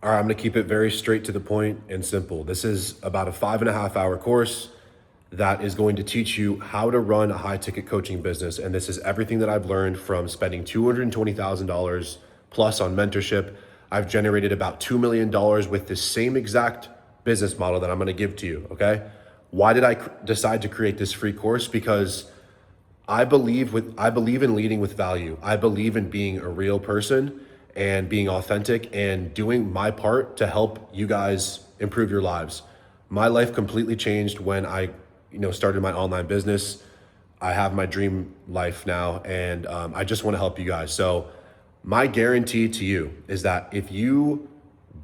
All right, I'm going to keep it very straight to the point and simple. This is about a 5.5 hour course that is going to teach you how to run a high ticket coaching business. And this is everything that I've learned from spending $220,000 plus on mentorship. I've generated about $2 million with the same exact business model that I'm going to give to you. Okay. Why did I decide to create this free course? Because I believe in leading with value. I believe in being a real person and being authentic and doing my part to help you guys improve your lives. My life completely changed when I, started my online business. I have my dream life now, and I just want to help you guys. So, my guarantee to you is that if you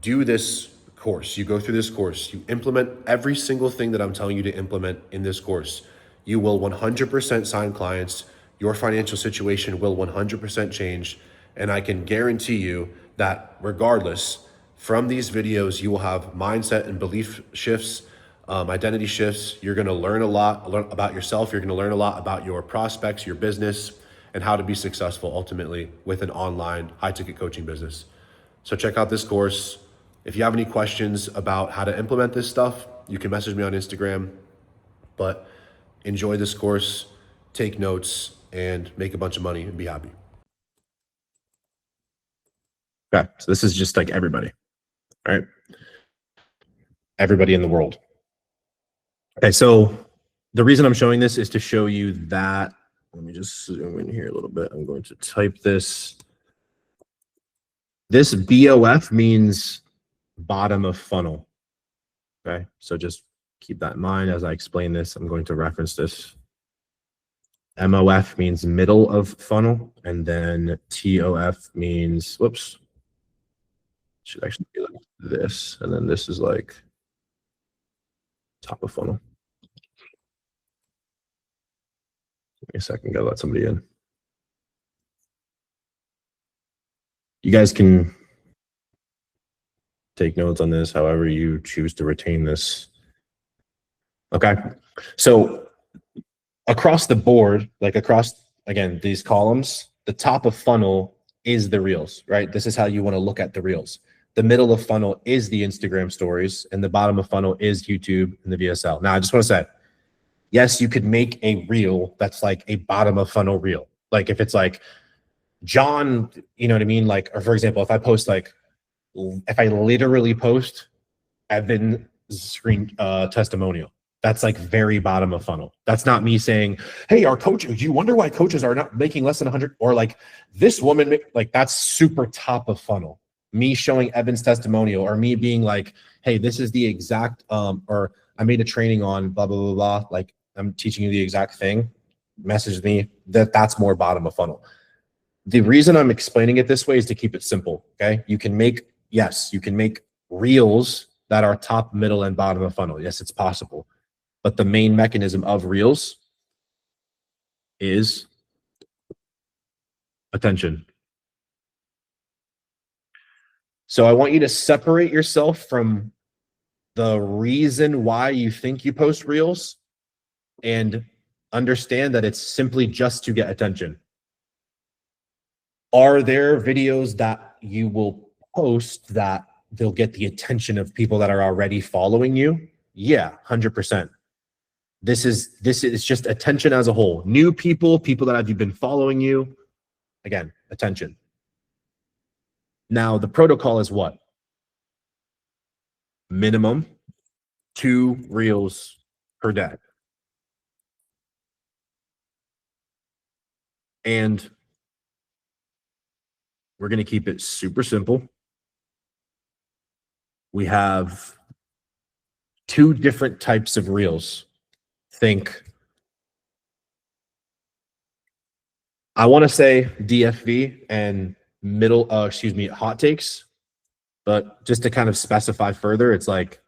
do this course, you go through this course, you implement every single thing that I'm telling you to implement in this course, you will 100% sign clients. Your financial situation will 100% change. And I can guarantee you that regardless, from these videos, you will have mindset and belief shifts, identity shifts. You're going to learn a lot about yourself. You're going to learn a lot about your prospects, your business, and how to be successful ultimately with an online high ticket coaching business. So check out this course. If you have any questions about how to implement this stuff, you can message me on Instagram. But enjoy this course, take notes, and make a bunch of money and be happy. Okay, so this is just like everybody, all right? Everybody in the world. Okay, so the reason I'm showing this is to show you that, let me just zoom in here a little bit. I'm going to type this. This BOF means bottom of funnel, okay? So just keep that in mind as I explain this. I'm going to reference this. MOF means middle of funnel, and then TOF means, whoops, should actually be like this, and then this is like top of funnel. Give me a second, gotta let somebody in. You guys can take notes on this however you choose to retain this. Okay, so across the board, like across, again, these columns, the top of funnel is the reels, right? This is how you want to look at the reels. The middle of funnel is the Instagram stories, and the bottom of funnel is YouTube and the VSL. Now, I just want to say, yes, you could make a reel that's like a bottom of funnel reel. Like if it's like John, you know what I mean? Like, or for example, if I post like, if I literally post Evan's screen testimonial, that's like very bottom of funnel. That's not me saying, hey, our coach, do you wonder why coaches are not making less than 100? Or like this woman, like that's super top of funnel. Me showing Evan's testimonial, or me being like, hey, this is the exact, or I made a training on blah, blah, blah, blah. Like I'm teaching you the exact thing. Message me, that's more bottom of funnel. The reason I'm explaining it this way is to keep it simple, okay? You can make, yes, you can make reels that are top, middle, and bottom of funnel. Yes, it's possible. But the main mechanism of reels is attention. So I want you to separate yourself from the reason why you think you post reels and understand that it's simply just to get attention. Are there videos that you will post that they'll get the attention of people that are already following you? Yeah, 100%. This is just attention as a whole. New people, people that have been following you. Again, attention. Now, the protocol is what? Minimum 2 reels per day. And we're going to keep it super simple. We have 2 different types of reels. Think, I want to say DFV and hot takes, but just to kind of specify further, it's like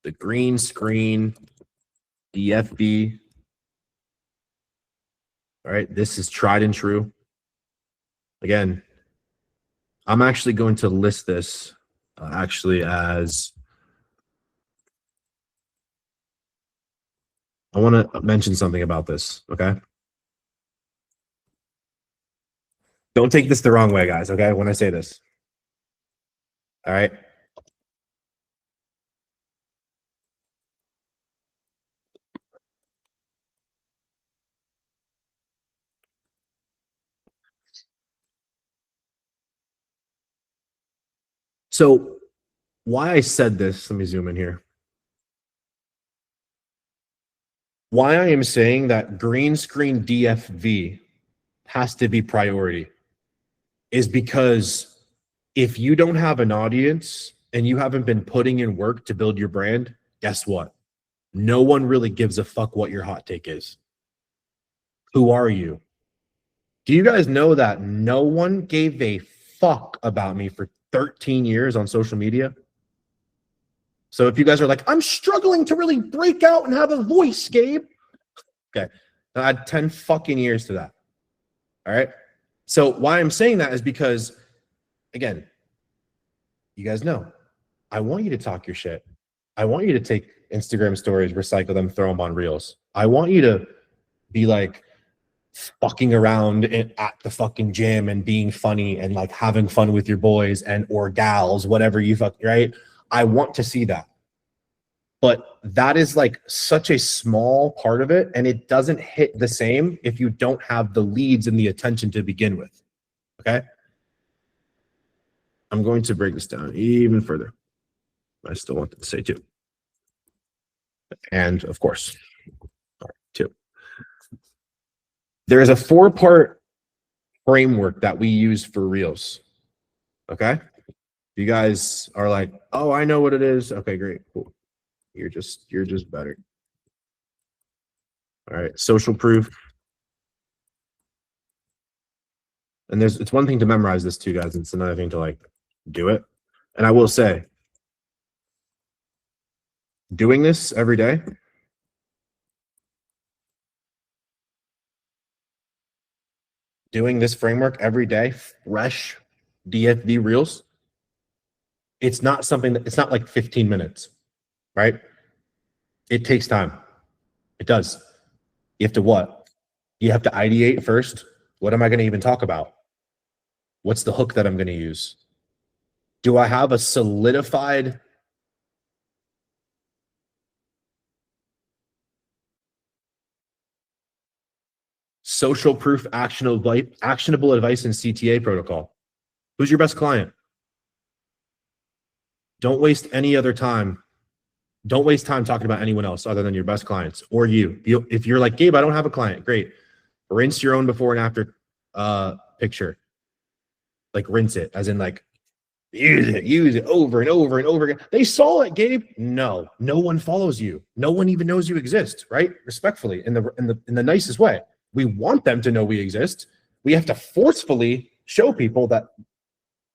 the green screen, DFV. All right, this is tried and true. Again, I'm actually going to list this as, I want to mention something about this, okay? Don't take this the wrong way, guys, okay, when I say this. All right. So why I said this, let me zoom in here. Why I am saying that green screen DFV has to be priority is because if you don't have an audience and you haven't been putting in work to build your brand, guess what? No one really gives a fuck what your hot take is. Who are you? Do you guys know that no one gave a fuck about me for 13 years on social media? So if you guys are like, I'm struggling to really break out and have a voice, Gabe. Okay. I had 10 fucking years to that. All right. So why I'm saying that is because, again, you guys know, I want you to talk your shit. I want you to take Instagram stories, recycle them, throw them on reels. I want you to be like fucking around at the fucking gym and being funny and like having fun with your boys and or gals, whatever you fuck, right? I want to see that. But that is like such a small part of it, and it doesn't hit the same if you don't have the leads and the attention to begin with. Okay. I'm going to break this down even further. I still wanted to say two. And of course, two. There is a 4-part framework that we use for reels. Okay. You guys are like, oh, I know what it is. Okay, great. Cool. You're just better. All right. Social proof. And it's one thing to memorize this too, guys. It's another thing to like do it. And I will say, doing this every day, doing this framework every day, fresh DFV reels, it's not something that, it's not like 15 minutes, right? It takes time. It does. You have to what? You have to ideate first. What am I going to even talk about? What's the hook that I'm going to use? Do I have a solidified social proof actionable advice and CTA protocol? Who's your best client? Don't waste any other time. Don't waste time talking about anyone else other than your best clients or you. If you're like, Gabe, I don't have a client, great. Rinse your own before and after picture. Like rinse it, as in like use it over and over and over again. They saw it, Gabe. No one follows you. No one even knows you exist, right? Respectfully, in the nicest way. We want them to know we exist. We have to forcefully show people that,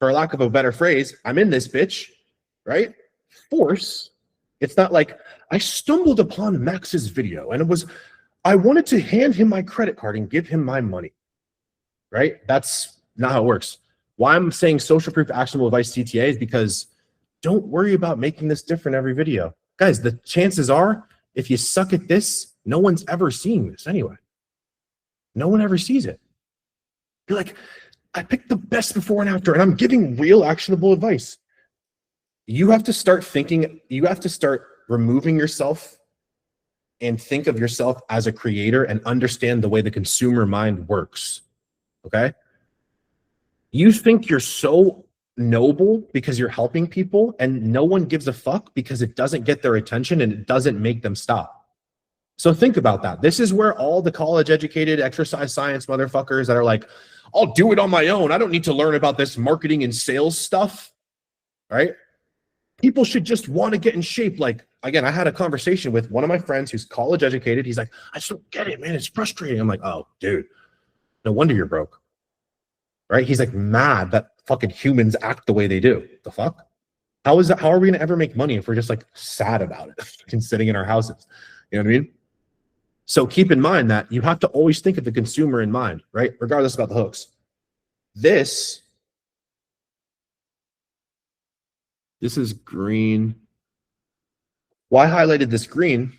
for lack of a better phrase, I'm in this bitch, right? Force. It's not like I stumbled upon Max's video and I wanted to hand him my credit card and give him my money, right? That's not how it works. Why I'm saying social proof actionable advice CTA is because don't worry about making this different every video. Guys, the chances are if you suck at this, no one's ever seeing this anyway. No one ever sees it. You're like, I picked the best before and after, and I'm giving real actionable advice. You have to start thinking, you have to start removing yourself and think of yourself as a creator and understand the way the consumer mind works. Okay? You think you're so noble because you're helping people, and no one gives a fuck because it doesn't get their attention and it doesn't make them stop. So think about that. This is where all the college educated exercise science motherfuckers that are like, I'll do it on my own. I don't need to learn about this marketing and sales stuff, right? People should just want to get in shape. Like, again, I had a conversation with one of my friends who's college educated. He's like, I just don't get it, man. It's frustrating. I'm like, oh, dude, no wonder you're broke, right? He's like mad that fucking humans act the way they do. The fuck? How is that? How are we going to ever make money if we're just like sad about it and sitting in our houses? You know what I mean? So keep in mind that you have to always think of the consumer in mind, right? Regardless about the hooks. This is green. Why I highlighted this green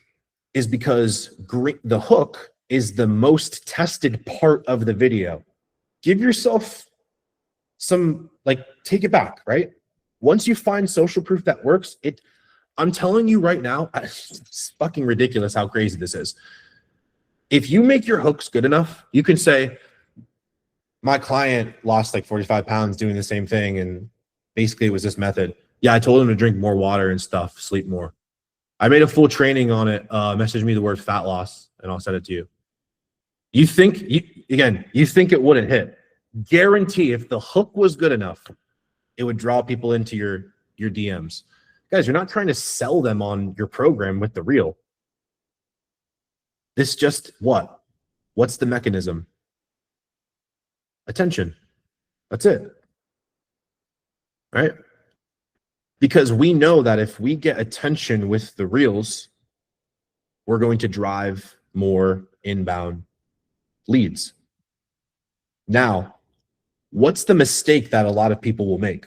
is because the hook is the most tested part of the video. Give yourself some, like, take it back, right? Once you find social proof that works, I'm telling you right now, it's fucking ridiculous how crazy this is. If you make your hooks good enough, you can say, my client lost like 45 pounds doing the same thing. And basically it was this method. Yeah, I told him to drink more water and stuff, sleep more. I made a full training on it. Message me the word fat loss and I'll send it to you. You think it wouldn't hit. Guarantee if the hook was good enough, it would draw people into your DMs. Guys, you're not trying to sell them on your program with the reel. This just what? What's the mechanism? Attention. That's it. Right? Because we know that if we get attention with the reels, we're going to drive more inbound leads. Now, what's the mistake that a lot of people will make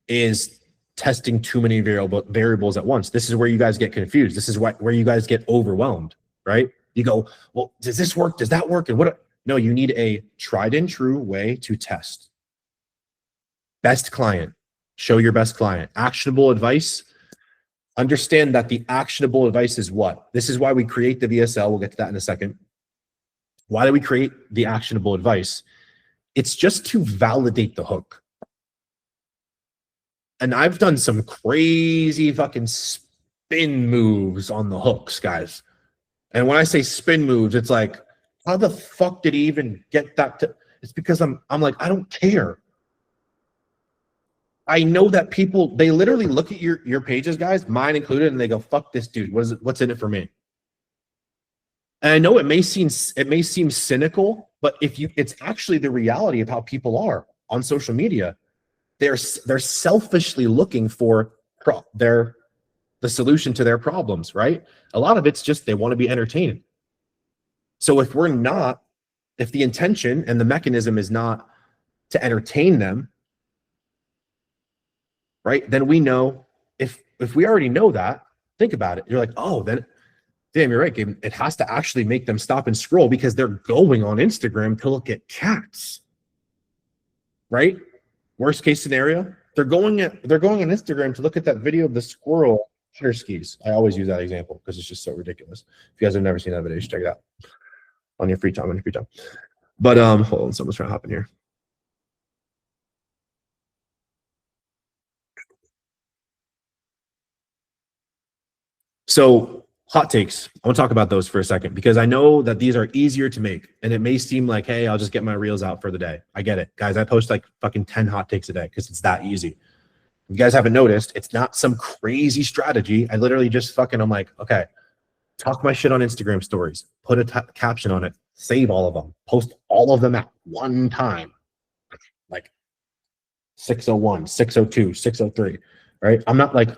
is testing too many variables at once. This is where you guys get confused. This is where you guys get overwhelmed, right? You go, well, does this work? Does that work? And what? No, you need a tried and true way to test. Best client. Show your best client. Actionable advice. Understand that the actionable advice is what? This is why we create the VSL. We'll get to that in a second. Why do we create the actionable advice? It's just to validate the hook. And I've done some crazy fucking spin moves on the hooks, guys. And when I say spin moves, it's like, how the fuck did he even get that to? It's because I'm like, I don't care. I know that people, they literally look at your pages, guys, mine included, and they go, fuck this dude. What's in it for me? And I know it may seem cynical, but it's actually the reality of how people are on social media. They're selfishly looking for the solution to their problems, right? A lot of it's just they want to be entertained. So if the intention and the mechanism is not to entertain them, right? Then we know if we already know that, think about it. You're like, oh, then damn, you're right, Gabe. It has to actually make them stop and scroll because they're going on Instagram to look at cats, right? Worst case scenario, they're going on Instagram to look at that video of the squirrel shutter skis. I always use that example because it's just so ridiculous. If you guys have never seen that video, you should check it out on your free time. But hold on, someone's trying to hop in here. So hot takes. I want to talk about those for a second because I know that these are easier to make and it may seem like, hey, I'll just get my reels out for the day. I get it. Guys, I post like fucking 10 hot takes a day because it's that easy. If you guys haven't noticed, it's not some crazy strategy. I literally just I'm like, okay, talk my shit on Instagram stories, put a caption on it, save all of them, post all of them at one time. Like 601, 602, 603, right? I'm not like,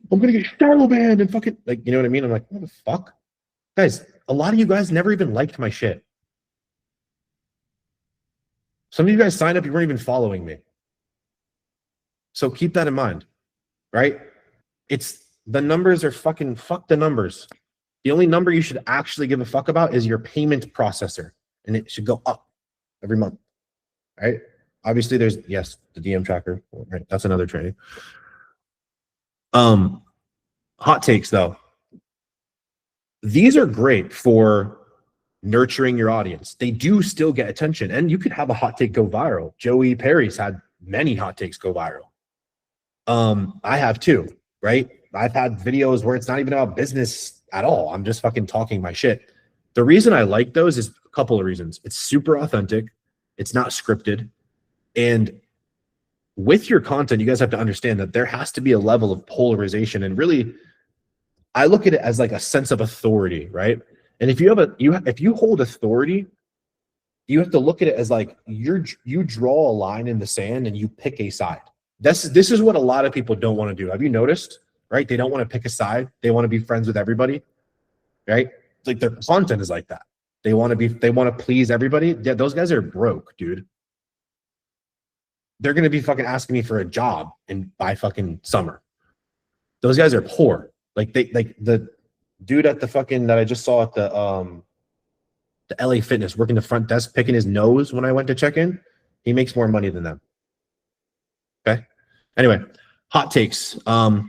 I'm going to get shadow banned and fucking, like, you know what I mean? I'm like, what the fuck? Guys, a lot of you guys never even liked my shit. Some of you guys signed up, you weren't even following me. So keep that in mind, right? The numbers are fuck the numbers. The only number you should actually give a fuck about is your payment processor, and it should go up every month, right? Obviously, there's, yes, the DM tracker, right? That's another training. Hot takes, though. These are great for nurturing your audience. They do still get attention, and you could have a hot take go viral. Joey Perry's had many hot takes go viral. I have too, right? I've had videos where it's not even about business at all. I'm just fucking talking my shit. The reason I like those is a couple of reasons. It's super authentic. It's not scripted. And with your content, you guys have to understand that there has to be a level of polarization. And really, I look at it as like a sense of authority, right? And if you hold authority, you have to look at it as like you draw a line in the sand and you pick a side. This is what a lot of people don't want to do. Have you noticed? Right? They don't want to pick a side. They want to be friends with everybody. Right? Like their content is like that. They want to please everybody. Yeah, those guys are broke, dude. They're gonna be fucking asking me for a job by fucking summer. Those guys are poor. Like the dude at the fucking that I just saw at the LA Fitness working the front desk picking his nose when I went to check in, he makes more money than them. Okay. Anyway, hot takes.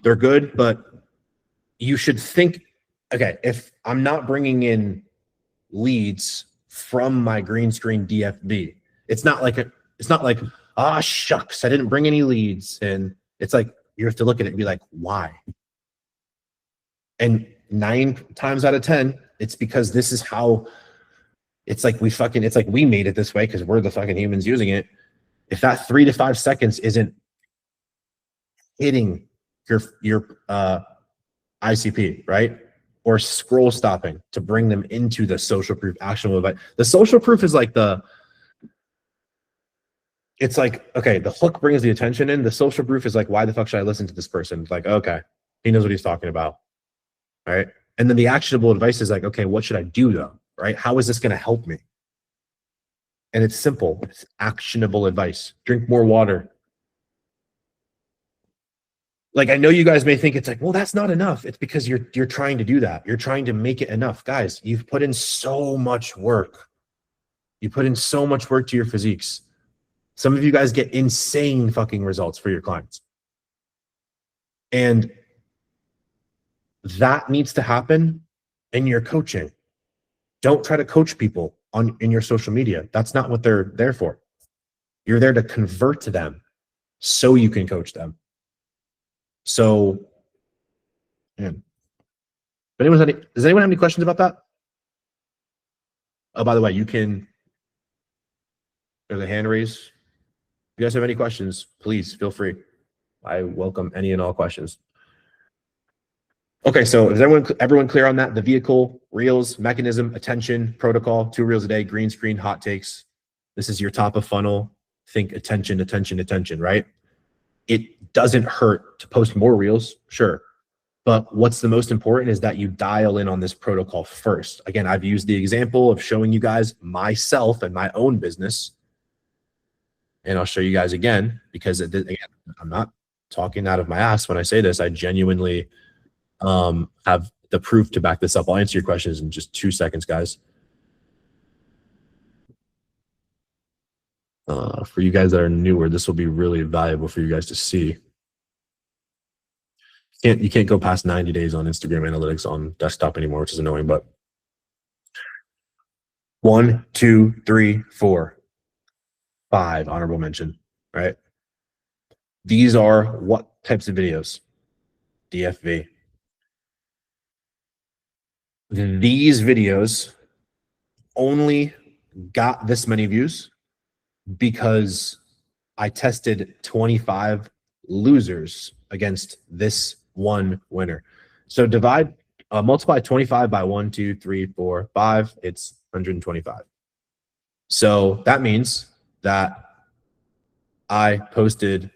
They're good, but you should think, okay, if I'm not bringing in leads from my green screen DFB, it's not like ah, shucks, I didn't bring any leads. And it's like, you have to look at it and be like, why? And 9 times out of 10, it's because this is how it's like we made it this way because we're the fucking humans using it. If that 3 to 5 seconds isn't hitting your ICP, right? Or scroll stopping to bring them into the social proof actionable advice. The social proof is like it's like, okay, the hook brings the attention in. The social proof is like, why the fuck should I listen to this person? It's like, okay, he knows what he's talking about. All right. And then the actionable advice is like, okay, what should I do though? Right? How is this going to help me? And it's simple. It's actionable advice. Drink more water. Like, I know you guys may think it's like, well, that's not enough. It's because you're trying to do that. You're trying to make it enough. Guys, you've put in so much work. You put in so much work to your physiques. Some of you guys get insane fucking results for your clients. And that needs to happen in your coaching. Don't try to coach people in your social media. That's not what they're there for. You're there to convert to them so you can coach them. So, man, does anyone have any questions about that? Oh, by the way, there's a hand raise. If you guys have any questions, please feel free. I welcome any and all questions. Okay, so is everyone clear on that? The vehicle, reels, mechanism, attention, protocol, 2 reels a day, green screen, hot takes. This is your top of funnel. Think attention, attention, attention, right? It doesn't hurt to post more reels, sure. But what's the most important is that you dial in on this protocol first. Again, I've used the example of showing you guys myself and my own business. And I'll show you guys again, because again, I'm not talking out of my ass when I say this. I genuinely have the proof to back this up. I'll answer your questions in just 2 seconds, guys. For you guys that are newer, this will be really valuable for you guys to see. You can't go past 90 days on Instagram analytics on desktop anymore, which is annoying, but 1, 2, 3, 4, 5 honorable mention, right? These are what types of videos? DFV. These videos only got this many views because I tested 25 losers against this one winner. So multiply 25 by 1, 2, 3, 4, 5. It's 125. So that means that I posted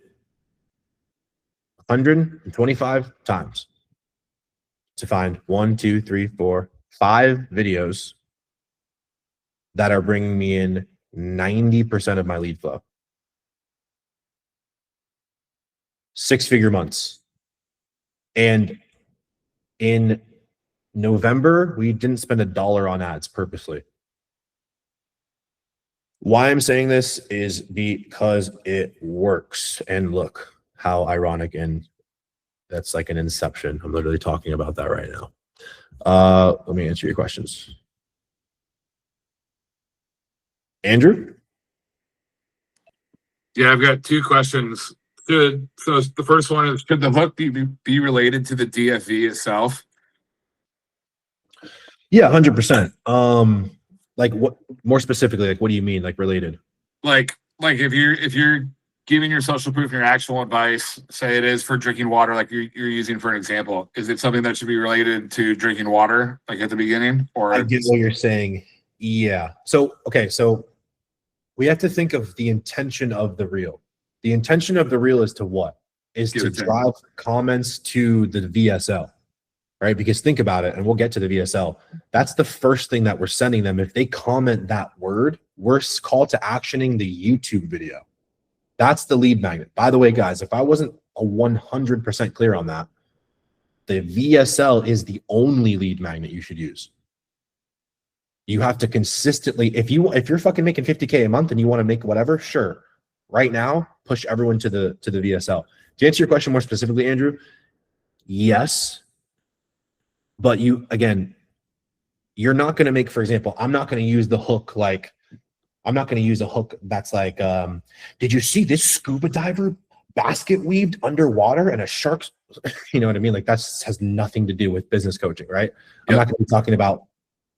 125 times to find 1, 2, 3, 4, 5 videos that are bringing me in 90% of my lead flow. 6-figure months. And in November, we didn't spend $1 on ads purposely. Why I'm saying this is because it works. And look how ironic, and that's like an inception. I'm literally talking about that right now. Let me answer your questions. Andrew? Yeah, I've got 2 questions. So the first one is, should the hook be related to the DFV itself? Yeah, 100%. Like, what more specifically, like, what do you mean, like, related? Like if you're giving your social proof and your actual advice, say it is for drinking water, like you're using for an example, is it something that should be related to drinking water, like at the beginning? Or I get what you're saying. Yeah. So, okay, so we have to think of the intention of the reel. The intention of the reel is to what? Is to drive comments to the VSL, right? Because think about it, and we'll get to the VSL. That's the first thing that we're sending them. If they comment that word, we're call to actioning the YouTube video. That's the lead magnet. By the way, guys, if I wasn't 100% clear on that, the VSL is the only lead magnet you should use. You have to consistently, if you're fucking making 50K a month and you want to make whatever, sure. Right now, push everyone to the VSL. to answer your question more specifically, Andrew, yes, but you're not going to make, for example, I'm not going to use the hook I'm not going to use a hook that's like, did you see this scuba diver basket weaved underwater and a shark's, you know what I mean? Like has nothing to do with business coaching, right? I'm not going to be talking about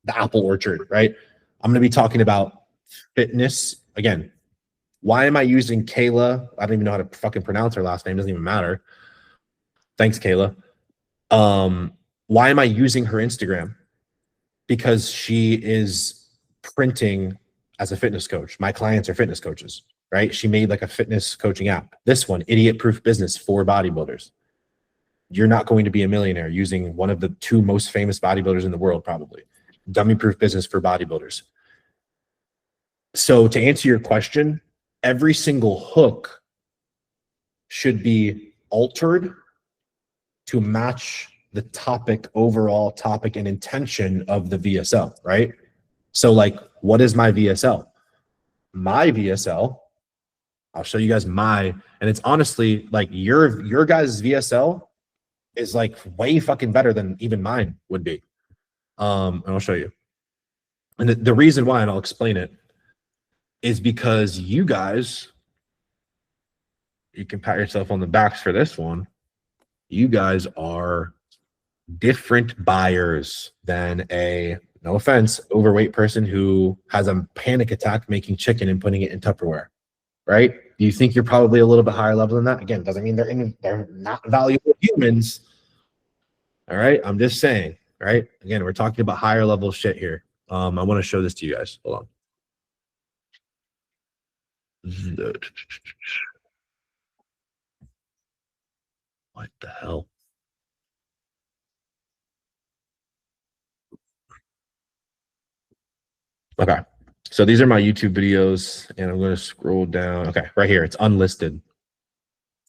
the apple orchard, right? I'm going to be talking about fitness. Again, why am I using Kayla? I don't even know how to fucking pronounce her last name. Doesn't even matter. Thanks, Kayla. Why am I using her Instagram? Because she is printing as a fitness coach. My clients are fitness coaches, right? She made like a fitness coaching app. This one, Idiot Proof Business for bodybuilders. You're not going to be a millionaire using one of the 2 most famous bodybuilders in the world, probably. Dummy Proof Business for bodybuilders. So to answer your question, every single hook should be altered to match the topic, overall topic and intention of the VSL, right? So like, what is my VSL? My VSL, I'll show you guys and it's honestly like your guys' VSL is like way fucking better than even mine would be. And I'll show you. And the reason why, and I'll explain it, is because you guys, you can pat yourself on the backs for this one. You guys are different buyers than a, no offense, overweight person who has a panic attack making chicken and putting it in Tupperware, right? Do you think you're probably a little bit higher level than that? Again, doesn't mean they're not valuable humans. All right, I'm just saying, right? Again, we're talking about higher level shit here. I want to show this to you guys. Hold on. What the hell? Okay, so these are my YouTube videos, and I'm going to scroll down. Okay, right here, it's unlisted.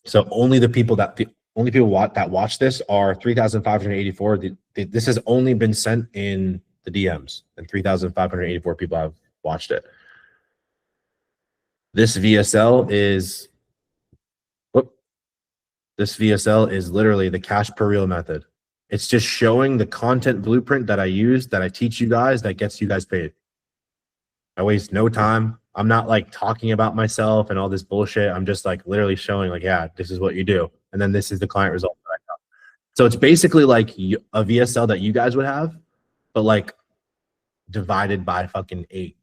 So only the people that watch this are 3,584. This has only been sent in the DMs, and 3,584 people have watched it. This VSL is literally the cash per reel method. It's just showing the content blueprint that I use, that I teach you guys, that gets you guys paid. I waste no time. I'm not like talking about myself and all this bullshit. I'm just like literally showing like, yeah, this is what you do. And then this is the client result that I got. So it's basically like a VSL that you guys would have, but like divided by fucking 8.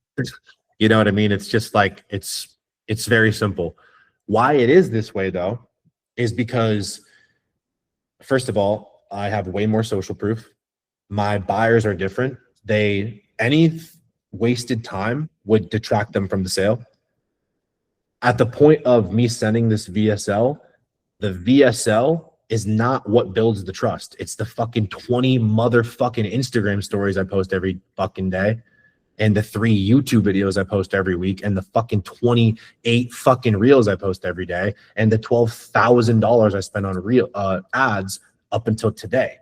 You know what I mean? It's just like, it's very simple. Why it is this way though, is because first of all, I have way more social proof. My buyers are different. Any wasted time would detract them from the sale. At the point of me sending this VSL, the VSL is not what builds the trust. It's the fucking 20 motherfucking Instagram stories I post every fucking day, and the 3 YouTube videos I post every week, and the fucking 28 fucking reels I post every day, and the $12,000 I spend on ads up until today.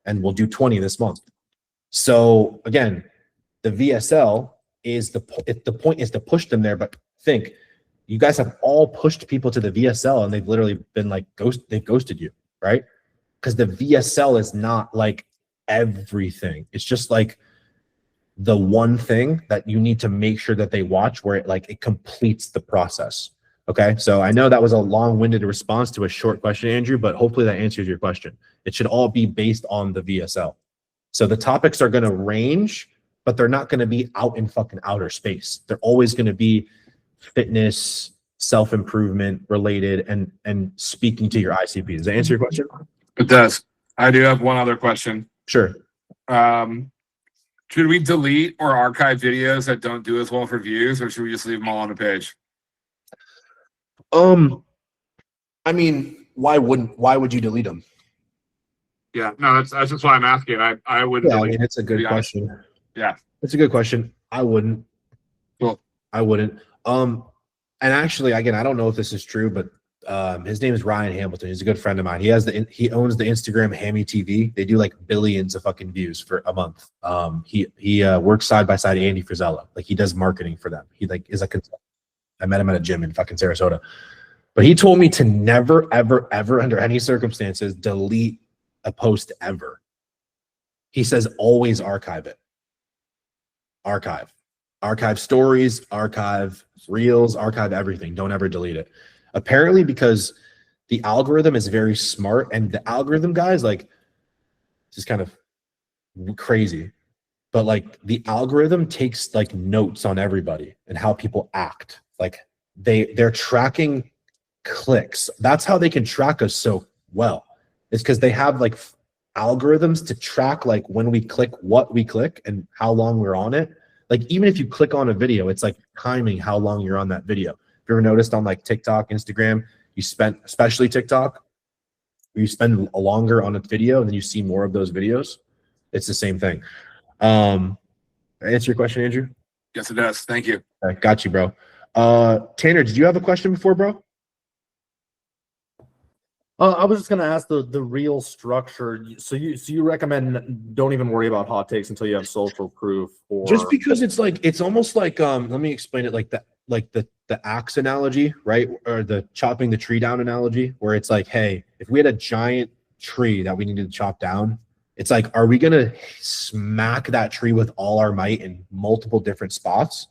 And we'll do 20 this month. So again, the VSL is the point is to push them there. But think, you guys have all pushed people to the VSL, and they've literally been like they've ghosted you, right? Because the VSL is not like everything. It's just like the one thing that you need to make sure that they watch, where it completes the process. Okay, so I know that was a long-winded response to a short question, Andrew, but hopefully that answers your question. It should all be based on the VSL. So the topics are going to range, but they're not going to be out in fucking outer space. They're always going to be fitness, self-improvement related, and speaking to your ICP. Does that answer your question? It does. I do have one other question. Sure. Should we delete or archive videos that don't do as well for views, or should we just leave them all on the page? I mean, why would you delete them? Yeah, no, that's just why I'm asking. I wouldn't. Yeah, I mean, it's a good question. Yeah, it's a good question. I wouldn't. Cool. I wouldn't. And actually, again, I don't know if this is true, but his name is Ryan Hamilton. He's a good friend of mine. He owns the Instagram Hammy TV. They do like billions of fucking views for a month. He works side by side Andy Frisella. Like, he does marketing for them. He like is a consultant. I met him at a gym in fucking Sarasota. But he told me to never, ever, ever, under any circumstances, delete a post ever. He says always archive it. Archive stories, archive reels, archive everything. Don't ever delete it. Apparently, because the algorithm is very smart, and the algorithm, guys, like, this is kind of crazy, but like the algorithm takes like notes on everybody and how people act. Like they're tracking clicks. That's how they can track us so well. It's because they have like algorithms to track like when we click, what we click, and how long we're on it. Like even if you click on a video, it's like timing how long you're on that video. If you ever noticed on like TikTok, Instagram, you spend, especially TikTok, where you spend longer on a video and then you see more of those videos. It's the same thing. Answer your question, Andrew? Yes, it does. Thank you. Okay, got you, bro. Tanner, did you have a question before, bro? I was just gonna ask the real structure. So you recommend don't even worry about hot takes until you have social proof, or Just because it's like, it's almost like let me explain it like that, like the axe analogy, right? Or the chopping the tree down analogy, where it's like, hey, if we had a giant tree that we needed to chop down, it's like, are we gonna smack that tree with all our might in multiple different spots?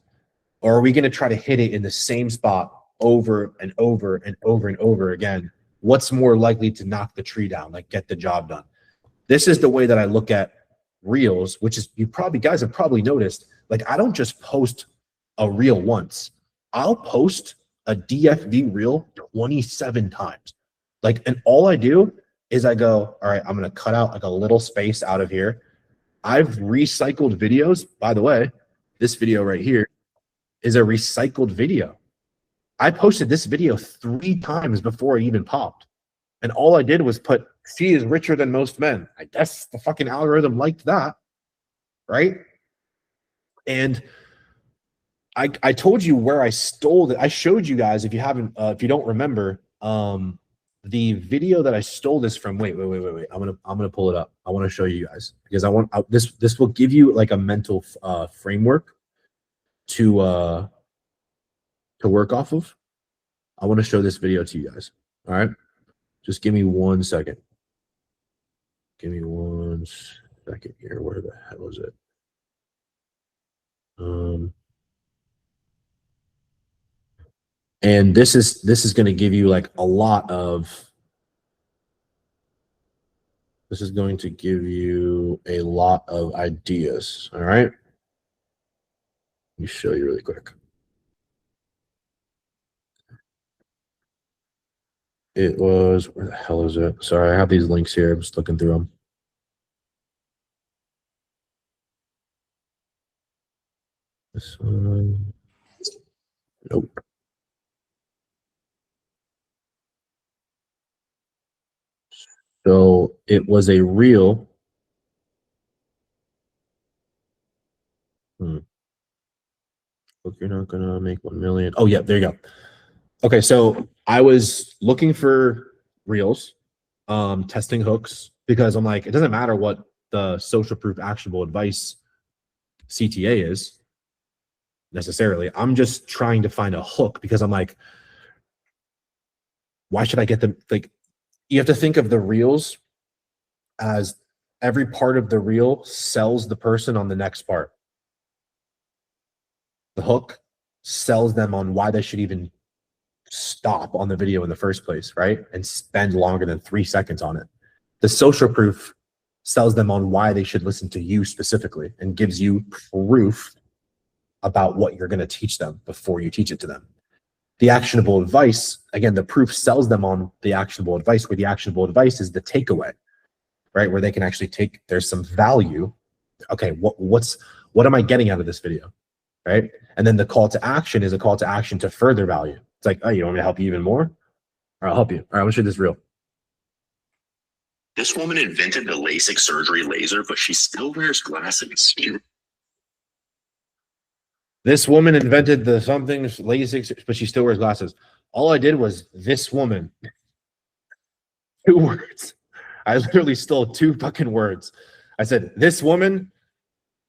Or are we gonna try to hit it in the same spot over and over and over and over again? What's more likely to knock the tree down, like get the job done? This is the way that I look at reels, which is, you probably, guys have probably noticed, like I don't just post a reel once. I'll post a DFV reel 27 times. Like, and all I do is I go, all right, I'm going to cut out like a little space out of here. I've recycled videos. By the way, this video right here is a recycled video. I posted this video 3 times before it even popped. And all I did was put, she is richer than most men. I guess the fucking algorithm liked that, right? And I told you where I stole it. I showed you guys, if you haven't, if you don't remember, the video that I stole this from. Wait. I'm gonna pull it up. I want to show you guys because I want this will give you like a mental framework to work off of. I want to show this video to you guys. All right, just give me 1 second. Give me 1 second here. Where the hell is it? And this is going to give you like a lot of. This is going to give you a lot of ideas. All right. Let me show you really quick. It was, where the hell is it? Sorry, I have these links here. I'm just looking through them. This one. Nope. So it was a reel. Look, you're not gonna make 1 million. Oh yeah, there you go. Okay, so I was looking for reels, testing hooks, because I'm like, it doesn't matter what the social proof actionable advice CTA is necessarily. I'm just trying to find a hook because I'm like, why should I get them? Like, you have to think of the reels as every part of the reel sells the person on the next part. The hook sells them on why they should even stop on the video in the first place, right? And spend longer than 3 seconds on it. The social proof sells them on why they should listen to you specifically and gives you proof about what you're going to teach them before you teach it to them. The actionable advice, again, the proof sells them on the actionable advice, where the actionable advice is the takeaway, right? Where they can actually take, there's some value. Okay, what am I getting out of this video, right? And then the call to action is a call to action to further value. It's like, oh, you want me to help you even more? All right, I'll help you. All right, I'm gonna show you this reel. This woman invented the LASIK surgery laser, but she still wears glasses. This woman invented the something LASIK, but she still wears glasses. All I did was this woman. 2 words. I literally stole 2 fucking words. I said, this woman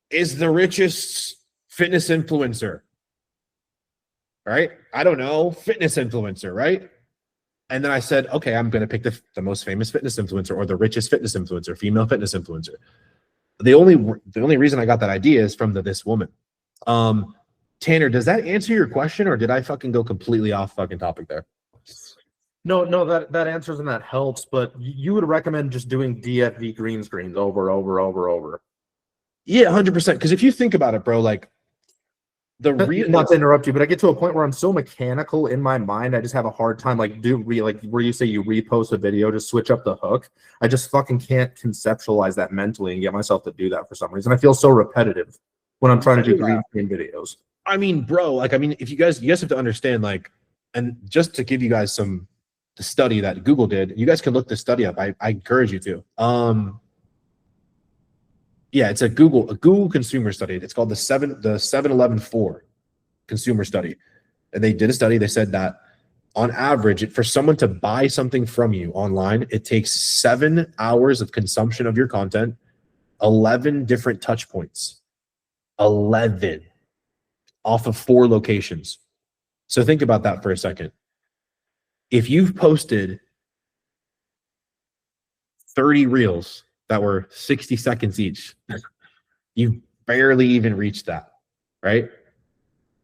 is the richest fitness influencer. Right? I don't know. Fitness influencer, right? And then I said, okay, I'm going to pick the most famous fitness influencer or the richest fitness influencer, female fitness influencer. The only reason I got that idea is from this woman. Tanner, does that answer your question, or did I fucking go completely off fucking topic there? No, that answers and that helps, but you would recommend just doing DFV green screens over. Yeah, 100%. Because if you think about it, bro, like Not to interrupt you, but I get to a point where I'm so mechanical in my mind, I just have a hard time like where you say you repost a video to switch up the hook. I just fucking can't conceptualize that mentally and get myself to do that for some reason. I feel so repetitive when I'm trying to do green screen videos. I mean, bro, like, I mean, if you guys have to understand, like, and just to give you guys the study that Google did, you guys can look the study up. I encourage you to. Yeah, it's a Google consumer study. It's called the 7-11-4 consumer study. And they did a study. They said that on average, for someone to buy something from you online, it takes 7 hours of consumption of your content, 11 different touch points, 11 off of 4 locations. So think about that for a second. If you've posted 30 reels that were 60 seconds each, you barely even reached that, right?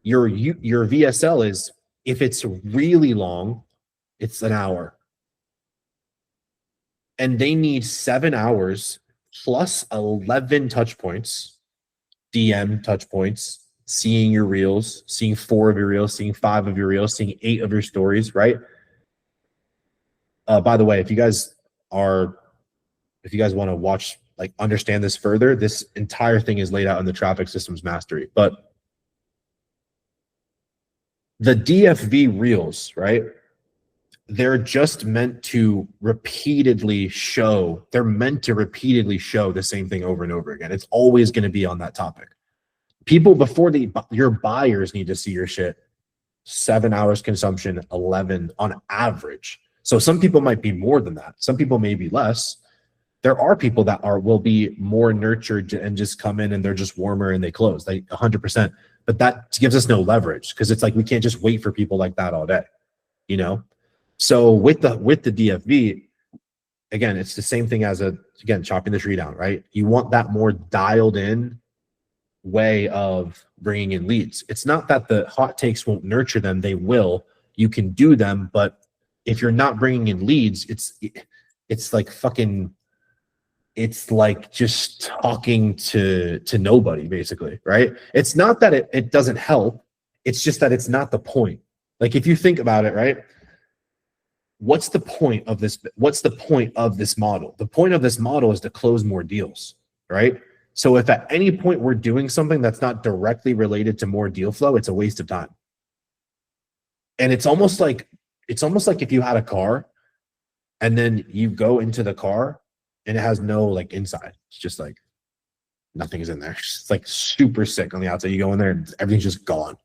Your VSL is, if it's really long, it's an hour. And they need 7 hours plus 11 touch points, DM touch points, seeing your reels, seeing 4 of your reels, seeing 5 of your reels, seeing 8 of your stories, right? By the way, if you guys want to watch, like, understand this further, this entire thing is laid out in the Traffic Systems Mastery. But the DFV reels, right? They're just meant to repeatedly show the same thing over and over again. It's always going to be on that topic. People your buyers need to see your shit. 7 hours consumption, 11 on average. So some people might be more than that. Some people may be less. There are people that will be more nurtured and just come in and they're just warmer and they close. 100%. But that gives us no leverage, because it's like we can't just wait for people like that all day, you know? So with the DFV, again, it's the same thing as chopping the tree down, right? You want that more dialed in way of bringing in leads. It's not that the hot takes won't nurture them. They will. You can do them, but if you're not bringing in leads, it's like fucking, it's like just talking to nobody, basically, right? It's not that it doesn't help. It's just that it's not the point. Like, if you think about it, right? What's the point of this? What's the point of this model? The point of this model is to close more deals, right? So if at any point we're doing something that's not directly related to more deal flow, it's a waste of time. And it's almost like if you had a car and then you go into the car and it has no, like, inside. It's just like nothing is in there. It's like super sick on the outside. You go in there and everything's just gone,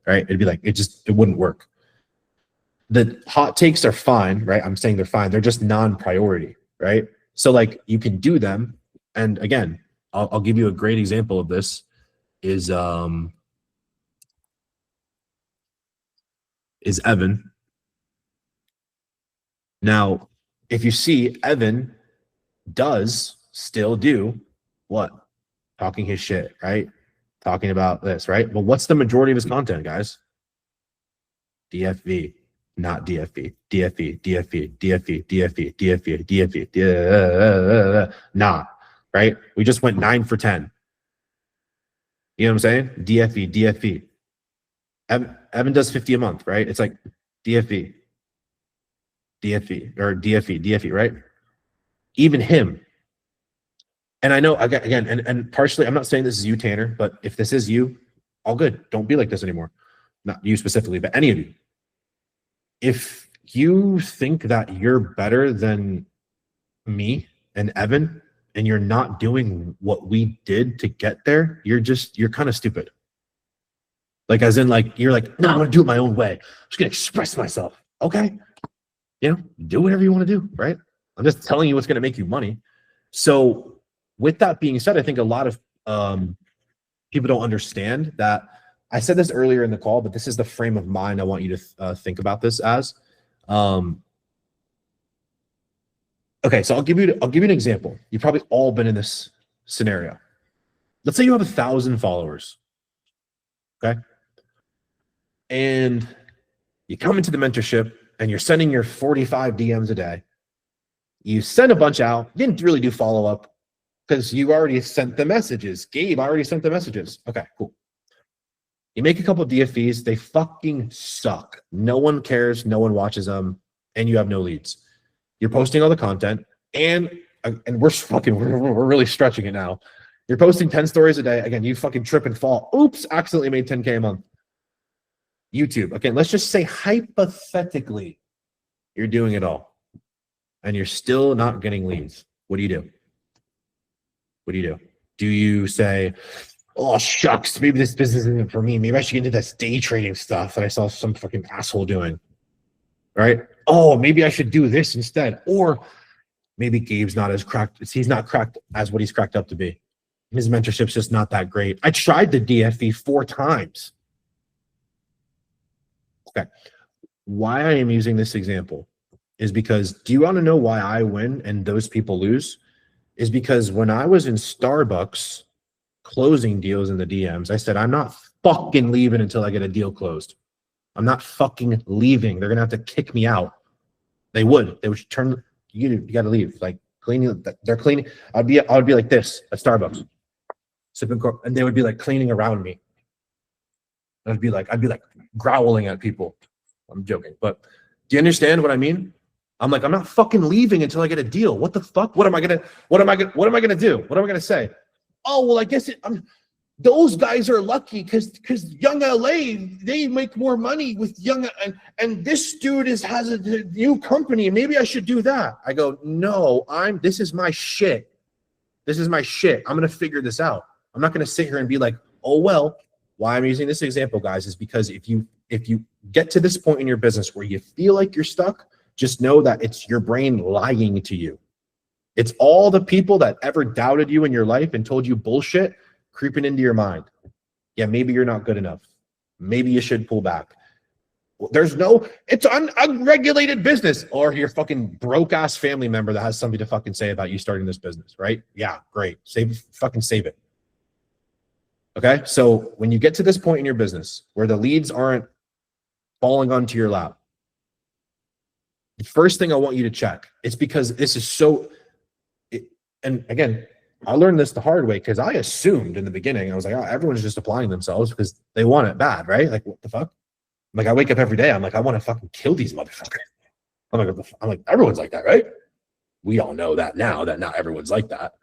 right? It'd be like, it wouldn't work. The hot takes are fine, right? I'm saying they're fine. They're just non-priority, right? So, like, you can do them. And again, I'll give you a great example of this is Evan. Now, if you see, Evan does still do what? Talking his shit, right? Talking about this, right? But what's the majority of his content, guys? DFV, not DFV, DFV, DFV, DFV, DFV, DFV, DFV, nah, right? We just went 9 for 10. You know what I'm saying? DFV, DFV. Evan does 50 a month, right? It's like DFV, DFV, or DFV, DFV, right? Even him. And I know, again, and partially, I'm not saying this is you, Tanner, but if this is you, all good. Don't be like this anymore. Not you specifically, but any of you. If you think that you're better than me and Evan, and you're not doing what we did to get there, you're kind of stupid. Like, as in, like, you're like, no, I'm going to do it my own way. I'm just going to express myself. Okay. You know, do whatever you want to do, right? I'm just telling you what's going to make you money. So with that being said, I think a lot of people don't understand that. I said this earlier in the call, but this is the frame of mind I want you to think about this as. Okay, so I'll give you an example. You've probably all been in this scenario. Let's say you have 1,000 followers. Okay. And you come into the mentorship and you're sending your 45 DMs a day. You send a bunch out, didn't really do follow-up because you already sent the messages. Gabe already sent the messages. Okay, cool. You make a couple of DFVs, they fucking suck. No one cares, no one watches them, and you have no leads. You're posting all the content, and we're really stretching it now. You're posting 10 stories a day. Again, you fucking trip and fall. Oops, accidentally made 10K a month. YouTube. Again, let's just say hypothetically, you're doing it all, and you're still not getting leads. What do you do? What do you do? Do you say, oh, shucks, maybe this business isn't for me. Maybe I should get into this day trading stuff that I saw some fucking asshole doing, right? Oh, maybe I should do this instead. Or maybe Gabe's not as cracked. He's not cracked as what he's cracked up to be. His mentorship's just not that great. I tried the DFE 4 times. Okay. Why I am using this example is because, do you want to know why I win and those people lose? Is because when I was in Starbucks closing deals in the DMs, I said, I'm not fucking leaving until I get a deal closed. I'm not fucking leaving. They're going to have to kick me out. They would turn, you got to leave. Like cleaning, they're cleaning. I would be like this at Starbucks, sipping, and they would be like cleaning around me. I'd be like growling at people. I'm joking, but do you understand what I mean? I'm like, I'm not fucking leaving until I get a deal. What the fuck? What am I gonna do? What am I gonna say? Oh, well, I guess those guys are lucky because Young LA, they make more money with Young, and this dude has a new company. Maybe I should do that. I go, no, this is my shit. This is my shit. I'm gonna figure this out. I'm not gonna sit here and be like, oh well. Why I'm using this example, guys, is because if you get to this point in your business where you feel like you're stuck, just know that it's your brain lying to you. It's all the people that ever doubted you in your life and told you bullshit creeping into your mind. Yeah, maybe you're not good enough. Maybe you should pull back. Well, it's unregulated business, or your fucking broke ass family member that has something to fucking say about you starting this business, right? Yeah, great. Fucking save it. Okay, so when you get to this point in your business where the leads aren't falling onto your lap, the first thing I want you to check, it's because this is and again, I learned this the hard way because I assumed in the beginning, I was like, oh, everyone's just applying themselves because they want it bad, right? Like, what the fuck? Like, I wake up every day, I'm like, I want to fucking kill these motherfuckers. I'm like, everyone's like that, right? We all know that now, that not everyone's like that.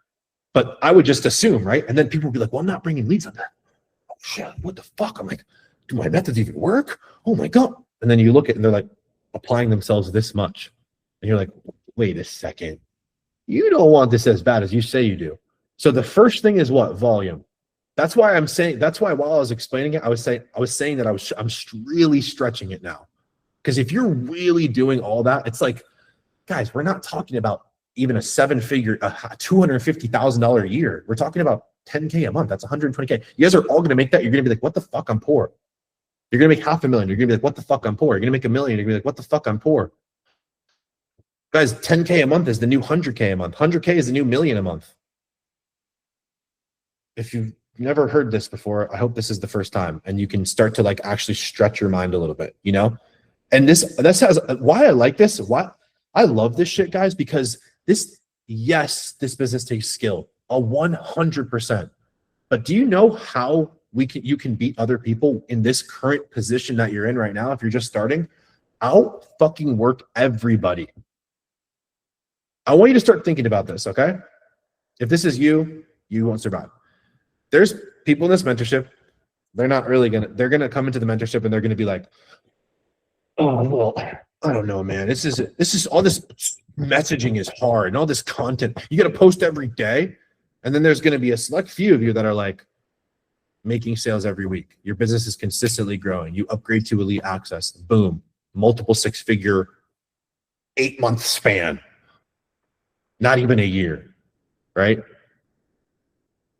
But I would just assume, right? And then people would be like, well, I'm not bringing leads on that. Oh, shit, what the fuck? I'm like, do my methods even work? Oh my God. And then you look at it and they're like applying themselves this much. And you're like, wait a second. You don't want this as bad as you say you do. So the first thing is what? Volume. That's why while I was explaining it, I was saying that I'm really stretching it now. Because if you're really doing all that, it's like, guys, we're not talking about even a $7-figure, $250,000 a year. We're talking about 10K a month. That's 120K. You guys are all going to make that. You're going to be like, what the fuck? I'm poor. You're going to make $500,000. You're going to be like, what the fuck? I'm poor. You're going to make $1 million. You're going to be like, what the fuck? I'm poor. Guys, 10K a month is the new 100K a month. 100K is the new $1 million a month. If you've never heard this before, I hope this is the first time, and you can start to like actually stretch your mind a little bit, you know? And this has why I like this, why I love this shit, guys, because this business takes skill, 100%. But do you know how you can beat other people in this current position that you're in right now if you're just starting? Out fucking work everybody. I want you to start thinking about this, okay? If this is you, you won't survive. There's people in this mentorship, they're going to come into the mentorship and they're going to be like, oh, well, I don't know, man. This is all this messaging is hard and all this content. You got to post every day. And then there's going to be a select few of you that are like making sales every week. Your business is consistently growing. You upgrade to elite access. Boom. Multiple 6-figure, 8-month span. Not even a year, right?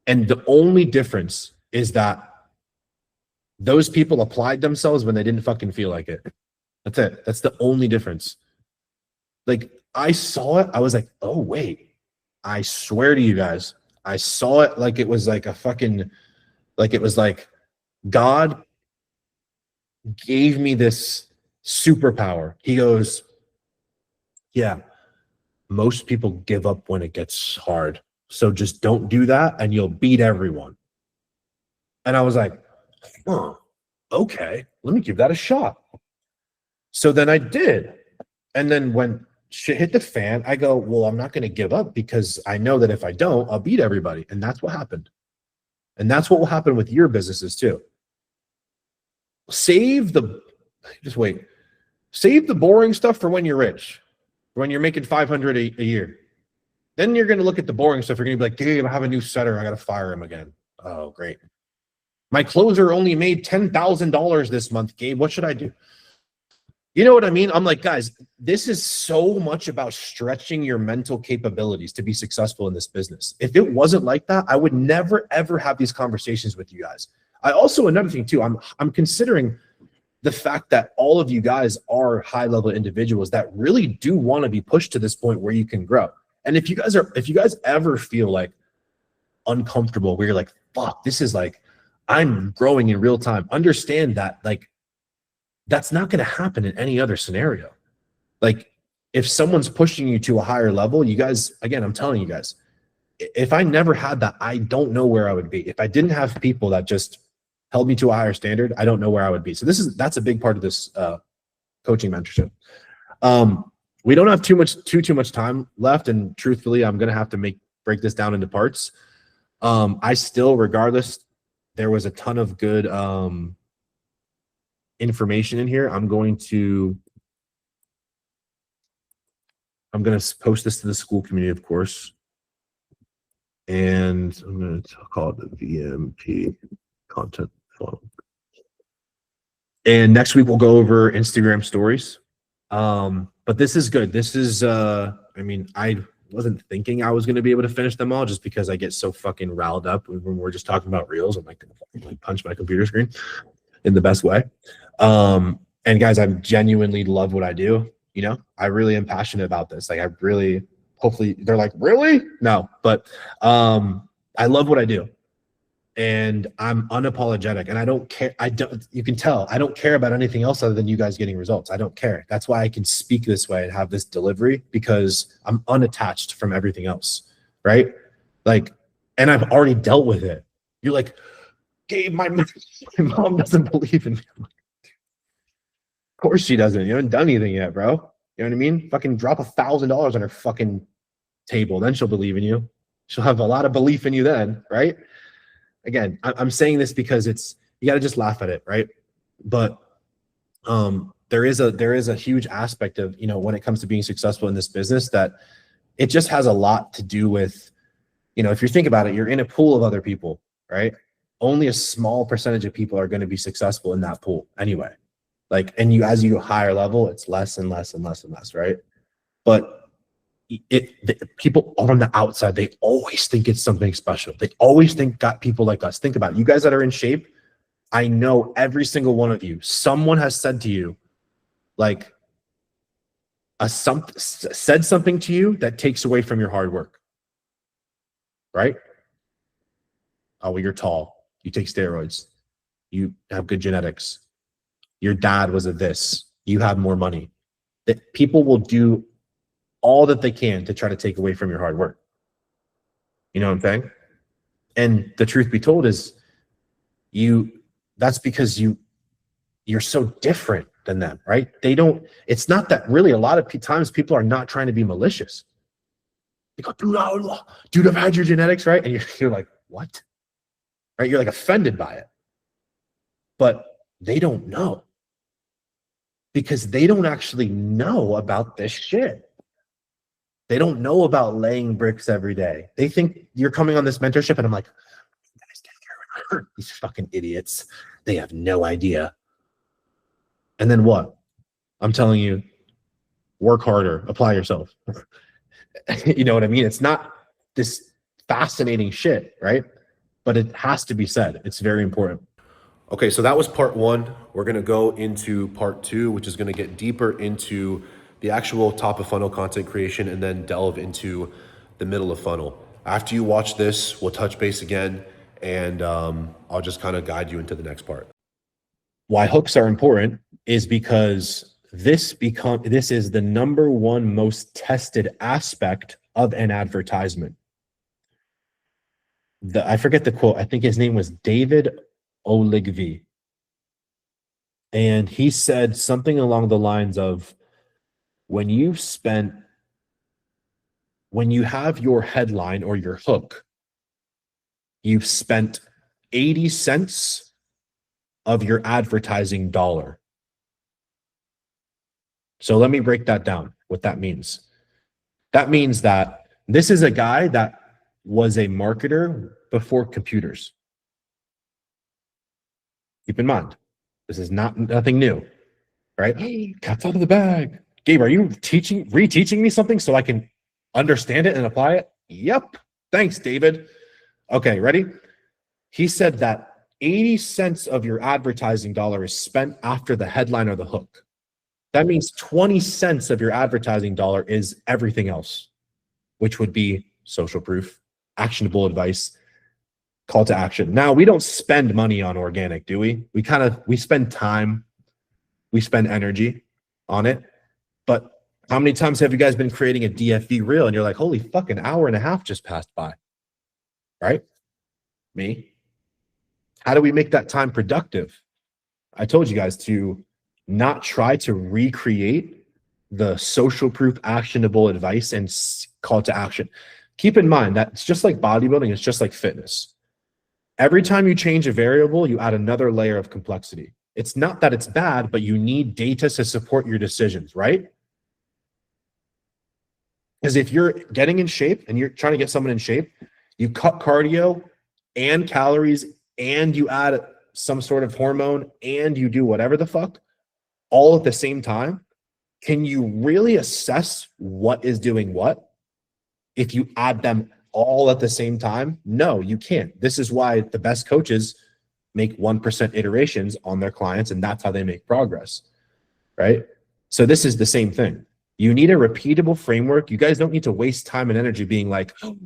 And the only difference is that those people applied themselves when they didn't fucking feel like it. That's it. That's the only difference. Like, I saw it. I was like, oh, wait. I swear to you guys, I saw it like it was like a fucking, like it was like God gave me this superpower. He goes, yeah, most people give up when it gets hard. So just don't do that and you'll beat everyone. And I was like, oh, okay, let me give that a shot. So then I did. And then when shit hit the fan, I go, well, I'm not going to give up because I know that if I don't, I'll beat everybody. And that's what happened. And that's what will happen with your businesses too. Save the boring stuff for when you're rich, when you're making 500 a year. Then you're going to look at the boring stuff. You're going to be like, Gabe, I have a new setter. I got to fire him again. Oh, great. My closer only made $10,000 this month, Gabe. What should I do? You know what I mean? I'm like, guys, this is so much about stretching your mental capabilities to be successful in this business. If it wasn't like that, I would never, ever have these conversations with you guys. I also, another thing too, I'm considering the fact that all of you guys are high-level individuals that really do want to be pushed to this point where you can grow. And if you guys ever feel like uncomfortable, where you're like, fuck, this is like, I'm growing in real time, understand that like, that's not going to happen in any other scenario. Like if someone's pushing you to a higher level, you guys, again, I'm telling you guys, if I never had that, I don't know where I would be. If I didn't have people that just held me to a higher standard, I don't know where I would be. So that's a big part of this coaching mentorship. We don't have too much time left. And truthfully, I'm going to have to break this down into parts. I still, regardless, there was a ton of good, information in here. I'm going to post this to the school community, of course, and I'm going to call it the VMP content funnel. And next week we'll go over Instagram stories. But this is good. This is I mean, I wasn't thinking I was going to be able to finish them all just because I get so fucking riled up when we're just talking about reels. I'm like going to like punch my computer screen in the best way. And guys, I genuinely love what I do. You know, I really am passionate about this. Like I really, hopefully they're like, really? No, but, I love what I do and I'm unapologetic and I don't care. You can tell I don't care about anything else other than you guys getting results. I don't care. That's why I can speak this way and have this delivery because I'm unattached from everything else. Right. Like, and I've already dealt with it. You're like, Gabe, my mom doesn't believe in me. Of course she doesn't. You haven't done anything yet, bro. You know what I mean? Fucking drop $1,000 on her fucking table. Then she'll believe in you. She'll have a lot of belief in you then, right? Again, I'm saying this because you got to just laugh at it, right? But there is a huge aspect of, you know, when it comes to being successful in this business that it just has a lot to do with, you know, if you think about it, you're in a pool of other people, right? Only a small percentage of people are going to be successful in that pool anyway. Like, and as you go higher level, it's less and less and less and less, right? But people on the outside, they always think it's something special. They always think got people like us. Think about it. You guys that are in shape, I know every single one of you, someone has said to you, like, said something to you that takes away from your hard work, right? Oh, well, you're tall. You take steroids. You have good genetics. Your dad was a this. You have more money. That people will do all that they can to try to take away from your hard work. You know what I'm saying? And the truth be told is that's because you're so different than them, right? It's not that really a lot of times people are not trying to be malicious. They go, dude, I've had your genetics, right? And you're like, what? Right? You're like offended by it. But they don't know because they don't actually know about this shit. They don't know about laying bricks every day. They think you're coming on this mentorship and I'm like, these fucking idiots. They have no idea. And then what? I'm telling you, work harder, apply yourself. You know what I mean? It's not this fascinating shit, right? But it has to be said. It's very important. Okay, so that was part one. We're going to go into part two, which is going to get deeper into the actual top of funnel content creation, and then delve into the middle of funnel. After you watch this, we'll touch base again, and I'll just kind of guide you into the next part. Why hooks are important is because this is the number one most tested aspect of an advertisement. I forget the quote. I think his name was David Oligvi. And he said something along the lines of, when you have your headline or your hook, you've spent 80 cents of your advertising dollar. So let me break that down, what that means. That means that this is a guy that was a marketer before computers. Keep in mind, this is nothing new, right? Cat's out of the bag. Gabe, are you reteaching me something so I can understand it and apply it? Yep. Thanks, David. Okay, ready? He said that 80 cents of your advertising dollar is spent after the headline or the hook. That means 20 cents of your advertising dollar is everything else, which would be social proof, actionable advice, call to action. Now, we don't spend money on organic, do we? We spend time, we spend energy on it. But how many times have you guys been creating a DFV reel and you're like, holy fuck, an hour and a half just passed by, right? Me. How do we make that time productive? I told you guys to not try to recreate the social proof actionable advice and call to action. Keep in mind that it's just like bodybuilding, it's just like fitness. Every time you change a variable, you add another layer of complexity. It's not that it's bad, but you need data to support your decisions, right? Because if you're getting in shape and you're trying to get someone in shape, you cut cardio and calories and you add some sort of hormone and you do whatever the fuck all at the same time. Can you really assess what is doing what if you add them all at the same time? No, you can't. This is why the best coaches make 1% iterations on their clients, and that's how they make progress, right? So this is the same thing. You need a repeatable framework. You guys don't need to waste time and energy being like, oh,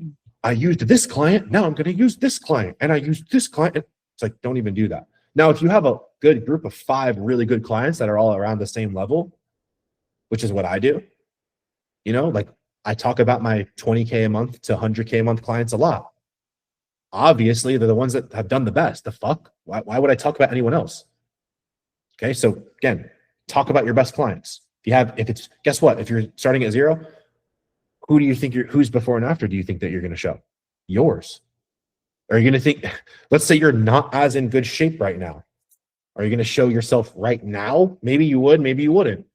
I used this client, now I'm going to use this client, and I used this client. It's like, don't even do that. Now, if you have a good group of 5 really good clients that are all around the same level, which is what I do, you know, like I talk about my 20K a month to 100K a month clients a lot. Obviously, they're the ones that have done the best. The fuck? Why would I talk about anyone else? Okay, so again, talk about your best clients. Guess what? If you're starting at 0, who do you think who's before and after do you think that you're going to show? Yours. Are you going to think, let's say you're not as in good shape right now. Are you going to show yourself right now? Maybe you would, maybe you wouldn't.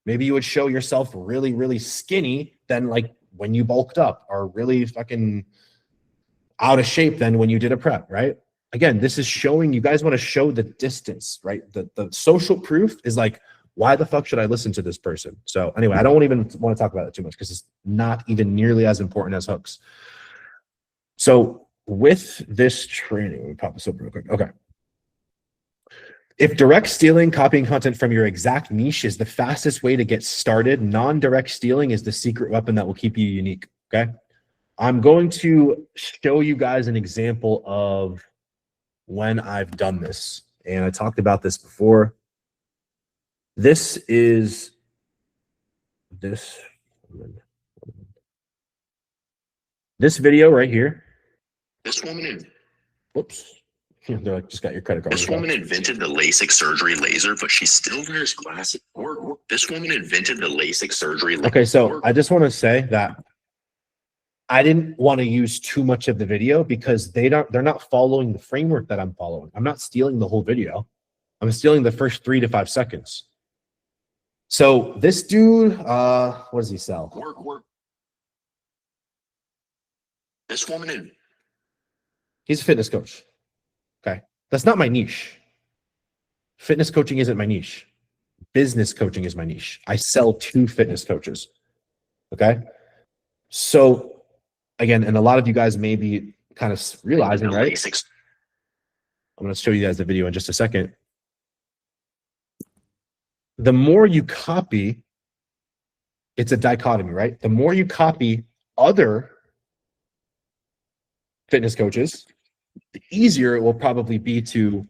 Maybe you would show yourself really, really skinny than like when you bulked up, or really fucking out of shape than when you did a prep, right? Again, this is showing, you guys want to show the distance, right? The social proof is like, why the fuck should I listen to this person? So anyway, I don't even want to talk about it too much because it's not even nearly as important as hooks. So with this training, let me pop this up real quick. Okay. If direct stealing, copying content from your exact niche is the fastest way to get started, non-direct stealing is the secret weapon that will keep you unique, okay? I'm going to show you guys an example of when I've done this. And I talked about this before. This is this video right here. This woman, Whoops. They're like, just got your credit card. this woman invented the LASIK surgery laser, but she still wears glasses. This woman invented the LASIK surgery. Okay, so I just want to say that I didn't want to use too much of the video because they're not following the framework that I'm following. I'm not stealing the whole video. I'm stealing the first 3 to 5 seconds. So this dude, what does he sell? This woman, He's a fitness coach. Okay. That's not my niche. Fitness coaching isn't my niche. Business coaching is my niche. I sell to fitness coaches. Okay. So again, and a lot of you guys may be kind of realizing, right? I'm going to show you guys the video in just a second. The more you copy, It's a dichotomy, right? The more you copy other fitness coaches, the easier it will probably be to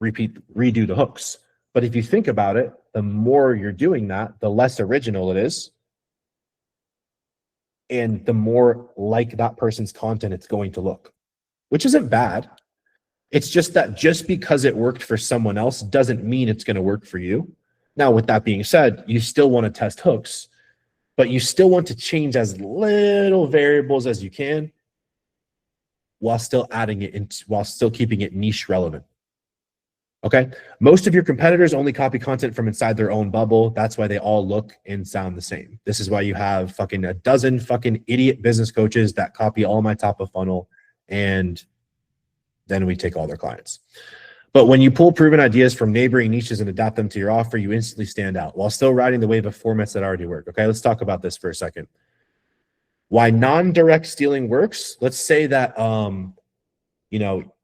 redo the hooks. But if you think about it, the more you're doing that, the less original it is. And the more like that person's content it's going to look, which isn't bad. It's just that just because it worked for someone else doesn't mean it's going to work for you. Now, with that being said, you still want to test hooks, but you still want to change as little variables as you can while still adding it in, while still keeping it niche relevant. Okay. Most of your competitors only copy content from inside their own bubble. That's why they all look and sound the same. This is why you have fucking a dozen fucking idiot business coaches that copy all my top of funnel, and then we take all their clients. But when you pull proven ideas from neighboring niches and adapt them to your offer, you instantly stand out while still riding the wave of formats that already work. Okay, let's talk about this for a second. Why non-direct stealing works? Let's say that you know,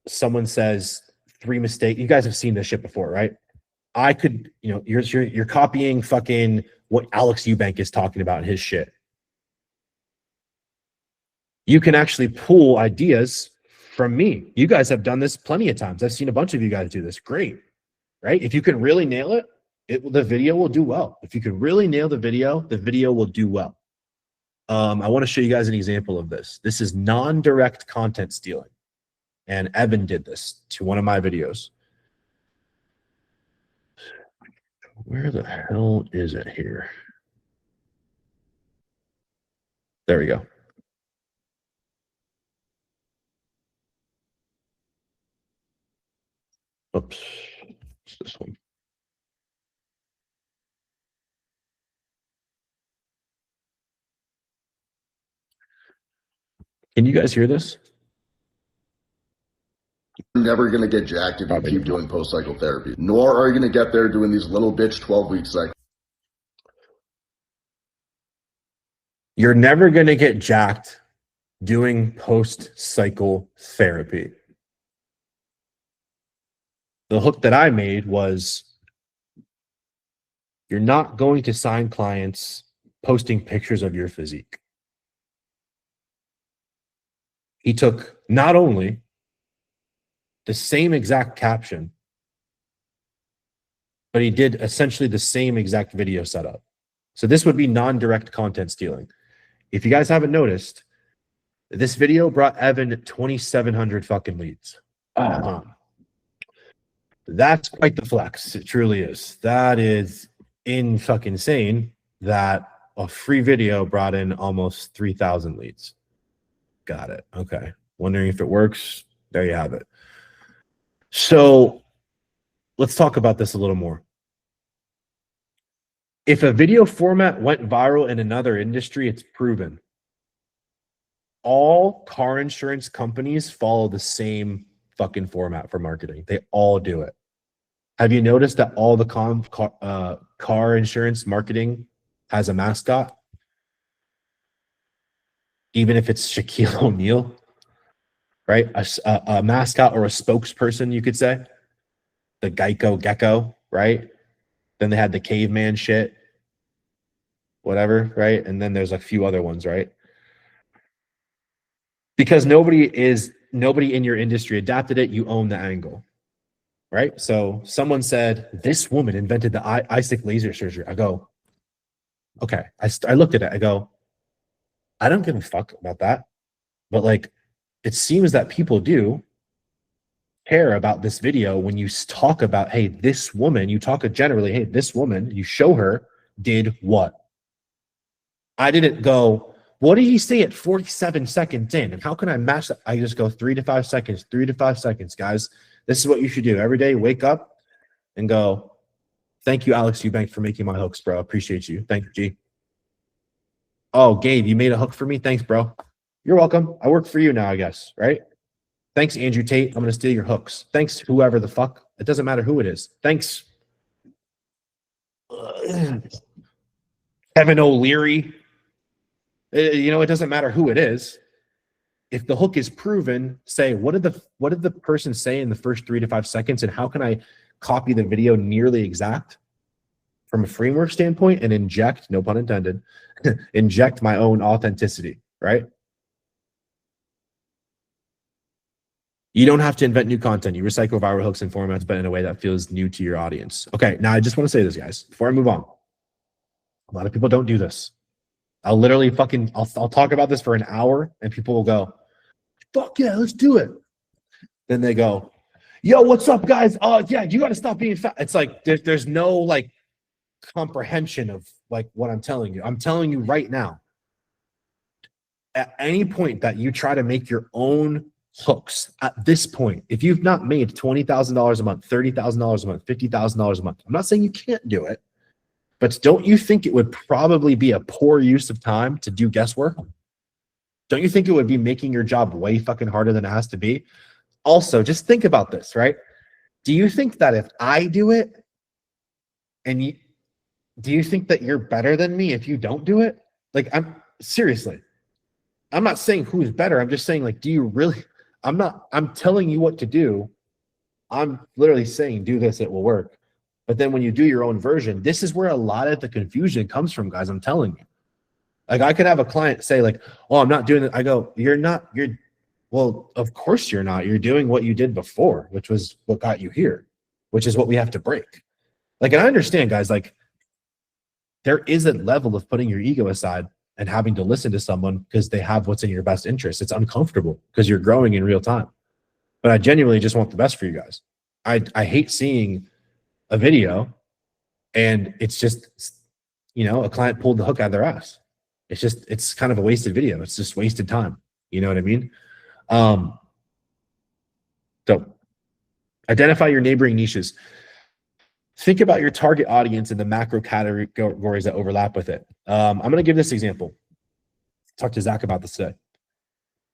someone says 3 mistakes. You guys have seen this shit before, right? I could, you know, you're copying fucking what Alex Eubank is talking about in his shit. You can actually pull ideas from me. You guys have done this plenty of times. I've seen a bunch of you guys do this. Great, right? If you can really nail it, the video will do well. If you can really nail the video will do well. I want to show you guys an example of this. This is non-direct content stealing. And Evan did this to one of my videos. Where the hell is it here? There we go. Oops. It's this one. Can you guys hear this? You're never going to get jacked if you Probably keep not. doing post-cycle therapy. Nor are you going to get there doing these little bitch 12-week cycles. You're never going to get jacked doing post-cycle therapy. The hook that I made was, you're not going to sign clients posting pictures of your physique. He took not only the same exact caption, but he did essentially the same exact video setup. So this would be non-direct content stealing. If you guys haven't noticed, this video brought Evan 2,700 fucking leads. That's quite the flex. It truly is. That is in fucking insane that a free video brought in almost 3,000 leads. Got it. Okay. Wondering if it works. There you have it. So let's talk about this a little more. If a video format went viral in another industry, it's proven. All car insurance companies follow the same fucking format for marketing. They all do it. Have you noticed that all the car insurance marketing has a mascot? Even if it's Shaquille O'Neal, right? A mascot or a spokesperson, you could say. The Geico Gecko, right? Then they had the caveman shit, whatever, right? And then there's a few other ones, right? Because nobody in your industry adapted it, you own the angle, right? So someone said, this woman invented the ISIC laser surgery. I go, okay. I looked at it. I go, I don't give a fuck about that. But like, it seems that people do care about this video when you talk about, hey, this woman, you talk generally, hey, this woman, you show her did what? I didn't go, what did he say at 47 seconds in? And how can I match that? I just go 3 to 5 seconds, 3 to 5 seconds, guys. This is what you should do every day. Wake up and go, thank you, Alex Eubank, for making my hooks, bro. Appreciate you. Thank you, G. Oh, Gabe, you made a hook for me? Thanks, bro. You're welcome. I work for you now, I guess, right? Thanks, Andrew Tate. I'm going to steal your hooks. Thanks, whoever the fuck. It doesn't matter who it is. Thanks. Kevin O'Leary. You know, it doesn't matter who it is. If the hook is proven, say, what did the person say in the first 3 to 5 seconds, and how can I copy the video nearly exact from a framework standpoint and inject, no pun intended, inject my own authenticity, right? You don't have to invent new content. You recycle viral hooks and formats, but in a way that feels new to your audience. Okay, now I just want to say this, guys, before I move on. A lot of people don't do this. I'll literally I'll talk about this for an hour and people will go, fuck yeah, let's do it. Then they go, yo, what's up, guys? Oh, yeah, you got to stop being fat. It's like there's no like comprehension of like what I'm telling you. I'm telling you right now, at any point that you try to make your own hooks at this point, if you've not made $20,000 a month, $30,000 a month, $50,000 a month, I'm not saying you can't do it, but don't you think it would probably be a poor use of time to do guesswork? Don't you think it would be making your job way fucking harder than it has to be? Also, just think about this, right? Do you think that if I do it and do you think that you're better than me if you don't do it? Like, seriously, I'm not saying who's better. I'm just saying, like, do you really? I'm telling you what to do. I'm literally saying, do this, it will work. But then when you do your own version, this is where a lot of the confusion comes from, guys. I'm telling you. Like, I could have a client say, like, oh, I'm not doing it. I go, well, of course you're not. You're doing what you did before, which was what got you here, which is what we have to break. Like, and I understand, guys, like, there is a level of putting your ego aside and having to listen to someone because they have what's in your best interest. It's uncomfortable because you're growing in real time. But I genuinely just want the best for you guys. I hate seeing a video and it's just, a client pulled the hook out of their ass. It's kind of a wasted video. It's just wasted time. You know what I mean? So identify your neighboring niches. Think about your target audience and the macro categories that overlap with it. I'm going to give this example. Talk to Zach about this today.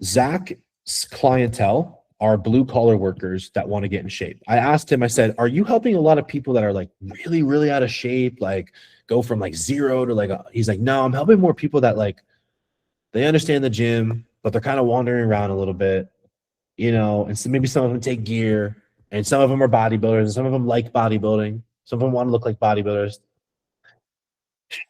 Zach's clientele are blue collar workers that want to get in shape. I asked him, I said, are you helping a lot of people that are like really, really out of shape? Like go from like zero to like, he's like, no, I'm helping more people that like, they understand the gym, but they're kind of wandering around a little bit, and so maybe some of them take gear and some of them are bodybuilders and some of them like bodybuilding. Some of them want to look like bodybuilders.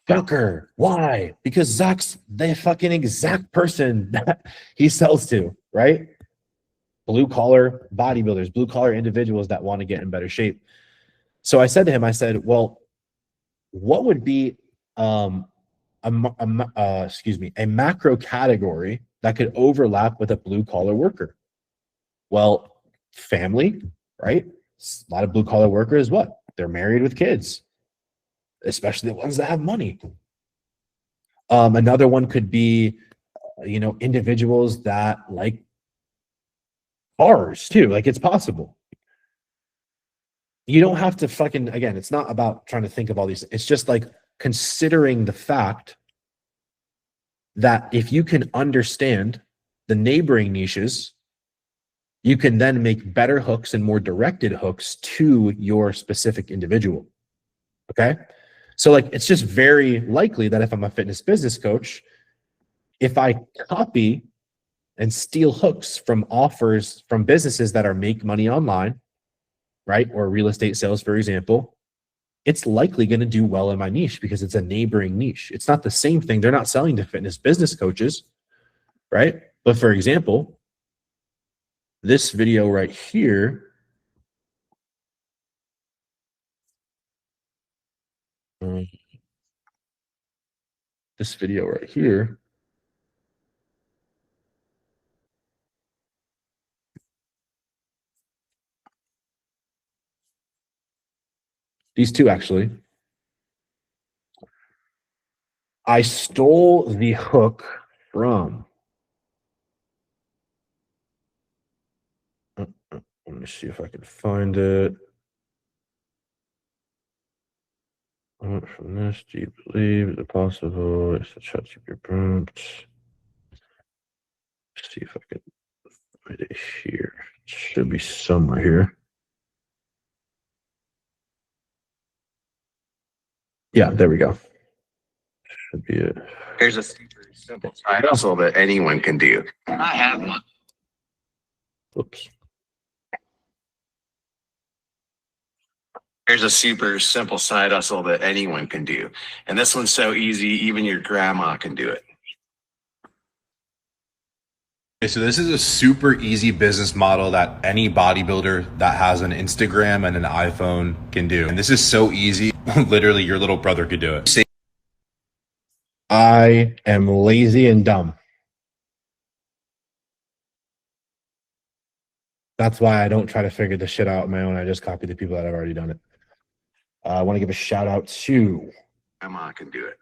Shocker. Why? Because Zach's the fucking exact person that he sells to, right? Blue collar bodybuilders, blue collar individuals that want to get in better shape. So I said to him, I said, well, what would be a macro category that could overlap with a blue collar worker? Well, family, right? A lot of blue collar workers, what? They're married with kids, especially the ones that have money. Another one could be, individuals that like cars too. Like, it's possible. You don't have to again, it's not about trying to think of all these. It's just like considering the fact that if you can understand the neighboring niches, you can then make better hooks and more directed hooks to your specific individual. Okay. So like, it's just very likely that if I'm a fitness business coach, if I copy and steal hooks from offers from businesses that are make money online, right? Or real estate sales, for example, it's likely going to do well in my niche because it's a neighboring niche. It's not the same thing. They're not selling to fitness business coaches, right? But for example, this video right here, these two actually, I stole the hook from. Let me see if I can find it. From this, do you believe is it possible? It's a chat to your prompt. See if I can find it here. It should be somewhere here. Yeah, there we go. Should be it. Here's a simple side hustle that anyone can do. I have one. Oops. Here's a super simple side hustle that anyone can do. And this one's so easy, even your grandma can do it. Okay, so this is a super easy business model that any bodybuilder that has an Instagram and an iPhone can do. And this is so easy, literally your little brother could do it. I am lazy and dumb. That's why I don't try to figure this shit out on my own. I just copy the people that have already done it. I want to give a shout out to Grandma can do it.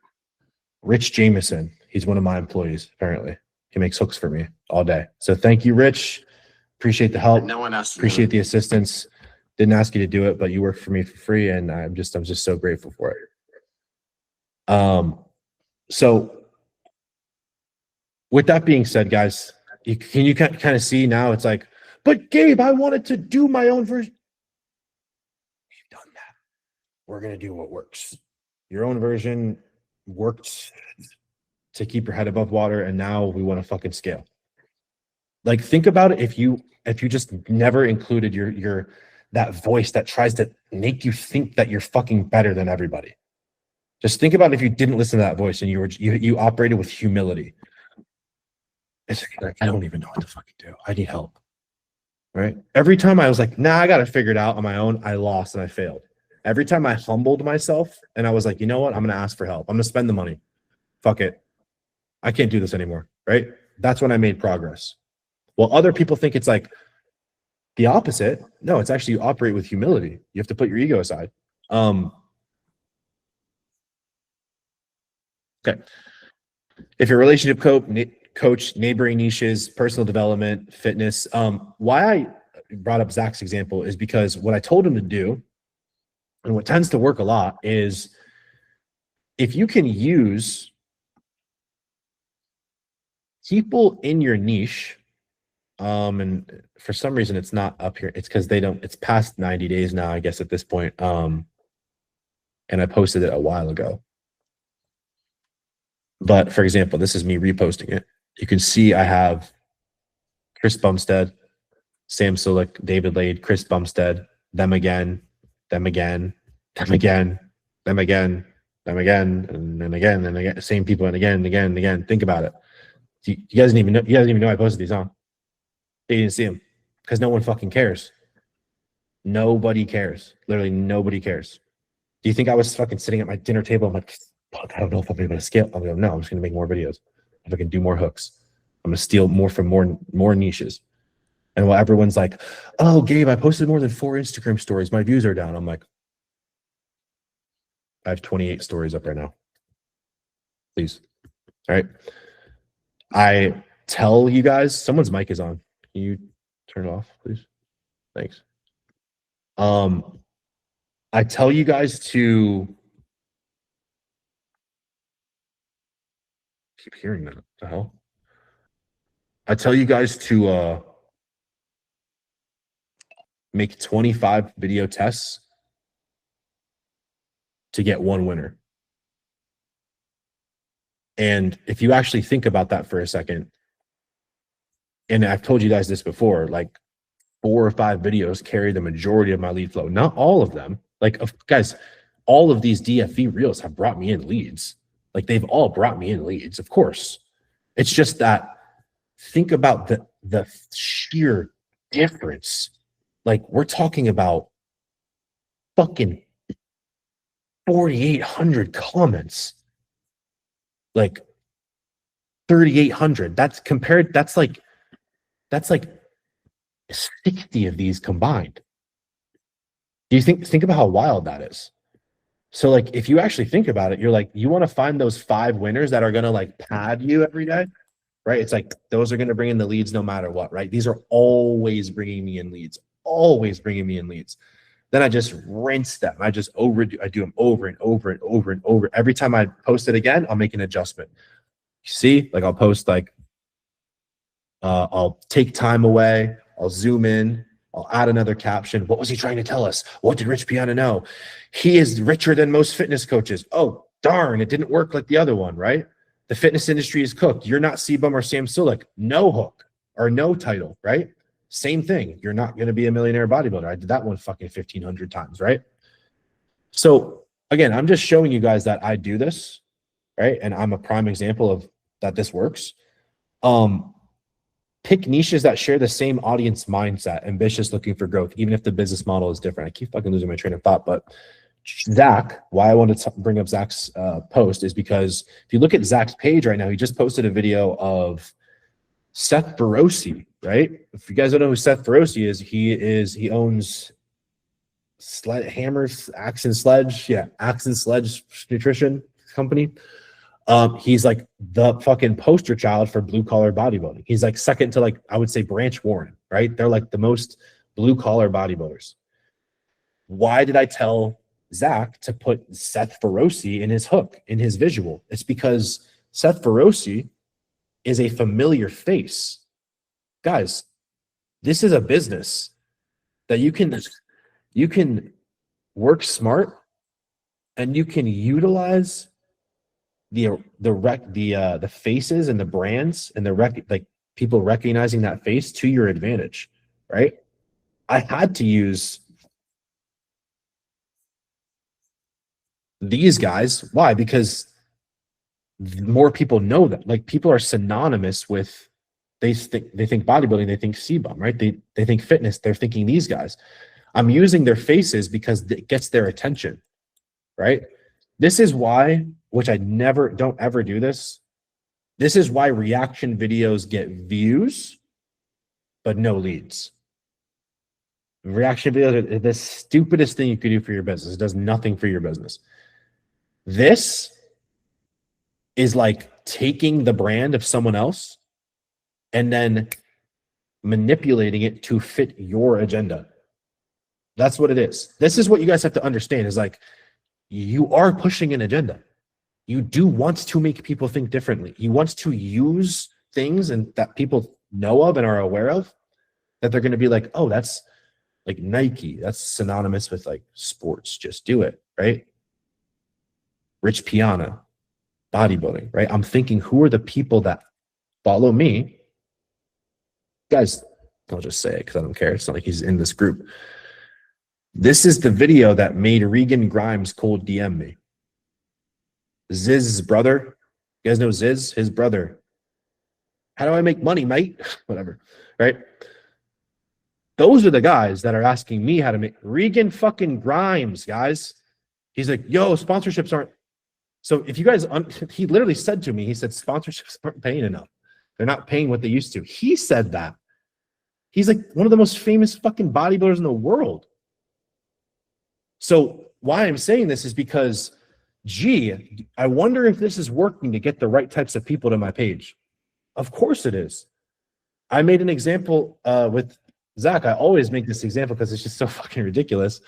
Rich Jameson. He's one of my employees, apparently. He makes hooks for me all day. So thank you, Rich. Appreciate the help. No one else. Appreciate the assistance. Didn't ask you to do it, but you worked for me for free, and I'm just so grateful for it. So with that being said, guys, can you kind of see now? It's like, but Gabe, I wanted to do my own version. We've done that. We're gonna do what works. Your own version worked to keep your head above water, and now we want to fucking scale. Like, think about it. If you just never included your that voice that tries to make you think that you're fucking better than everybody. Just think about if you didn't listen to that voice and you operated with humility. It's like, I don't even know what to fucking do. I need help. Right? Every time I was like, nah, I got to figure it out on my own, I lost and I failed. Every time I humbled myself and I was like, you know what? I'm going to ask for help. I'm going to spend the money. Fuck it. I can't do this anymore. Right? That's when I made progress. Well, other people think it's like the opposite. No, it's actually you operate with humility. You have to put your ego aside. Okay. If you're a relationship coach, neighboring niches, personal development, fitness. Why I brought up Zach's example is because what I told him to do, and what tends to work a lot, is if you can use people in your niche, and for some reason it's not up here. It's because it's past 90 days now, I guess, at this point. And I posted it a while ago. But for example, this is me reposting it. You can see I have Chris Bumstead, Sam Sulik, David Lade, Chris Bumstead, them again, them again, them again, them again, them again, and then again, and again, same people, and again, and again, and again. Think about it. You guys didn't even know I posted these, huh? They didn't see them because no one fucking cares. Nobody cares. Literally nobody cares. Do you think I was fucking sitting at my dinner table? I'm like, fuck, I don't know if I'm able to scale. I'm like, no, I'm just gonna make more videos. If I can do more hooks, I'm gonna steal more from more niches. And while everyone's like, oh, Gabe, I posted more than 4 Instagram stories, my views are down. I'm like, I have 28 stories up right now. Please. All right. I tell you guys, someone's mic is on. Can you turn it off, please? Thanks. I tell you guys to keep hearing that. What the hell? I tell you guys to make 25 video tests to get one winner. And if you actually think about that for a second, and I've told you guys this before, like 4 or 5 videos carry the majority of my lead flow. Not all of them. Like, guys, all of these DFV reels have brought me in leads. Like, they've all brought me in leads, of course. It's just that think about the sheer difference. Like, we're talking about fucking 4,800 comments. Like 3,800. That's like 60 of these combined. Do you think about how wild that is? So like, if you actually think about it, you're like, you want to find those 5 winners that are going to like pad you every day, right? It's like, those are going to bring in the leads no matter what, right? These are always bringing me in leads, always bringing me in leads. Then I just rinse them. I do them over and over and over and over. Every time I post it again, I'll make an adjustment. You see, like I'll post like, I'll take time away. I'll zoom in. I'll add another caption. What was he trying to tell us? What did Rich Piana know? He is richer than most fitness coaches. Oh, darn, it didn't work like the other one, right? The fitness industry is cooked. You're not Sebum or Sam Sulik. No hook or no title, right? Same thing. You're not going to be a millionaire bodybuilder. I did that one fucking 1,500 times, right? So again, I'm just showing you guys that I do this, right? And I'm a prime example of that this works. Pick niches that share the same audience mindset, ambitious, looking for growth, even if the business model is different. I keep fucking losing my train of thought, but Zach, why I wanted to bring up Zach's post is because if you look at Zach's page right now, he just posted a video of Seth Feroce, right? If you guys don't know who Seth Feroce is, he owns Hammers, Axe and Sledge, Axe and Sledge Nutrition Company. He's like the fucking poster child for blue collar bodybuilding. He's like second to, like, I would say Branch Warren, right? They're like the most blue collar bodybuilders. Why did I tell Zach to put Seth Feroce in his hook, in his visual? It's because Seth Feroce is a familiar face. Guys, this is a business that you can work smart and you can utilize the faces and the brands and like people recognizing that face to your advantage, right? I had to use these guys. Why? Because more people know them. Like, people are synonymous with, they think bodybuilding, they think CBum, right? They think fitness, they're thinking these guys. I'm using their faces because it gets their attention, right? This is why, which I don't ever do this. This is why reaction videos get views, but no leads. Reaction videos are the stupidest thing you could do for your business. It does nothing for your business. This is like taking the brand of someone else and then manipulating it to fit your agenda. That's what it is. This is what you guys have to understand, is like, you are pushing an agenda. You do want to make people think differently. You want to use things and that people know of and are aware of, that they're going to be like, oh, that's like Nike. That's synonymous with like sports. Just do it, right? Rich Piana, bodybuilding, right? I'm thinking, who are the people that follow me? Guys, I'll just say it because I don't care. It's not like he's in this group. This is the video that made Regan Grimes cold DM me. Ziz's brother. You guys know Ziz? His brother. How do I make money, mate? Whatever, right? Those are the guys that are asking me how to make. Regan fucking Grimes, guys. He's like, yo, sponsorships aren't. So if you guys, he literally said to me, he said, sponsorships aren't paying enough. They're not paying what they used to. He said that. He's like one of the most famous fucking bodybuilders in the world. So why I'm saying this is because, gee, I wonder if this is working to get the right types of people to my page. Of course it is. I made an example with Zach. I always make this example because it's just so fucking ridiculous.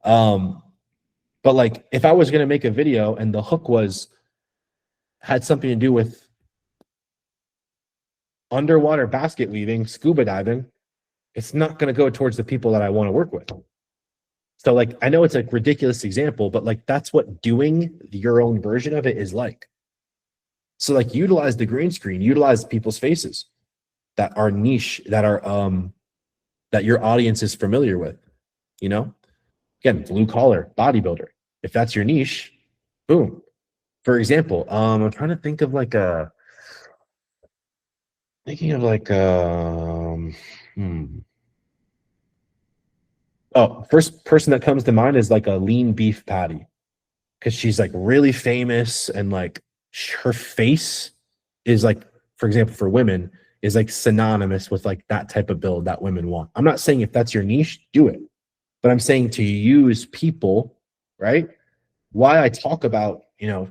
But like, if I was going to make a video and the hook had something to do with underwater basket weaving, scuba diving, it's not going to go towards the people that I want to work with. So like, I know it's a ridiculous example, but like, that's what doing your own version of it is like. So like, utilize the green screen, utilize people's faces that are niche, that are that your audience is familiar with, you know? Again, blue collar, bodybuilder. If that's your niche, boom. For example, I'm trying to think of like first person that comes to mind is like a lean beef patty, because she's like really famous and like her face is like, for example, for women, is like synonymous with like that type of build that women want. I'm not saying if that's your niche, do it, but I'm saying to use people, right? Why I talk about,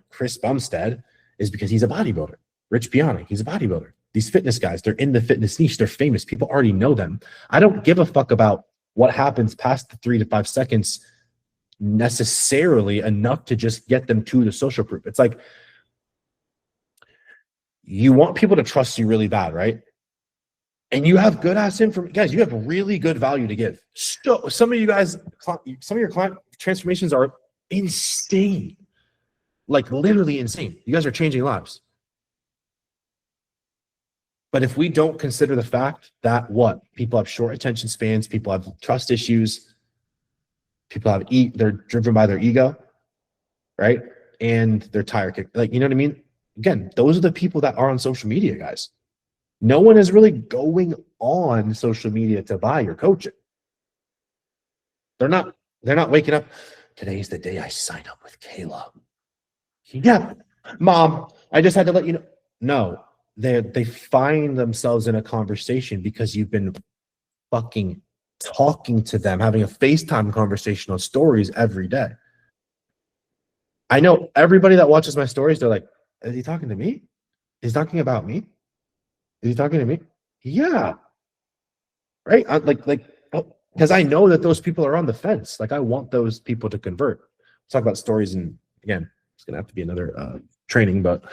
Chris Bumstead is because he's a bodybuilder. Rich Piana, he's a bodybuilder. These fitness guys, they're in the fitness niche. They're famous. People already know them. I don't give a fuck about what happens past the 3 to 5 seconds necessarily enough to just get them to the social proof. It's like, you want people to trust you really bad, right? And you have good ass information. Guys, you have really good value to give. So some of you guys, some of your client transformations are insane. Like literally insane. You guys are changing lives. But if we don't consider the fact that people have short attention spans, people have trust issues, People have they're driven by their ego, right? And their tire kick. Like, you know what I mean? Again, those are the people that are on social media, guys. No one is really going on social media to buy your coaching. They're not waking up. Today's the day I sign up with Kayla. Yeah, mom, I just had to let you know. No, they find themselves in a conversation because you've been fucking talking to them, having a FaceTime conversation on stories every day. I know everybody that watches my stories, they're like, is he talking to me? Is he talking about me? Is he talking to me? Yeah. Right? Because I know that those people are on the fence. Like, I want those people to convert. Let's talk about stories. And again, it's going to have to be another training, but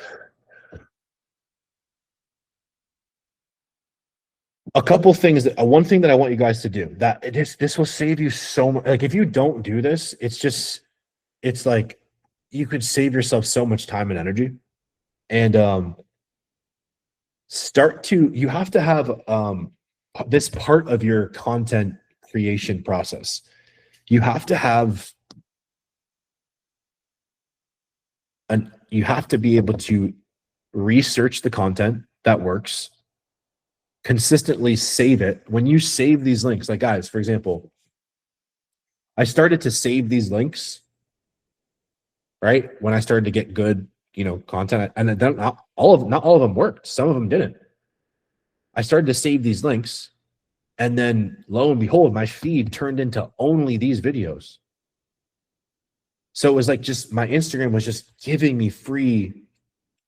a couple things one thing that I want you guys to do that this will save you so much. Like, if you don't do this, it's like you could save yourself so much time and energy. And you have to have this part of your content creation process. You have to have you have to be able to research the content that works, consistently save it. When you save these links, like, guys, for example, I started to save these links, right? When I started to get good, content, and then not all of them worked. Some of them didn't. I started to save these links, and then lo and behold, my feed turned into only these videos. So it was like just my Instagram was just giving me free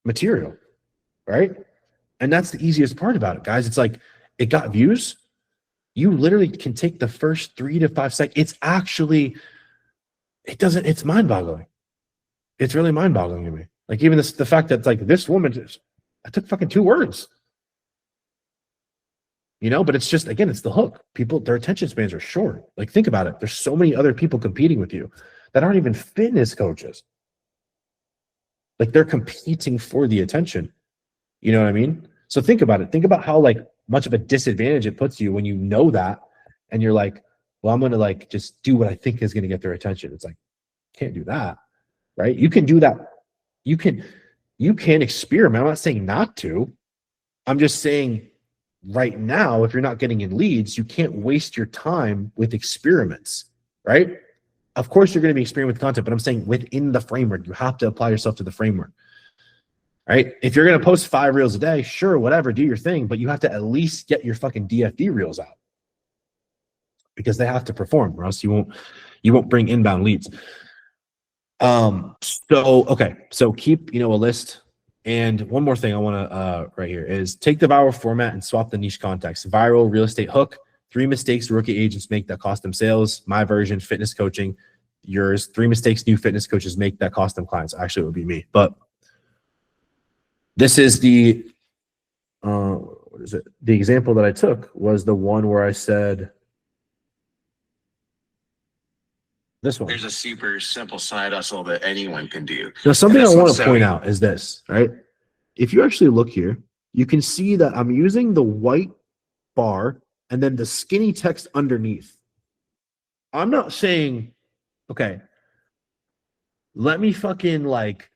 material, right? And that's the easiest part about it, guys. It's like, it got views. You literally can take the first 3 to 5 seconds. It's mind-boggling. It's really mind-boggling to me. Like, even the fact that, like, this woman, I took fucking 2 words. But it's just, again, it's the hook. People, their attention spans are short. Like, think about it. There's so many other people competing with you that aren't even fitness coaches. Like, they're competing for the attention. You know what I mean? So think about it. Think about how, like, much of a disadvantage it puts you when you know that, and you're like, well, I'm going to, like, just do what I think is going to get their attention. It's like, can't do that, right? You can do that. You can experiment. I'm not saying not to. I'm just saying right now, if you're not getting in leads, you can't waste your time with experiments, right? Of course, you're going to be experimenting with content, but I'm saying within the framework, you have to apply yourself to the framework. Right? If you're going to post 5 reels a day, sure, whatever, do your thing, but you have to at least get your fucking DFD reels out, because they have to perform, or else you won't bring inbound leads. So keep, a list. And one more thing I want to right here is take the viral format and swap the niche context. Viral real estate hook, 3 mistakes rookie agents make that cost them sales. My version, fitness coaching. Yours, 3 mistakes new fitness coaches make that cost them clients. Actually, it would be me, but this is the what is it? The example that I took was the one where I said this one. There's a super simple side hustle that anyone can do. Now, something I want to point out. out is this, right? If you actually look here, you can see that I'm using the white bar and then the skinny text underneath. I'm not saying, okay, let me fucking, like,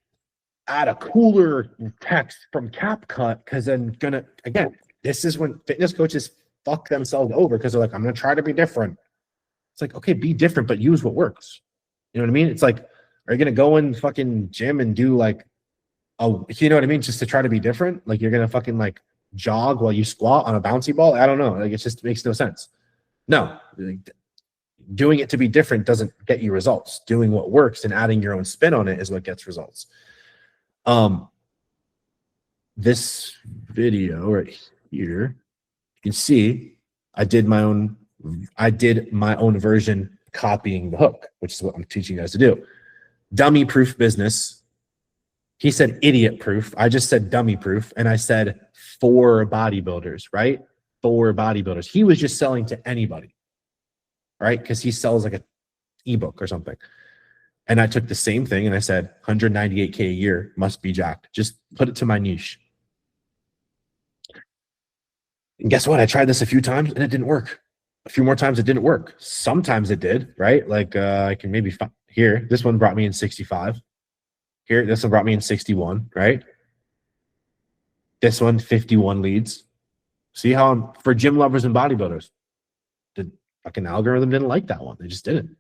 add a cooler text from CapCut, because again, this is when fitness coaches fuck themselves over, because they're like, I'm going to try to be different. It's like, okay, be different, but use what works. You know what I mean? It's like, are you going to go in fucking gym and do, like, you know what I mean? Just to try to be different? Like, you're going to fucking, like, jog while you squat on a bouncy ball? I don't know. Like, it just makes no sense. No, doing it to be different doesn't get you results. Doing what works and adding your own spin on it is what gets results. This video right here, you can see I did my own version copying the hook, which is what I'm teaching you guys to do. Dummy proof business. He said idiot proof. I just said dummy proof, and I said for bodybuilders, right? For bodybuilders. He was just selling to anybody, right? Because he sells like an ebook or something. And I took the same thing and I said, 198K a year, must be jacked. Just put it to my niche. And guess what? I tried this a few times and it didn't work. A few more times it didn't work. Sometimes it did, right? Like I can maybe find here. This one brought me in 65. Here, this one brought me in 61, right? This one, 51 leads. See how I'm for gym lovers and bodybuilders. The fucking algorithm didn't like that one. They just didn't.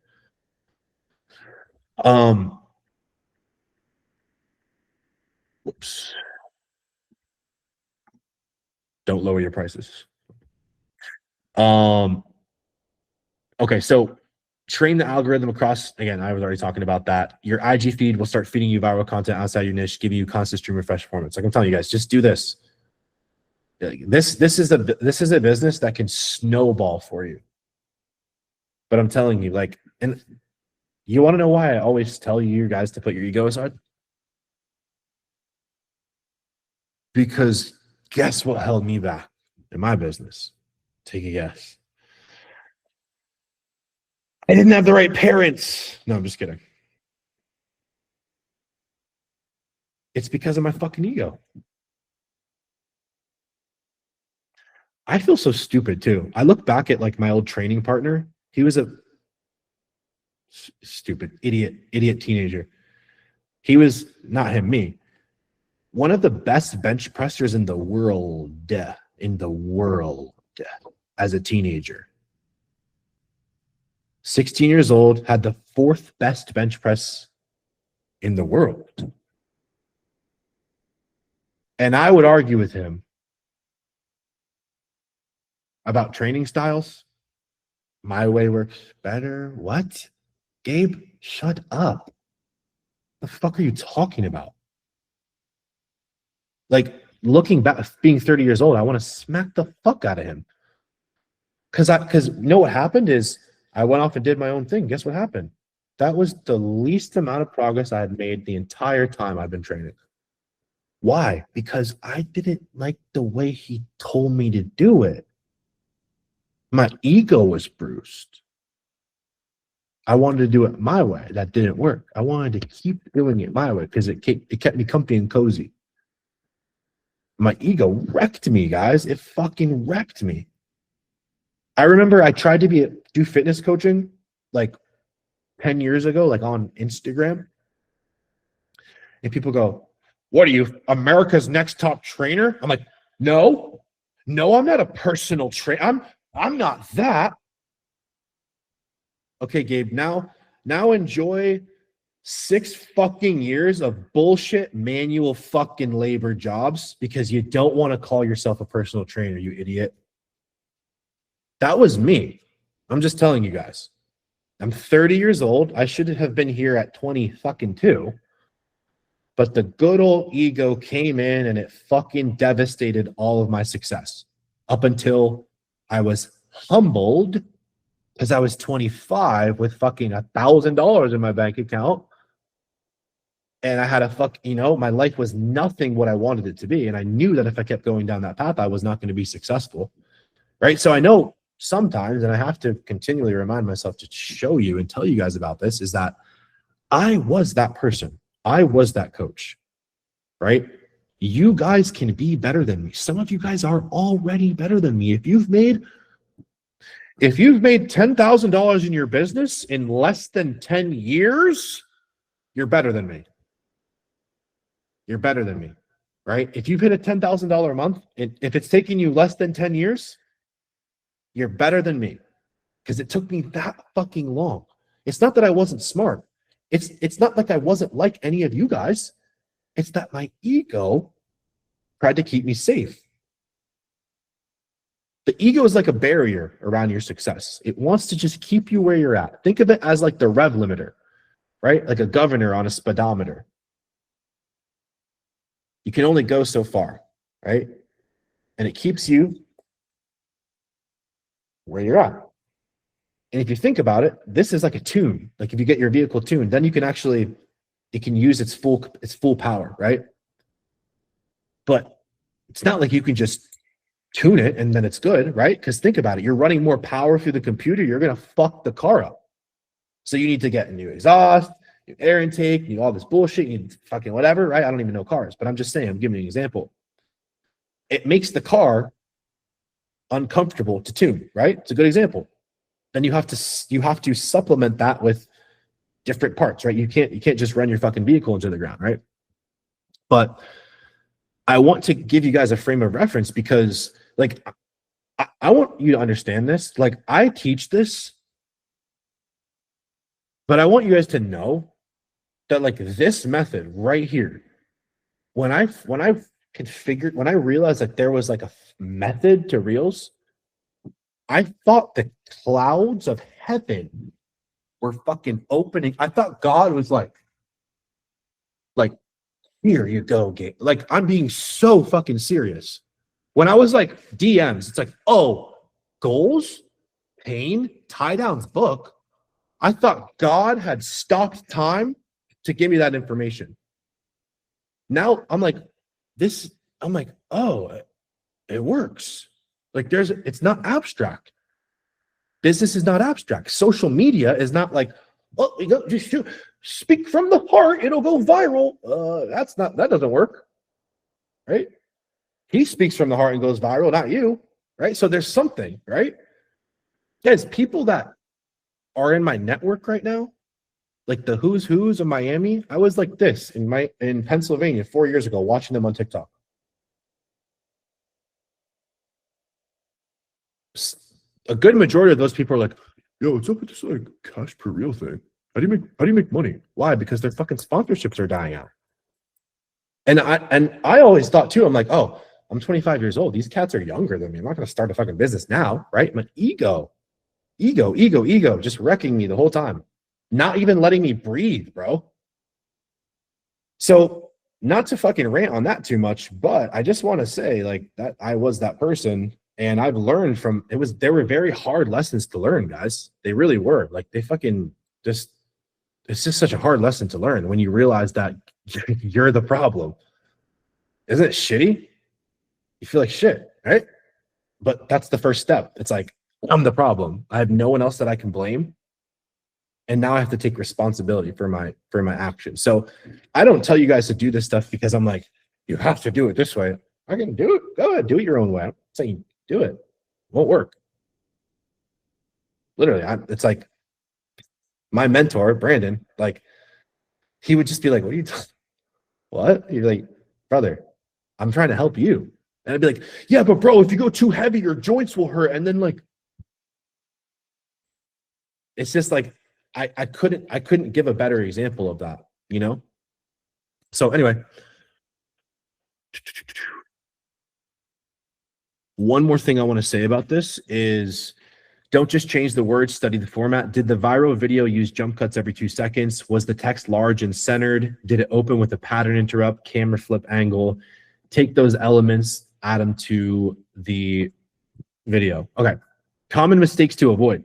Whoops. Don't lower your prices. Okay, so train the algorithm across. Again, I was already talking about that. Your IG feed will start feeding you viral content outside your niche, giving you constant stream of fresh performance. Like I'm telling you guys, just do this. This is a business that can snowball for you. But I'm telling you, like, and you want to know why I always tell you guys to put your ego aside? Because guess what held me back in my business? Take a guess. I didn't have the right parents. No, I'm just kidding. It's because of my fucking ego. I feel so stupid too. I look back at like my old training partner. He was a stupid idiot teenager. He was not him, me. One of the best bench pressers in the world as a teenager. 16 years old, had the 4th best bench press in the world. And I would argue with him about training styles. My way works better. What? Gabe, shut up. The fuck are you talking about? Like, looking back, being 30 years old, I want to smack the fuck out of him. Because you know what happened is I went off and did my own thing. Guess what happened? That was the least amount of progress I had made the entire time I've been training. Why? Because I didn't like the way he told me to do it. My ego was bruised. I wanted to do it my way. That didn't work. I wanted to keep doing it my way because it kept me comfy and cozy. My ego wrecked me, guys. It fucking wrecked me. I remember I tried to do fitness coaching like 10 years ago, like on Instagram. And people go, "What are you, America's Next Top Trainer?" I'm like, no, I'm not a personal trainer. I'm not that. Okay, Gabe, now enjoy 6 fucking years of bullshit manual fucking labor jobs because you don't want to call yourself a personal trainer, you idiot. That was me. I'm just telling you guys. I'm 30 years old. I should have been here at 20 fucking 2. But the good old ego came in and it fucking devastated all of my success up until I was humbled because I was 25 with fucking $1,000 in my bank account. And I had my life was nothing what I wanted it to be. And I knew that if I kept going down that path, I was not going to be successful. Right. So I know sometimes, and I have to continually remind myself to show you and tell you guys about this, is that I was that person. I was that coach. Right. You guys can be better than me. Some of you guys are already better than me. If you've made $10,000 in your business in less than 10 years, you're better than me. You're better than me, right? If you've hit a $10,000 a month, and if it's taking you less than 10 years, you're better than me because it took me that fucking long. It's not that I wasn't smart. It's not like I wasn't like any of you guys. It's that my ego tried to keep me safe. The ego is like a barrier around your success. It wants to just keep you where you're at. Think of it as like the rev limiter, right? Like a governor on a speedometer. You can only go so far, right? And it keeps you where you're at. And if you think about it, this is like a tune. Like if you get your vehicle tuned, then you can it can use its full power, right? But it's not like you can just tune it and then it's good, right? Because think about it. You're running more power through the computer. You're going to fuck the car up. So you need to get a new exhaust, new air intake, you need all this bullshit, you need fucking whatever, right? I don't even know cars, but I'm just saying, I'm giving you an example. It makes the car uncomfortable to tune, right? It's a good example. then you have to supplement that with different parts, right? You can't just run your fucking vehicle into the ground, right? But I want to give you guys a frame of reference because like I want you to understand this. Like I teach this, but I want you guys to know that like this method right here, when I realized that there was like a method to Reels, I thought the clouds of heaven were fucking opening. I thought God was like, here you go, Gabe. Like, I'm being so fucking serious. When I was like DMs, it's like, oh, goals, pain, tie downs book. I thought God had stopped time to give me that information. Now I'm like, oh, it works. Like it's not abstract. Business is not abstract. Social media is not like, oh, you go, just speak from the heart, it'll go viral. That doesn't work, right? He speaks from the heart and goes viral, not you, right? So there's something, right? Guys, people that are in my network right now, like the who's of Miami, I was like this in Pennsylvania 4 years ago, watching them on TikTok. A good majority of those people are like, yo, what's up with this like cash per reel thing? How do you make money? Why? Because their fucking sponsorships are dying out. And I always thought too, I'm like, oh, I'm 25 years old. These cats are younger than me. I'm not going to start a fucking business now, right? My ego, just wrecking me the whole time. Not even letting me breathe, bro. So not to fucking rant on that too much, but I just want to say like that I was that person. And I've learned from there were very hard lessons to learn, guys. They really were. Like they fucking it's just such a hard lesson to learn when you realize that you're the problem. Isn't it shitty? You feel like shit, right? But that's the first step. It's like, I'm the problem. I have no one else that I can blame. And now I have to take responsibility for my actions. So I don't tell you guys to do this stuff because I'm like, you have to do it this way. I can do it. Go ahead, do it your own way. I'm saying do it. It won't work. Literally, it's like my mentor, Brandon, like he would just be like, what are you talking? What? You're like, brother, I'm trying to help you. And I'd be like, yeah, but bro, if you go too heavy, your joints will hurt. And then like, it's just like, I couldn't give a better example of that, you know? So anyway, one more thing I want to say about this is don't just change the words, study the format. Did the viral video use jump cuts every 2 seconds? Was the text large and centered? Did it open with a pattern interrupt, camera flip angle? Take those elements, add them to the video. Okay. Common mistakes to avoid.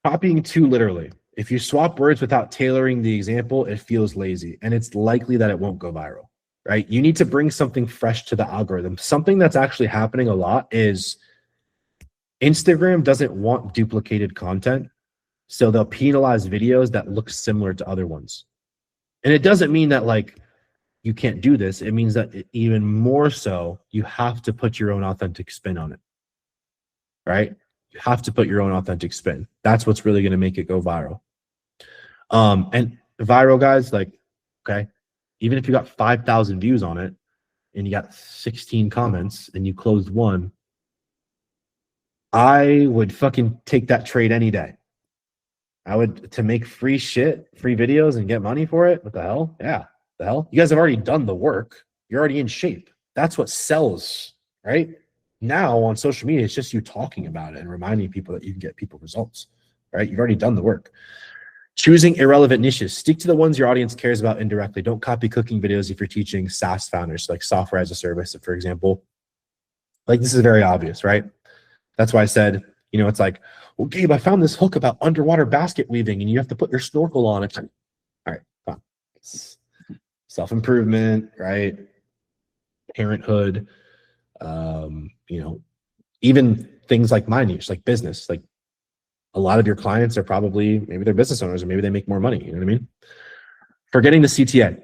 Copying too literally. If you swap words without tailoring the example, it feels lazy, and it's likely that it won't go viral, right? You need to bring something fresh to the algorithm. Something that's actually happening a lot is Instagram doesn't want duplicated content, so they'll penalize videos that look similar to other ones. And it doesn't mean that like you can't do this. It means that even more so, you have to put your own authentic spin on it, right? You have to put your own authentic spin. That's what's really going to make it go viral. And viral, guys, like, okay, even if you got 5,000 views on it and you got 16 comments and you closed one, I would fucking take that trade any day. I would, to make free shit, free videos and get money for it. What the hell? Yeah, the hell. You guys have already done the work. You're already in shape. That's what sells, right? Now on social media, it's just you talking about it and reminding people that you can get people results, right? You've already done the work. Choosing irrelevant niches. Stick to the ones your audience cares about indirectly. Don't copy cooking videos if you're teaching SaaS founders, like software as a service, for example. Like this is very obvious, right? That's why I said, you know, it's like, well, Gabe, I found this hook about underwater basket weaving and you have to put your snorkel on it. All right, fine. Self-improvement, right? Parenthood, you know, even things like my niche, like business, like a lot of your clients are probably, maybe they're business owners or maybe they make more money. You know what I mean? Forgetting the CTA.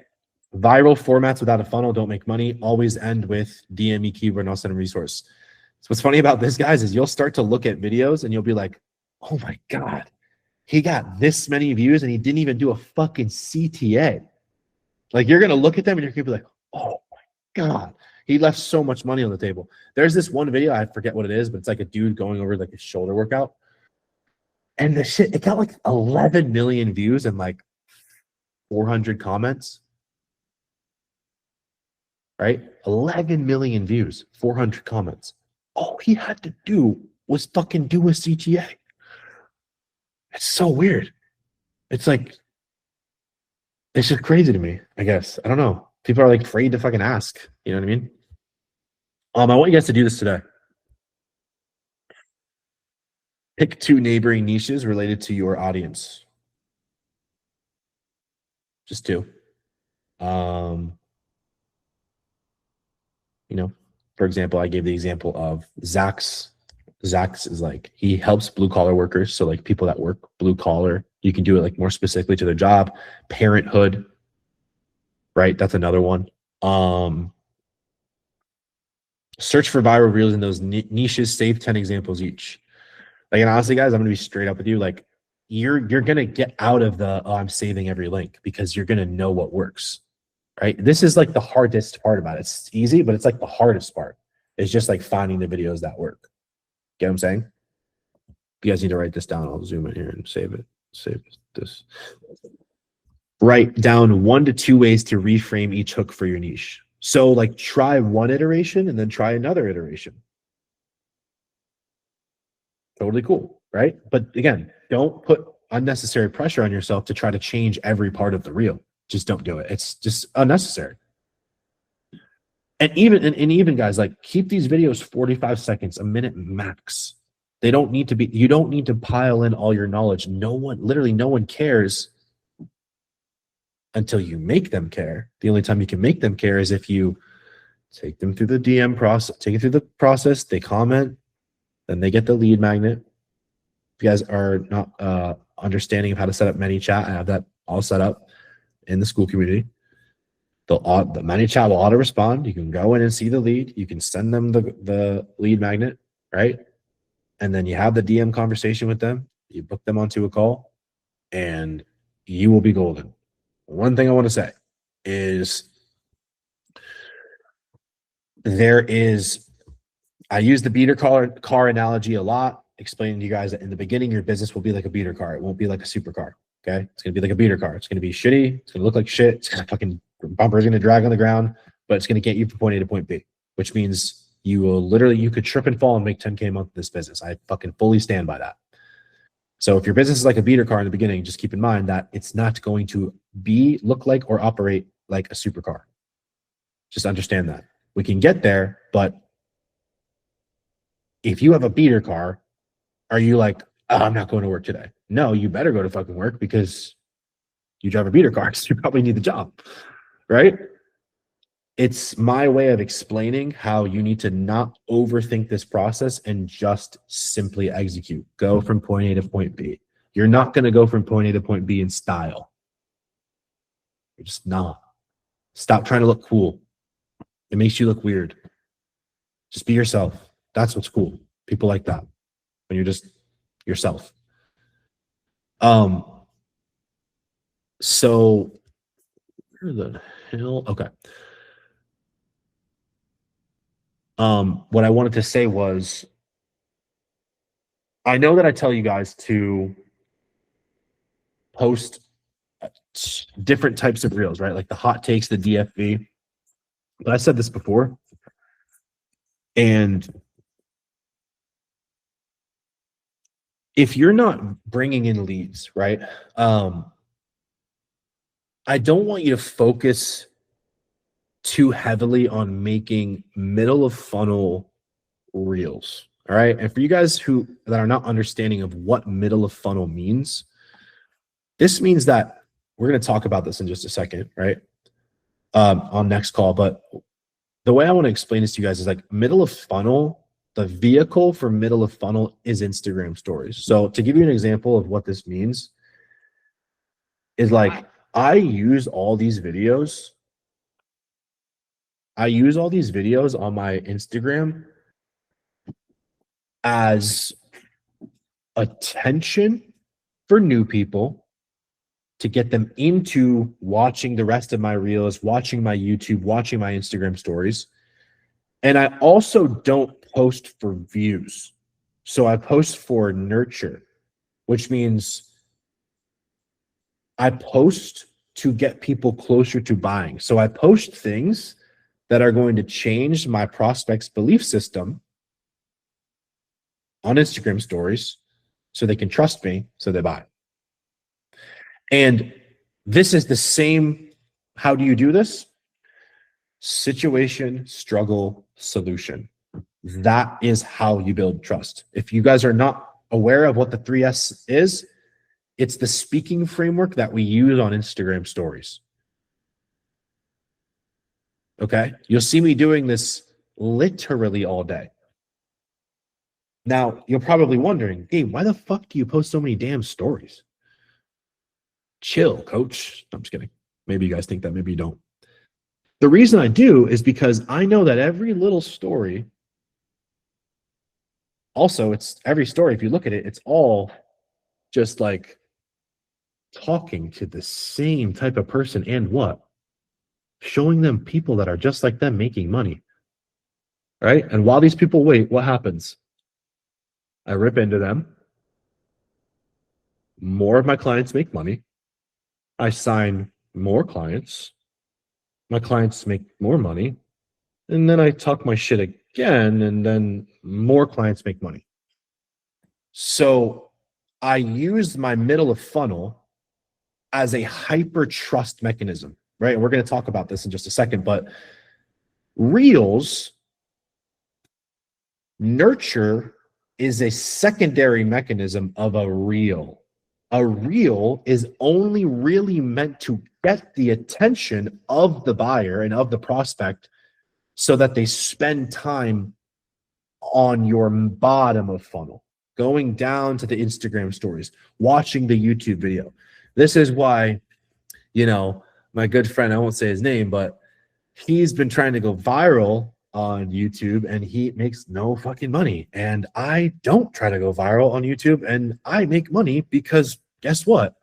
Viral formats without a funnel don't make money. Always end with DME keyword and I'll send a resource. So what's funny about this, guys, is you'll start to look at videos and you'll be like, oh my God, he got this many views and he didn't even do a fucking CTA. Like, you're going to look at them and you're going to be like, oh my God, he left so much money on the table. There's this one video, I forget what it is, but it's like a dude going over like a shoulder workout. And the shit, it got like 11 million views and like 400 comments. Right? 11 million views, 400 comments. All he had to do was fucking do a CTA. It's so weird. It's like, it's just crazy to me, I guess. I don't know. People are like afraid to fucking ask. You know what I mean? I want you guys to do this today. Pick 2 neighboring niches related to your audience. Just 2. You know, for example, I gave the example of Zach's. Zach's is like, he helps blue collar workers. So like people that work blue collar, you can do it like more specifically to their job. Parenthood, right? That's another one. Search for viral reels in those niches, save 10 examples each. Like, and honestly, guys, I'm gonna be straight up with you. Like, you're gonna get out of the, oh, I'm saving every link, because you're gonna know what works, right? This is like the hardest part about it. It's easy, but it's like the hardest part. It's just like finding the videos that work. Get what I'm saying? You guys need to write this down. I'll zoom in here and save it. Save this. Write down 1 to 2 ways to reframe each hook for your niche. So like, try one iteration and then try another iteration. Totally cool, right? But again, don't put unnecessary pressure on yourself to try to change every part of the reel. Just don't do it. It's just unnecessary. And even guys, like, keep these videos 45 seconds, a minute max. They don't need to be, you don't need to pile in all your knowledge. Literally no one cares until you make them care. The only time you can make them care is if you take them through the DM process, take it through the process, they comment, then they get the lead magnet. If you guys are not understanding of how to set up ManyChat, I have that all set up in the school community. The ManyChat will auto respond. You can go in and see the lead. You can send them the lead magnet, right? And then you have the DM conversation with them. You book them onto a call, and you will be golden. One thing I want to say is I use the beater car analogy a lot, explaining to you guys that in the beginning, your business will be like a beater car. It won't be like a supercar. Okay. It's going to be like a beater car. It's going to be shitty. It's going to look like shit. It's going to fucking, bumper's going to drag on the ground, but it's going to get you from point A to point B, which means you could trip and fall and make 10K a month in this business. I fucking fully stand by that. So if your business is like a beater car in the beginning, just keep in mind that it's not going to look like or operate like a supercar. Just understand that. We can get there, but if you have a beater car, are you like, oh, I'm not going to work today? No, you better go to fucking work, because you drive a beater car, so you probably need the job, right? It's my way of explaining how you need to not overthink this process and just simply execute. Go from point A to point B. You're not going to go from point A to point B in style. You're just not. Stop trying to look cool. It makes you look weird. Just be yourself. That's what's cool. People like that. When you're just yourself. So where the hell? Okay. What I wanted to say was, I know that I tell you guys to post different types of reels, right? Like the hot takes, the DFV. But I said this before, and if you're not bringing in leads, right? I don't want you to focus too heavily on making middle of funnel reels. All right. And for you guys that are not understanding of what middle of funnel means, this means that we're going to talk about this in just a second, right? On next call. But the way I want to explain this to you guys is like, middle of funnel, the vehicle for middle of funnel is Instagram stories. So to give you an example of what this means is like, I use all these videos on my Instagram as attention for new people to get them into watching the rest of my reels, watching my YouTube, watching my Instagram stories. And I also don't post for views. So I post for nurture, which means I post to get people closer to buying. So I post things that are going to change my prospects' belief system on Instagram stories so they can trust me, so they buy. And this is the same. How do you do this? Situation, struggle, solution. That is how you build trust. If you guys are not aware of what the 3S is, it's the speaking framework that we use on Instagram stories. Okay? You'll see me doing this literally all day. Now, you're probably wondering, Gabe, why the fuck do you post so many damn stories? Chill, coach. I'm just kidding. Maybe you guys think that, maybe you don't. The reason I do is because I know that every little story, also, it's every story, if you look at it, it's all just like talking to the same type of person and what? Showing them people that are just like them making money. Right? And while these people wait, what happens? I rip into them. More of my clients make money. I sign more clients. My clients make more money. And then I talk my shit again, and then more clients make money. So I use my middle of funnel as a hyper trust mechanism, right? And we're going to talk about this in just a second, but Reels nurture is a secondary mechanism of a reel. A reel is only really meant to get the attention of the buyer and of the prospect so that they spend time on your bottom of funnel, going down to the Instagram stories, watching the YouTube video. This is why, my good friend, I won't say his name, but he's been trying to go viral on YouTube and he makes no fucking money. And I don't try to go viral on YouTube and I make money because guess what?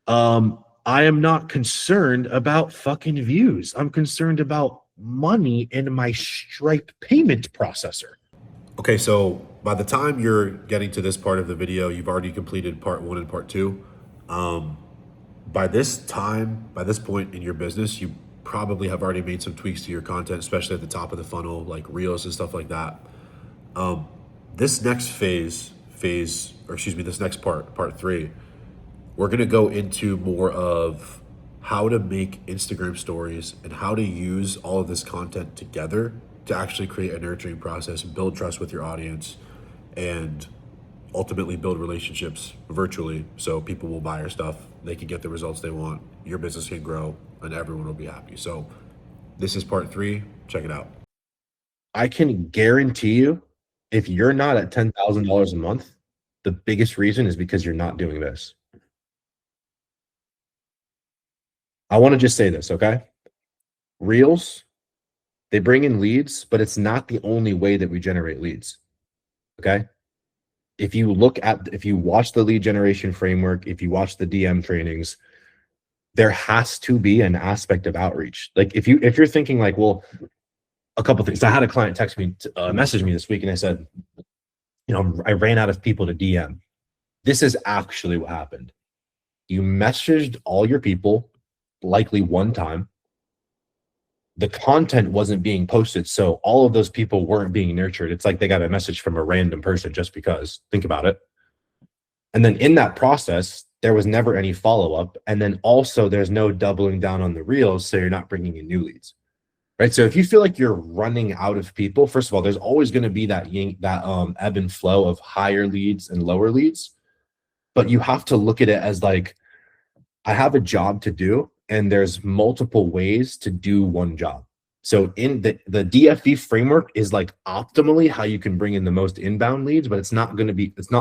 I am not concerned about fucking views. I'm concerned about money in my Stripe payment processor. Okay, so by the time you're getting to this part of the video, you've already completed part 1 and part 2. By this point in your business, you probably have already made some tweaks to your content, especially at the top of the funnel, like reels and stuff like that. This next this next part 3, we're gonna go into more of how to make Instagram stories and how to use all of this content together to actually create a nurturing process and build trust with your audience and ultimately build relationships virtually so people will buy your stuff, they can get the results they want, your business can grow, and everyone will be happy. So this is part 3. Check it out. I can guarantee you, if you're not at $10,000 a month, the biggest reason is because you're not doing this. I want to just say this, okay? Reels, they bring in leads, but it's not the only way that we generate leads, okay? If you watch the lead generation framework, if you watch the DM trainings, there has to be an aspect of outreach. Like if you're thinking like, well, a couple things. I had a client message me this week and I said, I ran out of people to DM. This is actually what happened. You messaged all your people, likely one time. The content wasn't being posted, so all of those people weren't being nurtured. It's like they got a message from a random person just because. Think about it. And then in that process, there was never any follow-up. And then also there's no doubling down on the reels, so you're not bringing in new leads, right? So if you feel like you're running out of people, first of all, there's always going to be that ebb and flow of higher leads and lower leads. But you have to look at it as like, I have a job to do, and there's multiple ways to do one job. So in the DFE framework is like optimally how you can bring in the most inbound leads, but it's not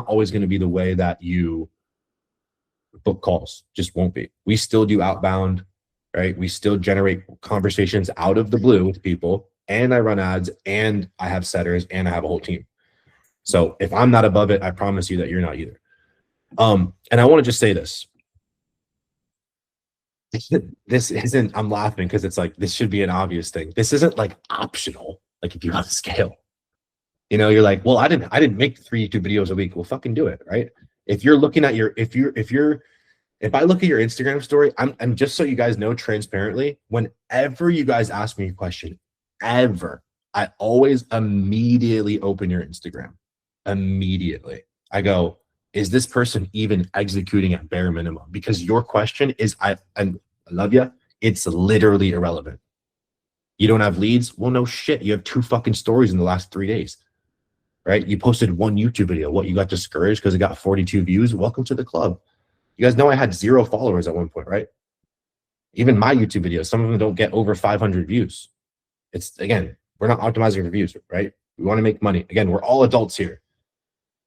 always going to be the way that you book calls. Just won't be. We still do outbound, right? We still generate conversations out of the blue with people, and I run ads, and I have setters, and I have a whole team. So if I'm not above it, I promise you that you're not either. And I want to just say this. This isn't, I'm laughing because it's like, this should be an obvious thing. This isn't like optional. Like if you have a scale, you know, you're like, well, I didn't make 3 YouTube videos a week. Well, fucking do it. Right. If you're looking at your, if I look at your Instagram story, I'm just so you guys know transparently, whenever you guys ask me a question, ever, I always immediately open your Instagram. Immediately. I go, is this person even executing at bare minimum? Because your question is, I love you. It's literally irrelevant. You don't have leads? Well, no shit. You have 2 fucking stories in the last 3 days, right? You posted 1 YouTube video. What, you got discouraged because it got 42 views? Welcome to the club. You guys know I had 0 followers at one point, right? Even my YouTube videos, some of them don't get over 500 views. It's, again, we're not optimizing for views, right? We want to make money. Again, we're all adults here.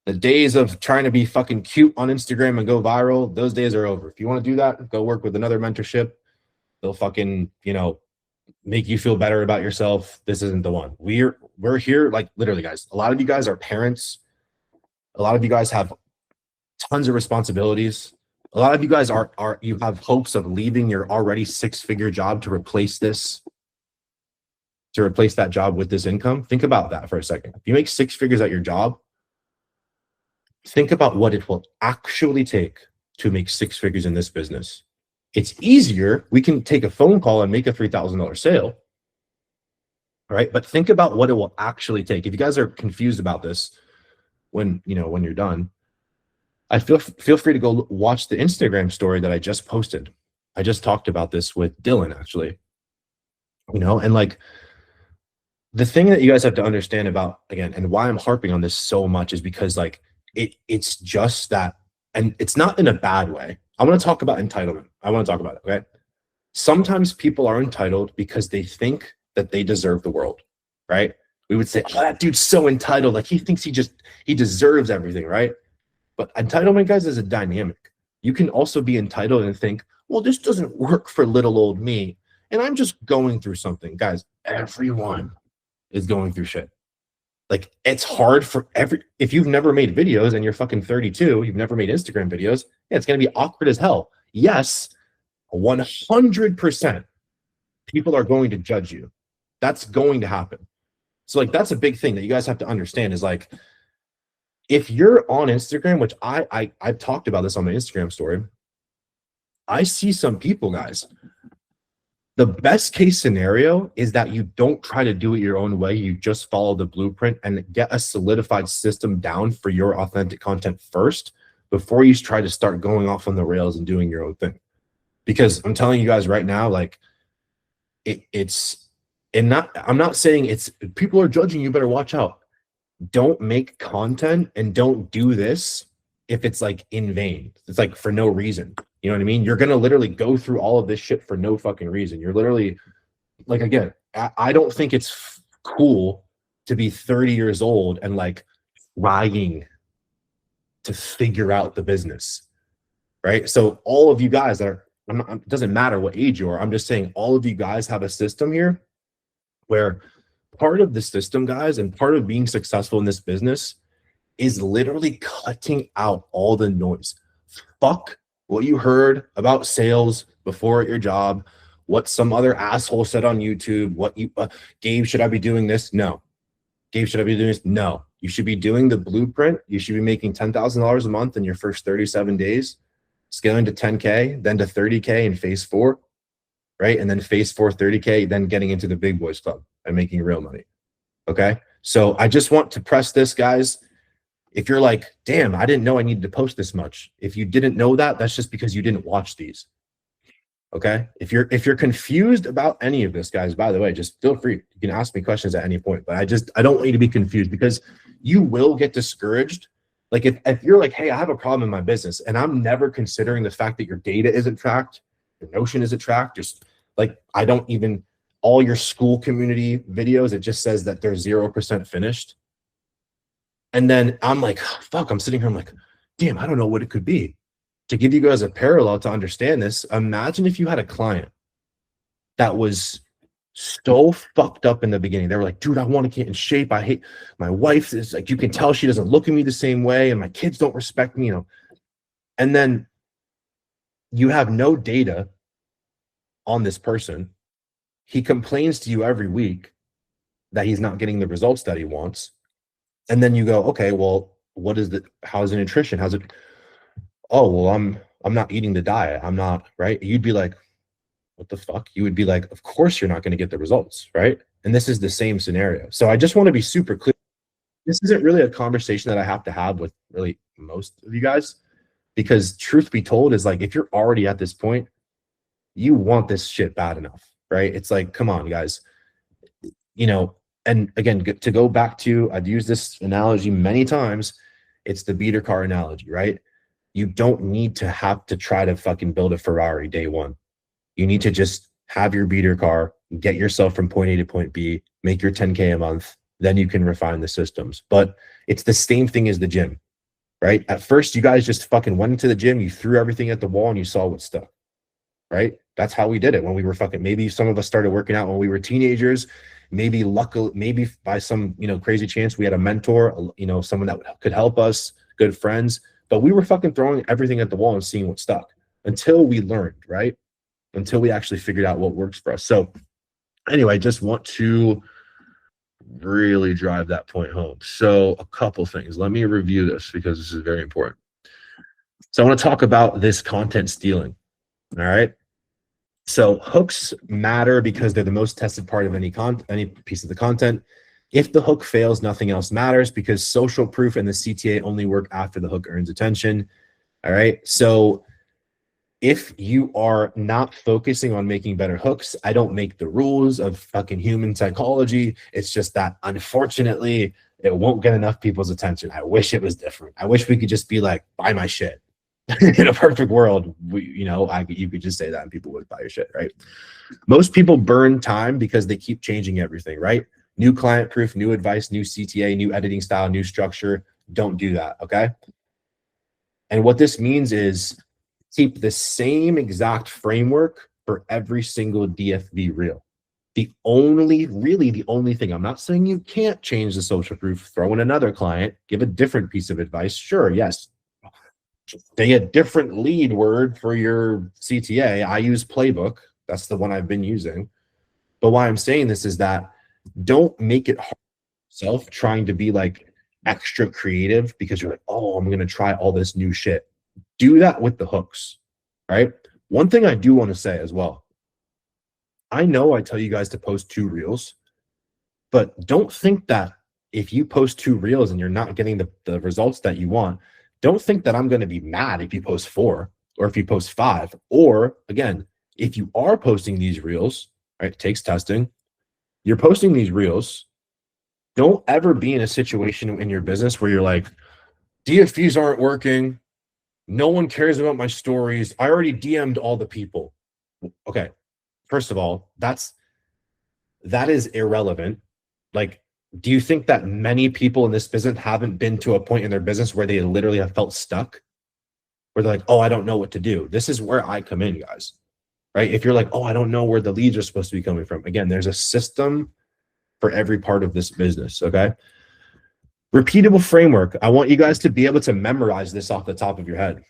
The days of trying to be fucking cute on Instagram and go viral, those days are over. If you want to do that, go work with another mentorship. They'll fucking, you know, make you feel better about yourself. This isn't the one. We're here, like, literally, guys. A lot of you guys are parents. A lot of you guys have tons of responsibilities. A lot of you guys you have hopes of leaving your already 6-figure job to replace that job with this income. Think about that for a second. If you make 6 figures at your job, think about what it will actually take to make 6 figures in this business. It's easier. We can take a phone call and make a $3,000 sale, right? But think about what it will actually take. If you guys are confused about this, when you're done, I feel free to go watch the Instagram story that I just posted. I just talked about this with Dylan, actually. And like, the thing that you guys have to understand about, again, and why I'm harping on this so much is because, like, it's just that, and it's not in a bad way. I want to talk about entitlement. I want to talk about it, okay? Sometimes people are entitled because they think that they deserve the world, right? We would say, oh, that dude's so entitled. Like, he thinks he deserves everything, right? But entitlement, guys, is a dynamic. You can also be entitled and think, well, this doesn't work for little old me, and I'm just going through something. Guys, everyone is going through shit. Like, it's hard for if you've never made videos and you're fucking 32, you've never made Instagram videos, yeah, it's going to be awkward as hell. Yes, 100% people are going to judge you. That's going to happen. So, like, that's a big thing that you guys have to understand is, like, if you're on Instagram, which I've talked about this on my Instagram story, I see some people, guys, the best case scenario is that you don't try to do it your own way. You just follow the blueprint and get a solidified system down for your authentic content first before you try to start going off on the rails and doing your own thing. Because I'm telling you guys right now, like, I'm not saying people are judging you, better watch out. Don't make content and don't do this if it's like in vain. It's like for no reason. You know what I mean? You're going to literally go through all of this shit for no fucking reason. You're literally, like, again, I don't think it's cool to be 30 years old and, like, trying to figure out the business, right? So all of you guys that are, it doesn't matter what age you are. I'm just saying all of you guys have a system here where part of the system, guys, and part of being successful in this business is literally cutting out all the noise. Fuck what you heard about sales before at your job, what some other asshole said on YouTube, what you, Gabe, should I be doing this? No. Gabe, should I be doing this? No. You should be doing the blueprint. You should be making $10,000 a month in your first 37 days, scaling to 10K, then to 30K in phase 4, right? And then phase 4, 30K, then getting into the big boys club and making real money. Okay. So I just want to press this, guys. If you're like, damn, I didn't know I needed to post this much. If you didn't know that, that's just because you didn't watch these. Okay. If you're confused about any of this, guys, by the way, just feel free. You can ask me questions at any point, but I don't want you to be confused because you will get discouraged. Like, if you're like, hey, I have a problem in my business and I'm never considering the fact that your data isn't tracked, your Notion isn't tracked, just like, all your school community videos, it just says that they're 0% finished. And then I'm like, fuck, I'm sitting here, I'm like, damn, I don't know what it could be. To give you guys a parallel to understand this, imagine if you had a client that was so fucked up in the beginning. They were like, dude, I want to get in shape. I hate my wife is like, you can tell she doesn't look at me the same way, and my kids don't respect me, you know. And then you have no data on this person. He complains to you every week that he's not getting the results that he wants. And then you go, okay, well, how's the nutrition? How's it? Oh, well, I'm not eating the diet. I'm not, right? You'd be like, what the fuck? You would be like, of course you're not going to get the results, right? And this is the same scenario. So I just want to be super clear. This isn't really a conversation that I have to have with really most of you guys, because truth be told is like, if you're already at this point, you want this shit bad enough, right? It's like, come on, guys, you know. And again, to go back to, I've used this analogy many times. It's the beater car analogy, right? You don't need to have to try to fucking build a Ferrari day one. You need to just have your beater car, get yourself from point A to point B, make your 10K a month, then you can refine the systems. But it's the same thing as the gym, right? At first, you guys just fucking went into the gym, you threw everything at the wall and you saw what stuck, right? That's how we did it when we were fucking, maybe some of us started working out when we were teenagers. Maybe luckily, maybe by some, you know, crazy chance, we had a mentor, you know, someone that could help us, good friends, but we were fucking throwing everything at the wall and seeing what stuck until we learned, right? Until we actually figured out what works for us. So anyway, I just want to really drive that point home. So a couple things. Let me review this because this is very important. So I want to talk about this content stealing. All right. So hooks matter because they're the most tested part of any piece of the content. If the hook fails, nothing else matters because social proof and the CTA only work after the hook earns attention. All right. So if you are not focusing on making better hooks, I don't make the rules of fucking human psychology. It's just that unfortunately, it won't get enough people's attention. I wish it was different. I wish we could just be like, buy my shit. In a perfect world, you could just say that and people would buy your shit, right? Most people burn time because they keep changing everything, right? New client proof, new advice, new CTA, new editing style, new structure. Don't do that, okay? And what this means is keep the same exact framework for every single DFV reel. The only thing, I'm not saying you can't change the social proof, throw in another client, give a different piece of advice. Sure, yes. Say a different lead word for your CTA. I use Playbook. That's the one I've been using. But why I'm saying this is that don't make it hard yourself trying to be like extra creative because you're like, oh, I'm going to try all this new shit. Do that with the hooks, right? One thing I do want to say as well. I know I tell you guys to post 2 reels, but don't think that if you post 2 reels and you're not getting the results that you want, don't think that I'm going to be mad if you post 4 or if you post 5. Or again, if you are posting these reels, right, it takes testing. You're posting these reels. Don't ever be in a situation in your business where you're like, DFVs aren't working. No one cares about my stories. I already DM'd all the people. Okay. First of all, that is irrelevant. Like, do you think that many people in this business haven't been to a point in their business where they literally have felt stuck? Where they're like, oh, I don't know what to do. This is where I come in, guys. Right? If you're like, oh, I don't know where the leads are supposed to be coming from. Again, there's a system for every part of this business, okay? Repeatable framework. I want you guys to be able to memorize this off the top of your head.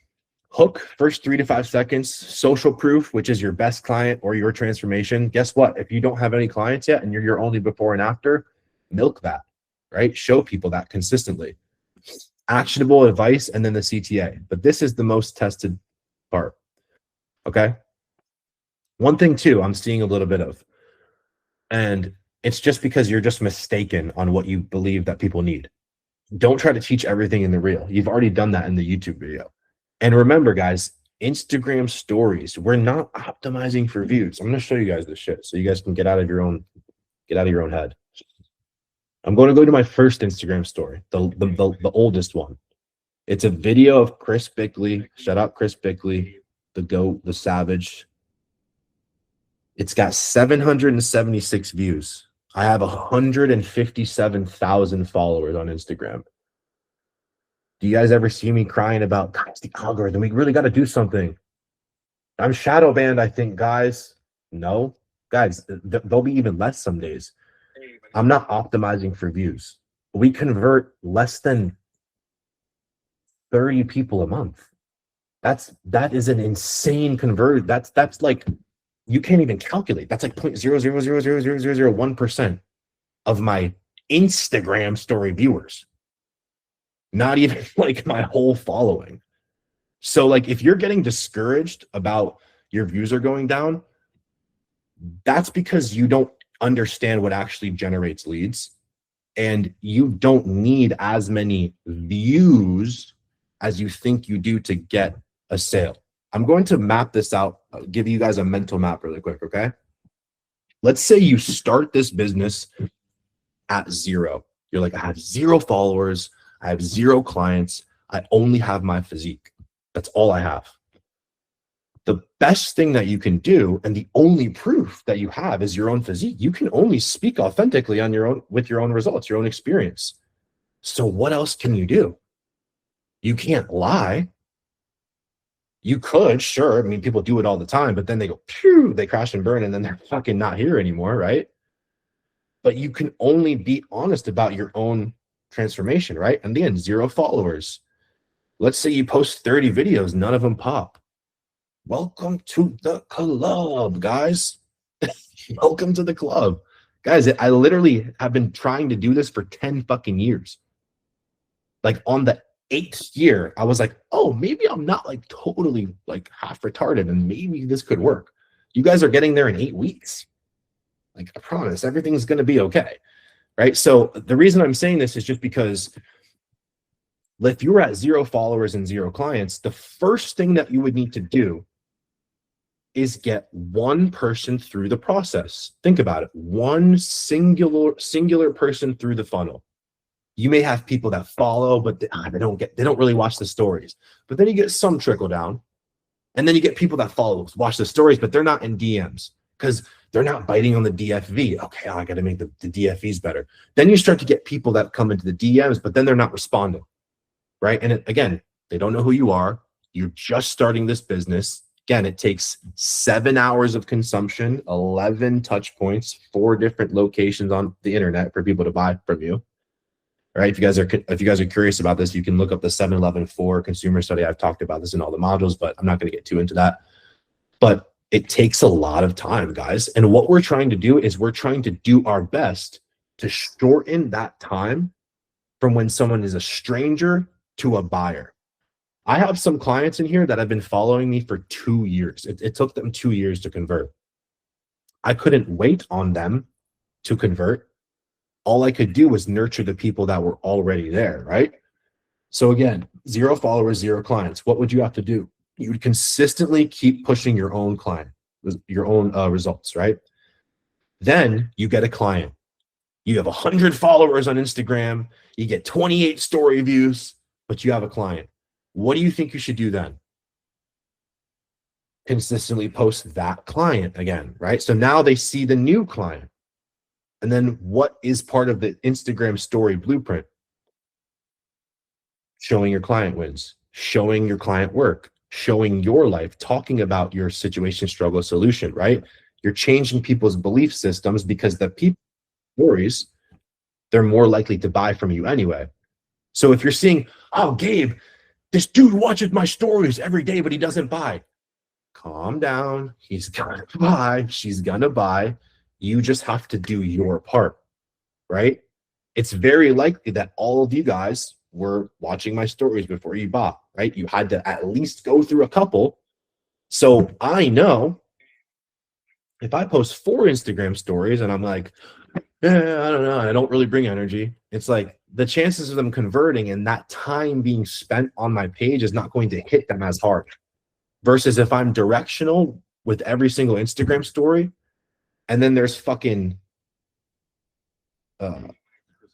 Hook, first 3 to 5 seconds. Social proof, which is your best client or your transformation. Guess what? If you don't have any clients yet and you're your only before and after, milk that, right? Show people that consistently. Actionable advice and then the CTA. But this is the most tested part, okay? One thing too, I'm seeing a little bit of, and it's just because you're just mistaken on what you believe that people need. Don't try to teach everything in the reel. You've already done that in the YouTube video. And remember, guys, Instagram stories, we're not optimizing for views. I'm going to show you guys this shit so you guys can get out of your own head. I'm going to go to my first Instagram story, the oldest one. It's a video of Chris Bickley. Shout out Chris Bickley, the GOAT, the Savage. It's got 776 views. I have 157,000 followers on Instagram. Do you guys ever see me crying about, guys, the algorithm? We really got to do something. I'm shadow banned, I think, guys. No, Guys, there'll be even less some days. I'm not optimizing for views. We convert less than 30 people a month. That is an insane conversion. That's like, you can't even calculate. That's like 0.000000001% of my Instagram story viewers. Not even like my whole following. So like, if you're getting discouraged about your views are going down, that's because you don't understand what actually generates leads, and you don't need as many views as you think you do to get a sale. I'm going to map this out. I'll give you guys a mental map really quick, okay? Let's say you start this business at 0. You're like, I have 0 followers, I have 0 clients, I only have my physique. That's all I have. The best thing that you can do, and the only proof that you have, is your own physique. You can only speak authentically on your own, with your own results, your own experience. So what else can you do? You can't lie. You could, sure. I mean, people do it all the time, but then they go, phew, they crash and burn, and then they're fucking not here anymore, right? But you can only be honest about your own transformation, right? And again, 0 followers. Let's say you post 30 videos, none of them pop. Welcome to the club, guys. Welcome to the club. Guys, I literally have been trying to do this for 10 fucking years. Like on the 8th year, I was like, oh, maybe I'm not like totally like half retarded and maybe this could work. You guys are getting there in 8 weeks. Like, I promise everything's going to be okay. Right? So the reason I'm saying this is just because if you were at 0 followers and 0 clients, the first thing that you would need to do is get one person through the process. Think about it. One singular person through the funnel. You may have people that follow, but they don't really watch the stories. But then you get some trickle down, and then you get people that follow, watch the stories, but they're not in DMs because they're not biting on the DFV. Okay, I got to make the DFVs better. Then you start to get people that come into the DMs, but then they're not responding, right? And again, they don't know who you are. You're just starting this business. Again, it takes 7 hours of consumption, 11 touch points, 4 different locations on the internet for people to buy from you. All right. If you guys are curious about this, you can look up the 7-11-4 consumer study. I've talked about this in all the modules, but I'm not going to get too into that. But it takes a lot of time, guys. And what we're trying to do is we're trying to do our best to shorten that time from when someone is a stranger to a buyer. I have some clients in here that have been following me for 2 years. It took them 2 years to convert. I couldn't wait on them to convert. All I could do was nurture the people that were already there, right? So again, 0 followers, 0 clients. What would you have to do? You would consistently keep pushing your own client, your own results, right? Then you get a client. You have 100 followers on Instagram. You get 28 story views, but you have a client. What do you think you should do then? Consistently post that client again, right? So now they see the new client. And then what is part of the Instagram story blueprint? Showing your client wins, showing your client work, showing your life, talking about your situation, struggle, solution, right? You're changing people's belief systems because the people stories, they're more likely to buy from you anyway. So if you're seeing, oh, Gabe, this dude watches my stories every day, but he doesn't buy. Calm down. He's gonna buy. She's gonna buy. You just have to do your part, right? It's very likely that all of you guys were watching my stories before you bought, right? You had to at least go through a couple. So I know if I post 4 Instagram stories and I'm like, I don't know, I don't really bring energy. It's like the chances of them converting and that time being spent on my page is not going to hit them as hard. Versus if I'm directional with every single Instagram story, and then there's fucking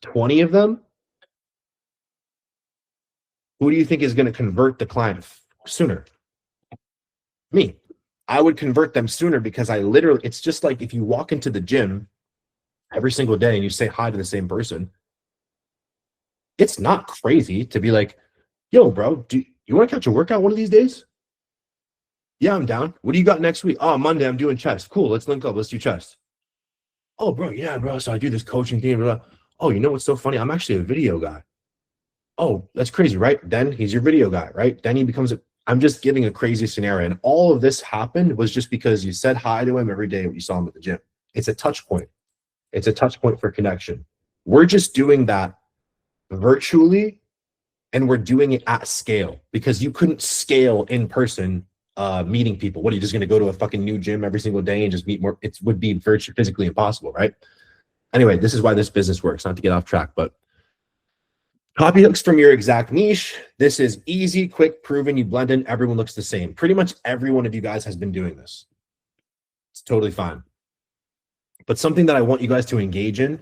20 of them, who do you think is going to convert the client sooner? Me. I would convert them sooner because it's just like if you walk into the gym every single day and you say hi to the same person, it's not crazy to be like, yo, bro, do you want to catch a workout one of these days? Yeah, I'm down. What do you got next week? Oh, Monday, I'm doing chest. Cool. Let's link up. Let's do chest. Oh, bro. Yeah, bro. So I do this coaching thing. Blah, blah. Oh, you know what's so funny? I'm actually a video guy. Oh, that's crazy, right? Then he's your video guy, right? Then he becomes I'm just giving a crazy scenario. And all of this happened was just because you said hi to him every day when you saw him at the gym. It's a touch point. It's a touch point for connection. We're just doing that virtually, and we're doing it at scale because you couldn't scale in person meeting people. What, are you just going to go to a fucking new gym every single day and just meet more? It would be virtually physically impossible, right? Anyway, this is why this business works, not to get off track, but copy hooks from your exact niche. This is easy, quick, proven. You blend in, everyone looks the same. Pretty much every one of you guys has been doing this. It's totally fine. But something that I want you guys to engage in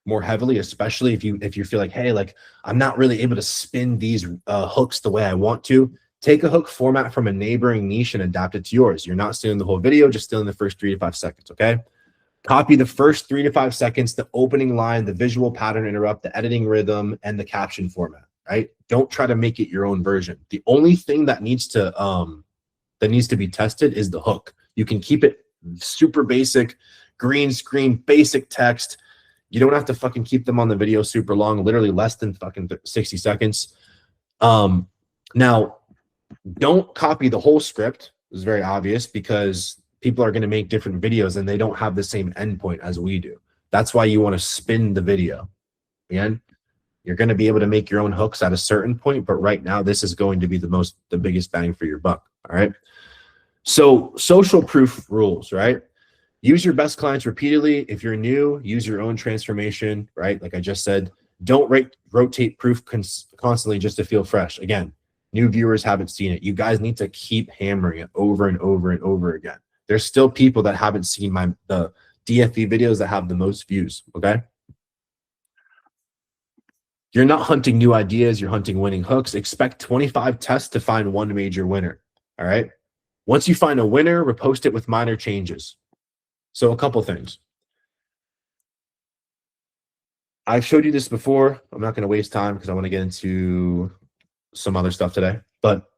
more heavily, especially if you feel like, hey, like I'm not really able to spin these hooks the way I want to, take a hook format from a neighboring niche and adapt it to yours. You're not stealing the whole video, just stealing the first 3 to 5 seconds, okay? Copy the first 3 to 5 seconds, the opening line, the visual pattern interrupt, the editing rhythm, and the caption format, right? Don't try to make it your own version. The only thing that needs to be tested is the hook. You can keep it super basic, green screen, basic text. You don't have to fucking keep them on the video super long, literally less than fucking 60 seconds. Now, don't copy the whole script. This is very obvious because people are going to make different videos and they don't have the same endpoint as we do. That's why you want to spin the video. Again, you're going to be able to make your own hooks at a certain point, but right now this is going to be the biggest bang for your buck. All right. So social proof rules, right? Use your best clients repeatedly. If you're new, use your own transformation, right? Like I just said, don't rotate proof constantly just to feel fresh. Again, new viewers haven't seen it. You guys need to keep hammering it over and over and over again. There's still people that haven't seen the DFE videos that have the most views, okay? You're not hunting new ideas. You're hunting winning hooks. Expect 25 tests to find one major winner, all right? Once you find a winner, repost it with minor changes. So a couple things. I've showed you this before. I'm not going to waste time because I want to get into some other stuff today. But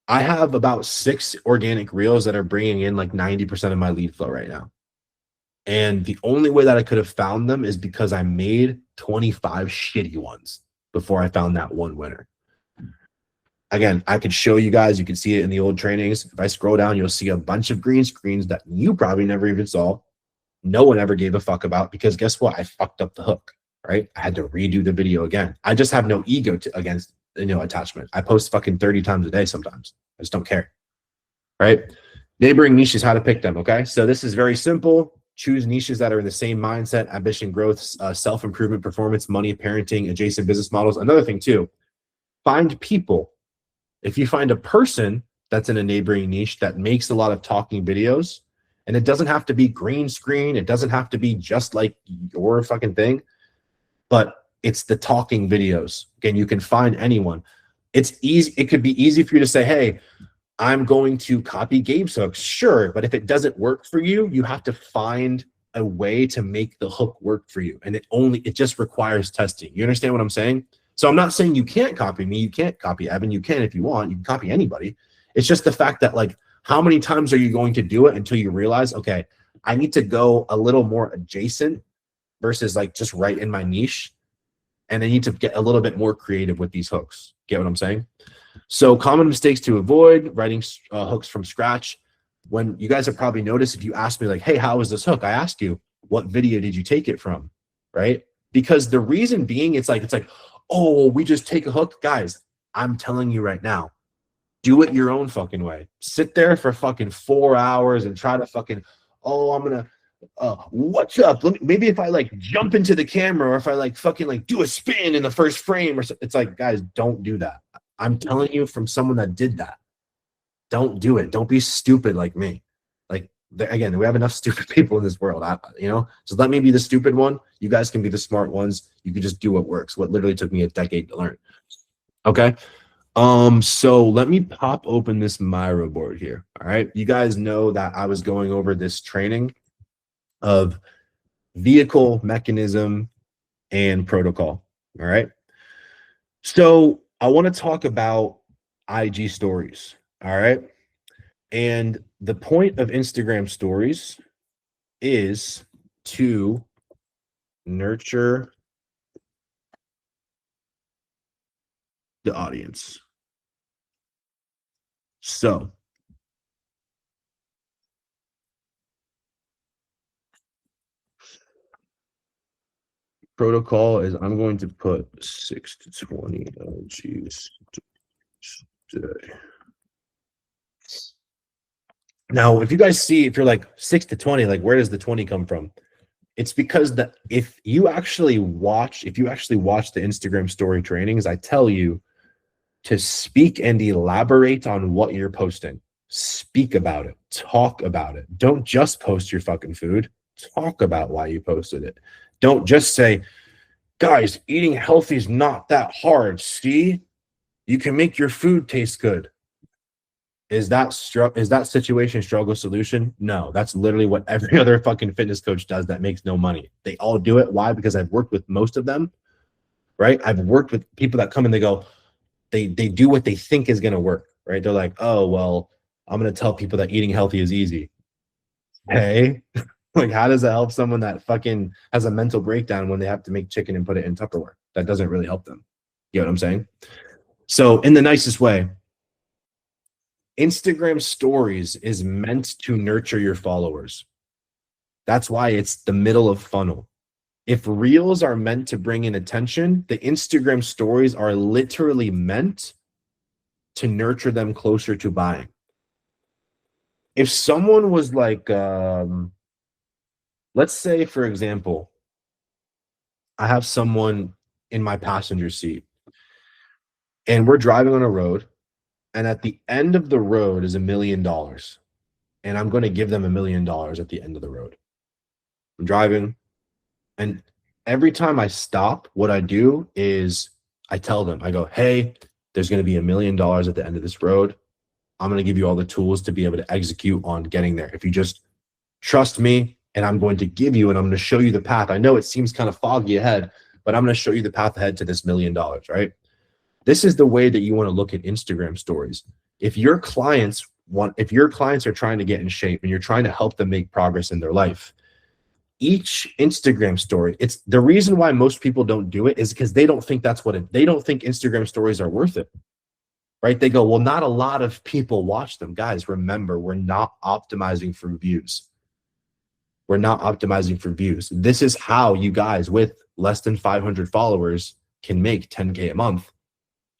I have about 6 organic reels that are bringing in like 90% of my lead flow right now. And the only way that I could have found them is because I made 25 shitty ones before I found that one winner. Again, I could show you guys, you can see it in the old trainings. If I scroll down, you'll see a bunch of green screens that you probably never even saw. No one ever gave a fuck about because guess what? I fucked up the hook, right? I had to redo the video again. I just have no ego against, attachment. I post fucking 30 times a day sometimes. I just don't care, right? Neighboring niches, how to pick them, okay? So this is very simple. Choose niches that are in the same mindset, ambition, growth, self-improvement, performance, money, parenting, adjacent business models. Another thing too, find people. If you find a person that's in a neighboring niche that makes a lot of talking videos, and it doesn't have to be green screen, it doesn't have to be just like your fucking thing, but it's the talking videos. Again, you can find anyone. It's easy. It could be easy for you to say, hey, I'm going to copy Gabe's hooks. Sure. But if it doesn't work for you, you have to find a way to make the hook work for you. And it just requires testing. You understand what I'm saying? So I'm not saying you can't copy me. You can't copy Evan. You can if you want. You can copy anybody. It's just the fact that, like, how many times are you going to do it until you realize, okay, I need to go a little more adjacent versus like just right in my niche. And I need to get a little bit more creative with these hooks. Get what I'm saying? So common mistakes to avoid: writing hooks from scratch. When you guys have probably noticed, if you ask me like, hey, how is this hook? I ask you, what video did you take it from? Right? Because the reason being, it's like, oh, we just take a hook. Guys, I'm telling you right now, do it your own fucking way. Sit there for fucking 4 hours and try to fucking, oh, I'm going to, what's up? Maybe if I like jump into the camera, or if I like fucking like do a spin in the first frame, or it's like, guys, don't do that. I'm telling you from someone that did that. Don't do it. Don't be stupid like me. Like, again, we have enough stupid people in this world. So let me be the stupid one. You guys can be the smart ones. You can just do what works. What literally took me a decade to learn. Okay. So let me pop open this Miro board here. All right. You guys know that I was going over this training of vehicle, mechanism, and protocol. All right. So I want to talk about IG stories. All right. And the point of Instagram stories is to nurture the audience. So protocol is I'm going to put 6 to 20 LGs today. Now, if you guys see, if you're like 6 to 20, like where does the 20 come from? It's because that if you actually watch the Instagram story trainings, I tell you to speak and elaborate on what you're posting. Speak about it. Talk about it. Don't just post your fucking food. Talk about why you posted it. Don't just say, guys, eating healthy is not that hard. See, you can make your food taste good. Is that situation struggle solution? No, that's literally what every other fucking fitness coach does that makes no money. They all do it. Why? Because I've worked with most of them, right? I've worked with people that come and they go, they do what they think is going to work, right? They're like, oh, well, I'm going to tell people that eating healthy is easy. Hey, like, how does that help someone that fucking has a mental breakdown when they have to make chicken and put it in Tupperware? That doesn't really help them. You know what I'm saying? So in the nicest way, Instagram stories is meant to nurture your followers. That's why it's the middle of funnel. If reels are meant to bring in attention, the Instagram stories are literally meant to nurture them closer to buying. If someone was like, let's say, for example, I have someone in my passenger seat and we're driving on a road, and at the end of the road is $1 million. And I'm going to give them $1 million at the end of the road. I'm driving, and every time I stop, what I do is I tell them, I go, hey, there's going to be $1 million at the end of this road. I'm going to give you all the tools to be able to execute on getting there. If you just trust me, and I'm going to give you, and I'm going to show you the path. I know it seems kind of foggy ahead, but I'm going to show you the path ahead to this $1 million, right? This is the way that you want to look at Instagram stories. If your clients are trying to get in shape and you're trying to help them make progress in their life, each Instagram story, it's the reason why most people don't do it is because they don't think they don't think Instagram stories are worth it, right? They go, well, not a lot of people watch them. Guys, remember, we're not optimizing for views. We're not optimizing for views. This is how you guys with less than 500 followers can make 10K a month,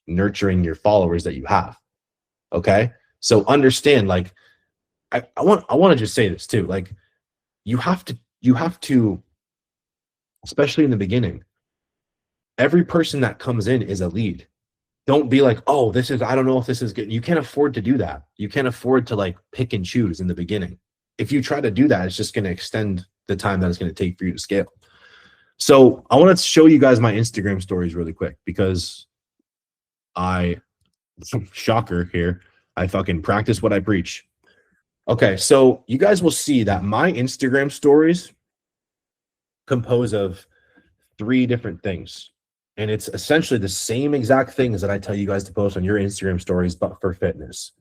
nurturing your followers that you have. Okay. So understand, like, I want to just say this too. Like, you have to, especially in the beginning, every person that comes in is a lead. Don't be like, oh, I don't know if this is good. You can't afford to do that. You can't afford to like pick and choose in the beginning. If you try to do that, it's just going to extend the time that it's going to take for you to scale. So I want to show you guys my Instagram stories really quick because shocker here, I fucking practice what I preach. Okay, so you guys will see that my Instagram stories compose of 3 different things. And it's essentially the same exact things that I tell you guys to post on your Instagram stories, but for fitness.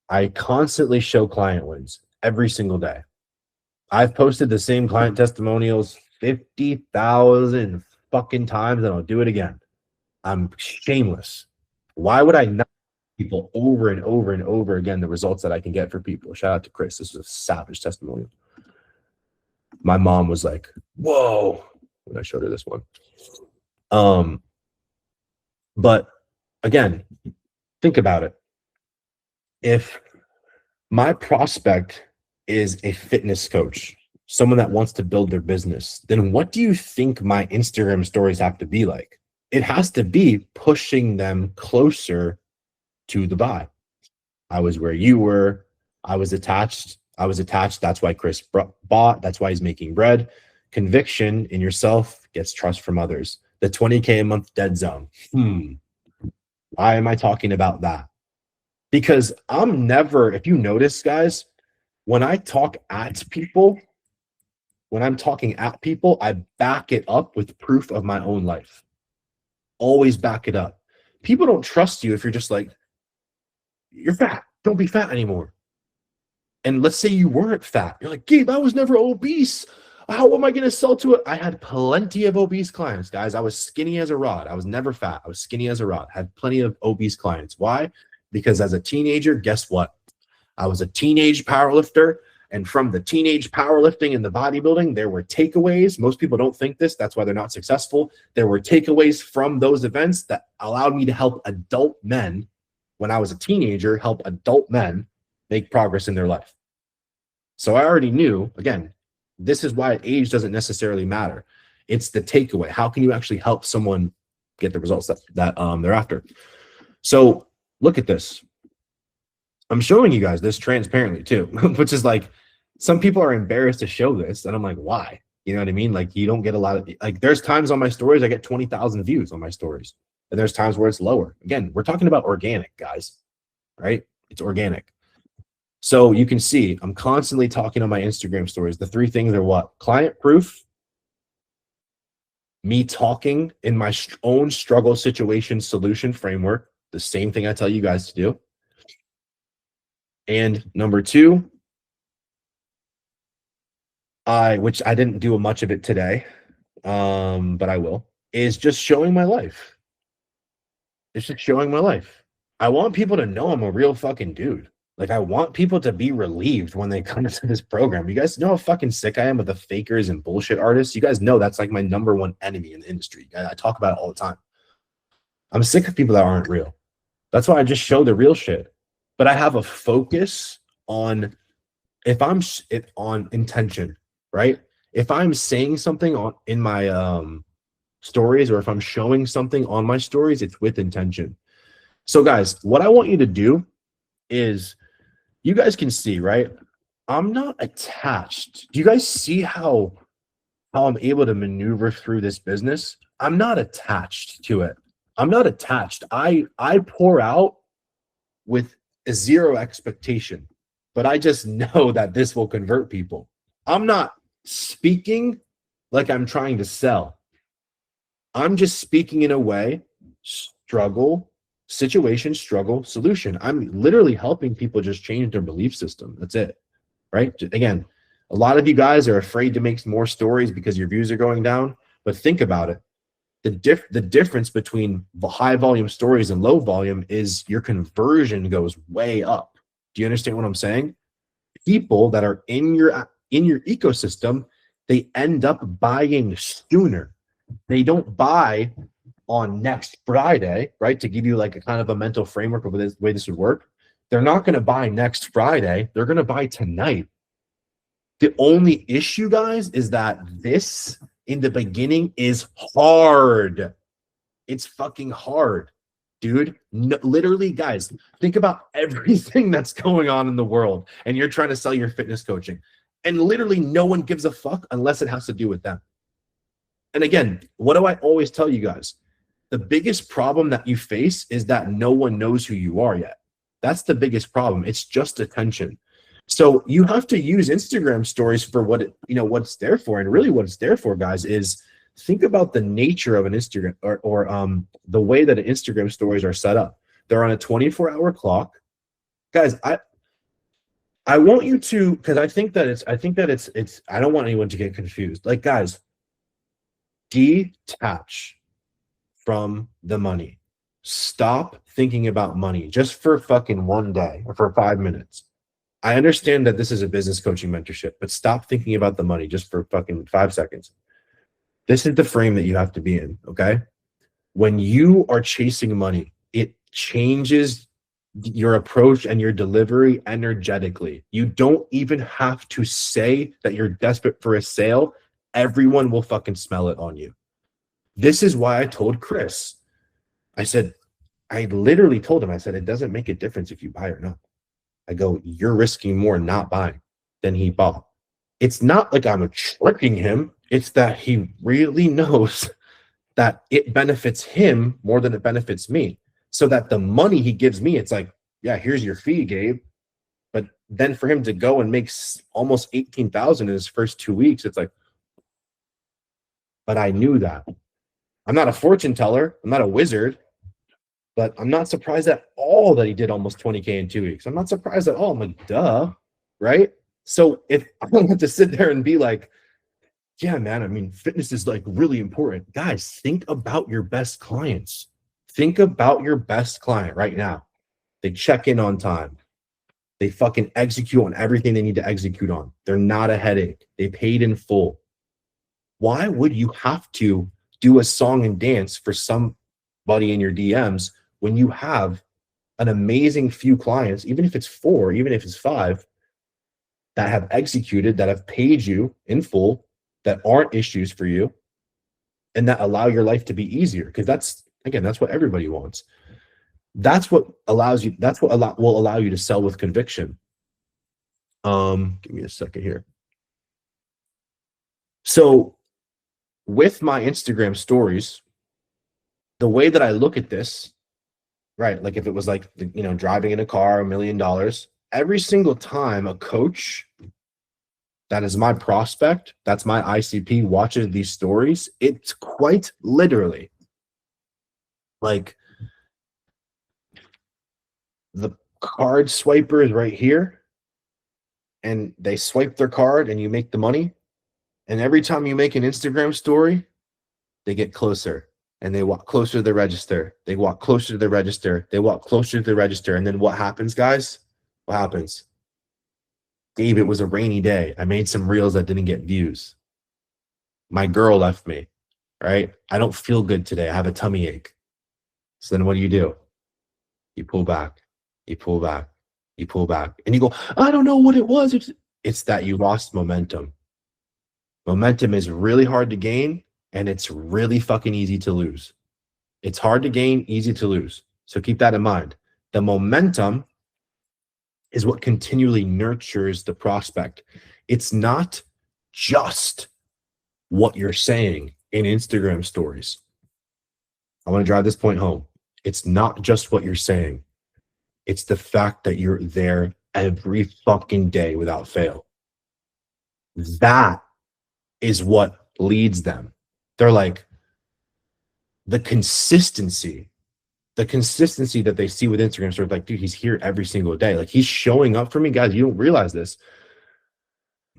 I constantly show client wins every single day. I've posted the same client testimonials 50,000 fucking times, and I'll do it again. I'm shameless. Why would I not people over and over and over again the results that I can get for people? Shout out to Chris. This was a savage testimonial. My mom was like, whoa, when I showed her this one. But again, think about it. If my prospect is a fitness coach, someone that wants to build their business, then what do you think my Instagram stories have to be like? It has to be pushing them closer to the buy. I was where you were. I was attached. That's why Chris bought. That's why he's making bread. Conviction in yourself gets trust from others. The 20K a month dead zone. Why am I talking about that? Because I'm never, if you notice, guys, when I talk at people, when I'm talking at people, I back it up with proof of my own life. Always back it up. People don't trust you if you're just like, you're fat. Don't be fat anymore. And let's say you weren't fat. You're like, Gabe, I was never obese. How am I going to sell to it? I had plenty of obese clients, guys. I was skinny as a rod. I was never fat. I was skinny as a rod. Had plenty of obese clients. Why? Because as a teenager, guess what? I was a teenage powerlifter. And from the teenage powerlifting and the bodybuilding, there were takeaways. Most people don't think this. That's why they're not successful. There were takeaways from those events that allowed me to help adult men, when I was a teenager, help adult men make progress in their life. So I already knew, again, this is why age doesn't necessarily matter. It's the takeaway. How can you actually help someone get the results that they're after? So look at this. I'm showing you guys this transparently too, which is like, some people are embarrassed to show this. And I'm like, why? You know what I mean? Like, you don't get a lot of, like, there's times on my stories, I get 20,000 views on my stories. And there's times where it's lower. Again, we're talking about organic, guys, right? It's organic. So you can see I'm constantly talking on my Instagram stories. The three things are what? Client proof, me talking in my own struggle situation solution framework, the same thing I tell you guys to do. And number two, which I didn't do much of it today, but I will, is just showing my life. It's just showing my life. I want people to know I'm a real fucking dude. Like, I want people to be relieved when they come to this program. You guys know how fucking sick I am of the fakers and bullshit artists. You guys know that's like my number one enemy in the industry. I talk about it all the time. I'm sick of people that aren't real. That's why I just show the real shit. But I have a focus on, on intention, right? If I'm saying something in my stories, or if I'm showing something on my stories, it's with intention. So guys, what I want you to do is, you guys can see, right? I'm not attached. Do you guys see how I'm able to maneuver through this business? I'm not attached to it. I'm not attached. I pour out with a zero expectation, but I just know that this will convert people. I'm not speaking like I'm trying to sell. I'm just speaking in a way, struggle, situation, struggle, solution. I'm literally helping people just change their belief system. That's it, right? Again, a lot of you guys are afraid to make more stories because your views are going down, but think about it. The difference between the high volume stories and low volume is your conversion goes way up. Do you understand what I'm saying? People that are in your ecosystem, they end up buying sooner. They don't buy on next Friday, right? To give you like a kind of a mental framework of the way this would work. They're not going to buy next Friday. They're going to buy tonight. The only issue, guys, is that this in the beginning is hard. It's fucking hard, dude. No, literally, guys, think about everything that's going on in the world and you're trying to sell your fitness coaching. And literally no one gives a fuck unless it has to do with them. And again, what do I always tell you guys? The biggest problem that you face is that no one knows who you are yet. That's the biggest problem. It's just attention. So you have to use Instagram stories for what what it's there for. And really what it's there for, guys, is think about the nature of an Instagram or the way that Instagram stories are set up. They're on a 24-hour clock. Guys, I want you to, because I think that it's I don't want anyone to get confused. Like, guys, detach from the money. Stop thinking about money just for fucking one day or for 5 minutes. I understand that this is a business coaching mentorship, but stop thinking about the money just for fucking 5 seconds. This is the frame that you have to be in, okay? When you are chasing money, it changes your approach and your delivery energetically. You don't even have to say that you're desperate for a sale. Everyone will fucking smell it on you. This is why I told Chris, I literally told him, I said, it doesn't make a difference if you buy or not. I go, you're risking more not buying than he bought. It's not like I'm tricking him. It's that he really knows that it benefits him more than it benefits me. So that the money he gives me, it's like, yeah, here's your fee, Gabe. But then for him to go and make almost 18,000 in his first 2 weeks, it's like, but I knew that. I'm not a fortune teller. I'm not a wizard. But I'm not surprised at all that he did almost 20K in 2 weeks. I'm not surprised at all. I'm like, duh. right? So if I don't have to sit there and be like, yeah, man, I mean, fitness is like really important. Guys, think about your best clients. Think about your best client right now. They check in on time. They fucking execute on everything they need to execute on. They're not a headache. They paid in full. Why would you have to do a song and dance for somebody in your DMs when you have an amazing few clients, even if it's 4, even if it's 5, that have executed, that have paid you in full, that aren't issues for you, and that allow your life to be easier? Because that's what everybody wants. That's what allows you, that's what will allow you to sell with conviction. Give me a second here. So with my Instagram stories, the way that I look at this, right? Like if it was like, you know, driving in a car, $1 million, every single time a coach that is my prospect, that's my ICP, watches these stories, it's quite literally like the card swiper is right here and they swipe their card and you make the money. And every time you make an Instagram story, they get closer and they walk closer to the register. They walk closer to the register. They walk closer to the register. And then what happens, guys? What happens? Dave, it was a rainy day. I made some reels that didn't get views. My girl left me, right? I don't feel good today. I have a tummy ache. So then what do? You pull back, you pull back, you pull back. And you go, I don't know what it was. It's that you lost momentum. Momentum is really hard to gain, and it's really fucking easy to lose. It's hard to gain, easy to lose. So keep that in mind. The momentum is what continually nurtures the prospect. It's not just what you're saying in Instagram stories. I want to drive this point home. It's not just what you're saying. It's the fact that you're there every fucking day without fail. That is what leads them. They're like, the consistency that they see with Instagram stories, like, dude, he's here every single day. Like, he's showing up for me. Guys, you don't realize this.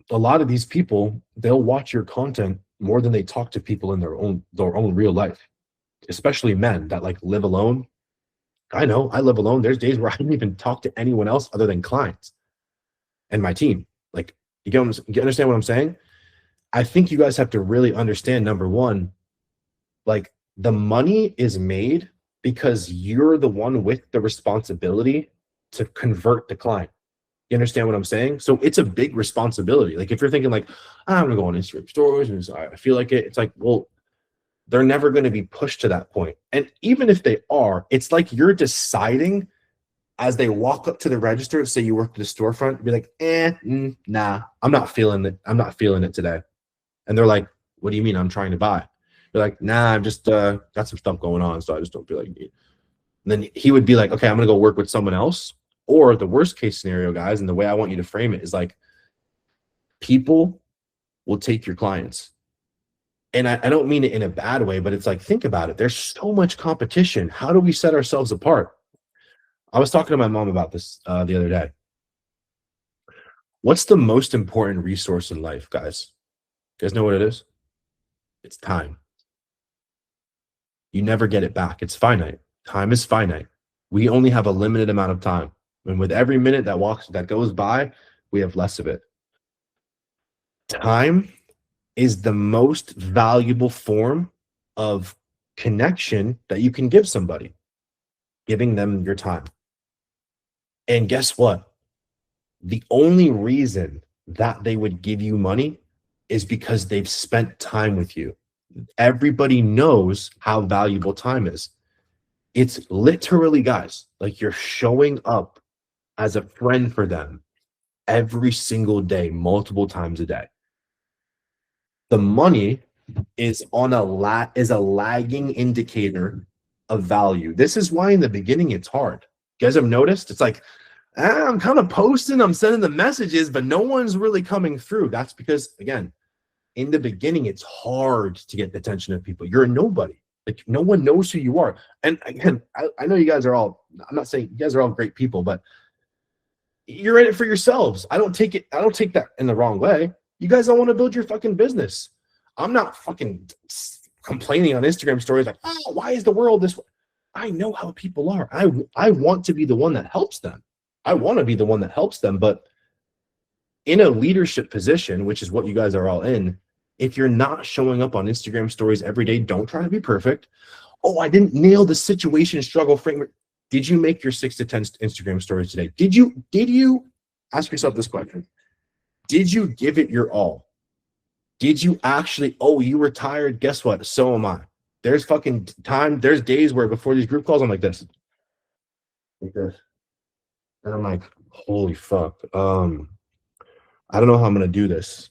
A lot of these people, they'll watch your content more than they talk to people in their own real life, especially men that like live alone. I know I live alone. There's days where I don't even talk to anyone else other than clients and my team. Like, you understand what I'm saying? I think you guys have to really understand, number one, like, the money is made because you're the one with the responsibility to convert the client. You understand what I'm saying? So it's a big responsibility. Like, if you're thinking like, I'm gonna go on Instagram stories and I feel like it, it's like, well, they're never going to be pushed to that point. And even if they are, it's like you're deciding as they walk up to the register, say you work at the storefront, be like, nah, I'm not feeling it. I'm not feeling it today. And they're like, what do you mean? I'm trying to buy. You're like, nah, I'm just got some stuff going on, so I just don't feel like it. And then he would be like, okay, I'm going to go work with someone else. Or the worst case scenario, guys, and the way I want you to frame it is like, people will take your clients. And I don't mean it in a bad way, but it's like, think about it. There's so much competition. How do we set ourselves apart? I was talking to my mom about this the other day. What's the most important resource in life, guys? You guys know what it is? It's time. You never get it back. It's finite. Time is finite. We only have a limited amount of time. And with every minute that goes by, we have less of it. Time is the most valuable form of connection that you can give somebody, giving them your time. And guess what? The only reason that they would give you money is because they've spent time with you. Everybody knows how valuable time is. It's literally, guys, like you're showing up as a friend for them every single day, multiple times a day. The money is a lagging indicator of value. This is why in the beginning it's hard. You guys have noticed? It's like, I'm kind of posting, I'm sending the messages, but no one's really coming through. That's because, again, in the beginning, it's hard to get the attention of people. You're a nobody. Like, no one knows who you are. And again, I know you guys are all, I'm not saying you guys are all great people, but you're in it for yourselves. I don't take that in the wrong way. You guys don't want to build your fucking business. I'm not fucking complaining on Instagram stories like, oh, why is the world this way? I know how people are. I want to be the one that helps them. I want to be the one that helps them, but in a leadership position, which is what you guys are all in, if you're not showing up on Instagram stories every day, don't try to be perfect. Oh, I didn't nail the situation struggle framework. Did you make your 6 to 10 Instagram stories today? Did you ask yourself this question? Did you give it your all? Did you actually, oh, you were tired? Guess what? So am I. There's fucking time. There's days where before these group calls, I'm like this. Like this. And I'm like, holy fuck. I don't know how I'm gonna do this.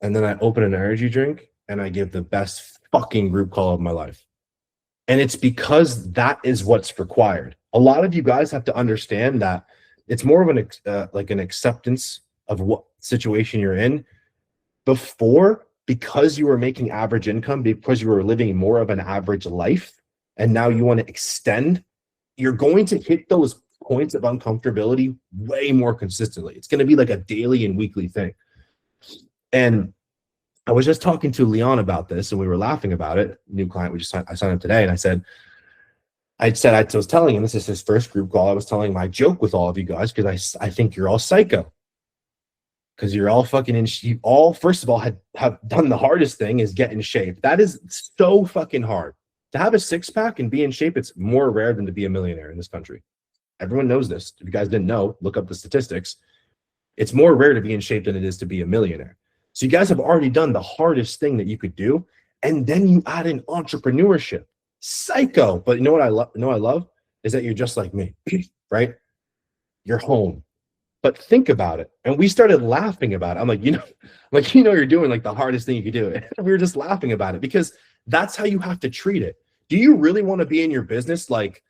And then I open an energy drink and I give the best fucking group call of my life. And it's because that is what's required. A lot of you guys have to understand that it's more of an acceptance of what situation you're in. Before, because you were making average income, because you were living more of an average life, and now you want to extend, you're going to hit those points of uncomfortability way more consistently. It's going to be like a daily and weekly thing. And I was just talking to Leon about this, and we were laughing about it. New client I signed up today, and I was telling him, this is his first group call. I was telling my joke with all of you guys because I think you're all psycho. Because you're all fucking you all, first of all, have done the hardest thing is get in shape. That is so fucking hard. To have a 6-pack and be in shape, it's more rare than to be a millionaire in this country. Everyone knows this. If you guys didn't know, look up the statistics. It's more rare to be in shape than it is to be a millionaire. So you guys have already done the hardest thing that you could do. And then you add in entrepreneurship. Psycho. But you know what I love is that you're just like me, right? You're home. But think about it. And we started laughing about it. I'm like, you're doing like the hardest thing you could do. And we were just laughing about it because that's how you have to treat it. Do you really want to be in your business like,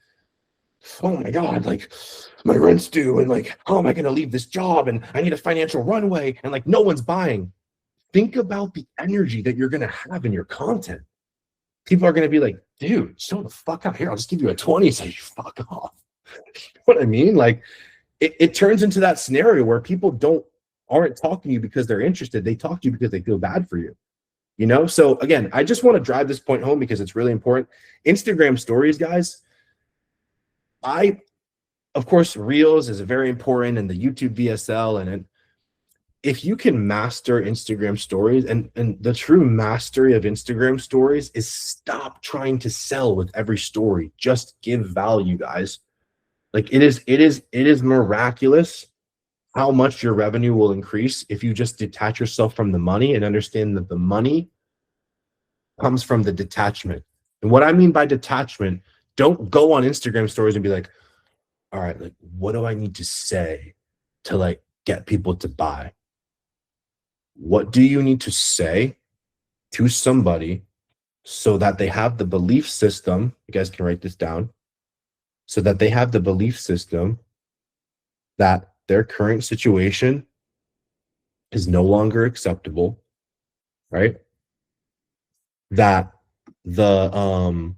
oh my God, like my rent's due and like, how am I going to leave this job? And I need a financial runway and like no one's buying. Think about the energy that you're going to have in your content. People are going to be like, dude, show the fuck out here. I'll just give you a 20 so you fuck off. You know what I mean? Like it turns into that scenario where people aren't talking to you because they're interested. They talk to you because they feel bad for you. You know? So again, I just want to drive this point home because it's really important. Instagram stories, guys. Of course, Reels is very important and the YouTube VSL. And if you can master Instagram stories and the true mastery of Instagram stories is stop trying to sell with every story. Just give value, guys. Like it is miraculous how much your revenue will increase if you just detach yourself from the money and understand that the money comes from the detachment. And what I mean by detachment, don't go on Instagram stories and be like, all right, like, what do I need to say to like get people to buy? What do you need to say to somebody so that they have the belief system? You guys can write this down. So that they have the belief system that their current situation is no longer acceptable, right? That their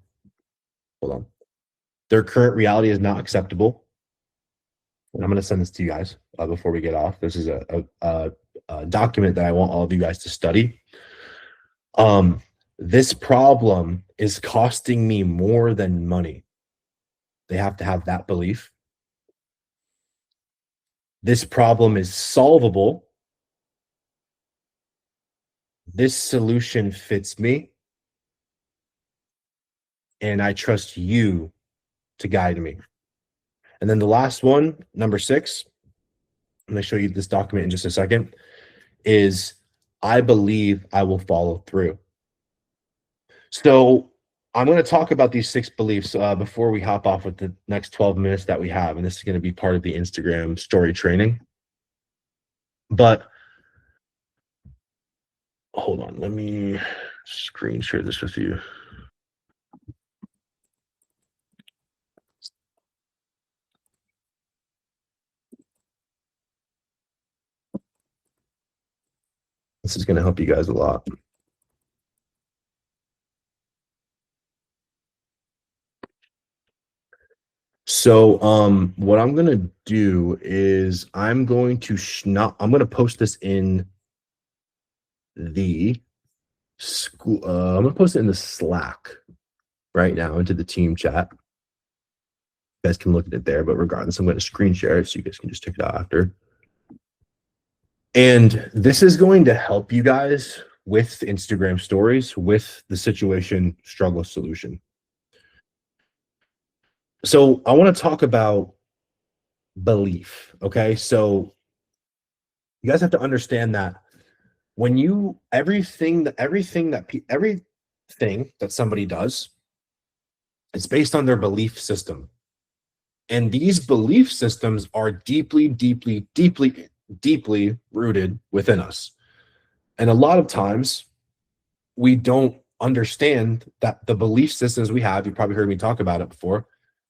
current reality is not acceptable. And I'm going to send this to you guys before we get off. This is a document that I want all of you guys to study. This problem is costing me more than money. They have to have that belief. This problem is solvable. This solution fits me. And I trust you to guide me. And then the last one, number 6, I'm going to show you this document in just a second, is I believe I will follow through. So I'm going to talk about these 6 beliefs before we hop off with the next 12 minutes that we have. And this is going to be part of the Instagram story training. But hold on, let me screen share this with you. This is going to help you guys a lot. So what I'm gonna do is I'm going to post this in the school. I'm gonna post it in the Slack right now into the team chat. You guys can look at it there, but regardless, I'm going to screen share it so you guys can just check it out after. And this is going to help you guys with Instagram stories with the situation struggle solution. So I want to talk about belief. Okay. So you guys have to understand that when you everything that somebody does, it's based on their belief system. And these belief systems are deeply, deeply, deeply, deeply rooted within us. And a lot of times we don't understand that the belief systems we have, you probably heard me talk about it before,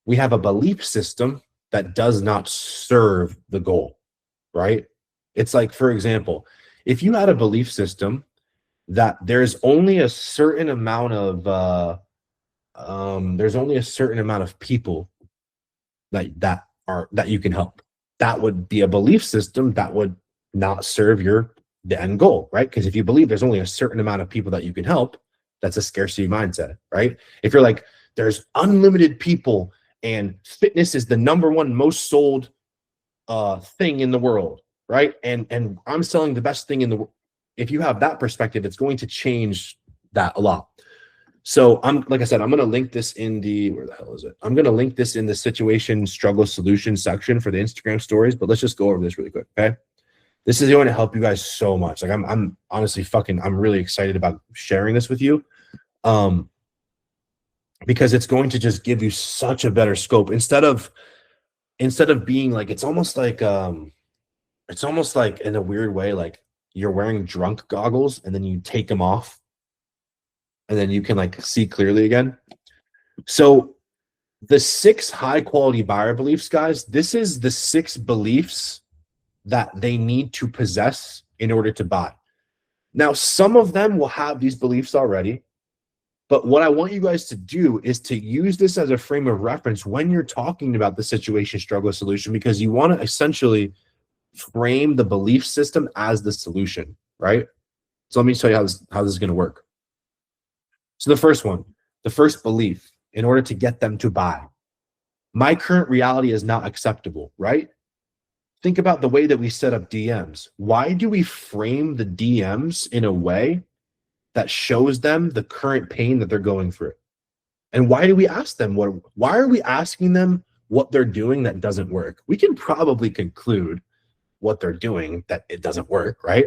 we have a belief system that does not serve the goal, right? It's like, for example, if you had a belief system that there's only a certain amount of people that you can help, that would be a belief system that would not serve the end goal, right? Because if you believe there's only a certain amount of people that you can help, that's a scarcity mindset, right? If you're like, there's unlimited people and fitness is the number one most sold thing in the world, right? And I'm selling the best thing in the world. If you have that perspective, it's going to change that a lot. So like I said, I'm going to link this in where the hell is it? I'm going to link this in the situation struggle solution section for the Instagram stories, but let's just go over this really quick. Okay. This is going to help you guys so much. Like I'm honestly I'm really excited about sharing this with you. Because it's going to just give you such a better scope instead of being like, it's almost like in a weird way, like you're wearing drunk goggles and then you take them off and then you can like see clearly again. So the 6 high quality buyer beliefs, guys, this is the 6 beliefs that they need to possess in order to buy. Now, some of them will have these beliefs already, but what I want you guys to do is to use this as a frame of reference when you're talking about the situation struggle solution, because you want to essentially frame the belief system as the solution, right? So let me tell you how this is going to work. So the first belief, in order to get them to buy, my current reality is not acceptable, right? Think about the way that we set up DMs. Why do we frame the DMs in a way that shows them the current pain that they're going through? And why do we ask them why are we asking them what they're doing that doesn't work? We can probably conclude what they're doing that it doesn't work, right?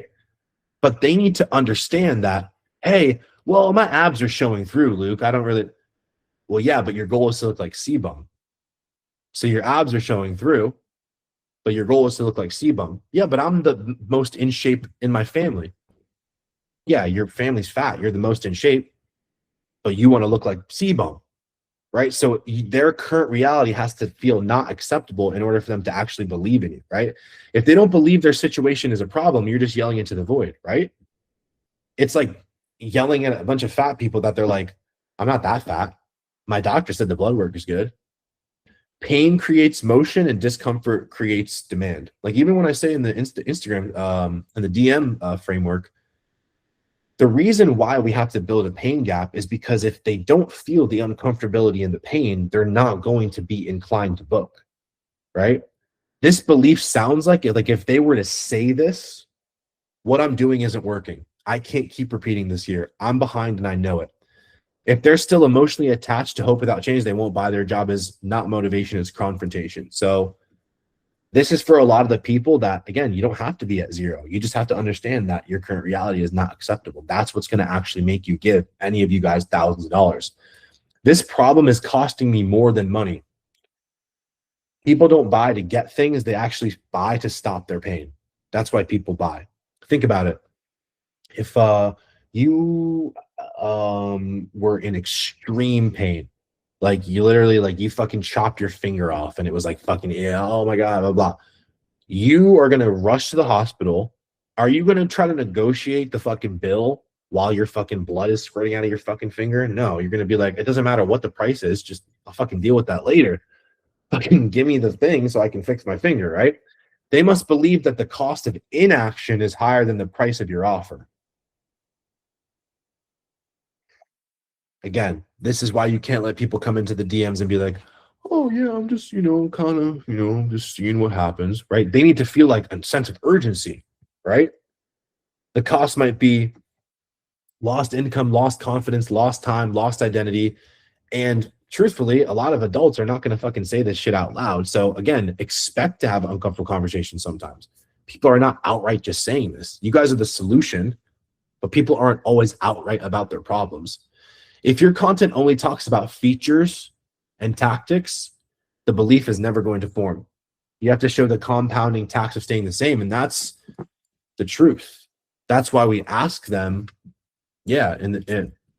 But they need to understand that, hey, well, my abs are showing through, Luke. Well, yeah, but your goal is to look like Sebum. So your abs are showing through, but your goal is to look like Sebum. Yeah, but I'm the most in shape in my family. Yeah, your family's fat. You're the most in shape, but you want to look like Sebum, right? So their current reality has to feel not acceptable in order for them to actually believe in you, right? If they don't believe their situation is a problem, you're just yelling into the void, right? It's like yelling at a bunch of fat people that they're like, I'm not that fat. My doctor said the blood work is good. Pain creates motion and discomfort creates demand. Like even when I say in the Instagram, in the DM framework, the reason why we have to build a pain gap is because if they don't feel the uncomfortability and the pain, they're not going to be inclined to book, right? This belief sounds like if they were to say this, what I'm doing isn't working. I can't keep repeating this here. I'm behind and I know it. If they're still emotionally attached to hope without change, they won't buy. Their job is not motivation, it's confrontation. So this is for a lot of the people that, again, you don't have to be at 0. You just have to understand that your current reality is not acceptable. That's what's going to actually make you give any of you guys thousands of dollars. This problem is costing me more than money. People don't buy to get things. They actually buy to stop their pain. That's why people buy. Think about it. If you were in extreme pain, like you literally, like you fucking chopped your finger off and it was like fucking, yeah, oh my God, blah, blah. You are going to rush to the hospital. Are you going to try to negotiate the fucking bill while your fucking blood is squirting out of your fucking finger? No, you're going to be like, it doesn't matter what the price is, just I'll fucking deal with that later. fucking give me the thing so I can fix my finger, right? They must believe that the cost of inaction is higher than the price of your offer. Again, this is why you can't let people come into the DMs and be like, oh yeah, I'm just, kind of, just seeing what happens, right? They need to feel like a sense of urgency, right? The cost might be lost income, lost confidence, lost time, lost identity. And truthfully, a lot of adults are not going to fucking say this shit out loud. So again, expect to have uncomfortable conversations sometimes. People are not outright just saying this. You guys are the solution, but people aren't always outright about their problems. If your content only talks about features and tactics, the belief is never going to form. You have to show the compounding tax of staying the same, and that's the truth. That's why we ask them, yeah,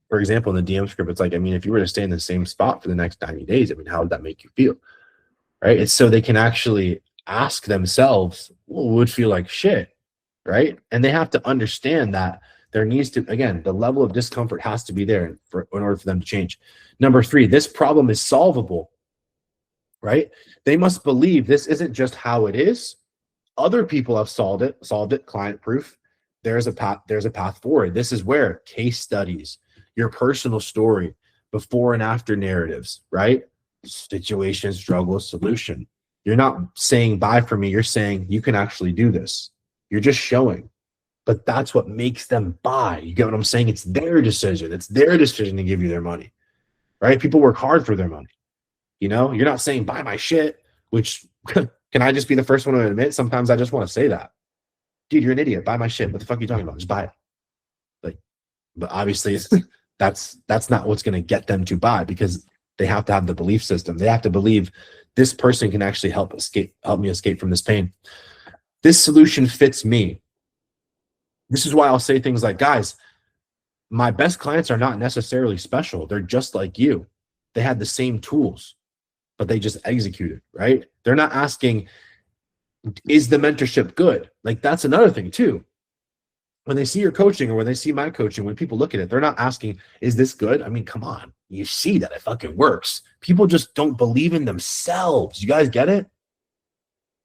for example, in the DM script, it's like, I mean, if you were to stay in the same spot for the next 90 days, I mean, how would that make you feel? Right? It's so they can actually ask themselves, well, it would feel like shit, right? And they have to understand that there needs to, again, the level of discomfort has to be there in order for them to change. Number 3, this problem is solvable, right? They must believe this isn't just how it is. Other people have solved it, client proof. There's a path forward. This is where case studies, your personal story, before and after narratives, right? Situation, struggle, solution. You're not saying buy from me. You're saying you can actually do this. You're just showing. But that's what makes them buy. You get what I'm saying? It's their decision. It's their decision to give you their money, right? People work hard for their money. You're not saying buy my shit, which can I just be the first one to admit? Sometimes I just want to say that. Dude, you're an idiot. Buy my shit. What the fuck are you talking about? Just buy it. But obviously that's not what's going to get them to buy, because they have to have the belief system. They have to believe this person can actually help me escape from this pain. This solution fits me. This is why I'll say things like, guys, my best clients are not necessarily special. They're just like you. They had the same tools, but they just executed, right? They're not asking, is the mentorship good? Like, that's another thing too. When they see your coaching or when they see my coaching, when people look at it, they're not asking, is this good? I mean, come on. You see that it fucking works. People just don't believe in themselves. You guys get it?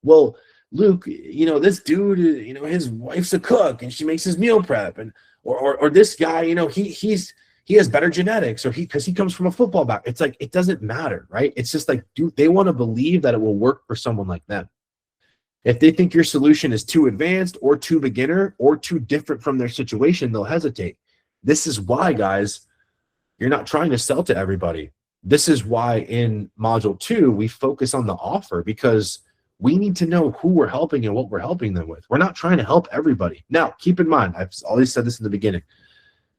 Well, Luke, this dude, his wife's a cook and she makes his meal prep, and or this guy, he has better genetics, or because he comes from a football background. It's like, it doesn't matter, right? It's just like, dude, they want to believe that it will work for someone like them. If they think your solution is too advanced or too beginner or too different from their situation, they'll hesitate. This is why, guys, you're not trying to sell to everybody. This is why in module 2, we focus on the offer, because we need to know who we're helping and what we're helping them with. We're not trying to help everybody. Now, keep in mind, I've always said this in the beginning.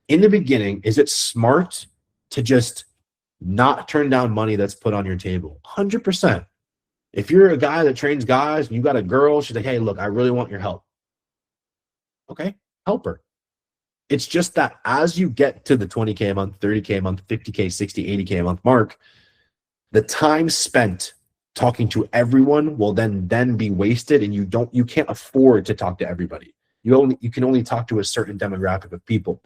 In the beginning, is it smart to just not turn down money that's put on your table? 100%. If you're a guy that trains guys and you got a girl, she's like, hey, look, I really want your help. Okay, help her. It's just that as you get to the 20K a month, 30K a month, 50K, 60, 80K a month mark, the time spent talking to everyone will then be wasted, and you can't afford to talk to everybody. You can only talk to a certain demographic of people.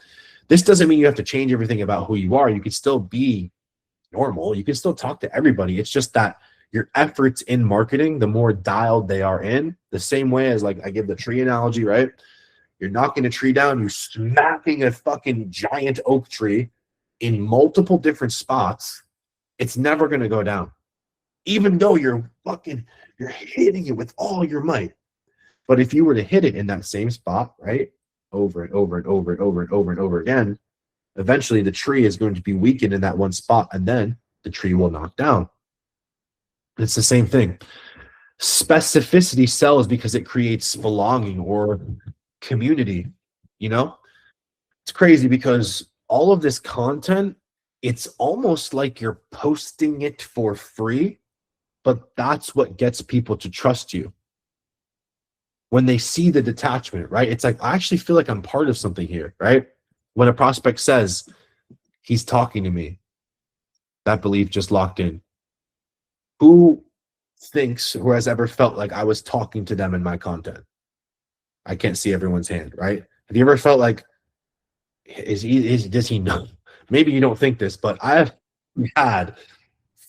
This doesn't mean you have to change everything about who you are. You can still be normal. You can still talk to everybody. It's just that your efforts in marketing, the more dialed they are in, the same way as, like, I give the tree analogy, right? You're knocking a tree down, you're smacking a fucking giant oak tree in multiple different spots. It's never going to go down. Even though you're hitting it with all your might. But if you were to hit it in that same spot, right, over and over and over and over and over and over again, eventually the tree is going to be weakened in that one spot, and then the tree will knock down. It's the same thing. Specificity sells because it creates belonging or community. It's crazy because all of this content, it's almost like you're posting it for free, but that's what gets people to trust you. When they see the detachment, right? It's like, I actually feel like I'm part of something here, right? When a prospect says, he's talking to me, that belief just locked in. Who has ever felt like I was talking to them in my content? I can't see everyone's hand, right? Have you ever felt like, does he know? Maybe you don't think this, but I've had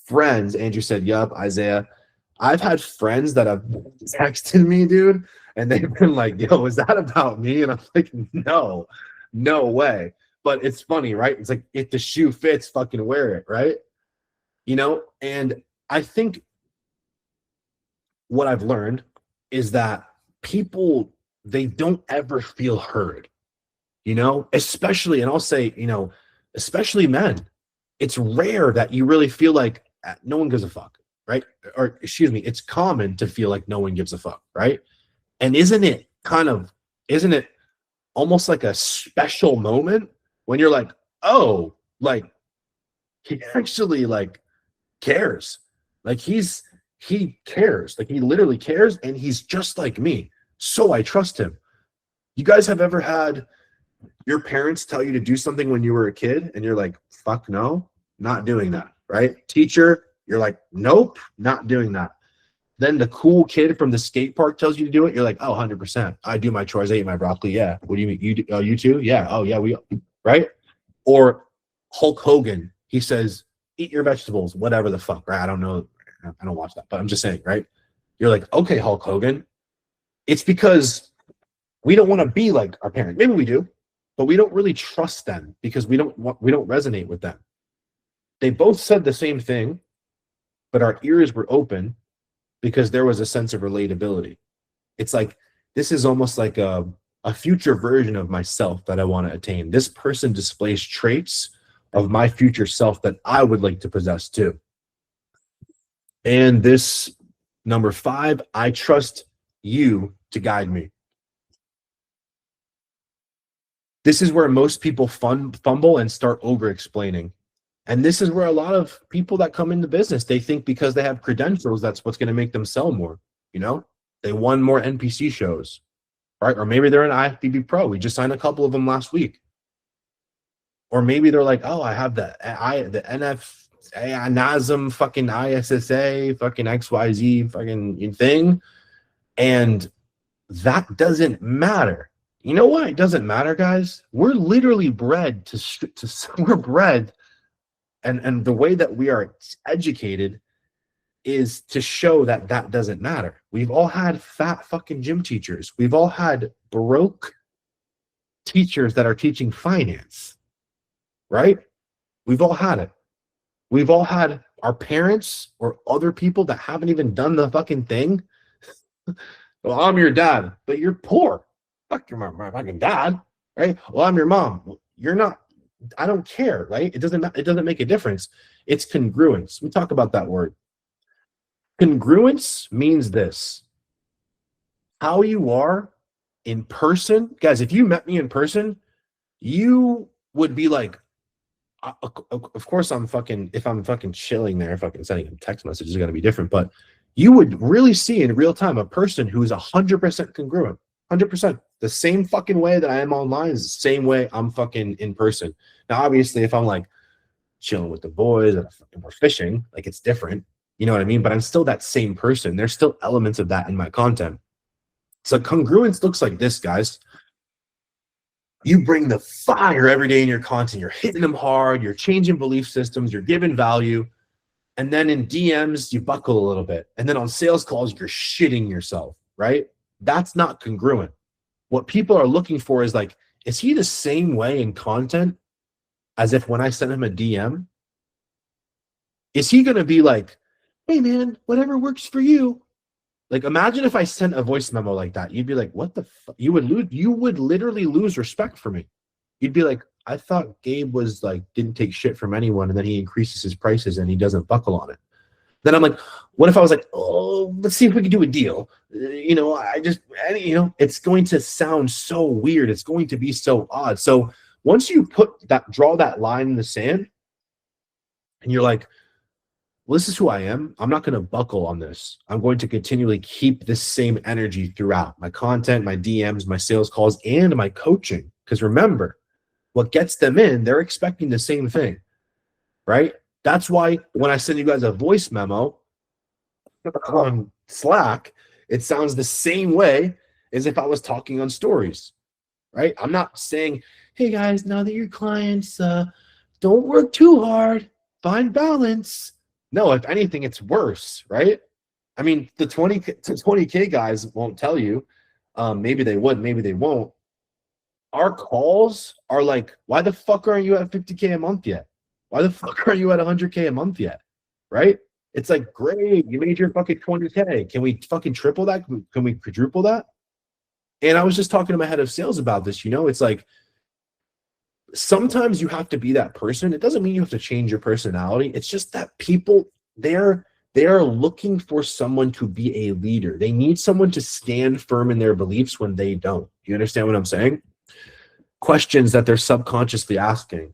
friends, Andrew said, yup, Isaiah, I've had friends that have texted me, dude, and they've been like, yo, is that about me? And I'm like, no, no way. But it's funny, right? It's like, if the shoe fits, fucking wear it, right? You know? And I think what I've learned is that people, they don't ever feel heard, you know? Especially, and I'll say, you know, especially men. It's rare that you really feel like no one gives a fuck, right? Or excuse me, it's common to feel like no one gives a fuck, right? And isn't it almost like a special moment when you're like, oh, like he actually like cares. Like he cares. Like he literally cares, and he's just like me. So I trust him. You guys have ever had your parents tell you to do something when you were a kid and you're like, fuck no, not doing that, right? Teacher, you're like, nope, not doing that. Then the cool kid from the skate park tells you to do it. You're like, oh, 100%. I do my chores. I eat my broccoli. Yeah. What do you mean? You do, you too? Yeah. Oh, yeah. Right? Or Hulk Hogan. He says, eat your vegetables, whatever the fuck, right? I don't know. I don't watch that, but I'm just saying, right? You're like, okay, Hulk Hogan. It's because we don't want to be like our parents. Maybe we do, but we don't really trust them because we don't resonate with them. They both said the same thing, but our ears were open because there was a sense of relatability. It's like, this is almost like a future version of myself that I want to attain. This person displays traits of my future self that I would like to possess too. And this number 5, I trust you to guide me. This is where most people fumble and start over explaining. And this is where a lot of people that come into business, they think because they have credentials, that's what's going to make them sell more. You know, they won more NPC shows, right? Or maybe they're an IFBB pro. We just signed a couple of them last week. Or maybe they're like, oh, I have the NF, NASM, fucking ISSA, fucking XYZ, fucking thing. And that doesn't matter. You know why it doesn't matter, guys? We're literally bred we're bred. And the way that we are educated is to show that that doesn't matter. We've all had fat fucking gym teachers. We've all had broke teachers that are teaching finance, right? We've all had it. We've all had our parents or other people that haven't even done the fucking thing. Well, I'm your dad, but you're poor. Fuck your mom, my fucking dad, right? Well, I'm your mom. You're not. I don't care, right? It doesn't make a difference. It's congruence. We talk about that word. Congruence means this. How you are in person. Guys, if you met me in person, you would be like, of course if I'm fucking chilling there, fucking sending him text messages is going to be different, but you would really see in real time a person who is 100% congruent. 100%. The same fucking way that I am online is the same way I'm fucking in person. Now, obviously, if I'm like chilling with the boys and we're fishing, like it's different. You know what I mean? But I'm still that same person. There's still elements of that in my content. So congruence looks like this, guys. You bring the fire every day in your content. You're hitting them hard. You're changing belief systems. You're giving value. And then in DMs, you buckle a little bit. And then on sales calls, you're shitting yourself, right? That's not congruent. What people are looking for is like, is he the same way in content as if when I send him a DM? Is he going to be like, hey man, whatever works for you? Like, imagine if I sent a voice memo like that. You'd be like, what the fuck? You would literally lose respect for me. You'd be like, I thought Gabe was like, didn't take shit from anyone, and then he increases his prices and he doesn't buckle on it. Then I'm like, what if I was like, oh, let's see if we can do a deal? You know, it's going to sound so weird. It's going to be so odd. So once you draw that line in the sand, and you're like, well, this is who I am. I'm not going to buckle on this. I'm going to continually keep this same energy throughout my content, my DMs, my sales calls, and my coaching. Because remember, what gets them in, they're expecting the same thing, right? That's why when I send you guys a voice memo on Slack, it sounds the same way as if I was talking on stories, right? I'm not saying, hey guys, now that your clients, don't work too hard, find balance. No, if anything, it's worse, right? I mean, the 20K guys won't tell you. Maybe they would, maybe they won't. Our calls are like, why the fuck aren't you at 50K a month yet? Why the fuck aren't you at 100K a month yet? Right? It's like, great, you made your fucking 20K. Can we fucking triple that? Can we quadruple that? And I was just talking to my head of sales about this. It's like, sometimes you have to be that person. It doesn't mean you have to change your personality. It's just that people, they are looking for someone to be a leader. They need someone to stand firm in their beliefs when they don't. You understand what I'm saying? Questions that they're subconsciously asking,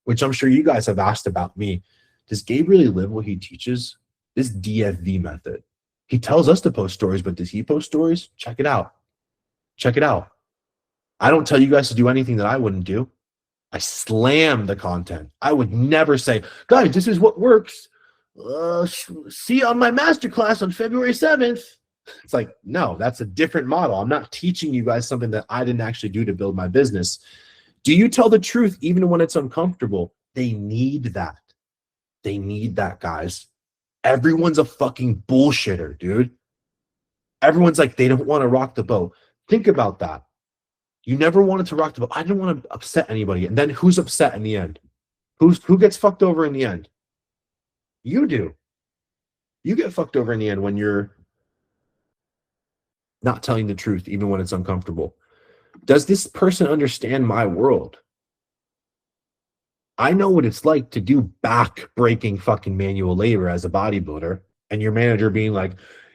which I'm sure you guys have asked about me. Does Gabe really live what he teaches? This DFV method. He tells us to post stories, but does he post stories? Check it out. Check it out. I don't tell you guys to do anything that I wouldn't do. I slam the content. I would never say, guys, this is what works. See you on my masterclass on February 7th. It's like, no, that's a different model. I'm not teaching you guys something that I didn't actually do to build my business. Do you tell the truth even when it's uncomfortable? They need that. They need that, guys. Everyone's a fucking bullshitter, dude. Everyone's like, they don't want to rock the boat. Think about that. You never wanted to rock the boat. I didn't want to upset anybody. And then who's upset in the end? Who gets fucked over in the end? You do. You get fucked over in the end when you're not telling the truth, even when it's uncomfortable. Does this person understand my world? I know what it's like to do back-breaking fucking manual labor as a bodybuilder, and your manager being like,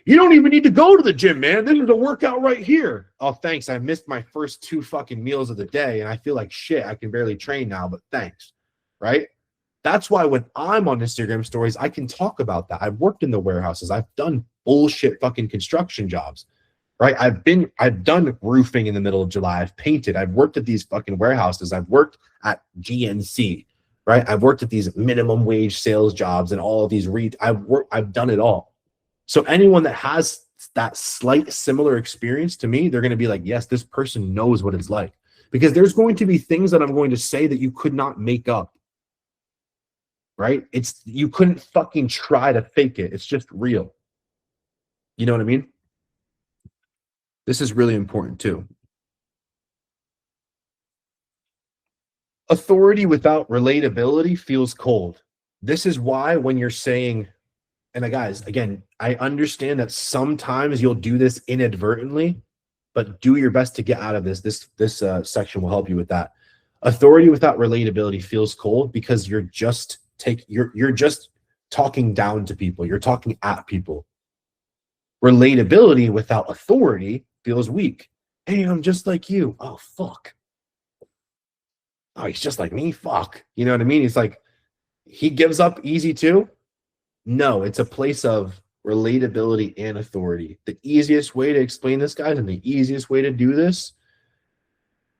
you don't even need to go to the gym, man. This is a workout right here. Oh, thanks. I missed my first 2 fucking meals of the day, and I feel like shit. I can barely train now, but thanks. Right? That's why when I'm on Instagram stories, I can talk about that. I've worked in the warehouses. I've done bullshit fucking construction jobs. Right? I've done roofing in the middle of July. I've painted. I've worked at these fucking warehouses. I've worked at GNC. Right? I've worked at these minimum wage sales jobs and all of these I've done it all. So anyone that has that slight similar experience to me, they're going to be like, yes, this person knows what it's like. Because there's going to be things that I'm going to say that you could not make up. Right? You couldn't fucking try to fake it. It's just real. You know what I mean? This is really important too. Authority without relatability feels cold. This is why when you're saying, and guys, again, I understand that sometimes you'll do this inadvertently, but do your best to get out of this. This section will help you with that. Authority without relatability feels cold because you're just talking down to people. You're talking at people. Relatability without authority feels weak. Hey, I'm just like you. Oh, fuck. Oh, he's just like me. Fuck. You know what I mean? He's like, he gives up easy too. No, it's a place of relatability and authority. The easiest way to explain this, guys, and the easiest way to do this,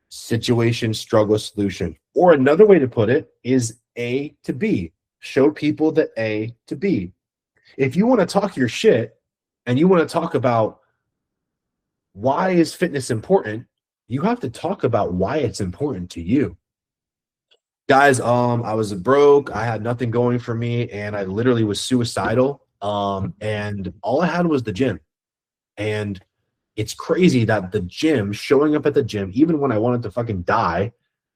situation, struggle, solution. Or another way to put it is A to B. Show people the A to B. If you want to talk your shit and you want to talk about why is fitness important, you have to talk about why it's important to you. Guys, I was broke. I had nothing going for me, and I literally was suicidal. And all I had was the gym. And it's crazy that the gym, showing up at the gym, even when I wanted to fucking die,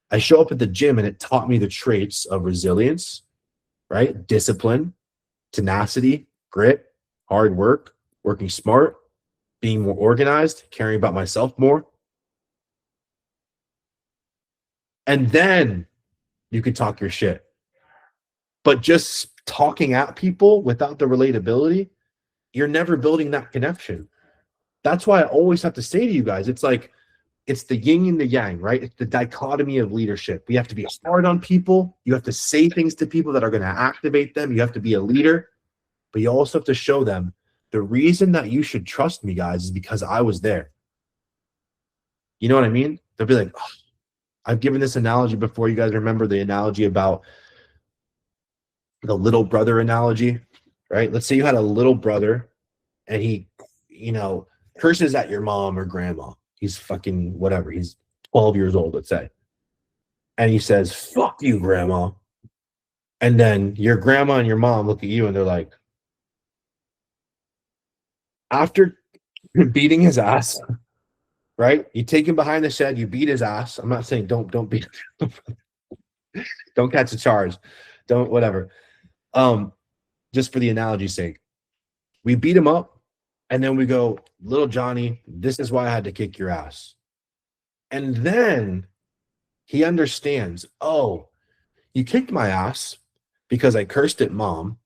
I show up at the gym and it taught me the traits of resilience, right? Discipline, tenacity, grit, hard work, working smart, being more organized, caring about myself more. And then you could talk your shit. But just talking at people without the relatability, you're never building that connection. That's why I always have to say to you guys, it's like, it's the yin and the yang, right? It's the dichotomy of leadership. We have to be hard on people. You have to say things to people that are going to activate them. You have to be a leader, but you also have to show them the reason that you should trust me, guys, is because I was there. You know what I mean? They'll be like, oh, I've given this analogy before. You guys remember the analogy about the little brother analogy, right? Let's say you had a little brother and he, curses at your mom or grandma. He's fucking whatever. He's 12 years old, let's say. And he says, fuck you, grandma. And then your grandma and your mom look at you and they're like, After beating his ass, right? You take him behind the shed, you beat his ass. I'm not saying don't beat don't catch a charge. Don't whatever. Just for the analogy's sake. We beat him up, and then we go, little Johnny, this is why I had to kick your ass. And then he understands, oh, you kicked my ass because I cursed at mom.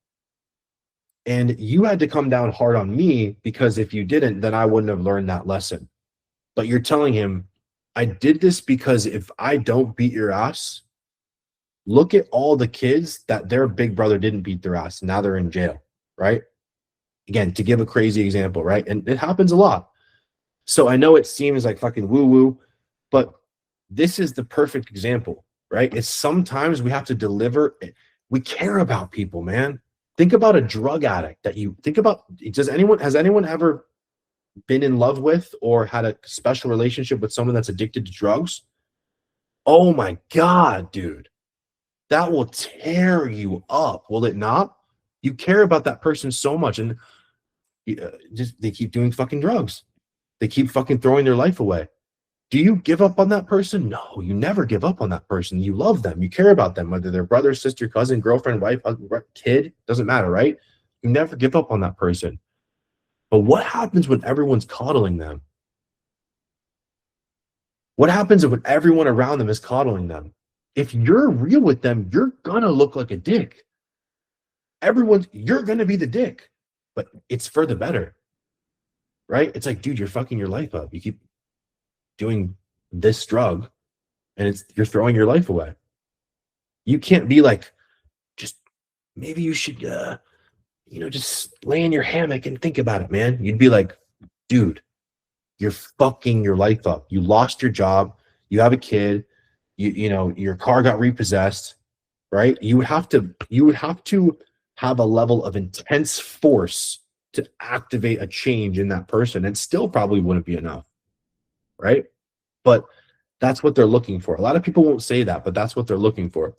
And you had to come down hard on me because if you didn't, then I wouldn't have learned that lesson. But you're telling him, I did this because if I don't beat your ass, look at all the kids that their big brother didn't beat their ass. Now they're in jail, right? Again, to give a crazy example, right? And it happens a lot. So I know it seems like fucking woo-woo, but this is the perfect example, right? It's sometimes we have to deliver. We care about people, man. Think about a drug addict that you think about. Has anyone ever been in love with or had a special relationship with someone that's addicted to drugs? Oh my God, dude. That will tear you up, will it not? You care about that person so much, and just they keep doing fucking drugs. They keep fucking throwing their life away. Do you give up on that person? No, you never give up on that person. You love them. You care about them, whether they're brother, sister, cousin, girlfriend, wife, husband, kid, doesn't matter, right? You never give up on that person. But what happens when everyone's coddling them? What happens when everyone around them is coddling them? If you're real with them, you're gonna look like a dick. You're gonna be the dick, but it's for the better, right? It's like, dude, you're fucking your life up. You keep doing this drug and you're throwing your life away. You can't be like, just maybe you should just lay in your hammock and think about it, man. You'd be like, dude, you're fucking your life up. You lost your job, you have a kid, your car got repossessed, right? You would have to have a level of intense force to activate a change in that person, and still probably wouldn't be enough. Right? But that's what they're looking for. A lot of people won't say that, but that's what they're looking for.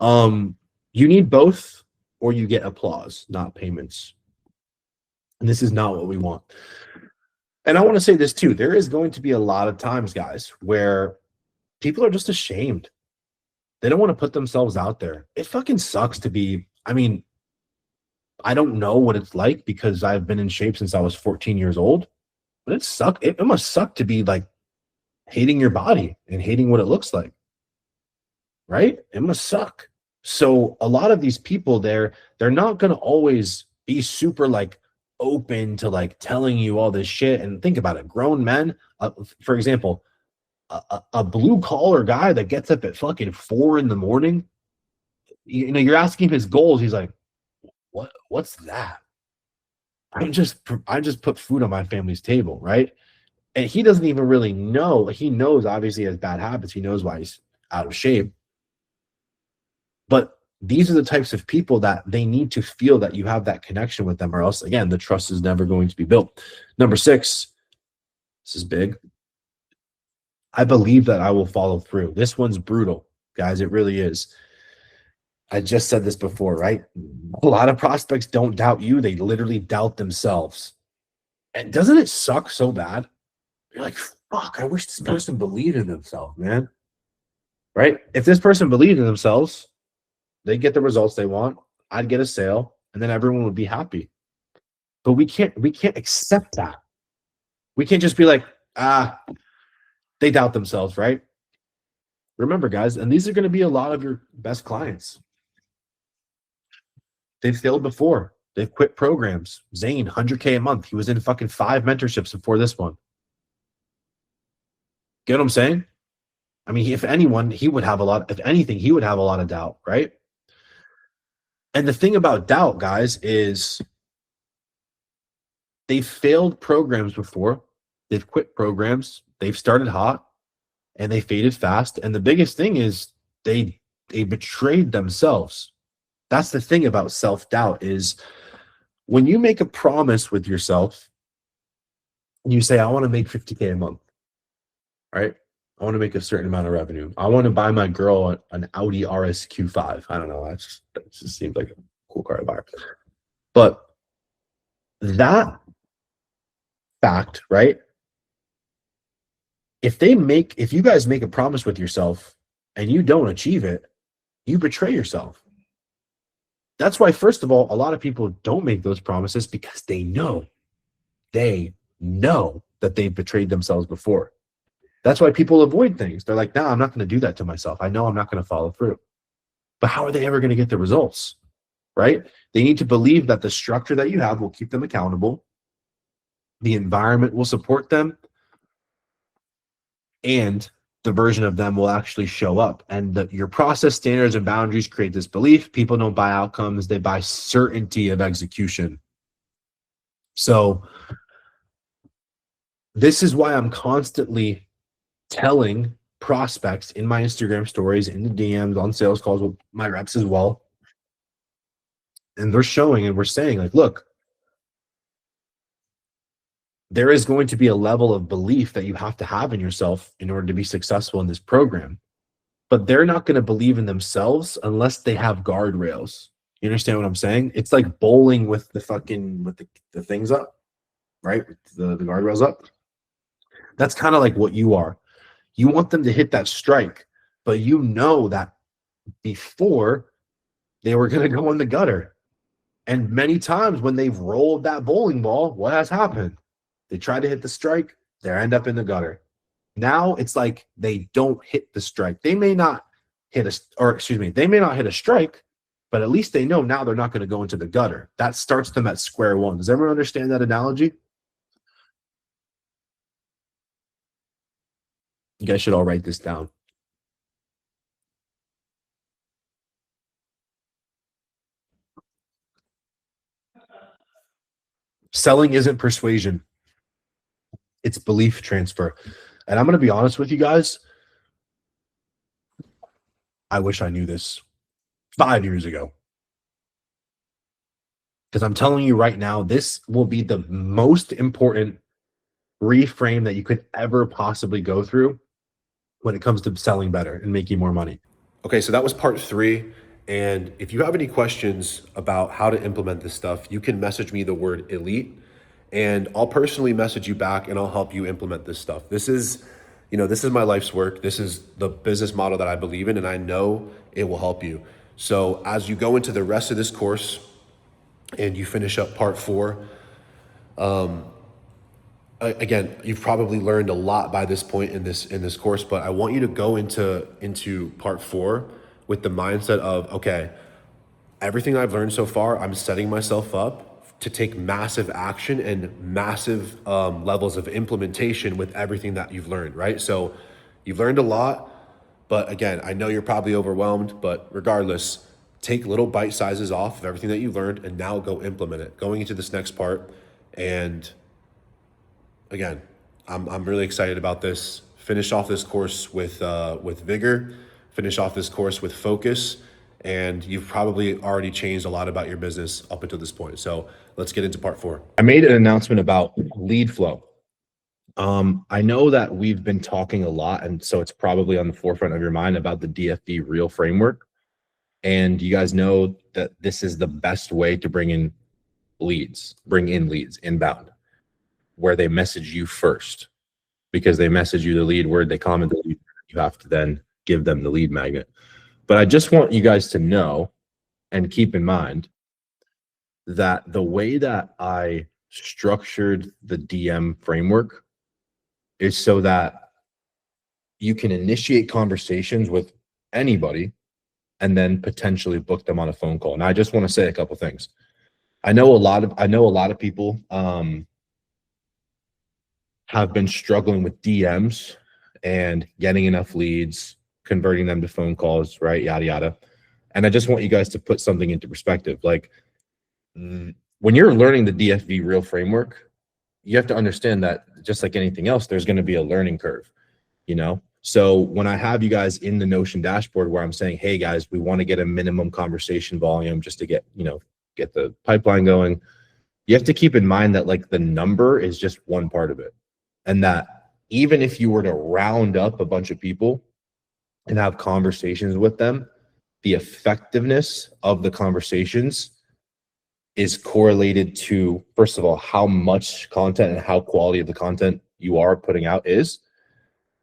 You need both, or you get applause, not payments. And this is not what we want. And I want to say this too. There is going to be a lot of times, guys, where people are just ashamed. They don't want to put themselves out there. It fucking sucks to be, I don't know what it's like because I've been in shape since I was 14 years old. But it must suck to be like hating your body and hating what it looks like, right? It must suck. So a lot of these people they're not going to always be super like open to like telling you all this shit. And think about it, grown men, for example, a blue collar guy that gets up at fucking 4 a.m, you're asking his goals. He's like, what's that? I just put food on my family's table, right? And he doesn't even really know. He knows obviously he has bad habits. He knows why he's out of shape. But these are the types of people that they need to feel that you have that connection with them, or else, again, the trust is never going to be built. Number 6, this is big. I believe that I will follow through. This one's brutal, guys. It really is. I just said this before, right? A lot of prospects don't doubt you. They literally doubt themselves. And doesn't it suck so bad? You're like, fuck, I wish this person believed in themselves, man. Right? If this person believed in themselves, they get the results they want. I'd get a sale, and then everyone would be happy. But we can't accept that. We can't just be like, they doubt themselves, right? Remember, guys, and these are going to be a lot of your best clients. They've failed before. They've quit programs. Zane, $100K a month. He was in fucking 5 mentorships before this one. Get what I'm saying? If anyone, he would have a lot. If anything, he would have a lot of doubt, right? And the thing about doubt, guys, is they've failed programs before. They've quit programs. They've started hot, and they faded fast. And the biggest thing is they betrayed themselves. That's the thing about self-doubt is when you make a promise with yourself and you say, I want to make $50K a month, right? I want to make a certain amount of revenue. I want to buy my girl an Audi RSQ5. I don't know. That just seems like a cool car to buy. But that fact, right? If you guys make a promise with yourself and you don't achieve it, you betray yourself. That's why, first of all, a lot of people don't make those promises because they know that they've betrayed themselves before. That's why people avoid things. They're like, no, I'm not going to do that to myself. I know I'm not going to follow through. But how are they ever going to get the results, right? They need to believe that the structure that you have will keep them accountable. The environment will support them. And the version of them will actually show up. And your process, standards, and boundaries create this belief. People don't buy outcomes. They buy certainty of execution. So this is why I'm constantly telling prospects in my Instagram stories, in the DMs, on sales calls with my reps as well. And they're showing and we're saying, like, look, there is going to be a level of belief that you have to have in yourself in order to be successful in this program. But they're not going to believe in themselves unless they have guardrails. You understand what I'm saying? It's like bowling with the things up, right? The guardrails up. That's kind of like what you are. You want them to hit that strike, but you know that before they were going to go in the gutter. And many times when they've rolled that bowling ball, what has happened? They try to hit the strike, they end up in the gutter. Now it's like they don't hit the strike. They may not hit a strike, but at least they know now they're not going to go into the gutter. That starts them at square one. Does everyone understand that analogy? You guys should all write this down. Selling isn't persuasion. It's belief transfer. And I'm going to be honest with you guys. I wish I knew this 5 years ago. Because I'm telling you right now, this will be the most important reframe that you could ever possibly go through when it comes to selling better and making more money. Okay, so that was part 3. And if you have any questions about how to implement this stuff, you can message me the word elite and I'll personally message you back and I'll help you implement this stuff. This is my life's work. This is the business model that I believe in and I know it will help you. So as you go into the rest of this course and you finish up part 4, again, you've probably learned a lot by this point in this course, but I want you to go into part 4 with the mindset of, okay, everything I've learned so far, I'm setting myself up to take massive action and massive levels of implementation with everything that you've learned, right? So you've learned a lot, but again, I know you're probably overwhelmed, but regardless, take little bite sizes off of everything that you've learned and now go implement it. Going into this next part, and again, I'm really excited about this. Finish off this course with vigor, finish off this course with focus, and you've probably already changed a lot about your business up until this point. So let's get into part 4. I made an announcement about lead flow. I know that we've been talking a lot, and so it's probably on the forefront of your mind about the DFB Real framework. And you guys know that this is the best way to bring in leads inbound, where they message you first, because they message you the lead word, they comment the lead, you have to then give them the lead magnet. But I just want you guys to know and keep in mind that the way that I structured the DM framework is so that you can initiate conversations with anybody and then potentially book them on a phone call. And I just want to say a couple things. I know a lot of people have been struggling with DMs and getting enough leads, converting them to phone calls, right? Yada, yada. And I just want you guys to put something into perspective. Like, when you're learning the DFV Real framework, you have to understand that just like anything else, there's going to be a learning curve, So when I have you guys in the Notion dashboard where I'm saying, hey guys, we want to get a minimum conversation volume just to get the pipeline going, you have to keep in mind that like the number is just one part of it. And that even if you were to round up a bunch of people and have conversations with them, the effectiveness of the conversations is correlated to, first of all, how much content and how quality of the content you are putting out is.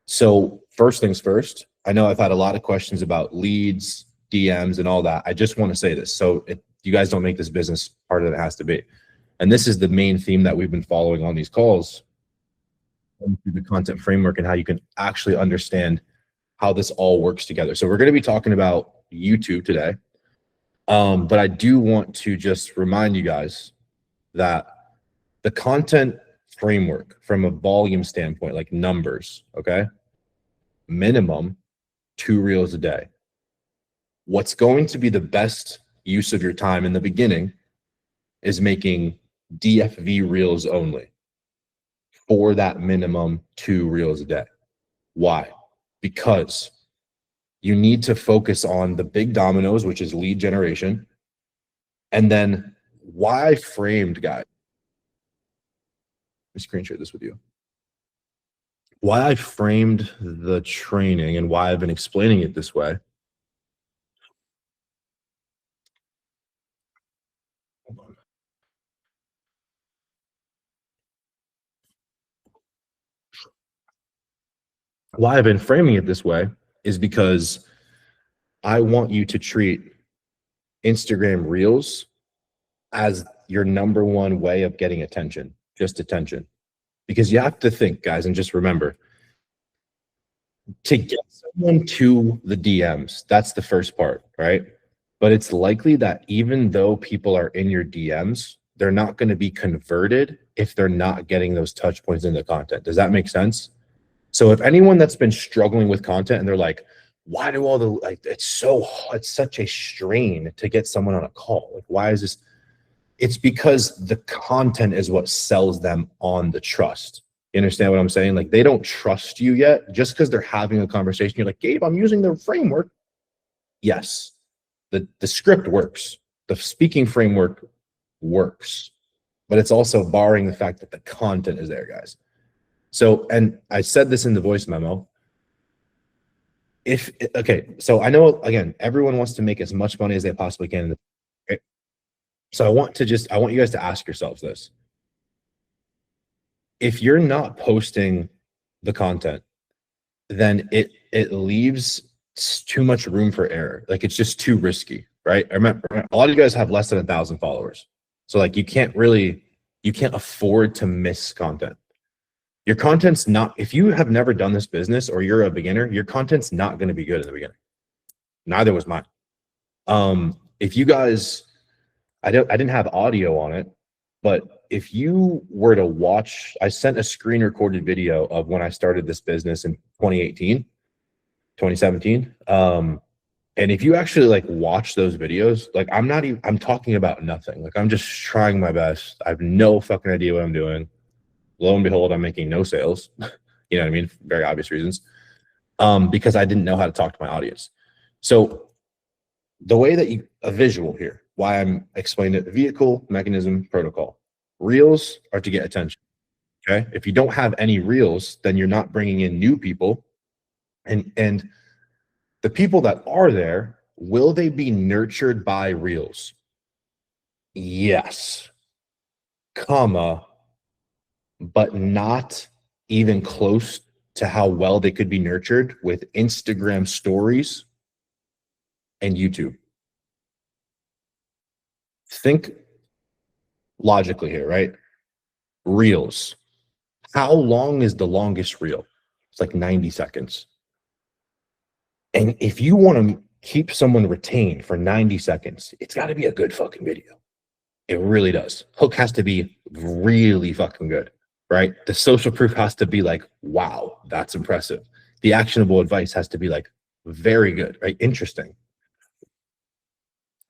So first things first, I know I've had a lot of questions about leads, DMs, and all that. I just want to say this. So you guys don't make this business harder than it has to be. And this is the main theme that we've been following on these calls, through the content framework and how you can actually understand how this all works together. So we're going to be talking about YouTube today. But I do want to just remind you guys that the content framework from a volume standpoint, like numbers, okay? Minimum 2 reels a day. What's going to be the best use of your time in the beginning is making DFV reels only for that minimum 2 reels a day. Why? Because you need to focus on the big dominoes, which is lead generation. And then why I framed, guys, let me screen share this with you. Why I framed the training and why I've been explaining it this way. Hold on. Why I've been framing it this way is because I want you to treat Instagram Reels as your number one way of getting attention, just attention. Because you have to think, guys, and just remember, to get someone to the DMs, that's the first part, right? But it's likely that even though people are in your DMs, they're not going to be converted if they're not getting those touch points in the content. Does that make sense? So if anyone that's been struggling with content and they're like, why do all the, like, it's such a strain to get someone on a call. Like, why is this? It's because the content is what sells them on the trust. You understand what I'm saying? Like, they don't trust you yet just because they're having a conversation. You're like, Gabe, I'm using the framework. Yes, the script works. The speaking framework works, but it's also barring the fact that the content is there, guys. So, and I said this in the voice memo. Okay, so I know, again, everyone wants to make as much money as they possibly can. Okay? So I want you guys to ask yourselves this. If you're not posting the content, then it leaves too much room for error. Like, it's just too risky, right? I remember a lot of you guys have less than 1,000 followers. So like, you can't afford to miss content. Your content's not, if you have never done this business or you're a beginner, your content's not going to be good in the beginning. Neither was mine. If you guys, I didn't have audio on it, but if you were to watch, I sent a screen recorded video of when I started this business in 2017. And if you actually like watch those videos, like, I'm talking about nothing. Like, I'm just trying my best. I have no fucking idea what I'm doing. Lo and behold, I'm making no sales. You know what I mean? For very obvious reasons. Because I didn't know how to talk to my audience. So the way that a visual here, why I'm explaining it, vehicle, mechanism, protocol. Reels are to get attention. Okay. If you don't have any reels, then you're not bringing in new people. And the people that are there, will they be nurtured by reels? Yes. But not even close to how well they could be nurtured with Instagram stories and YouTube. Think logically here, right? Reels. How long is the longest reel? It's like 90 seconds. And if you want to keep someone retained for 90 seconds, it's got to be a good fucking video. It really does. Hook has to be really fucking good. Right? The social proof has to be like, wow, that's impressive. The actionable advice has to be like, very good, right? Interesting.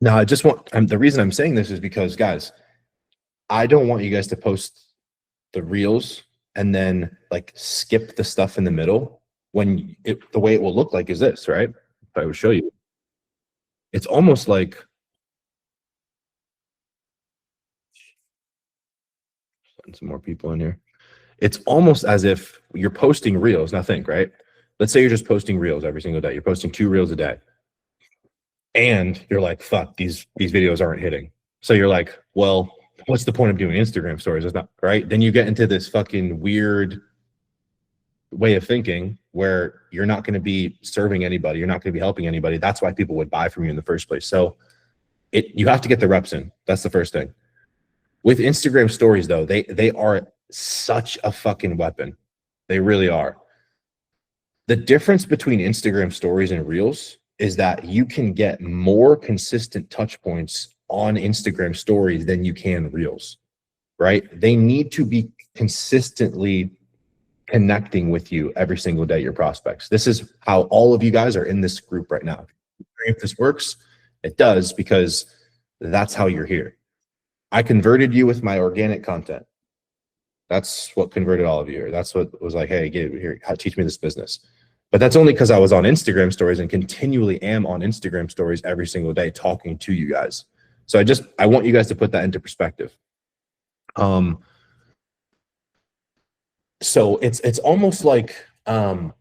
Now, the reason I'm saying this is because, guys, I don't want you guys to post the reels and then like skip the stuff in the middle when the way it will look like is this, right? If I would show you, it's almost like, send some more people in here. It's almost as if you're posting reels. Now think, right? Let's say you're just posting reels every single day. You're posting 2 reels a day. And you're like, fuck, these videos aren't hitting. So you're like, well, what's the point of doing Instagram stories? It's not right. Then you get into this fucking weird way of thinking where you're not going to be serving anybody. You're not going to be helping anybody. That's why people would buy from you in the first place. So you have to get the reps in. That's the first thing. With Instagram stories though, they are such a fucking weapon. They really are. The difference between Instagram stories and reels is that you can get more consistent touch points on Instagram stories than you can reels, right? They need to be consistently connecting with you every single day, your prospects. This is how all of you guys are in this group right now. If this works, it does, because that's how you're here. I converted you with my organic content. That's what converted all of you. That's what was like, hey, get here, teach me this business. But that's only because I was on Instagram stories and continually am on Instagram stories every single day talking to you guys. So I want you guys to put that into perspective. So it's almost like, I'll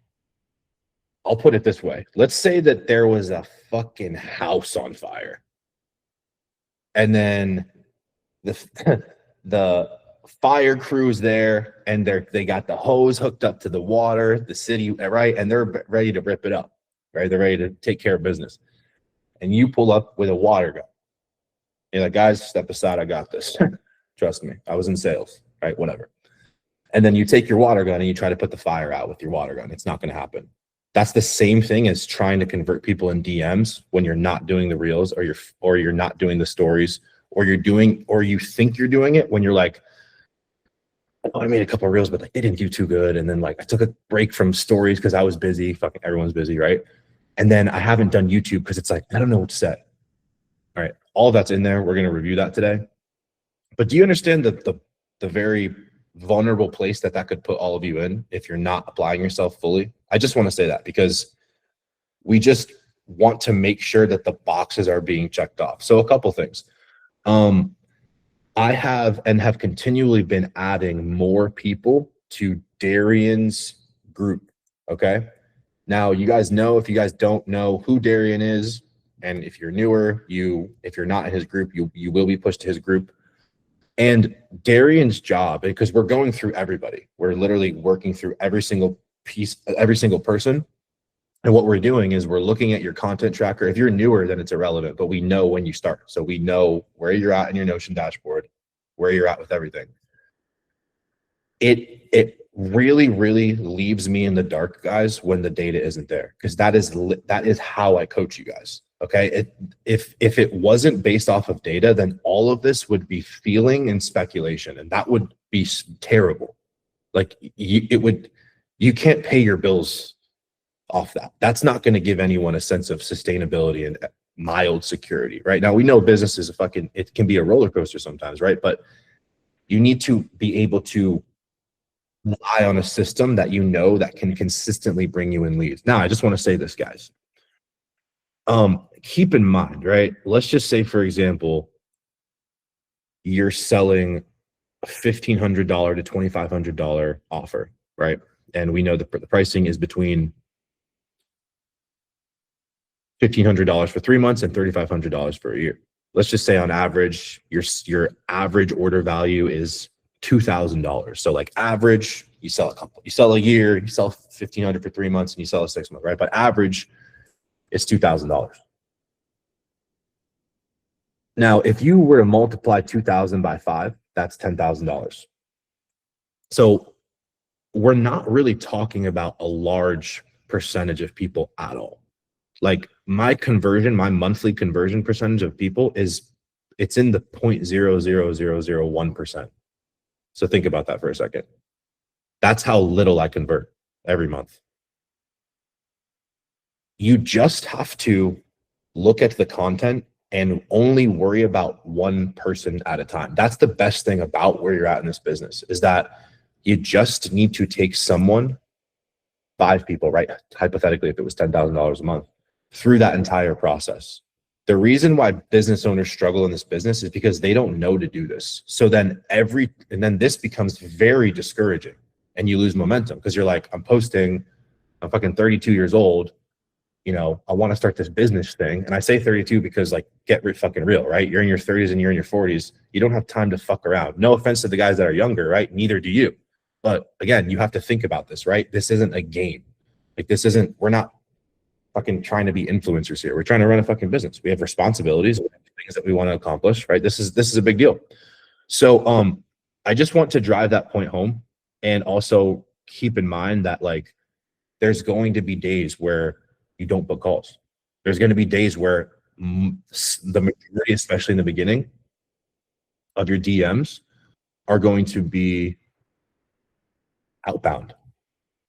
put it this way. Let's say that there was a fucking house on fire. And then the fire crew's there, and they got the hose hooked up to the water, the city, right? And they're ready to rip it up, right? They're ready to take care of business. And you pull up with a water gun. You're like, guys, step aside, I got this. Trust me, I was in sales, right? Whatever. And then you take your water gun and you try to put the fire out with your water gun. It's not going to happen. That's the same thing as trying to convert people in DMs when you're not doing the reels, or you're not doing the stories, or you think you're doing it when you're like, oh, I made a couple of reels, but like they didn't do too good. And then like I took a break from stories because I was busy. Fucking everyone's busy, right? And then I haven't done YouTube because it's like, I don't know what to say. All right, all that's in there. We're going to review that today. But do you understand the very vulnerable place that could put all of you in if you're not applying yourself fully? I just want to say that because we just want to make sure that the boxes are being checked off. So a couple things. I have continually been adding more people to Darian's group. Okay. Now you guys know, if you guys don't know who Darian is, and if you're newer, if you're not in his group, you will be pushed to his group. And Darian's job, because we're going through everybody, we're literally working through every single piece, every single person. And what we're doing is we're looking at your content tracker. If you're newer, then it's irrelevant, but we know when you start. So we know where you're at in your Notion dashboard, where you're at with everything. It really, really leaves me in the dark, guys, when the data isn't there, because that is how I coach you guys. Okay. If it wasn't based off of data, then all of this would be feeling and speculation, and that would be terrible. Like you can't pay your bills off that. That's not going to give anyone a sense of sustainability and mild security. Right now, we know business is it can be a roller coaster sometimes, right? But you need to be able to rely on a system that that can consistently bring you in leads. Now, I just want to say this, guys. Keep in mind, right? Let's just say, for example, you're selling a $1,500 to $2,500 offer, right? And we know the pricing is between $1,500 for 3 months and $3,500 for a year. Let's just say on average, your average order value is $2,000. So like average, you sell a year, you sell $1,500 for 3 months, and you sell a 6 month, right? But average, it's $2,000. Now, if you were to multiply 2,000 by 5, that's $10,000. So we're not really talking about a large percentage of people at all. Like my monthly conversion percentage of people it's in the 0.00001%. So think about that for a second. That's how little I convert every month. You just have to look at the content and only worry about one person at a time. That's the best thing about where you're at in this business, is that you just need to take 5 people, right? Hypothetically, if it was $10,000 a month, through that entire process. The reason why business owners struggle in this business is because they don't know to do this. So then this becomes very discouraging, and you lose momentum because you're like, I'm fucking 32 years old. you know, I want to start this business thing. And I say 32 because like, get fucking real, right? You're in your 30s and you're in your 40s. You don't have time to fuck around. No offense to the guys that are younger, right? Neither do you. But again, you have to think about this, right? This isn't a game. Like this isn't, we're not fucking trying to be influencers here. We're trying to run a fucking business. We have responsibilities, we have things that we want to accomplish, right? This is a big deal. So I just want to drive that point home, and also keep in mind that like there's going to be days where you don't book calls. There's going to be days where the majority, especially in the beginning of your DMs, are going to be outbound.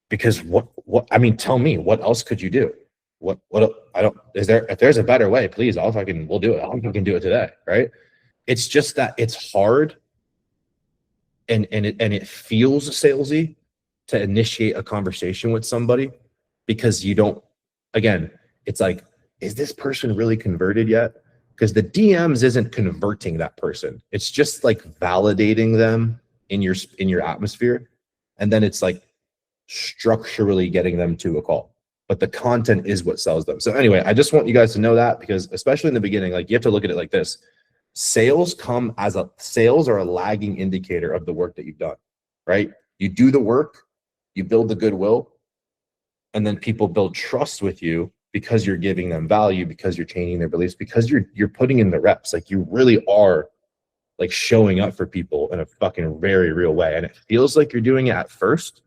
Because what I mean, tell me, what else could you do? What I don't, is there, if there's a better way, please, we'll do it. I'll fucking do it today, right? It's just that it's hard and it feels salesy to initiate a conversation with somebody, because you don't, again, it's like, is this person really converted yet? Because the DMs isn't converting that person. It's just like validating them in your atmosphere. And then it's like structurally getting them to a call. But the content is what sells them. So anyway, I just want you guys to know that, because especially in the beginning, like you have to look at it like this. Sales are a lagging indicator of the work that you've done, right? You do the work, you build the goodwill, and then people build trust with you because you're giving them value, because you're changing their beliefs, because you're putting in the reps. Like you really are like showing up for people in a fucking very real way. And it feels like you're doing it at first,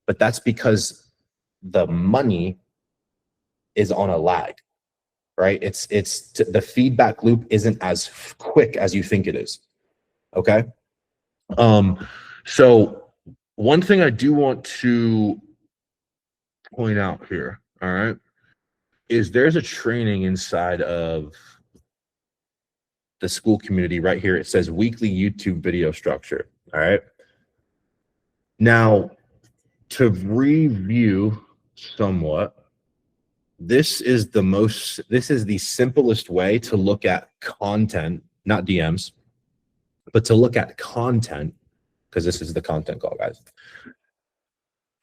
but that's because the money is on a lag, right? It's the feedback loop isn't as quick as you think it is. Okay. So one thing I do want to point out here, all right, is there's a training inside of the school community right here. It says weekly YouTube video structure. All right. Now, to review somewhat, this is the simplest way to look at content, not DMs, but to look at content, because this is the content call, guys.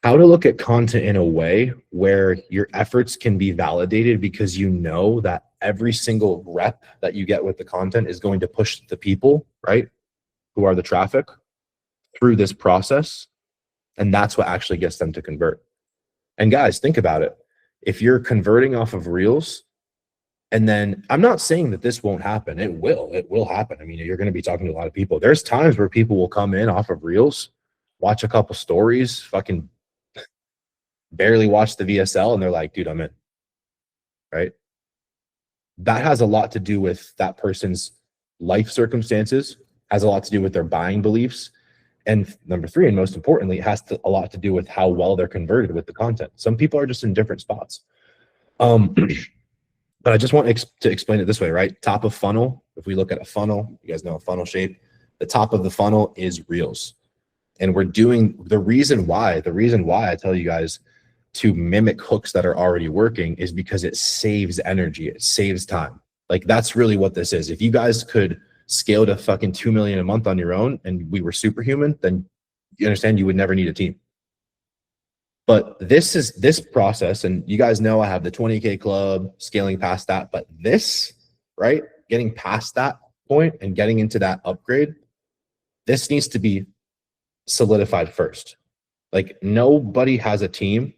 How to look at content in a way where your efforts can be validated, because you know that every single rep that you get with the content is going to push the people, right, who are the traffic, through this process. And that's what actually gets them to convert. And guys, think about it. If you're converting off of Reels, and then I'm not saying that this won't happen. It will happen. I mean, you're going to be talking to a lot of people. There's times where people will come in off of Reels, watch a couple stories, fucking barely watch the VSL, and they're like, dude, I'm in, right? That has a lot to do with that person's life circumstances, has a lot to do with their buying beliefs. And number three, and most importantly, it has a lot to do with how well they're converted with the content. Some people are just in different spots. But I just want to explain it this way, right? Top of funnel, if we look at a funnel, you guys know a funnel shape, the top of the funnel is Reels. And we're doing the reason why I tell you guys to mimic hooks that are already working is because it saves energy, it saves time. Like that's really what this is. If you guys could scale to fucking 2 million a month on your own and we were superhuman, then you understand you would never need a team. But this process, and you guys know I have the 20K club, scaling past that, but this, right, getting past that point and getting into that upgrade, this needs to be solidified first. Like nobody has a team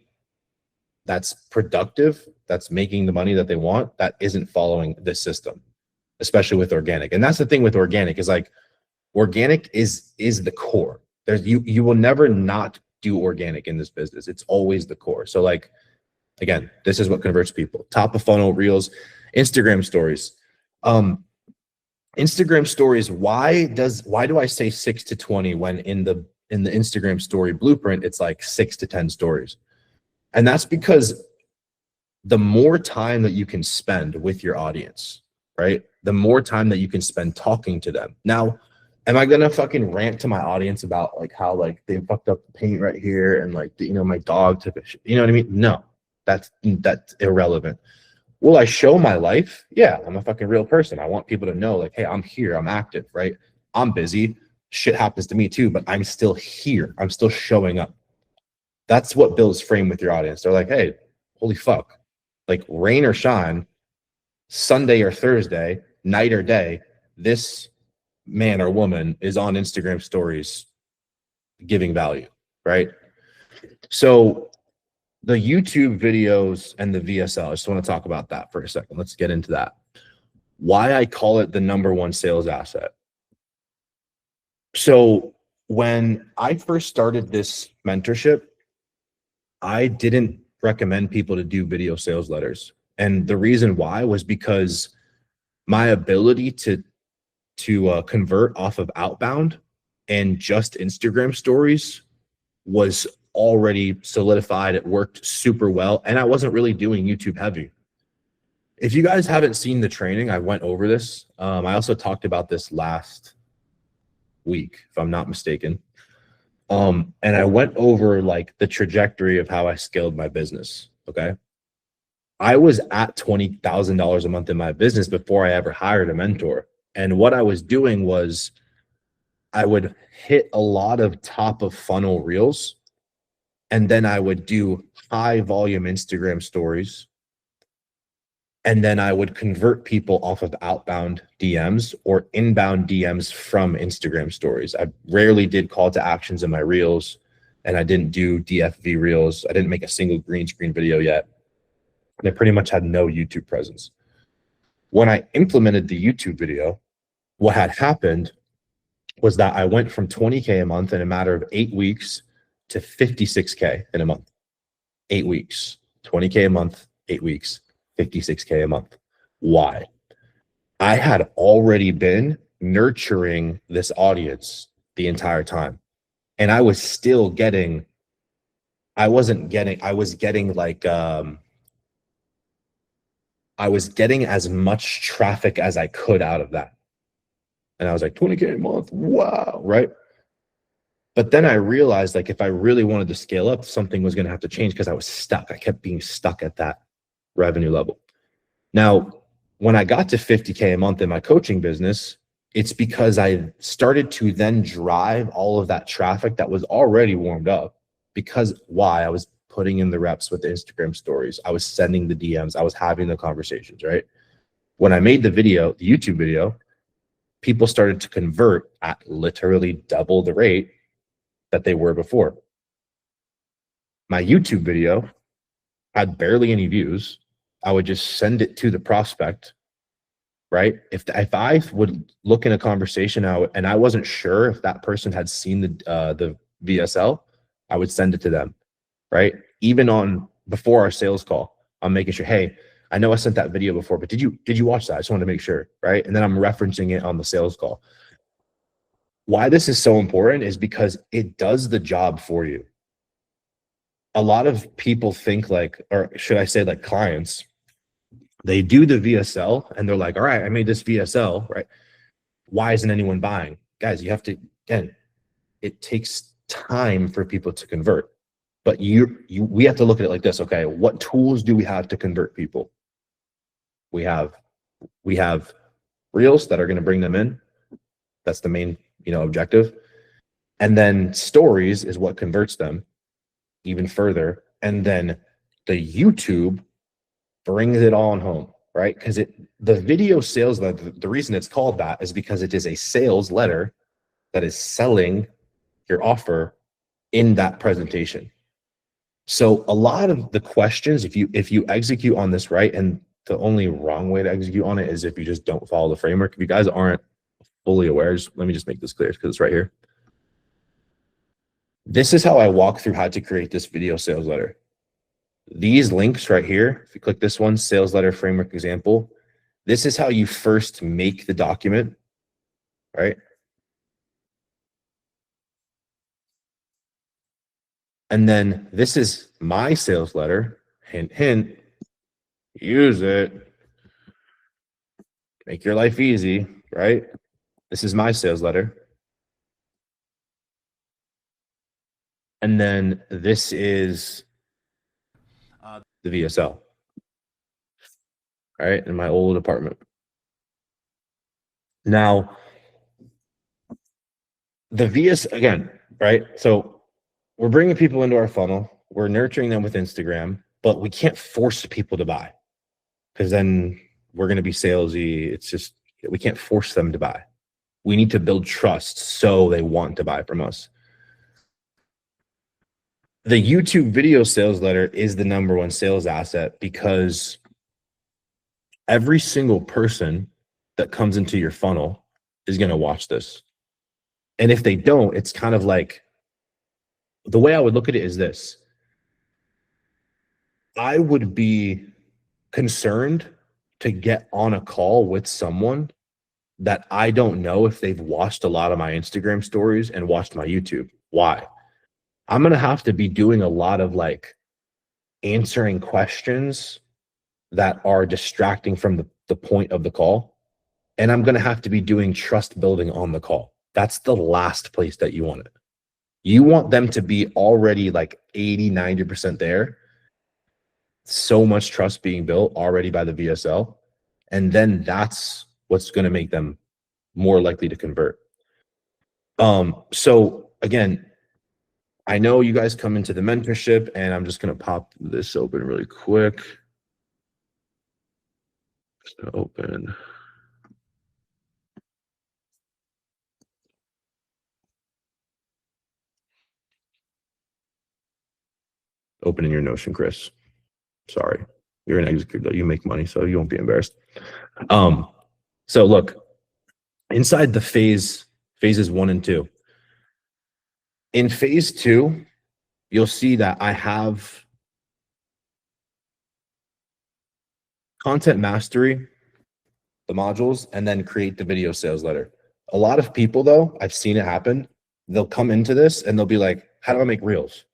that's productive, that's making the money that they want, that isn't following this system, especially with organic. And that's the thing with organic is like, organic is the core. You will never not do organic in this business. It's always the core. So like, again, this is what converts people. Top of funnel, Reels, Instagram stories. Instagram stories, why do I say 6 to 20 when in the Instagram story blueprint, it's like 6 to 10 stories? And that's because the more time that you can spend with your audience, right? The more time that you can spend talking to them. Now, am I gonna fucking rant to my audience about like how like they fucked up the paint right here and like my dog took a shit, you know what I mean? No, that's irrelevant. Will I show my life? Yeah, I'm a fucking real person. I want people to know like, hey, I'm here, I'm active, right? I'm busy, shit happens to me too, but I'm still here, I'm still showing up. That's what builds frame with your audience. They're like, hey, holy fuck, like rain or shine, Sunday or Thursday, night or day, this man or woman is on Instagram stories giving value, right? So the YouTube videos and the VSL, I just want to talk about that for a second. Let's get into that. Why I call it the #1 sales asset. So when I first started this mentorship, I didn't recommend people to do video sales letters. And the reason why was because my ability to convert off of outbound and just Instagram stories was already solidified. It worked super well. And I wasn't really doing YouTube heavy. If you guys haven't seen the training, I went over this. I also talked about this last week, if I'm not mistaken. And I went over like the trajectory of how I scaled my business. Okay. I was at $20,000 a month in my business before I ever hired a mentor. And what I was doing was I would hit a lot of top of funnel reels, and then I would do high volume Instagram stories. And then I would convert people off of outbound DMs or inbound DMs from Instagram stories. I rarely did call to actions in my reels, and I didn't do DFV reels. I didn't make a single green screen video yet. And I pretty much had no YouTube presence. When I implemented the YouTube video, what had happened was that I went from 20K a month in a matter of 8 weeks to 56K in a month. 8 weeks, 20K a month, 8 weeks, 56K a month. Why? I had already been nurturing this audience the entire time. And I was still getting, I was getting as much traffic as I could out of that. And I was like, 20K a month, wow, right? But then I realized, like, if I really wanted to scale up, something was going to have to change because I was stuck. I kept being stuck at that revenue level. Now, when I got to 50K a month in my coaching business, it's because I started to then drive all of that traffic that was already warmed up. Because why? I was putting in the reps with the Instagram stories. I was sending the DMs. I was having the conversations, right? When I made the video, the YouTube video, people started to convert at literally double the rate that they were before. My YouTube video had barely any views. I would just send it to the prospect, right? If I would look in a conversation out and I wasn't sure if that person had seen the VSL, I would send it to them, right? Even on before our sales call, I'm making sure, hey, I know I sent that video before, but did you watch that? I just wanted to make sure, right? And then I'm referencing it on the sales call. Why this is so important is because it does the job for you. A lot of people think like, or should I say like clients, they do the VSL and they're like, all right, I made this VSL, right? Why isn't anyone buying? Guys, you have to, again, it takes time for people to convert. But we have to look at it like this. Okay, what tools do we have to convert people? We have reels that are going to bring them in. That's the main, objective. And then stories is what converts them even further. And then the YouTube brings it all on home, right? Because the video sales letter, the reason it's called that is because it is a sales letter that is selling your offer in that presentation. So a lot of the questions, if you execute on this right, and the only wrong way to execute on it is if you just don't follow the framework. If you guys aren't fully aware, let me just make this clear because it's right here. This is how I walk through how to create this video sales letter. These links right here, if you click this one, sales letter framework example, this is how you first make the document, right? And then this is my sales letter, hint, hint, use it, make your life easy, right? This is my sales letter. And then this is the VSL, all right, in my old apartment. Now, the VS, again, right? So we're bringing people into our funnel. We're nurturing them with Instagram, but we can't force people to buy. because then we're going to be salesy. It's just, we can't force them to buy. We need to build trust so they want to buy from us. The YouTube video sales letter is the #1 sales asset because every single person that comes into your funnel is going to watch this. And if they don't, it's kind of like, the way I would look at it is this. I would be concerned to get on a call with someone that I don't know if they've watched a lot of my Instagram stories and watched my YouTube. Why? I'm going to have to be doing a lot of like answering questions that are distracting from the point of the call. And I'm going to have to be doing trust building on the call. That's the last place that you want it. You want them to be already like 80, 90% there. So much trust being built already by the VSL. And then that's what's going to make them more likely to convert. So again, I know you guys come into the mentorship, and I'm just going to pop this open really quick. Open. Opening your Notion, Chris. Sorry. You're an executive. You make money, so you won't be embarrassed. So look, inside the phases 1 and 2. In phase 2, you'll see that I have content mastery, the modules, and then create the video sales letter. A lot of people, though, I've seen it happen. They'll come into this and they'll be like, how do I make reels?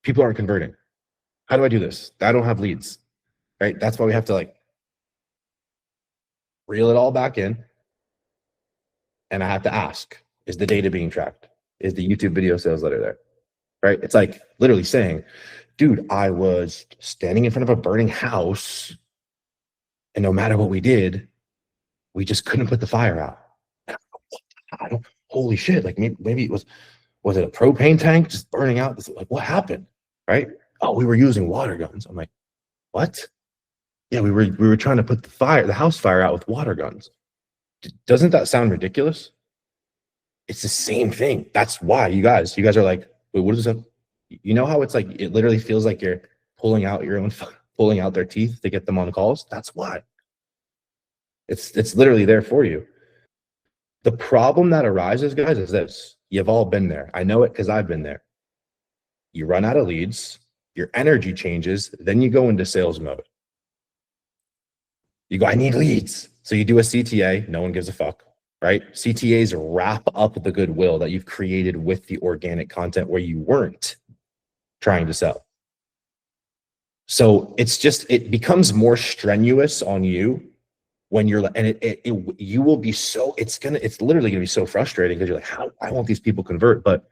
People aren't converting. How do I do this? I don't have leads, right? That's why we have to like reel it all back in. And I have to ask, is the data being tracked? Is the YouTube video sales letter there, right? It's like literally saying, dude, I was standing in front of a burning house, and no matter what we did, we just couldn't put the fire out. Holy shit, like maybe it was it a propane tank just burning out? Like, what happened, right? Oh, we were using water guns. I'm like, what? Yeah, we were trying to put the house fire out with water guns. Doesn't that sound ridiculous? It's the same thing. That's why you guys are like, wait, what is that? You know how it's like, it literally feels like you're pulling out their teeth to get them on calls. That's why. It's literally there for you. The problem that arises, guys, is this. You've all been there. I know it because I've been there. You run out of leads, your energy changes, then you go into sales mode. You go, I need leads. So you do a CTA, no one gives a fuck, right? CTAs wrap up the goodwill that you've created with the organic content where you weren't trying to sell. So it becomes more strenuous on you when you're, and you will be so, it's literally gonna be so frustrating because you're like, how I want these people convert, but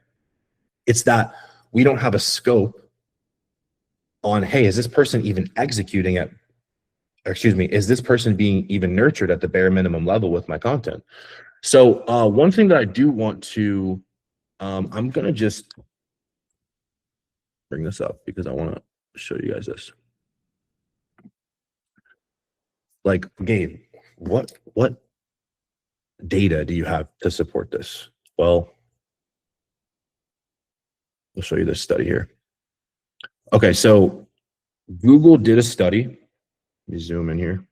it's that we don't have a scope on, hey, is this person even executing at, is this person being even nurtured at the bare minimum level with my content? So one thing that I do want to, I'm gonna just bring this up because I want to show you guys this. Like, Gabe, what data do you have to support this? Well, I'll show you this study here. Okay, so Google did a study. Let me zoom in here.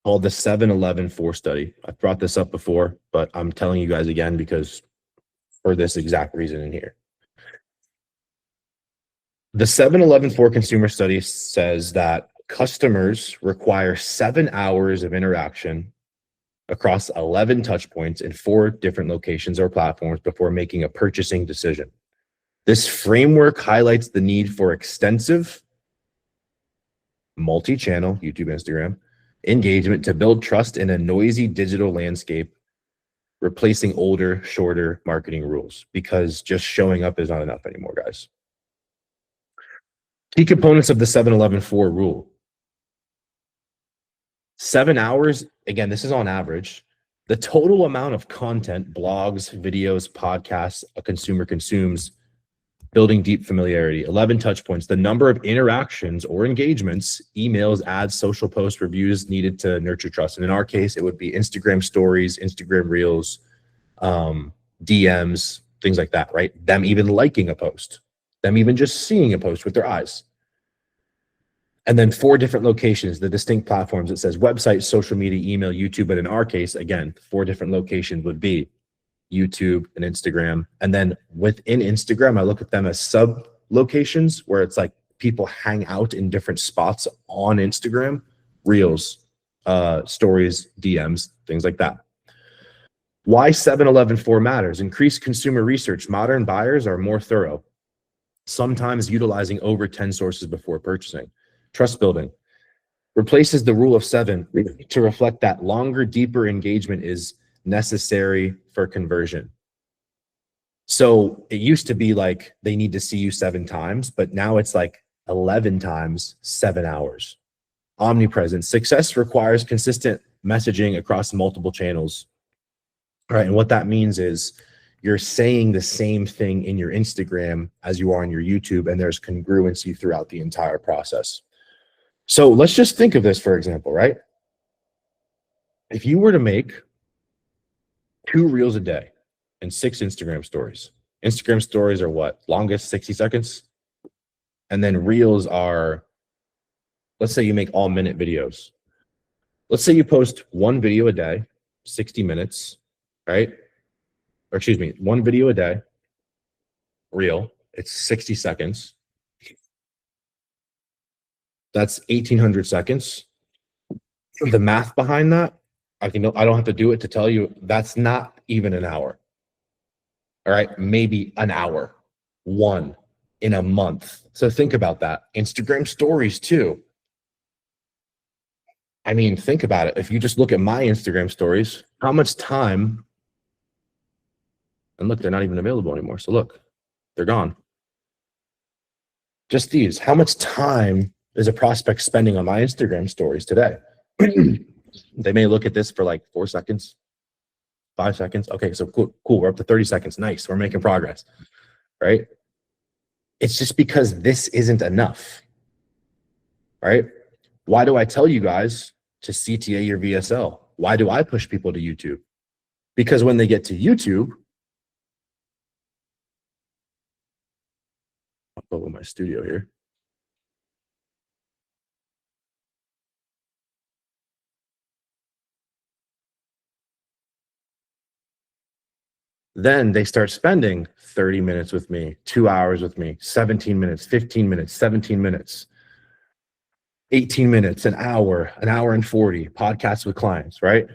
Called the 7-11-4 study. I've brought this up before, but I'm telling you guys again because for this exact reason in here. The 7-11-4 consumer study says that customers require 7 hours of interaction across 11 touch points in 4 different locations or platforms before making a purchasing decision. This framework highlights the need for extensive multi-channel, YouTube, Instagram, engagement to build trust in a noisy digital landscape, replacing older, shorter marketing rules, because just showing up is not enough anymore, guys. Key components of the 7-11-4 rule. 7 hours, again, this is on average. The total amount of content, blogs, videos, podcasts a consumer consumes Building deep familiarity. 11 touch points. The number of interactions or engagements, emails, ads, social posts, reviews needed to nurture trust. And in our case, it would be Instagram stories, Instagram reels, DMs, things like that, right? Them even liking a post, them even just seeing a post with their eyes. And then 4 different locations, the distinct platforms. It says website, social media, email, YouTube. But in our case, again, 4 different locations would be YouTube and Instagram. And then within Instagram, I look at them as sub locations where it's like people hang out in different spots on Instagram, reels, stories, DMs, things like that. Why 7-11-4 matters. Increased consumer research. Modern buyers are more thorough, sometimes utilizing over 10 sources before purchasing. Trust building. Replaces the rule of 7 to reflect that longer, deeper engagement is necessary for conversion. So it used to be like they need to see you 7 times, but now it's like 11 times 7 hours. Omnipresence. Success requires consistent messaging across multiple channels. All right. And what that means is you're saying the same thing in your Instagram as you are on your YouTube, and there's congruency throughout the entire process. So let's just think of this, for example, right? If you were to make 2 reels a day and 6 Instagram stories. Instagram stories are what? Longest 60 seconds. And then reels are, let's say you make all minute videos. Let's say you post 1 video a day, 60 minutes, right? Or excuse me, 1 video a day, reel, it's 60 seconds. That's 1,800 seconds. The math behind that, I don't have to do it to tell you that's not even an hour. All right, maybe an hour, 1 in a month. So think about that. Instagram stories too. I mean, think about it. If you just look at my Instagram stories, how much time, and look, they're not even available anymore. So look, they're gone. Just these, how much time is a prospect spending on my Instagram stories today? They may look at this for like 4 seconds, 5 seconds. Okay, so cool. We're up to 30 seconds. Nice. We're making progress, right? It's just because this isn't enough, right? Why do I tell you guys to CTA your VSL? Why do I push people to YouTube? Because when they get to YouTube, I'll go with my studio here. Then they start spending 30 minutes with me, 2 hours with me, 17 minutes, 15 minutes, 17 minutes, 18 minutes, an hour and 40 podcasts with clients, right?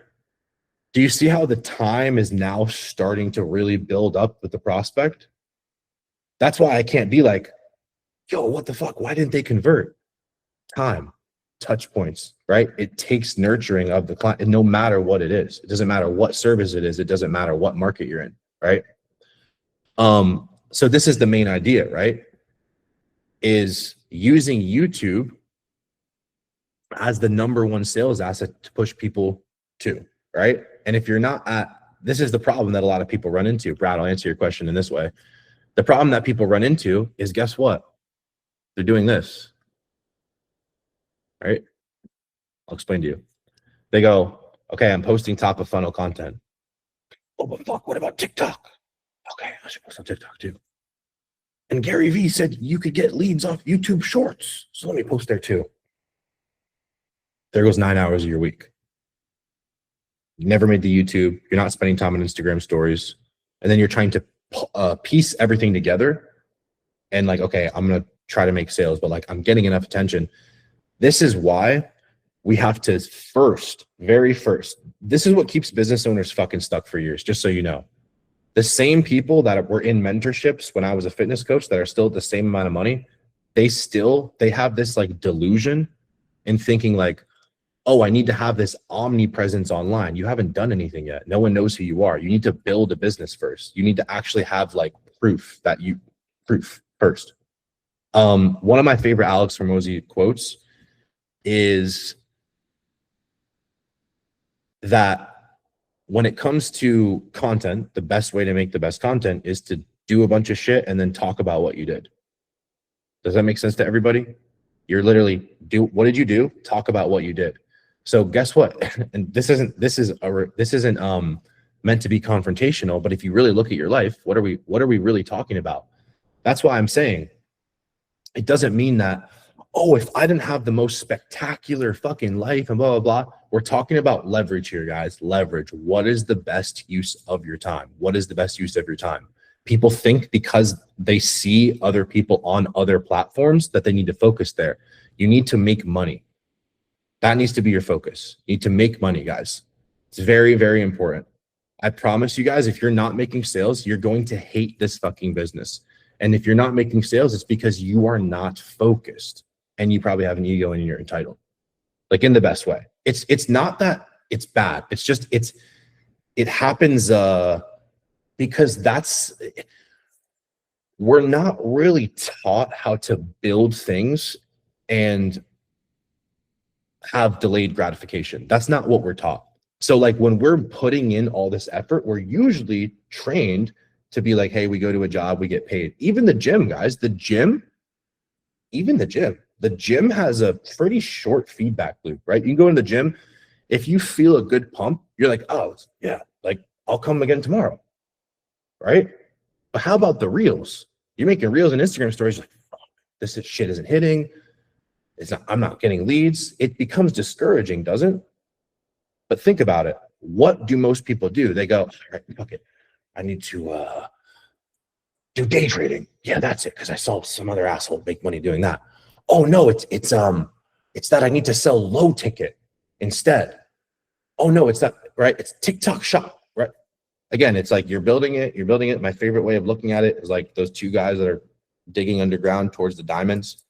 Do you see how the time is now starting to really build up with the prospect? That's why I can't be like, yo, what the fuck? Why didn't they convert? Time, touch points, right? It takes nurturing of the client, and no matter what it is. It doesn't matter what service it is. It doesn't matter what market you're in, right? So this is the main idea, right? Is using YouTube as the #1 sales asset to push people to, right? And if you're not this is the problem that a lot of people run into. Brad, I'll answer your question in this way. The problem that people run into is, guess what? They're doing this, right? I'll explain to you. They go, okay, I'm posting top of funnel content. Oh, but fuck, what about TikTok? Okay, I should post on TikTok too. And Gary Vee said you could get leads off YouTube Shorts. So let me post there too. There goes 9 hours of your week. You never made the YouTube. You're not spending time on Instagram stories. And then you're trying to piece everything together. And like, okay, I'm going to try to make sales, but like I'm getting enough attention. This is why we have to very first, this is what keeps business owners fucking stuck for years, just so you know. The same people that were in mentorships when I was a fitness coach that are still at the same amount of money, they have this like delusion in thinking like, oh, I need to have this omnipresence online. You haven't done anything yet. No one knows who you are. You need to build a business first. You need to actually have like proof first. One of my favorite Alex Hormozi quotes is that when it comes to content, the best way to make the best content is to do a bunch of shit, and then talk about what you did. Does that make sense to everybody? You're literally what did you do? Talk about what you did. So guess what? And this isn't meant to be confrontational, but if you really look at your life, what are we really talking about? That's why I'm saying it doesn't mean that, oh, if I didn't have the most spectacular fucking life and blah, blah, blah. We're talking about leverage here, guys. Leverage. What is the best use of your time? What is the best use of your time? People think because they see other people on other platforms that they need to focus there. You need to make money. That needs to be your focus. You need to make money, guys. It's very, very important. I promise you guys, if you're not making sales, you're going to hate this fucking business. And if you're not making sales, it's because you are not focused and you probably have an ego and you're entitled, like in the best way. It's not that it's bad. It's just, it happens because we're not really taught how to build things and have delayed gratification. That's not what we're taught. So like when we're putting in all this effort, we're usually trained to be like, hey, we go to a job, we get paid. Even the gym, guys, the gym has a pretty short feedback loop, right? You can go in the gym. If you feel a good pump, you're like, oh yeah, like I'll come again tomorrow, right? But how about the reels? You're making reels and Instagram stories like, oh, this shit isn't hitting. I'm not getting leads. It becomes discouraging, doesn't it? But think about it. What do most people do? They go, all right, fuck it. I need to do day trading. Yeah, that's it. Because I saw some other asshole make money doing that. Oh no, it's that I need to sell low ticket instead. Oh no, it's that, right? It's TikTok shop, right? Again, it's like you're building it. My favorite way of looking at it is like those two guys that are digging underground towards the diamonds.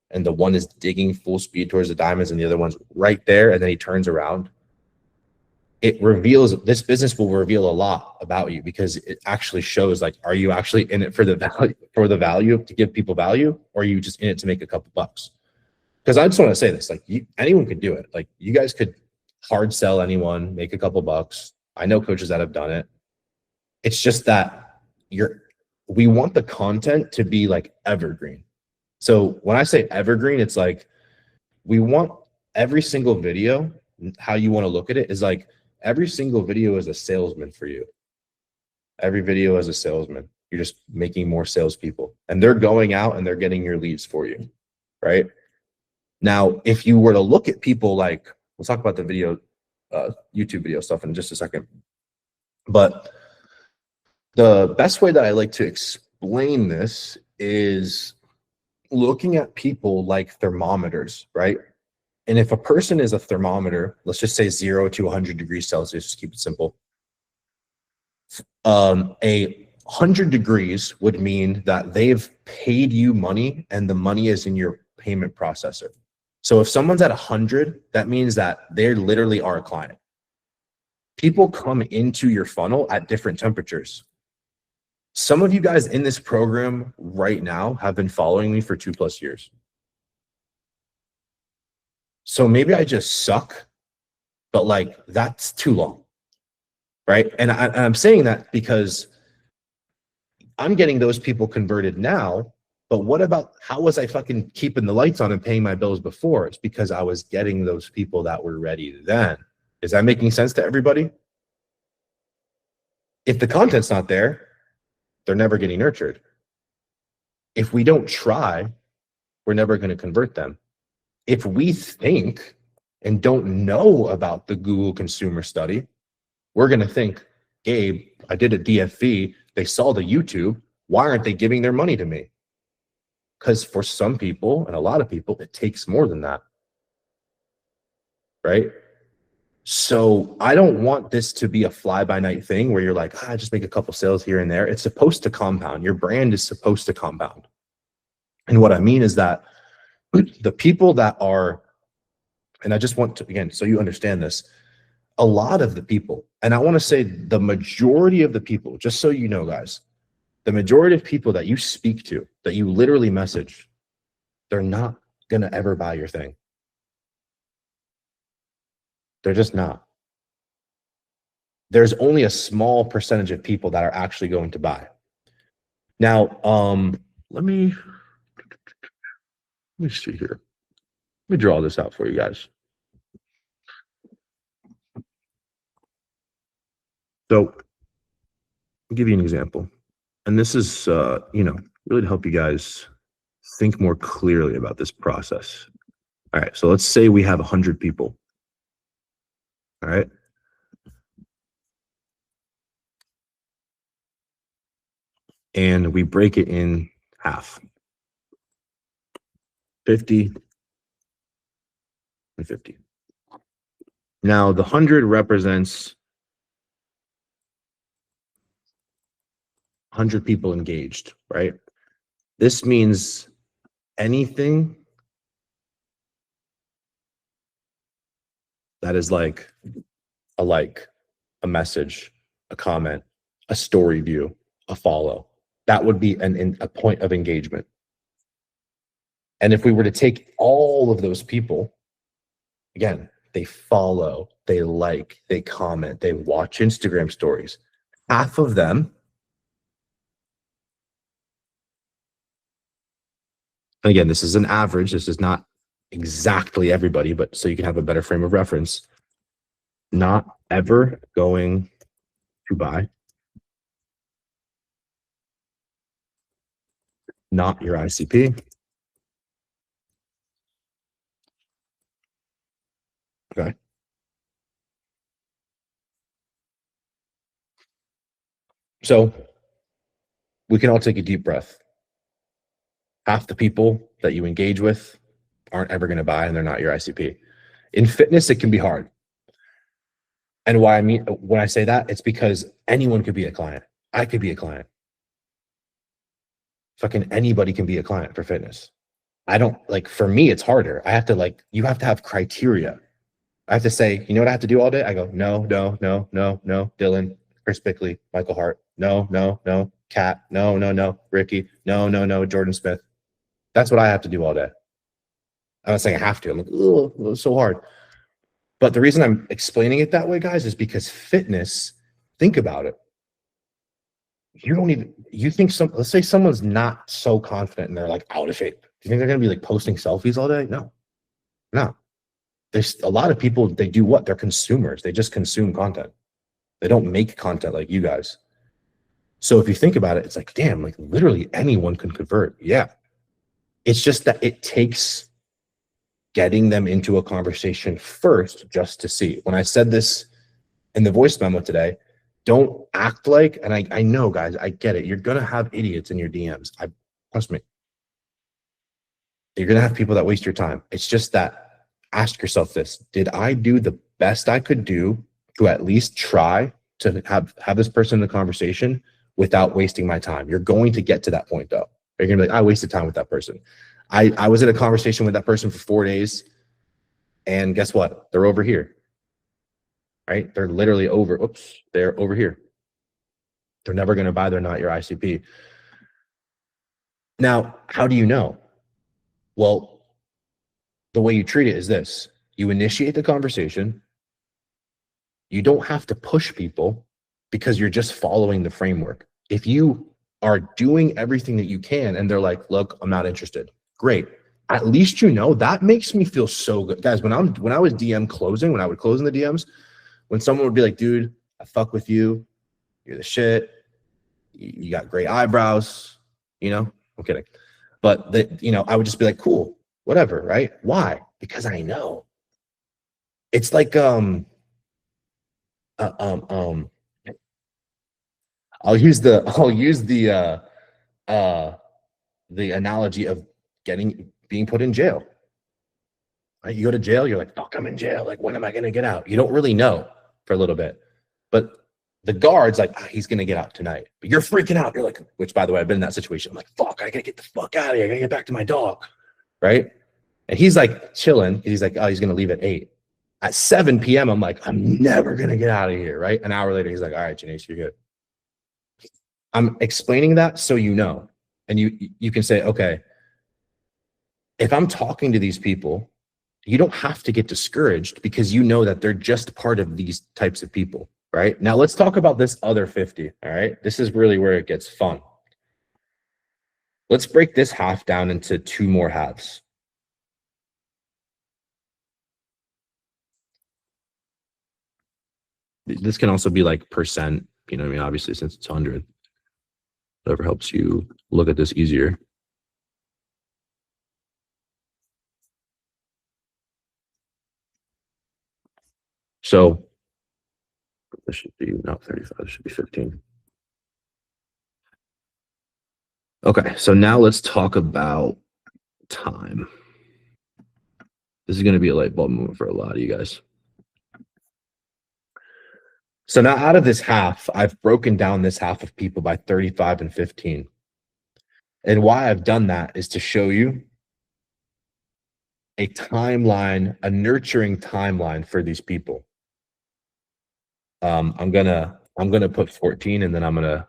And the one is digging full speed towards the diamonds and the other one's right there. And then he turns around. It reveals, this business will reveal a lot about you because it actually shows like, are you actually in it for the value to give people value? Or are you just in it to make a couple bucks? Because I just want to say this, like anyone could do it. Like you guys could hard sell anyone, make a couple bucks. I know coaches that have done it. It's just that we want the content to be like evergreen. So when I say evergreen, it's like we want every single video, how you want to look at it is like every single video is a salesman for you. Every video is a salesman. You're just making more salespeople and they're going out and they're getting your leads for you, right? Now, if you were to look at people like, we'll talk about the video, YouTube video stuff in just a second. But the best way that I like to explain this is looking at people like thermometers, right? And if a person is a thermometer, let's just say 0 to 100 degrees Celsius, just keep it simple. 100 degrees would mean that they've paid you money and the money is in your payment processor. So if someone's at 100, that means that they literally are a client. People come into your funnel at different temperatures. Some of you guys in this program right now have been following me for 2+ years. So maybe I just suck, but like that's too long, right? And I'm saying that because I'm getting those people converted now, but what about how was I fucking keeping the lights on and paying my bills before? It's because I was getting those people that were ready then. Is that making sense to everybody? If the content's not there, they're never getting nurtured. If we don't try, we're never going to convert them. If we think and don't know about the Google consumer study, we're going to think, Gabe, I did a DFV. They saw the YouTube. Why aren't they giving their money to me? Because for some people and a lot of people, it takes more than that, right? So I don't want this to be a fly-by-night thing where you're like, I just make a couple sales here and there. It's supposed to compound. Your brand is supposed to compound. And what I mean is that the people that are, and I just want to, again, so you understand this, a lot of the people, and I want to say the majority of the people, just so you know, guys, the majority of people that you speak to, that you literally message, they're not going to ever buy your thing. They're just not. There's only a small percentage of people that are actually going to buy. Now, let me see here. Let me draw this out for you guys. So I'll give you an example. And this is, really to help you guys think more clearly about this process. All right. So let's say we have 100 people. All right. And we break it in half. 50 and 50. Now the 100 represents 100 people engaged, right? This means anything that is like, a message, a comment, a story view, a follow, that would be a point of engagement. And if we were to take all of those people, again, they follow, they like, they comment, they watch Instagram stories, half of them, and again, this is an average, this is not exactly everybody, but so you can have a better frame of reference, not ever going to buy, not your ICP. Okay. So we can all take a deep breath. Half the people that you engage with aren't ever going to buy, and they're not your ICP. In fitness, it can be hard. And why I mean when I say that, it's because anyone could be a client. I could be a client. Fucking anybody can be a client for fitness. I don't for me, it's harder. I have to you have to have criteria. I have to say, you know what I have to do all day? I go, no, Dylan, Chris Bickley, Michael Hart, no, Kat, no, Ricky, no, Jordan Smith. That's what I have to do all day. I'm not saying I have to. I'm like, oh, it's so hard. But the reason I'm explaining it that way, guys, is because fitness, think about it. Let's say someone's not so confident and they're out of shape. Do you think they're going to be posting selfies all day? No. There's a lot of people, they do what? They're consumers. They just consume content. They don't make content like you guys. So if you think about it, it's damn, literally anyone can convert. Yeah. It's just that it takes getting them into a conversation first just to see. When I said this in the voice memo today, don't act like, and I know, guys, I get it. You're going to have idiots in your DMs. Trust me. You're going to have people that waste your time. It's just that ask yourself this. Did I do the best I could do to at least try to have this person in the conversation without wasting my time? You're going to get to that point, though. You're going to be I wasted time with that person. I was in a conversation with that person for 4 days, and guess what? They're over here. Right? They're literally over. Oops, they're over here. They're never going to buy. They're not your ICP. Now, how do you know? Well, the way you treat it is this. You initiate the conversation. You don't have to push people because you're just following the framework. If you are doing everything that you can and they're look, I'm not interested. Great. At least that makes me feel so good. Guys, when I was DM closing, when I would close in the DMs, when someone would be like, dude, I fuck with you. You're the shit. You got great eyebrows. I'm kidding. But I would just be like, cool, whatever, right? Why? Because I know. It's I'll use the analogy of being put in jail. Right? You go to jail, you're like, fuck, I'm in jail. When am I gonna get out? You don't really know for a little bit. But the guard's he's gonna get out tonight. But you're freaking out. You're like, which by the way, I've been in that situation. I'm like, fuck, I gotta get the fuck out of here. I gotta get back to my dog. Right? And he's chilling. He's oh, he's gonna leave at 8. At 7 p.m., I'm like, I'm never gonna get out of here. Right? An hour later, he's like, all right, Janice, you're good. I'm explaining that so you know. And you can say, okay, if I'm talking to these people, you don't have to get discouraged because you know that they're just part of these types of people, right? Now let's talk about this other 50, all right? This is really where it gets fun. Let's break this half down into two more halves. This can also be like percent, you know what I mean? Obviously, since it's 100, whatever helps you look at this easier. So this should be not 35, it should be 15. Okay, so now let's talk about time. This is going to be a light bulb moment for a lot of you guys. So now out of this half, I've broken down this half of people by 35 and 15. And why I've done that is to show you a timeline, a nurturing timeline for these people. I'm gonna put 14, and then I'm gonna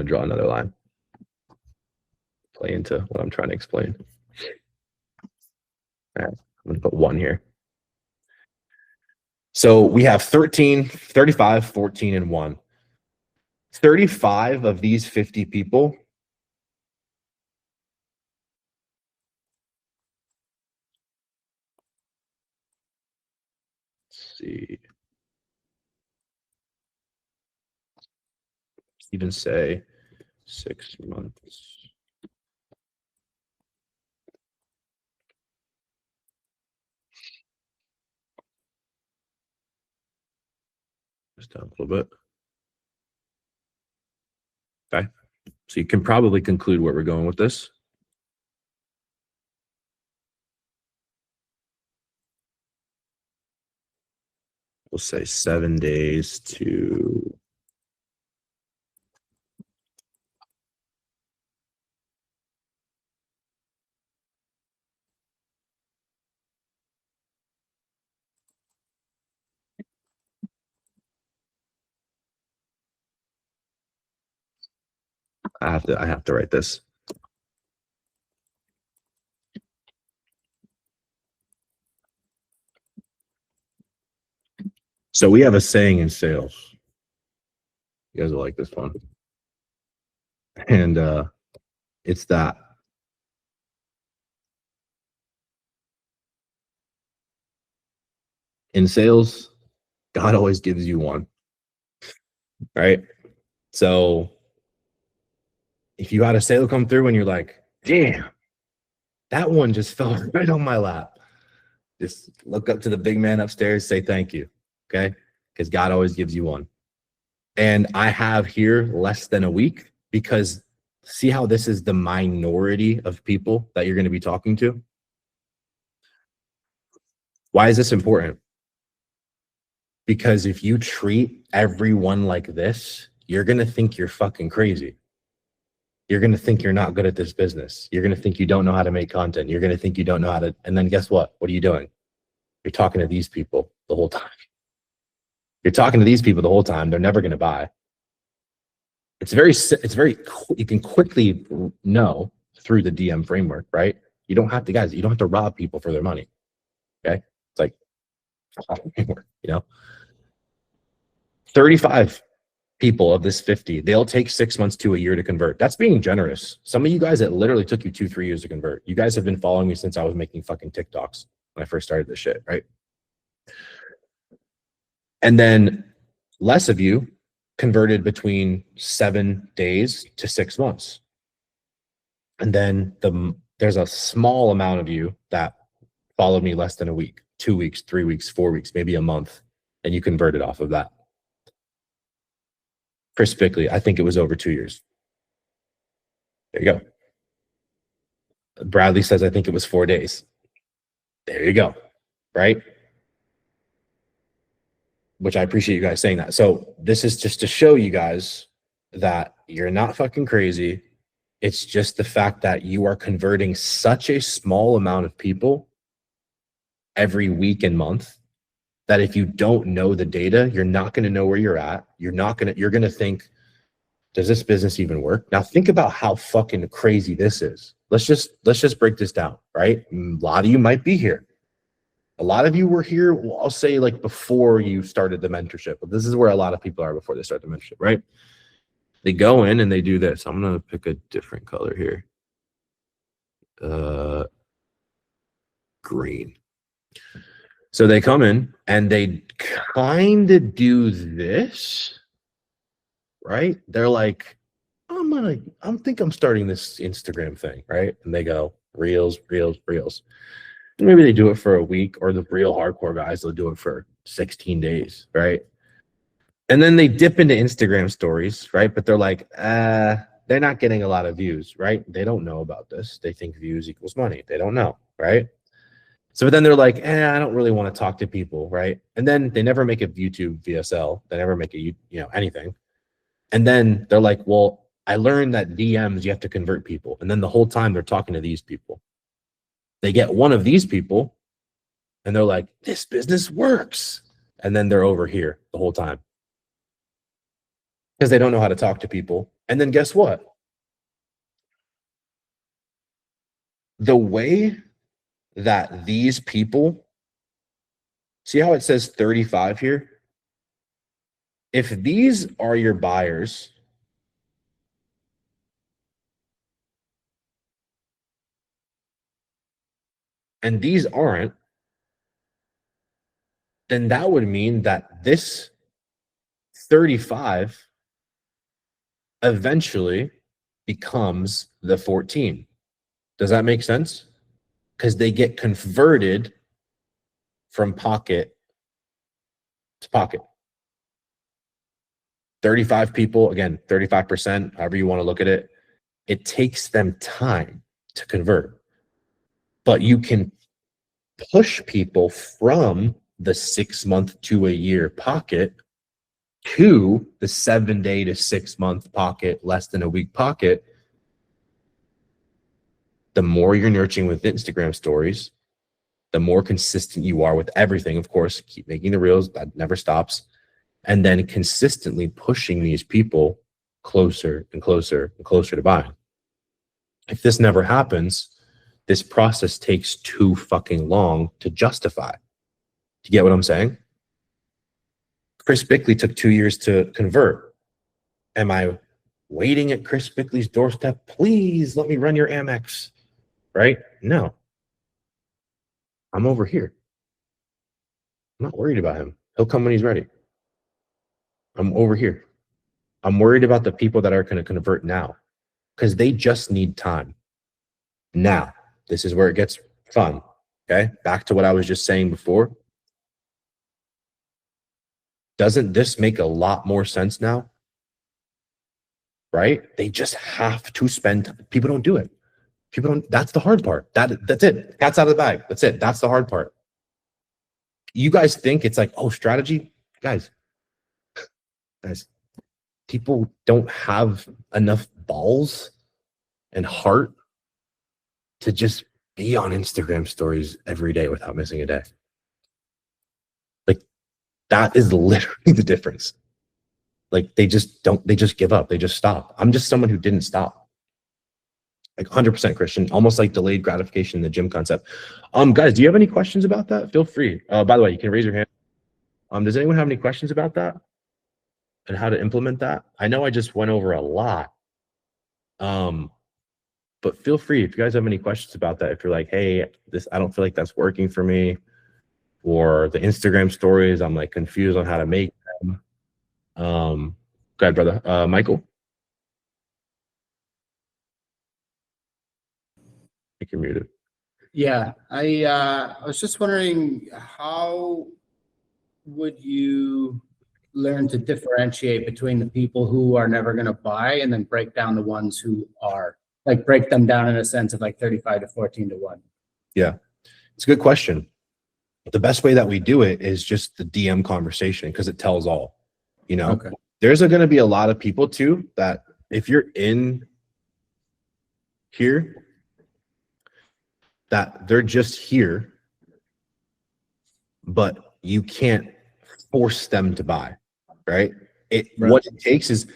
draw another line. Play into what I'm trying to explain. All right, I'm gonna put 1 here. So we have 13, 35, 14, and 1. 35 of these 50 people see, even say 6 months. Just down a little bit. Okay, so you can probably conclude where we're going with this. We'll say 7 days to I have to write this. So we have a saying in sales. You guys will like this one. And it's that in sales, God always gives you one. Right? So if you had a sale come through and you're like, damn, that one just fell right on my lap, just look up to the big man upstairs, say thank you. Okay? Because God always gives you one. And I have here less than a week, because see how this is the minority of people that you're going to be talking to? Why is this important? Because if you treat everyone like this, you're going to think you're fucking crazy. You're going to think you're not good at this business. You're going to think you don't know how to make content. You're going to think you don't know how to, and then guess what? What are you doing? You're talking to these people the whole time. You're talking to these people the whole time. They're never going to buy. It's very, you can quickly know through the DM framework, right? You don't have to, guys, you don't have to rob people for their money. Okay. It's like, you know, 35 people of this 50, they'll take 6 months to a year to convert. That's being generous. Some of you guys, it literally took you 2-3 years to convert. You guys have been following me since I was making fucking TikToks when I first started this shit, right? And then less of you converted between 7 days to 6 months. And then there's a small amount of you that followed me less than a week, 2 weeks, 3 weeks, 4 weeks, maybe a month, and you converted off of that. Chris Bickley, I think it was over 2 years. There you go. Bradley says, I think it was 4 days. There you go. Right? Which I appreciate you guys saying that. So this is just to show you guys that you're not fucking crazy. It's just the fact that you are converting such a small amount of people every week and month that if you don't know the data, you're not going to know where you're at. You're going to think, does this business even work? Now think about how fucking crazy this is. Let's just break this down, right? A lot of you might be here. A lot of you were here, well, I'll say like before you started the mentorship. But this is where a lot of people are before they start the mentorship, right? They go in and they do this. I'm gonna pick a different color here. Green. So they come in and they kind of do this, right? They're like, I think I'm starting this Instagram thing, right? And they go reels, reels, reels. And maybe they do it for a week, or the real hardcore guys, they'll do it for 16 days, right? And then they dip into Instagram stories, right? But they're like, they're not getting a lot of views, right? They don't know about this. They think views equals money. They don't know, right? So then they're like, I don't really want to talk to people, right? And then they never make a YouTube VSL. They never make a, anything. And then they're like, well, I learned that DMs, you have to convert people. And then the whole time they're talking to these people. They get one of these people and they're like, this business works. And then they're over here the whole time because they don't know how to talk to people. And then guess what? The way that these people, see how it says 35 here? If these are your buyers, and these aren't, then that would mean that this 35 eventually becomes the 14. Does that make sense? Because they get converted from pocket to pocket. 35 people, again, 35%, however you want to look at it, it takes them time to convert. But you can push people from the 6 month to a year pocket to the 7 day to 6 month pocket, less than a week pocket. The more you're nurturing with Instagram stories, the more consistent you are with everything. Of course, keep making the reels, that never stops. And then consistently pushing these people closer and closer and closer to buying. If this never happens, this process takes too fucking long to justify. Do you get what I'm saying? Chris Bickley took 2 years to convert. Am I waiting at Chris Bickley's doorstep? Please let me run your Amex, right? No. I'm over here. I'm not worried about him. He'll come when he's ready. I'm over here. I'm worried about the people that are going to convert now because they just need time. Now, this is where it gets fun. Okay. Back to what I was just saying before. Doesn't this make a lot more sense now? Right? They just have to spend. People don't do it. People don't. That's the hard part. That's it. Cat's out of the bag. That's it. That's the hard part. You guys think it's like, oh, strategy? Guys, people don't have enough balls and heart to just be on Instagram stories every day without missing a day. Like, that is literally the difference. Like, they just give up. They just stop. I'm just someone who didn't stop. Like 100% Christian, almost like delayed gratification in the gym concept. Guys, do you have any questions about that? Feel free. By the way, you can raise your hand. Does anyone have any questions about that and how to implement that? I know I just went over a lot. But feel free if you guys have any questions about that. If you're like, hey, I don't feel like that's working for me, or the Instagram stories, I'm like confused on how to make them. Go ahead, brother. Michael. I think you're muted. Yeah, I was just wondering, how would you learn to differentiate between the people who are never going to buy and then break down the ones who are? Like, break them down in a sense of like 35 to 14 to 1. Yeah, it's a good question. The best way that we do it is just the DM conversation because it tells all. Okay. There's going to be a lot of people too that if you're in here, that they're just here, but you can't force them to buy, right? Right. What it takes is,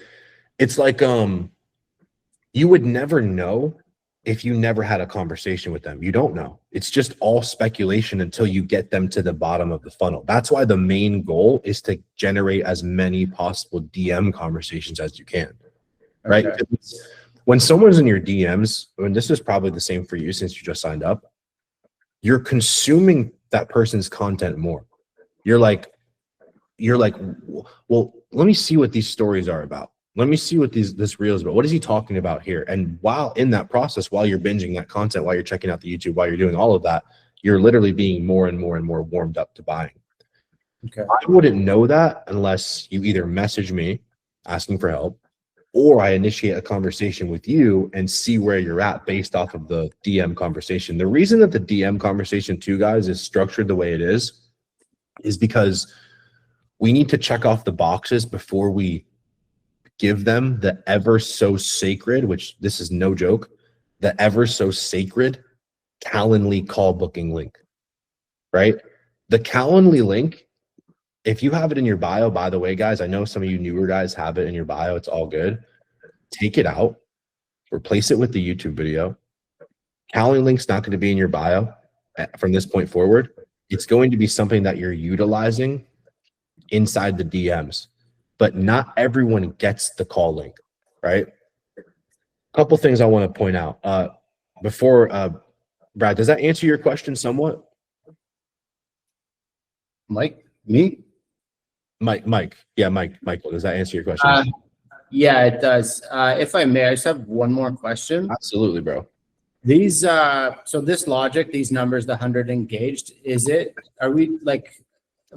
it's like you would never know if you never had a conversation with them. You don't know. It's just all speculation until you get them to the bottom of the funnel. That's why the main goal is to generate as many possible DM conversations as you can. right? Okay. When someone's in your DMs, and this is probably the same for you since you just signed up, you're consuming that person's content more. You're like, well, let me see what these stories are about. Let me see what this reel is about. What is he talking about here? And while in that process, while you're binging that content, while you're checking out the YouTube, while you're doing all of that, you're literally being more and more and more warmed up to buying. Okay. I wouldn't know that unless you either message me asking for help, or I initiate a conversation with you and see where you're at based off of the DM conversation. The reason that the DM conversation too, guys, is structured the way it is because we need to check off the boxes before we give them the ever so sacred, which this is no joke, the ever so sacred Calendly call booking link, right? The Calendly link, if you have it in your bio, by the way, guys, I know some of you newer guys have it in your bio. It's all good. Take it out, replace it with the YouTube video. Calendly link's not going to be in your bio from this point forward. It's going to be something that you're utilizing inside the DMs, but not everyone gets the call link, right? A couple things I want to point out before Brad, does that answer your question somewhat? Mike, me? Mike. Yeah, Michael, does that answer your question? Yeah, it does. If I may, I just have one more question. Absolutely, bro. These, so this logic, these numbers, the 100 engaged, am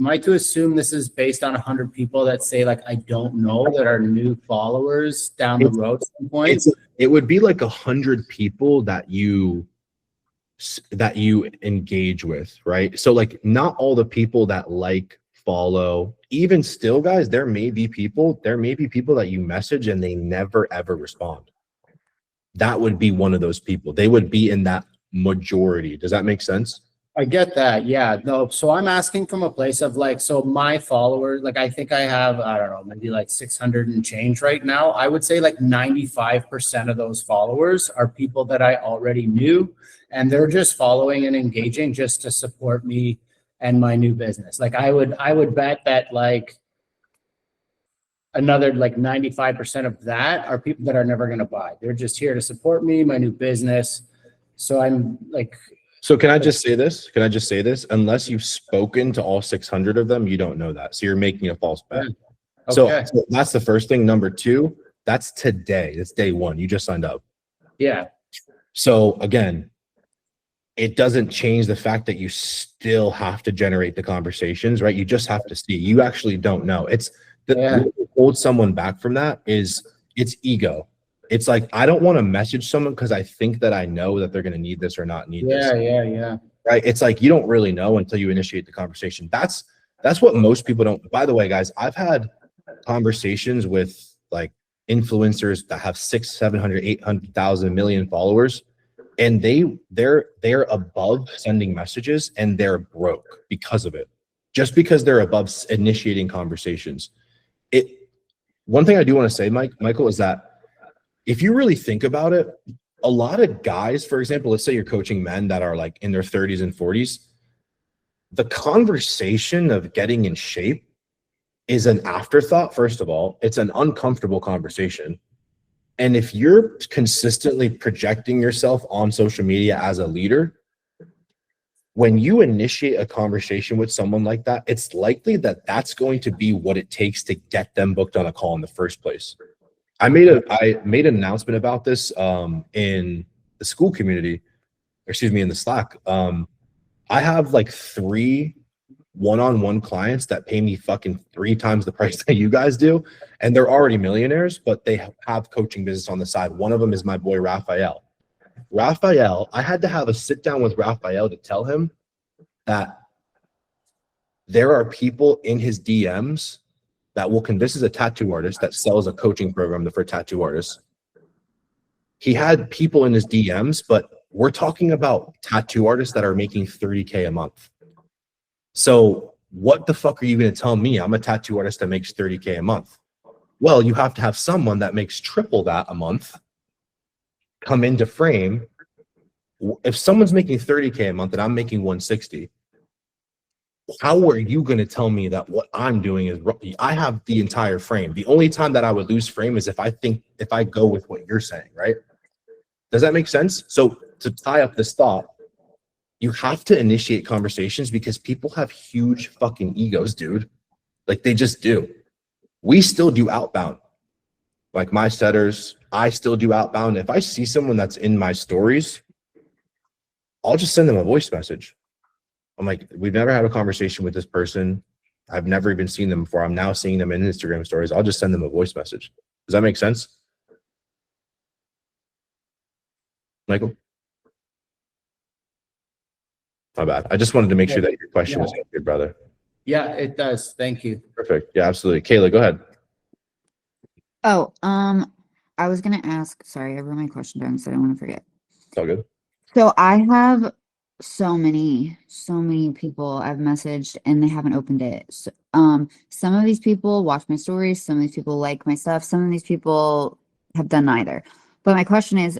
I to assume this is based on 100 people that say like, I don't know, that are new followers down the road at some point? It would be like 100 people that you engage with, right? So like not all the people that like, follow, even still, guys, there may be people that you message and they never ever respond. That would be one of those people. They would be in that majority. Does that make sense? I get that. Yeah, no. So I'm asking from a place of like, so my followers, like I think I have, I don't know, maybe like 600 and change right now. I would say like 95% of those followers are people that I already knew, and they're just following and engaging just to support me and my new business. Like I would bet that like another like 95% of that are people that are never going to buy. They're just here to support me, my new business. So I'm like, so can I just say this? Unless you've spoken to all 600 of them, you don't know that. So you're making a false bet. yeah. Okay. So that's the first thing. Number two, that's today. It's day one. You just signed up. Yeah. So again, it doesn't change the fact that you still have to generate the conversations, right? You just have to see. You actually don't know. It's what holds someone back from that is it's ego. It's like, I don't want to message someone because I think that I know that they're going to need this or not need this. Yeah. Right? It's like, you don't really know until you initiate the conversation. That's what most people don't. By the way, guys, I've had conversations with like influencers that have 600, 700, 800,000 million followers, and they're above sending messages and they're broke because of it. Just because they're above initiating conversations. One thing I do want to say, Michael, is that if you really think about it, a lot of guys, for example, let's say you're coaching men that are like in their 30s and 40s, the conversation of getting in shape is an afterthought. First of all, it's an uncomfortable conversation. And if you're consistently projecting yourself on social media as a leader, when you initiate a conversation with someone like that, it's likely that that's going to be what it takes to get them booked on a call in the first place. I made an announcement about this in the school community, in the Slack. I have like 3 one-on-one clients that pay me fucking 3 times the price that you guys do, and they're already millionaires, but they have coaching business on the side. One of them is my boy Raphael. I had to have a sit down with Raphael to tell him that there are people in his DMs that this is a tattoo artist that sells a coaching program for tattoo artists. He had people in his DMs, but we're talking about tattoo artists that are making $30K a month. So what the fuck are you going to tell me? I'm a tattoo artist that makes $30K a month. Well, you have to have someone that makes triple that a month come into frame. If someone's making $30K a month and I'm making $160, how are you going to tell me that what I'm doing is wrong? I have the entire frame. The only time that I would lose frame is if I go with what you're saying, right? Does that make sense? So to tie up this thought, you have to initiate conversations because people have huge fucking egos, dude. Like they just do. We still do outbound. Like my setters, I still do outbound. If I see someone that's in my stories, I'll just send them a voice message. I'm like, we've never had a conversation with this person. I've never even seen them before. I'm now seeing them in Instagram stories. I'll just send them a voice message. Does that make sense? Michael? My bad. I just wanted to make sure that your question was answered, brother. Yeah, it does. Thank you. Perfect. Yeah, absolutely. Kayla, go ahead. Oh, I was gonna ask, sorry, I wrote my question down, so I don't want to forget. It's all good. So I have so many people I've messaged and they haven't opened it. So, some of these people watch my stories, some of these people like my stuff, some of these people have done neither. But my question is,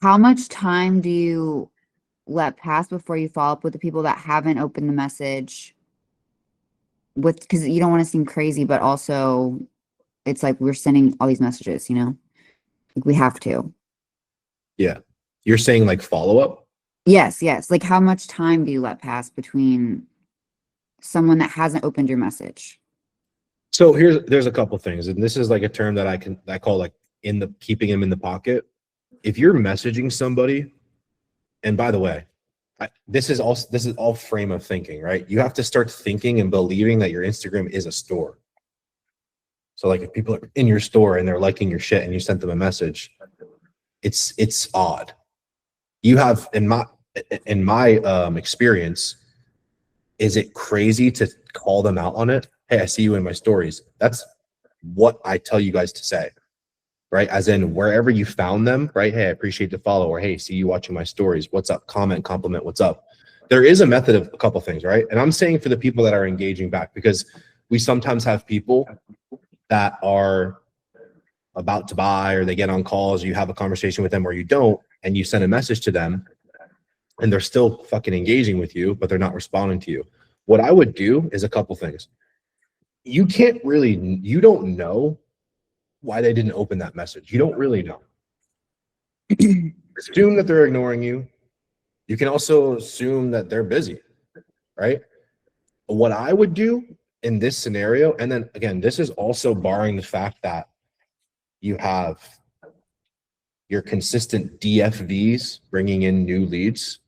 how much time do you let pass before you follow up with the people that haven't opened the message? With, because you don't want to seem crazy, but also it's like we're sending all these messages, you know, like we have to. Yeah. You're saying like follow up? Yes. Like how much time do you let pass between someone that hasn't opened your message? So there's a couple things, and this is like a term that I call like keeping them in the pocket. If you're messaging somebody, and by the way, this is all frame of thinking, right? You have to start thinking and believing that your Instagram is a store. So like if people are in your store and they're liking your shit and you sent them a message, it's odd. You have in my experience, is it crazy to call them out on it? Hey, I see you in my stories. That's what I tell you guys to say, right? As in wherever you found them, right? Hey, I appreciate the follow, or hey, see you watching my stories. What's up? Comment, compliment, what's up? There is a method of a couple things, right? And I'm saying for the people that are engaging back, because we sometimes have people that are about to buy, or they get on calls, you have a conversation with them or you don't, and you send a message to them and they're still fucking engaging with you, but they're not responding to you. What I would do is a couple things. You don't know why they didn't open that message. You don't really know. Assume that they're ignoring you. You can also assume that they're busy, right? What I would do in this scenario, and then again, this is also barring the fact that you have your consistent DFVs bringing in new leads.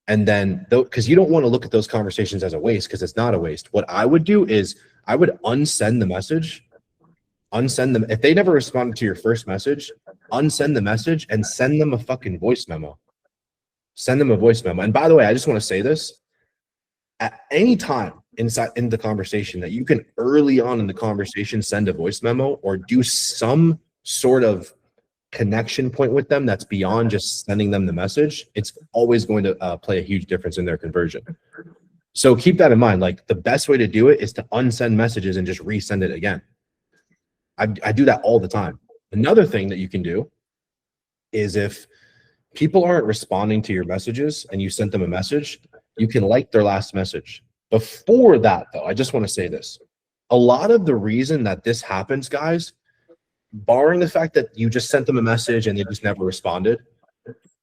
And then, because you don't want to look at those conversations as a waste, because it's not a waste. What I would do is I would unsend the message, unsend them. If they never responded to your first message, unsend the message and send them a fucking voice memo. Send them a voice memo. And by the way, I just want to say this. At any time in the conversation that you can early on in the conversation send a voice memo or do some sort of connection point with them that's beyond just sending them the message, it's always going to play a huge difference in their conversion. So keep that in mind. Like the best way to do it is to unsend messages and just resend it again. I do that all the time. Another thing that you can do is if people aren't responding to your messages and you sent them a message, you can like their last message. Before that though, I just want to say this. A lot of the reason that this happens, guys, barring the fact that you just sent them a message and they just never responded,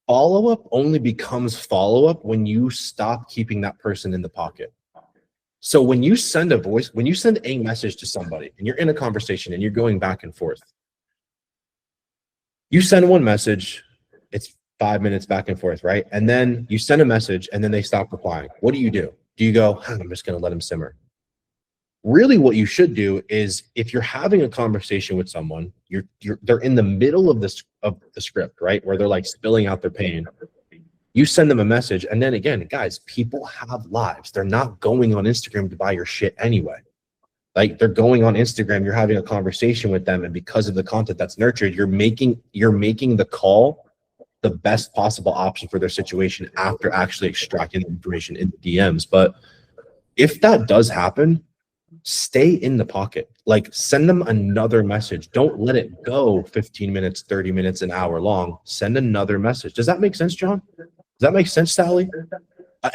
follow-up only becomes follow-up when you stop keeping that person in the pocket. So when you send a message to somebody and you're in a conversation and you're going back and forth, you send one message, it's 5 minutes back and forth, right? And then you send a message and then they stop replying. What do? Do you go, I'm just going to let them simmer? Really what you should do is if you're having a conversation with someone, they're in the middle of the script, right? Where they're like spilling out their pain. You send them a message. And then again, guys, people have lives. They're not going on Instagram to buy your shit anyway. Like they're going on Instagram, you're having a conversation with them. And because of the content that's nurtured, you're making the call the best possible option for their situation after actually extracting the information in the DMs. But if that does happen, stay in the pocket. Like send them another message. Don't let it go 15 minutes, 30 minutes, an hour long. Send another message. Does that make sense, John? Does that make sense, Sally?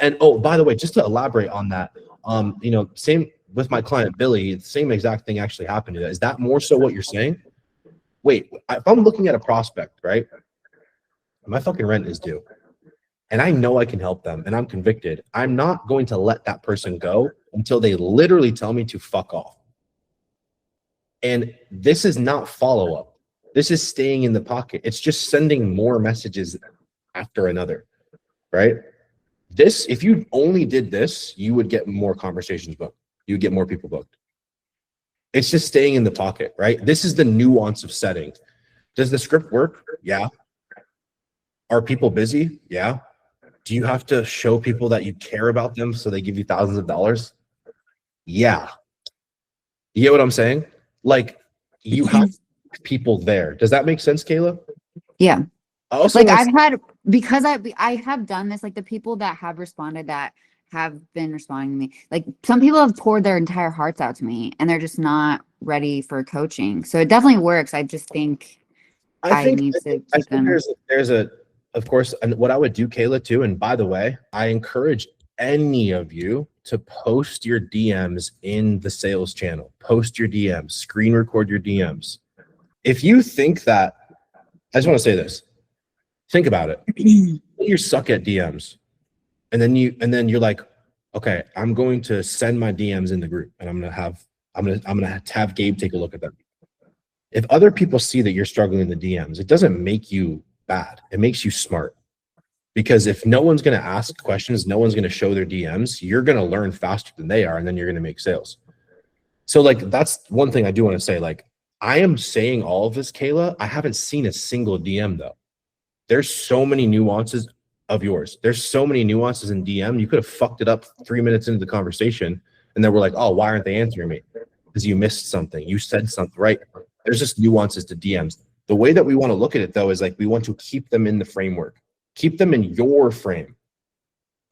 And oh, by the way, just to elaborate on that, Same with my client Billy, the same exact thing actually happened to that. Is that more so what you're saying? Wait, if I'm looking at a prospect, right? My fucking rent is due. And I know I can help them and I'm convicted. I'm not going to let that person go until they literally tell me to fuck off. And this is not follow-up. This is staying in the pocket. It's just sending more messages after another, right? This, if you only did this, you would get more conversations booked. You would get more people booked. It's just staying in the pocket, right? This is the nuance of setting. Does the script work? Yeah. Are people busy? Yeah. Do you have to show people that you care about them so they give you thousands of dollars? Yeah. You get what I'm saying? Like, you have people there. Does that make sense, Kayla? Yeah. Also, Like I've had, because I have done this, like the people that have responded that have been responding to me, like some people have poured their entire hearts out to me and they're just not ready for coaching. So it definitely works. I just think I need to keep them. there's a, of course, and what I would do, Kayla, too, and by the way, I encourage any of you to post your DMs in the sales channel. Post your DMs, screen record your DMs. If you think that, I just want to say this, think about it. You suck at DMs, and then you're like, okay, I'm going to send my DMs in the group, and I'm gonna have Gabe take a look at them. If other people see that you're struggling in the DMs, it doesn't make you bad. It makes you smart. Because if no one's going to ask questions, no one's going to show their DMs, you're going to learn faster than they are, and then you're going to make sales. So like, that's one thing I do want to say. Like, I am saying all of this, Kayla. I haven't seen a single DM though. There's so many nuances of yours. There's so many nuances in DM. You could have fucked it up 3 minutes into the conversation, and then we're like, oh, why aren't they answering me? Because you missed something. You said something, right? There's just nuances to DMs. The way that we want to look at it though is like, we want to keep them in the framework. Keep them in your frame.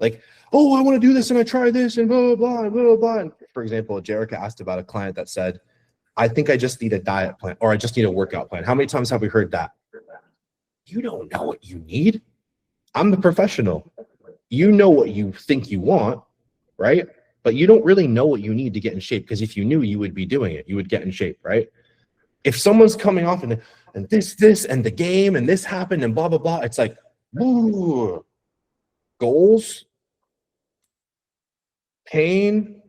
Like, oh, I want to do this and I try this and blah, blah, blah, blah, blah. And for example, Jerica asked about a client that said, I think I just need a diet plan or I just need a workout plan. How many times have we heard that? You don't know what you need. I'm the professional. You know what you think you want, right? But you don't really know what you need to get in shape, because if you knew, you would be doing it. You would get in shape, right? If someone's coming off and this and the game and this happened and blah, blah, blah, it's like, ooh, goals, pain,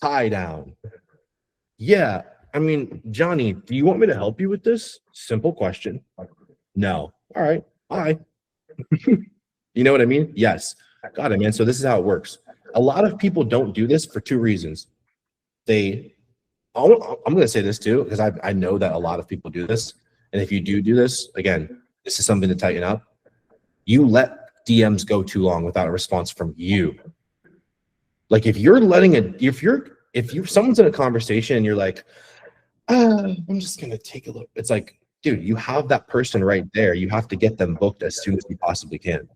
tie down. Yeah, I mean, Johnny, do you want me to help you with this? Simple question. No. All right, bye. You know what I mean? Yes. Got it, man. So this is how it works. A lot of people don't do this for two reasons. I'm going to say this too, because I know that a lot of people do this. And if you do this, again, this is something to tighten up. You let DMs go too long without a response from you. Like if someone's in a conversation and you're like, I'm just going to take a look. It's like, dude, you have that person right there. You have to get them booked as soon as you possibly can.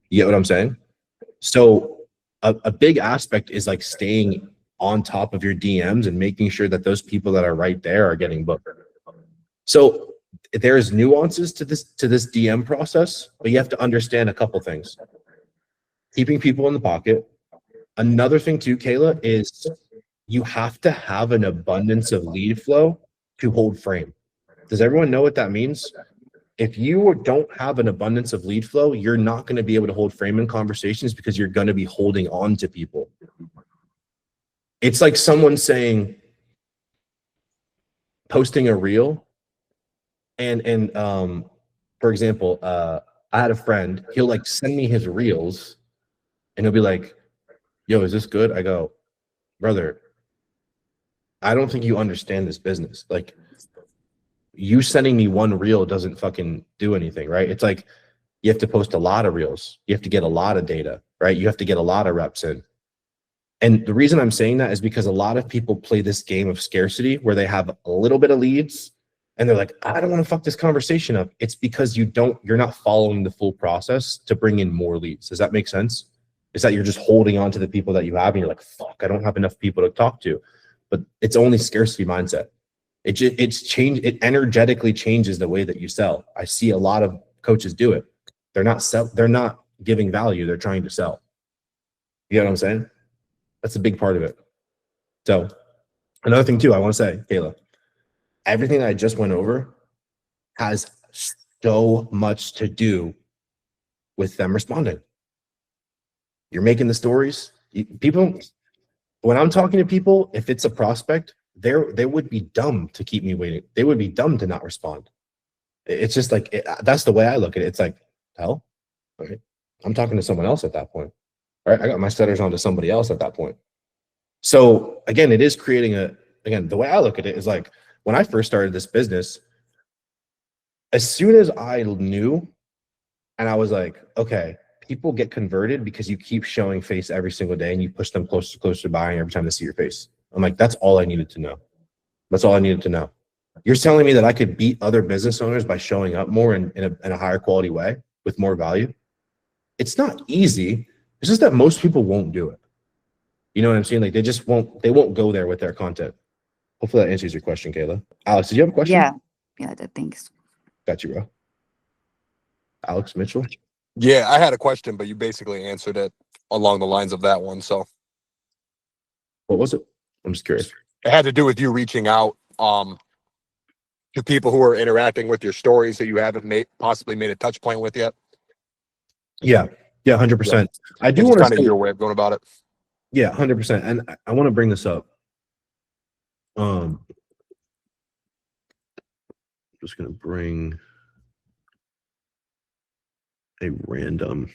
You get what I'm saying? So a big aspect is like staying on top of your DMs and making sure that those people that are right there are getting booked. So there's nuances to this DM process, but you have to understand a couple things. Keeping people in the pocket. Another thing too, Kayla, is you have to have an abundance of lead flow to hold frame. Does everyone know what that means? If you don't have an abundance of lead flow, you're not going to be able to hold frame in conversations because you're going to be holding on to people. It's like someone saying, posting a reel, and for example, I had a friend, he'll like send me his reels and he'll be like, yo, is this good? I go, brother, I don't think you understand this business. Like, you sending me one reel doesn't fucking do anything, right? It's like you have to post a lot of reels. You have to get a lot of data, right? You have to get a lot of reps in. And the reason I'm saying that is because a lot of people play this game of scarcity where they have a little bit of leads and they're like, I don't want to fuck this conversation up. It's because you're not following the full process to bring in more leads. Does that make sense? It's that you're just holding on to the people that you have and you're like, fuck, I don't have enough people to talk to. But it's only scarcity mindset. It energetically changes the way that you sell. I see a lot of coaches do it. They're not giving value. They're trying to sell. You know what I'm saying? That's a big part of it. So another thing too, I want to say, Kayla, everything that I just went over has so much to do with them responding. You're making the stories. People, when I'm talking to people, if it's a prospect, they would be dumb to keep me waiting. They would be dumb to not respond. It's just like, that's the way I look at it. It's like, hell, all right, I'm talking to someone else at that point. All right, I got my setters onto somebody else at that point. So again, it is creating again, the way I look at it is like, when I first started this business, as soon as I knew, and I was like, okay, people get converted because you keep showing face every single day and you push them closer to buying every time they see your face. I'm like, that's all I needed to know. That's all I needed to know. You're telling me that I could beat other business owners by showing up more in a higher quality way with more value? It's not easy. It's just that most people won't do it. You know what I'm saying? Like they won't go there with their content. Hopefully that answers your question, Kayla. Alex, did you have a question? Yeah. Yeah, thanks. Got you, bro. Alex Mitchell. Yeah, I had a question, but you basically answered it along the lines of that one. So What was it? I'm just curious. it had to do with you reaching out to people who are interacting with your stories that you haven't possibly made a touch point with yet. Yeah, 100%. I do It's want kind to of say, your way of going about it. yeah, 100%. And I want to bring this up. Just gonna bring a random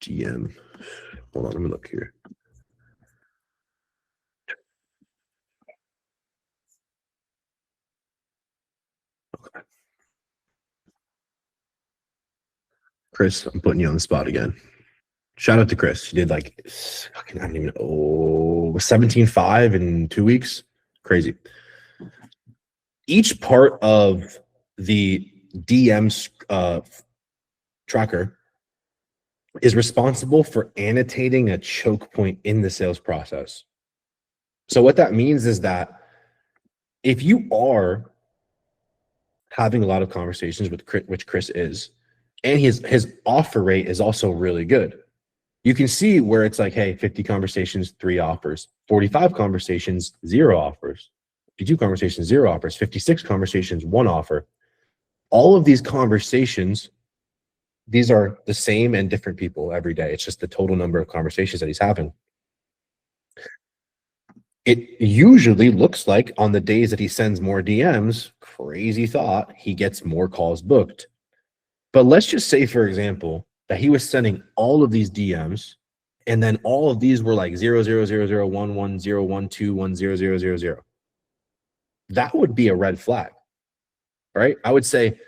DM. Hold on, let me look here. Okay. Chris, I'm putting you on the spot again. Shout out to Chris. He did like, I don't even know, 17.5 in 2 weeks. Crazy. Each part of the DMs tracker is responsible for annotating a choke point in the sales process. So what that means is that if you are having a lot of conversations with Chris, which Chris is, and his offer rate is also really good, you can see where it's like, hey, 50 conversations, 3 offers, 45 conversations, 0 offers, 52 conversations, 0 offers, 56 conversations, 1 offer. All of these conversations, these are the same and different people every day. It's just the total number of conversations that he's having. It usually looks like on the days that he sends more DMs, crazy thought, he gets more calls booked. But let's just say, for example, that he was sending all of these DMs, and then all of these were like 0, 0, 0, 0, 1, 1, 0, 1, 2, 1, 0, 0, 0, 0. That would be a red flag, right? I would say,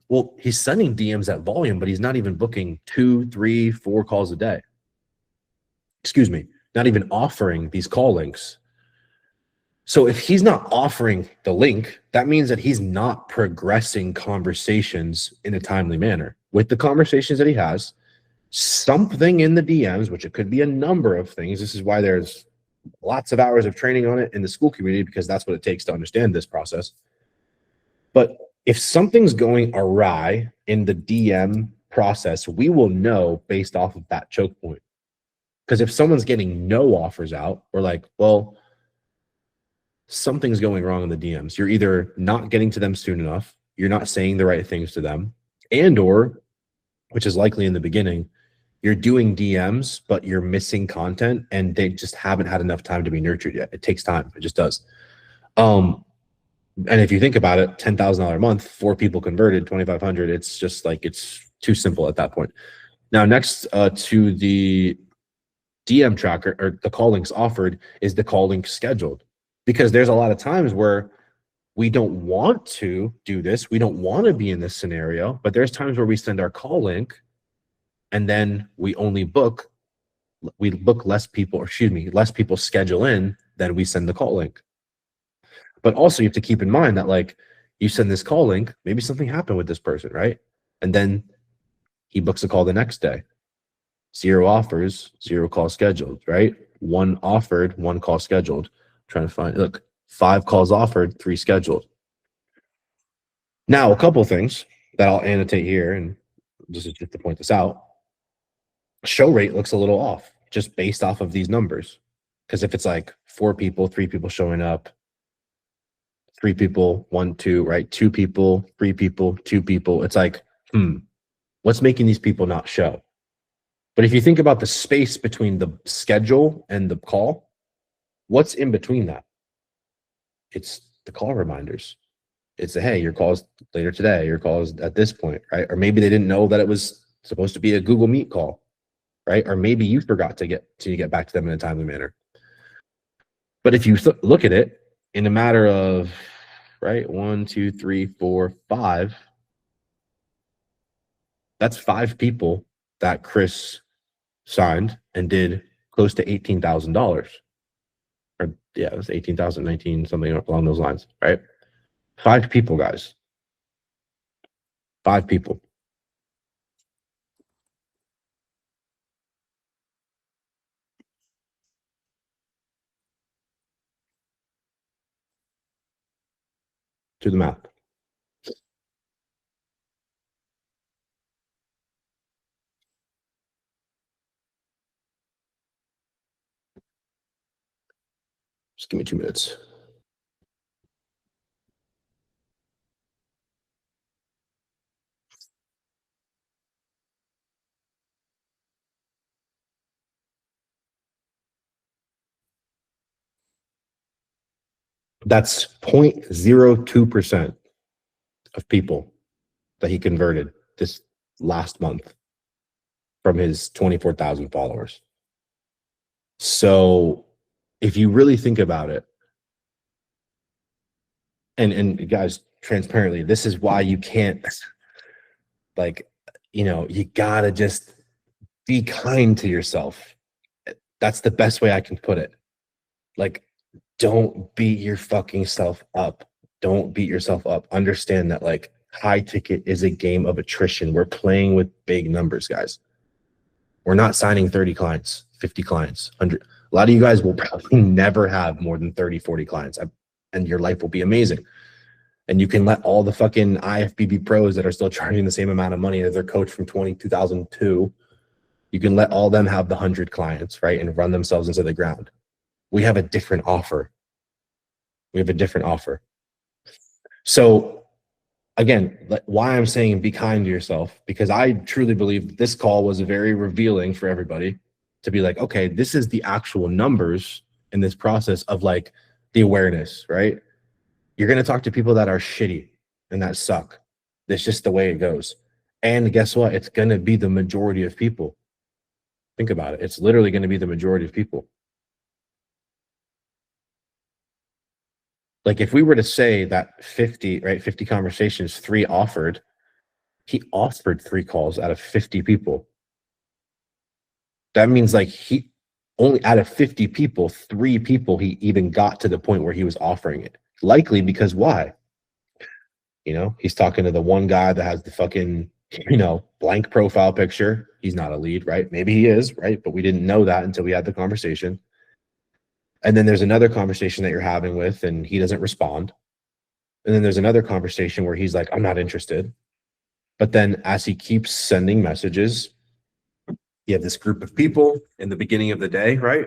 well, he's sending DMs at volume, but he's not even booking 2, 3, 4 calls a day. Excuse me, not even offering these call links. So if he's not offering the link, that means that he's not progressing conversations in a timely manner. With the conversations that he has, something in the DMs, which it could be a number of things. This is why there's lots of hours of training on it in the school community, because that's what it takes to understand this process. But if something's going awry in the DM process, we will know based off of that choke point. Because if someone's getting no offers out, we're like, well, something's going wrong in the DMs. You're either not getting to them soon enough, you're not saying the right things to them, and or, which is likely in the beginning, you're doing DMs, but you're missing content and they just haven't had enough time to be nurtured yet. It takes time. It just does. And if you think about it, $10,000 a month, 4 people converted, 2,500. It's just like, it's too simple at that point. Now, next to the DM tracker or the call links offered is the call link scheduled, because there's a lot of times where we don't want to do this. We don't want to be in this scenario, but there's times where we send our call link and then we book less people, or excuse me, less people schedule in than we send the call link. But also you have to keep in mind that like you send this call link, maybe something happened with this person, right? And then he books a call the next day. 0 offers, 0 calls scheduled, right? 1 offered, 1 call scheduled. Trying to find, look, 5 calls offered, 3 scheduled. Now, a couple things that I'll annotate here, and this is just to point this out. show rate looks a little off just based off of these numbers. Because if it's like 4 people, 3 people showing up, 3 people, 1, 2, right? 2 people, 3 people, 2 people. It's like, what's making these people not show? But if you think about the space between the schedule and the call, what's in between that? It's the call reminders. It's hey, your call's later today, your call's at this point, right? Or maybe they didn't know that it was supposed to be a Google Meet call, right? Or maybe you forgot to get back to them in a timely manner. But if you look at it in a matter of, right, 1, 2, 3, 4, 5, that's 5 people that Chris signed and did close to $18,000. Or yeah, it was 18,000, 19, something along those lines, right? 5 people, guys. 5 people. Do the math. Just give me 2 minutes. That's 0.02% of people that he converted this last month from his 24,000 followers. So if you really think about it, and guys, transparently, this is why you can't, like, you gotta just be kind to yourself. That's the best way I can put it. Like, don't beat your fucking self up. Don't beat yourself up. Understand that, like, high ticket is a game of attrition. We're playing with big numbers, guys. We're not signing 30 clients, 50 clients, 100. A lot of you guys will probably never have more than 30, 40 clients, and your life will be amazing. And you can let all the fucking IFBB pros that are still charging the same amount of money as their coach from 2002, you can let all them have the 100 clients, right? And run themselves into the ground. We have a different offer. We have a different offer. So again, why I'm saying be kind to yourself, because I truly believe this call was very revealing for everybody to be like, okay, this is the actual numbers in this process of, like, the awareness, right? You're going to talk to people that are shitty and that suck. That's just the way it goes. And guess what? It's going to be the majority of people. Think about it. It's literally going to be the majority of people. Like, if we were to say that 50, right, 50 conversations, 3 offered, he offered 3 calls out of 50 people. That means, like, he only out of 50 people, 3 people he even got to the point where he was offering it. Likely because why? He's talking to the one guy that has the fucking, blank profile picture. He's not a lead, right? Maybe he is, right? But we didn't know that until we had the conversation. And then there's another conversation that you're having with, and he doesn't respond. And then there's another conversation where he's like, I'm not interested. But then as he keeps sending messages, you have this group of people in the beginning of the day, right?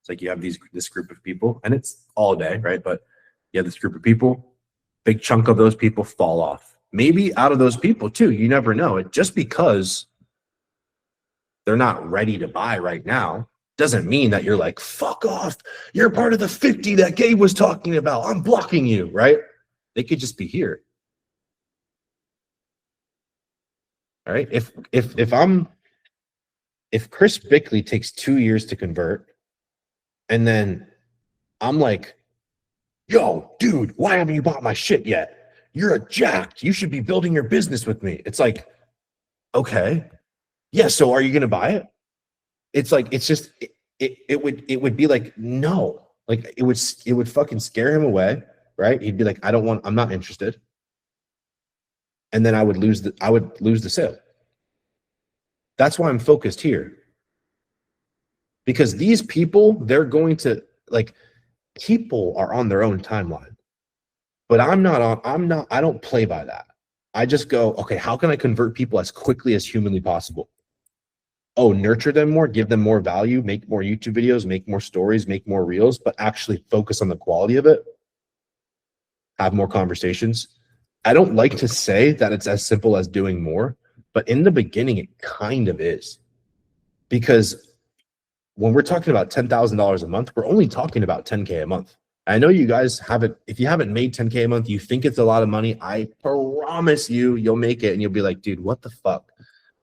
It's like you have this group of people, and it's all day, right? But you have this group of people, big chunk of those people fall off. Maybe out of those people too, you never know. It just because they're not ready to buy right now doesn't mean that you're like, fuck off. You're part of the 50 that Gabe was talking about. I'm blocking you, right? They could just be here. All right. If Chris Bickley takes 2 years to convert, and then I'm like, yo, dude, why haven't you bought my shit yet? You're a jacked. You should be building your business with me. It's like, okay. Yeah, so are you going to buy it? It's like, it's just, it would be like, no. Like, it would fucking scare him away, right? He'd be like, I'm not interested. And then I would lose the sale. That's why I'm focused here. Because these people, they're going to, like, people are on their own timeline. But I don't play by that. I just go, okay, how can I convert people as quickly as humanly possible? nurture them more, give them more value, make more YouTube videos, make more stories, make more reels, but actually focus on the quality of it, have more conversations. I don't like to say that it's as simple as doing more, but in the beginning, it kind of is. Because when we're talking about $10,000 a month, we're only talking about 10K a month. I know you guys haven't, if you haven't made 10K a month, you think it's a lot of money. I promise you, you'll make it and you'll be like, dude, what the fuck?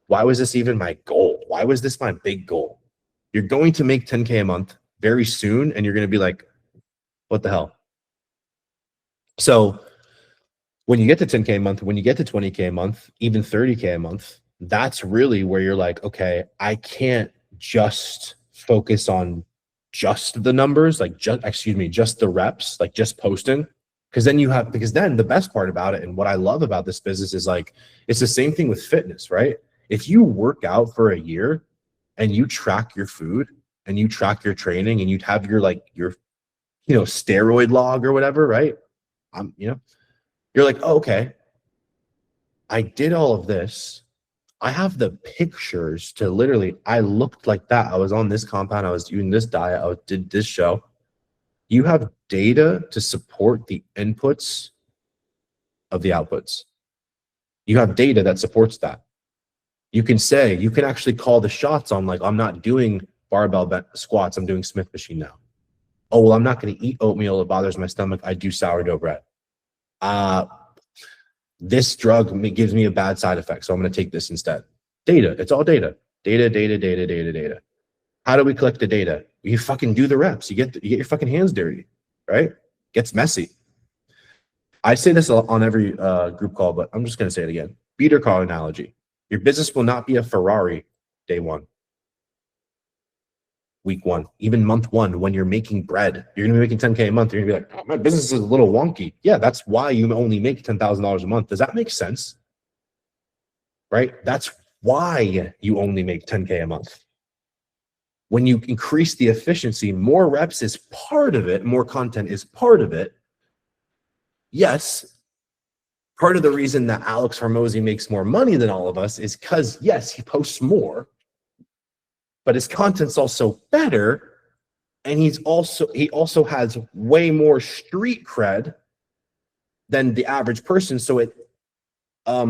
Why was this even my goal? Why was this my big goal? You're going to make 10K a month very soon and you're going to be like, what the hell? So when you get to 10K a month, when you get to 20K a month, even 30K a month, that's really where you're like, okay, I can't just focus on just the numbers, like just the reps, like just posting. Because then the best part about it and what I love about this business is like, it's the same thing with fitness, right? If you work out for a year and you track your food and you track your training and you have your steroid log or whatever, right? You're like, oh, okay, I did all of this. I have the pictures to literally, I looked like that. I was on this compound. I was doing this diet. Did this show. You have data to support the inputs of the outputs. You have data that supports that. You can actually call the shots on like, I'm not doing barbell squats. I'm doing Smith machine now. Oh, well, I'm not going to eat oatmeal. It bothers my stomach. I do sourdough bread. This drug gives me a bad side effect, so I'm going to take this instead. Data. It's all data. Data. How do we collect the data? You fucking do the reps. You get your fucking hands dirty, right? Gets messy. I say this on every group call, but I'm just going to say it again. Beater car analogy. Your business will not be a Ferrari day one, week one, even month one. When you're making bread, you're going to be making 10K a month. You're going to be like, oh, my business is a little wonky. Yeah, that's why you only make $10,000 a month. Does that make sense? Right? That's why you only make 10K a month. When you increase the efficiency, more reps is part of it. More content is part of it. Yes, part of the reason that Alex Hormozi makes more money than all of us is because, yes, he posts more, but his content's also better. And he also has way more street cred than the average person. So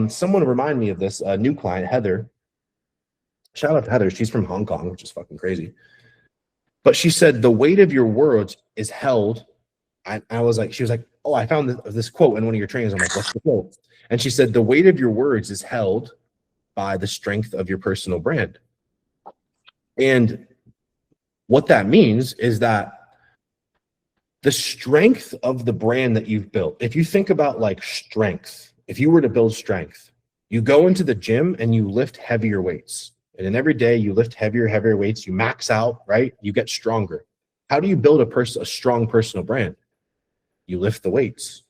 someone remind me of this, new client, Heather. Shout out to Heather. She's from Hong Kong, which is fucking crazy. But she said, the weight of your words is held. She was like, oh, I found this quote in one of your trainings. I'm like, what's the quote? And she said, the weight of your words is held by the strength of your personal brand. And what that means is that the strength of the brand that you've built, if you think about like strength, if you were to build strength, you go into the gym and you lift heavier weights. And then every day you lift heavier weights, you max out, right? You get stronger. How do you build a strong personal brand? You lift the weights,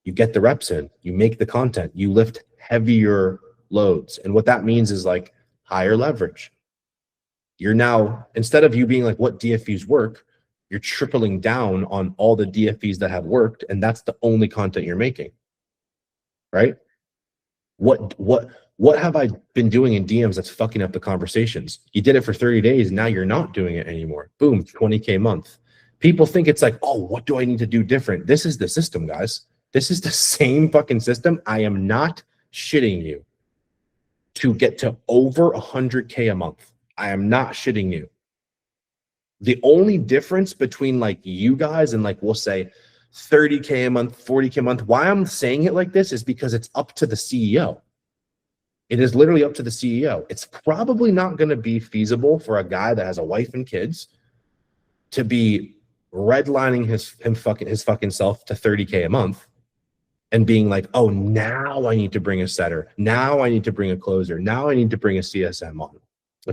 you get the reps in, you make the content, you lift heavier loads. And what that means is like higher leverage. You're now, instead of you being like, what DFEs work, you're tripling down on all the DFEs that have worked. And that's the only content you're making, right? What have I been doing in DMs that's fucking up the conversations? You did it for 30 days. Now you're not doing it anymore. Boom, 20K a month. People think it's like, oh, what do I need to do different? This is the system, guys. This is the same fucking system. I am not shitting you to get to over 100K a month. I am not shitting you. The only difference between like you guys and like, we'll say 30K a month, 40K a month, why I'm saying it like this is because it's up to the CEO. It is literally up to the CEO. It's probably not going to be feasible for a guy that has a wife and kids to be redlining his fucking self to 30K a month and being like, oh, now I need to bring a setter. Now I need to bring a closer. Now I need to bring a CSM on.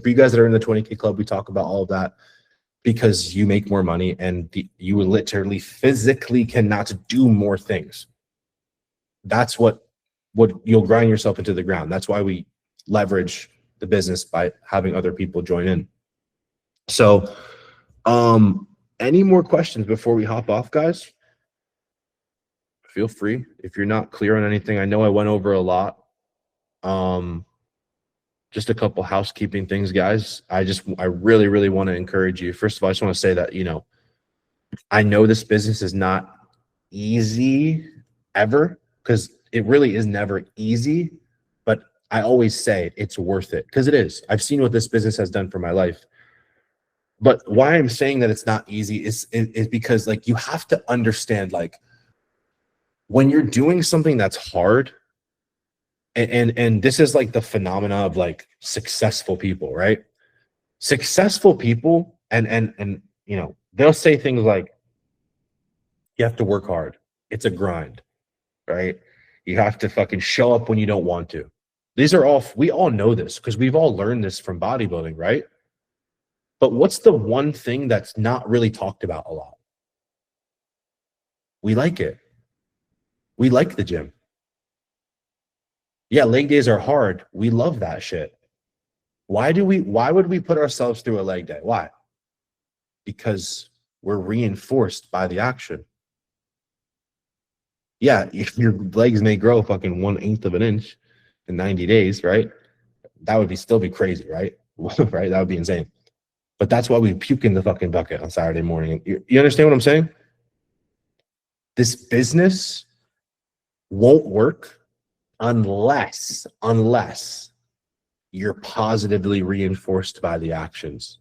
For you guys that are in the 20K club, we talk about all of that because you make more money and you literally physically cannot do more things. That's what you'll grind yourself into the ground. That's why we leverage the business by having other people join in. So, any more questions before we hop off, guys? Feel free if you're not clear on anything. I know I went over a lot. just a couple housekeeping things, guys. I really, really want to encourage you. First of all, I just want to say that, I know this business is not easy ever, because it really is never easy, but I always say it's worth it, because it is. I've seen what this business has done for my life. But why I'm saying that it's not easy is because, like, you have to understand, like, when you're doing something that's hard, and this is like the phenomena of like successful people, right? Successful people, and they'll say things like, you have to work hard. It's a grind, right? You have to fucking show up when you don't want to. We all know this because we've all learned this from bodybuilding, right? But what's the one thing that's not really talked about a lot? We like it. We like the gym. Yeah, leg days are hard. We love that shit. Why would we put ourselves through a leg day? Why? Because we're reinforced by the action. Yeah, if your legs may grow fucking 1/8 of an inch in 90 days, right? That would still be crazy, right? Right? That would be insane. But that's why we puke in the fucking bucket on Saturday morning. You understand what I'm saying? This business won't work unless you're positively reinforced by the actions.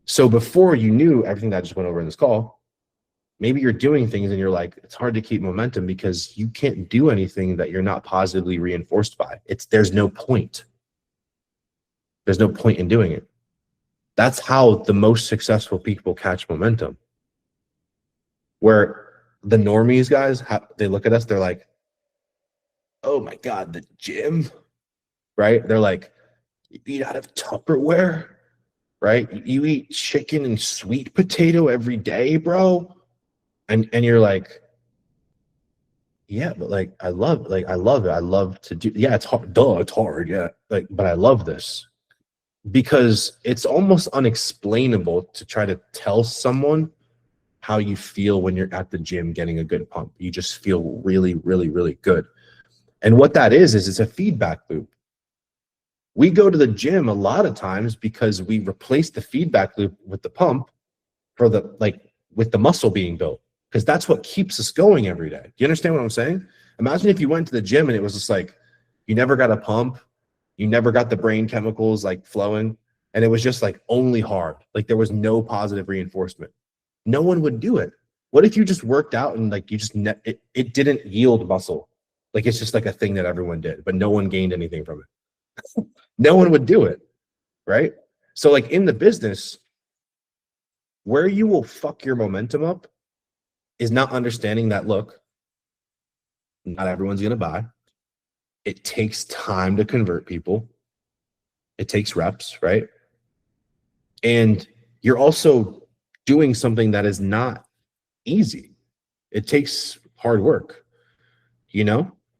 So before you knew everything that I just went over in this call, maybe you're doing things and you're like, it's hard to keep momentum because you can't do anything that you're not positively reinforced by. There's no point. There's no point in doing it. That's how the most successful people catch momentum. Where the normies, guys, they look at us, they're like, oh my God, the gym, right? They're like, you eat out of Tupperware, right? You eat chicken and sweet potato every day, bro. And you're like, yeah, but like, I love it. I love to do, yeah, it's hard. Duh, it's hard. Yeah. But I love this. Because it's almost unexplainable to try to tell someone how you feel when you're at the gym getting a good pump. You just feel really, really, really good. And what that is it's a feedback loop. We go to the gym a lot of times because we replace the feedback loop with the pump with the muscle being built, because that's what keeps us going every day. Do you understand what I'm saying? Imagine if you went to the gym and it was just like, you never got a pump. You never got the brain chemicals like flowing, and it was just like only hard. Like there was no positive reinforcement. No one would do it. What if you just worked out and like you just it didn't yield muscle? Like it's just like a thing that everyone did, but no one gained anything from it. No one would do it, right? So like in the business, where you will fuck your momentum up is not understanding that, look, not everyone's gonna buy. It takes time to convert people. It takes reps, right? And you're also doing something that is not easy. It takes hard work, and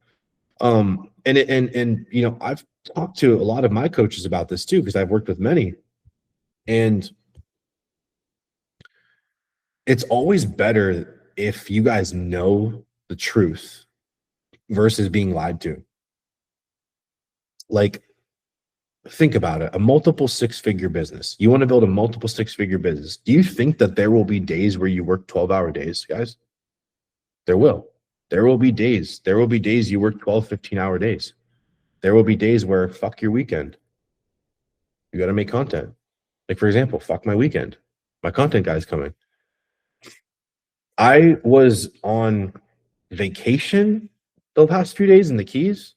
I've talked to a lot of my coaches about this too, because I've worked with many. And it's always better if you guys know the truth versus being lied to. Like, think about it. A multiple six-figure business. You want to build a multiple six-figure business. Do you think that there will be days where you work 12-hour days, guys? There will. There will be days. There will be days you work 12, 15-hour days. There will be days where fuck your weekend. You got to make content. Like, for example, fuck my weekend. My content guy's coming. I was on vacation the past few days in the Keys.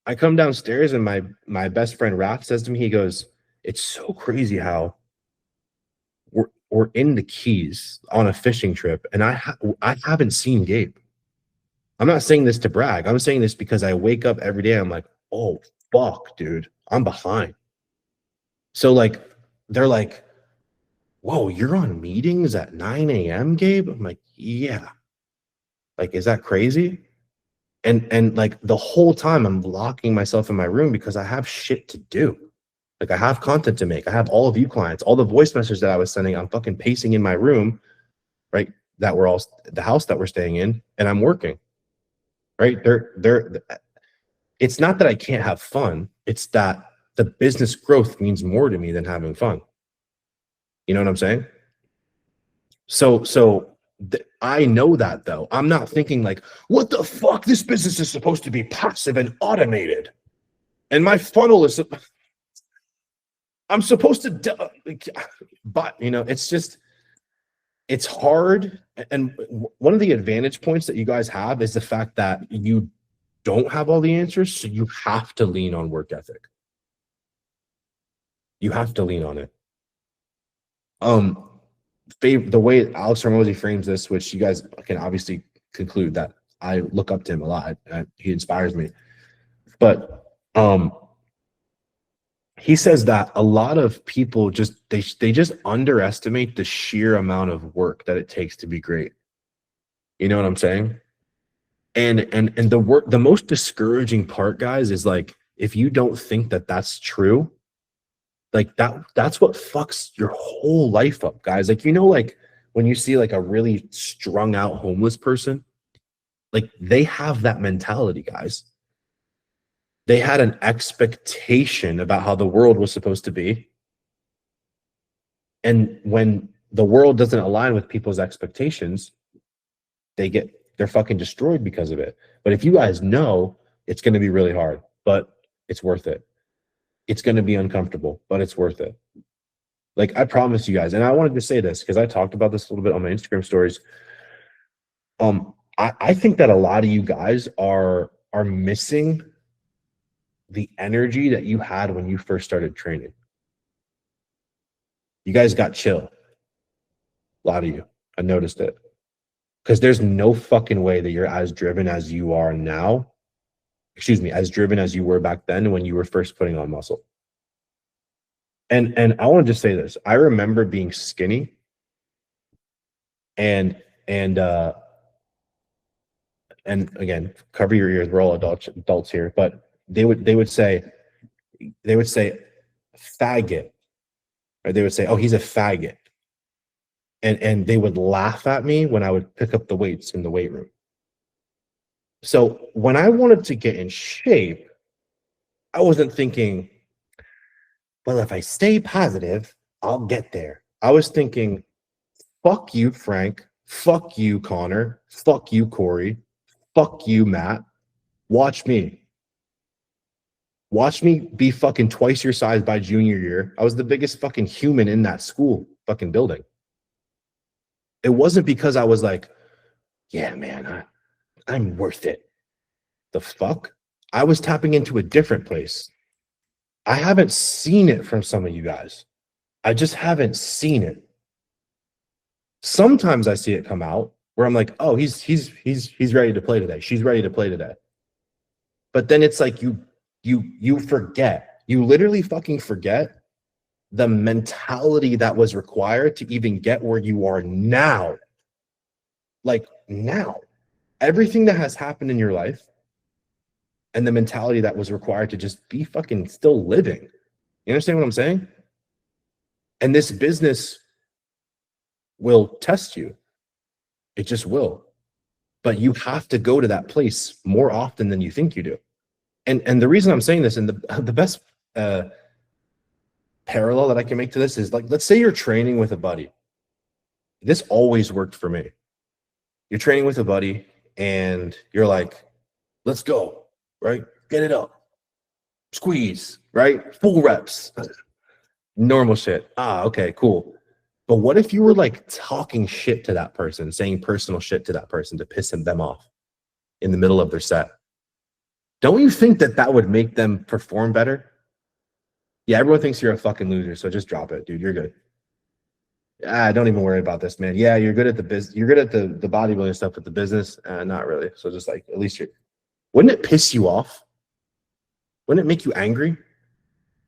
I come downstairs and my best friend Raph says to me, he goes, it's so crazy how we're in the Keys on a fishing trip, and I haven't seen Gabe. I'm not saying this to brag. I'm saying this because I wake up every day. I'm like, oh, fuck, dude, I'm behind. So like, they're like, whoa, you're on meetings at 9 a.m., Gabe? I'm like, yeah. Like, is that crazy? And like the whole time I'm locking myself in my room because I have shit to do. Like I have content to make. I have all of you clients, all the voice messages that I was sending. I'm fucking pacing in my room, right? That we're all the house that we're staying in, and I'm working. Right? It's not that I can't have fun. It's that the business growth means more to me than having fun. You know what I'm saying? I know that though. I'm not thinking like, what the fuck? This business is supposed to be passive and automated. And my funnel is, I'm supposed to, but you know, it's just, it's hard. And one of the advantage points that you guys have is the fact that you don't have all the answers. So you have to lean on work ethic. You have to lean on it. The way Alex Hormozi frames this, which you guys can obviously conclude that I look up to him a lot. He inspires me. But he says that a lot of people just they just underestimate the sheer amount of work that it takes to be great. You know what I'm saying? And the most discouraging part, guys, is like if you don't think that that's true, like that's what fucks your whole life up, guys. Like, you know, like when you see like a really strung out homeless person, like they have that mentality, guys. They had an expectation about how the world was supposed to be. And when the world doesn't align with people's expectations, they're fucking destroyed because of it. But if you guys know, it's going to be really hard, but it's worth it. It's going to be uncomfortable, but it's worth it. Like, I promise you guys, and I wanted to say this because I talked about this a little bit on my Instagram stories. I think that a lot of you guys are missing the energy that you had when you first started training. You guys got chill. A lot of you. I noticed it. Because there's no fucking way that you're as driven as you are now. Excuse me, as driven as you were back then when you were first putting on muscle. And I want to just say this. I remember being skinny and again, cover your ears. We're all adults here, but they would say faggot, or they would say, oh, he's a faggot. And they would laugh at me when I would pick up the weights in the weight room. So when I wanted to get in shape, I wasn't thinking, well, if I stay positive, I'll get there. I was thinking, fuck you, Frank. Fuck you, Connor. Fuck you, Corey. Fuck you, Matt. Watch me. Watch me be fucking twice your size by junior year. I was the biggest fucking human in that school fucking building. It wasn't because I was like, yeah, man, I'm worth it. The fuck? I was tapping into a different place. I haven't seen it from some of you guys. I just haven't seen it. Sometimes I see it come out where I'm like, oh, he's ready to play today. She's ready to play today. But then it's like you forget. You literally fucking forget the mentality that was required to even get where you are now. Like now. Everything that has happened in your life and the mentality that was required to just be fucking still living. You understand what I'm saying? And this business will test you. It just will. But you have to go to that place more often than you think you do. And the reason I'm saying this, and the best parallel that I can make to this is, like, let's say you're training with a buddy. This always worked for me. You're training with a buddy and you're like, let's go, right? Get it up. Squeeze, right? Full reps. Normal shit. Okay, cool. But what if you were like talking shit to that person, saying personal shit to that person to piss them off in the middle of their set? Don't you think that would make them perform better? Yeah, everyone thinks you're a fucking loser, so just drop it, dude. You're good. Don't even worry about this, man. Yeah, you're good at the business. You're good at the bodybuilding stuff, but the business, not really. So just like, at least wouldn't it piss you off? Wouldn't it make you angry?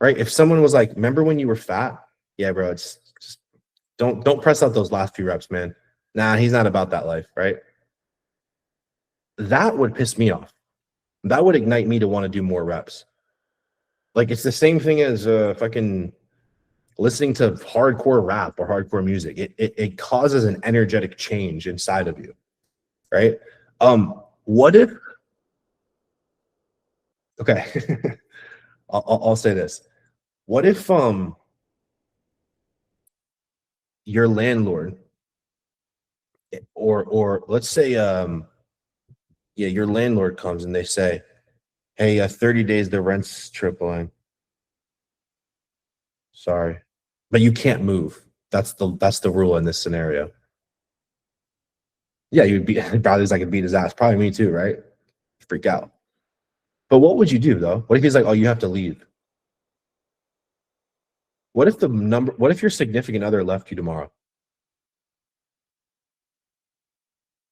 Right? If someone was like, remember when you were fat? Yeah, bro, it's just don't press out those last few reps, man. Nah, he's not about that life, right? That would piss me off. That would ignite me to want to do more reps. Like, it's the same thing as fucking listening to hardcore rap or hardcore music. It causes an energetic change inside of you, right? What if, okay. I'll say this. What if your landlord or let's say your landlord comes and they say, hey, 30 days the rent's tripling. Sorry. But you can't move. That's the rule in this scenario. Yeah, you'd be probably I could beat his ass. Probably me too, right? Freak out. But what would you do though? What if he's like, oh, you have to leave? What if your significant other left you tomorrow?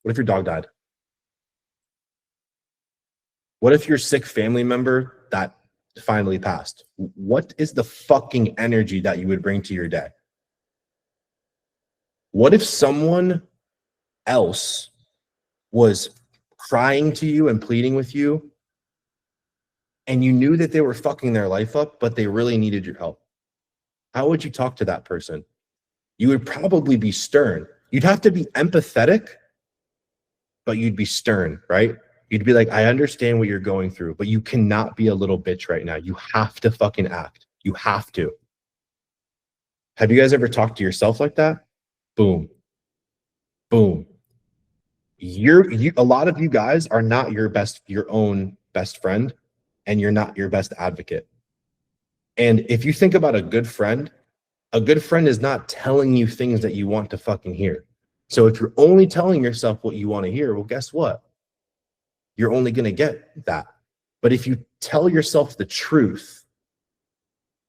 What if your dog died? What if your sick family member that finally passed? What is the fucking energy that you would bring to your day? What if someone else was crying to you and pleading with you and you knew that they were fucking their life up, but they really needed your help? How would you talk to that person? You would probably be stern. You'd have to be empathetic, but you'd be stern, right? You'd be like, I understand what you're going through, but you cannot be a little bitch right now. You have to fucking act. You have to. Have you guys ever talked to yourself like that? Boom. Boom. A lot of you guys are not your own best friend, and you're not your best advocate. And if you think about a good friend is not telling you things that you want to fucking hear. So if you're only telling yourself what you want to hear, well, guess what? You're only going to get that. But if you tell yourself the truth,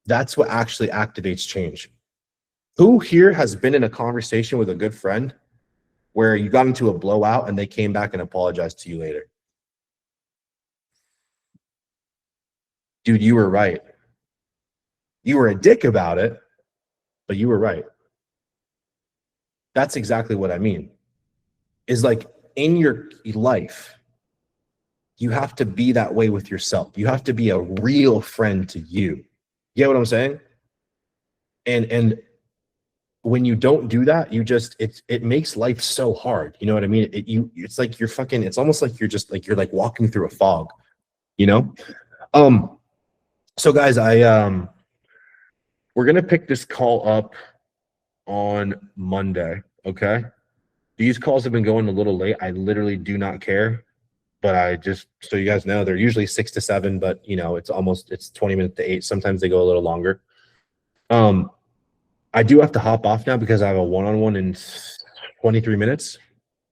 that's what actually activates change. Who here has been in a conversation with a good friend where you got into a blowout and they came back and apologized to you later? Dude, you were right. You were a dick about it, but you were right. That's exactly what I mean. Is like in your life, you have to be that way with yourself. You have to be a real friend to you. You get what I'm saying? And when you don't do that, it makes life so hard. You know what I mean? It's like it's almost like you're like walking through a fog, you know? So guys, we're gonna pick this call up on Monday, okay? These calls have been going a little late. I literally do not care, but I just, so you guys know, they're usually 6 to 7, but you know, it's 20 minutes to 8. Sometimes they go a little longer. I do have to hop off now because I have a one-on-one in 23 minutes.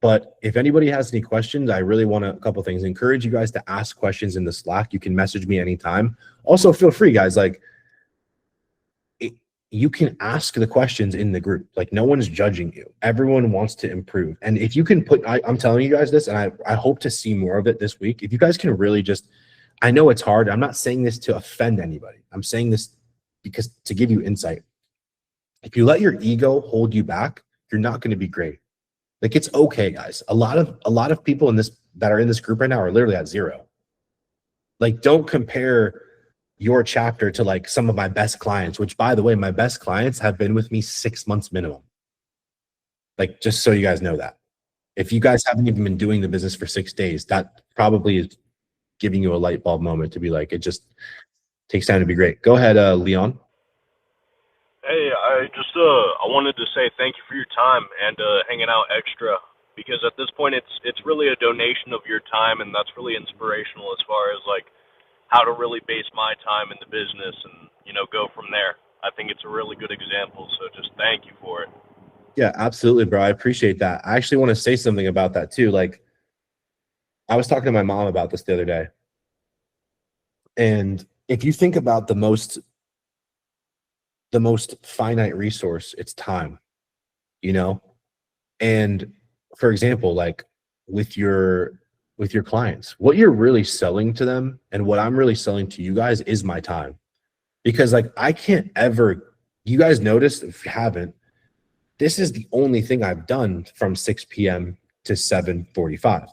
But if anybody has any questions, I really want a couple things. Encourage you guys to ask questions in the Slack. You can message me anytime. Also, feel free, guys. Like, you can ask the questions in the group. Like, no one's judging you. Everyone wants to improve. And if you can I'm telling you guys this, and I hope to see more of it this week. If you guys can really I know it's hard. I'm not saying this to offend anybody. I'm saying this because to give you insight. If you let your ego hold you back, you're not going to be great. Like, it's okay, guys. A lot of people that are in this group right now are literally at 0. Like, don't compare your chapter to like some of my best clients, which, by the way, my best clients have been with me 6 months minimum. Like, just so you guys know that. If you guys haven't even been doing the business for 6 days, that probably is giving you a light bulb moment to be like, it just takes time to be great. Go ahead, Leon. Hey, I wanted to say thank you for your time and hanging out extra, because at this point it's really a donation of your time, and that's really inspirational as far as like how to really base my time in the business and, you know, go from there. I think it's a really good example, so just thank you for it. Yeah, absolutely, bro. I appreciate that. I actually want to say something about that too. Like, I was talking to my mom about this the other day, and if you think about the most finite resource, it's time, you know? And for example, like with your clients, what you're really selling to them and what I'm really selling to you guys is my time. Because like, I can't ever, you guys notice, if you haven't, this is the only thing I've done from 6 p.m. to 7:45.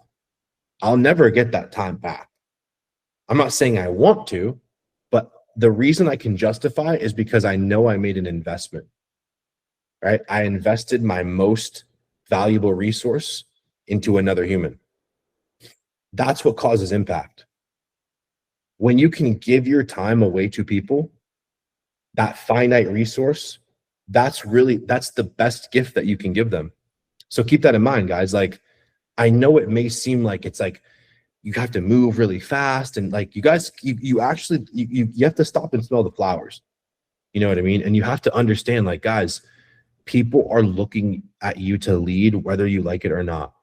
I'll never get that time back. I'm not saying I want to, but the reason I can justify is because I know I made an investment, right? I invested my most valuable resource into another human. That's what causes impact. When you can give your time away to people, that finite resource, that's the best gift that you can give them. So keep that in mind, guys. Like, I know it may seem like it's like you have to move really fast, and like you guys, you actually you have to stop and smell the flowers. You know what I mean? And you have to understand, like, guys, people are looking at you to lead, whether you like it or not.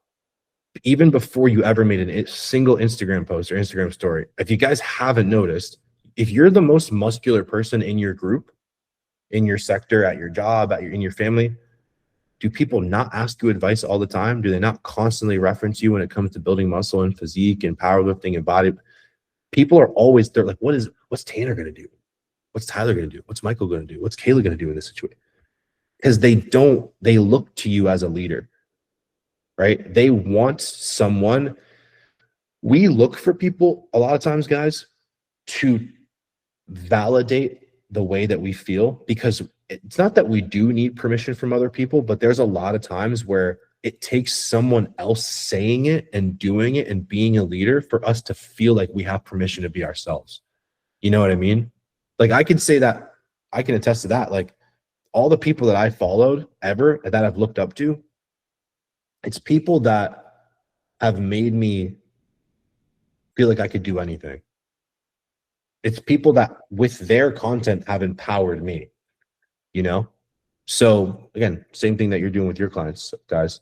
Even before you ever made a single Instagram post or Instagram story, if you guys haven't noticed, if you're the most muscular person in your group, in your sector, at your job, in your family, do people not ask you advice all the time? Do they not constantly reference you when it comes to building muscle and physique and powerlifting and body? People are always, they're like, what's Tanner going to do? What's Tyler going to do? What's Michael going to do? What's Kayla going to do in this situation? Because they look to you as a leader, right? They want someone. We look for people a lot of times, guys, to validate the way that we feel, because it's not that we do need permission from other people, but there's a lot of times where it takes someone else saying it and doing it and being a leader for us to feel like we have permission to be ourselves. You know what I mean? Like, I can say that, I can attest to that. Like, all the people that I followed ever, that I've looked up to, it's people that have made me feel like I could do anything. It's people that with their content have empowered me, you know? So again, same thing that you're doing with your clients, guys.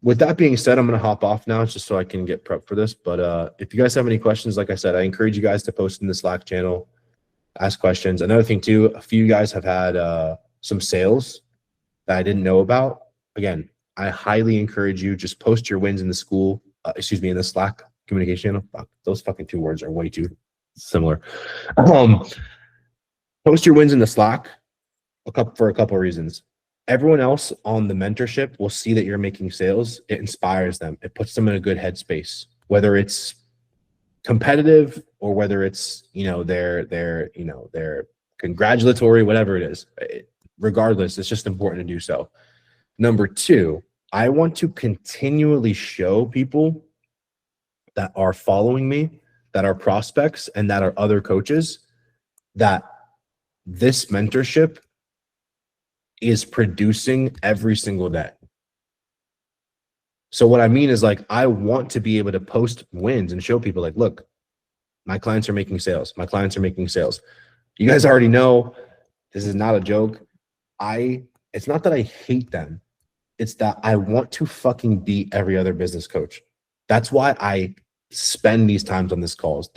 With that being said, I'm going to hop off now just so I can get prepped for this. But if you guys have any questions, like I said, I encourage you guys to post in the Slack channel, ask questions. Another thing too, a few of you guys have had some sales that I didn't know about. Again, I highly encourage you, just post your wins in the in the Slack communication channel. Fuck, those fucking two words are way too similar. Post your wins in the Slack for a couple of reasons. Everyone else on the mentorship will see that you're making sales. It inspires them. It puts them in a good headspace, whether it's competitive or whether it's, they're congratulatory, whatever it is. Regardless, it's just important to do so. Number two, I want to continually show people that are following me, that are prospects, and that are other coaches, that this mentorship is producing every single day. So what I mean is, like, I want to be able to post wins and show people, like, look, my clients are making sales. My clients are making sales. You guys already know this is not a joke. It's not that I hate them. It's that I want to fucking beat every other business coach. That's why I spend these times on these calls.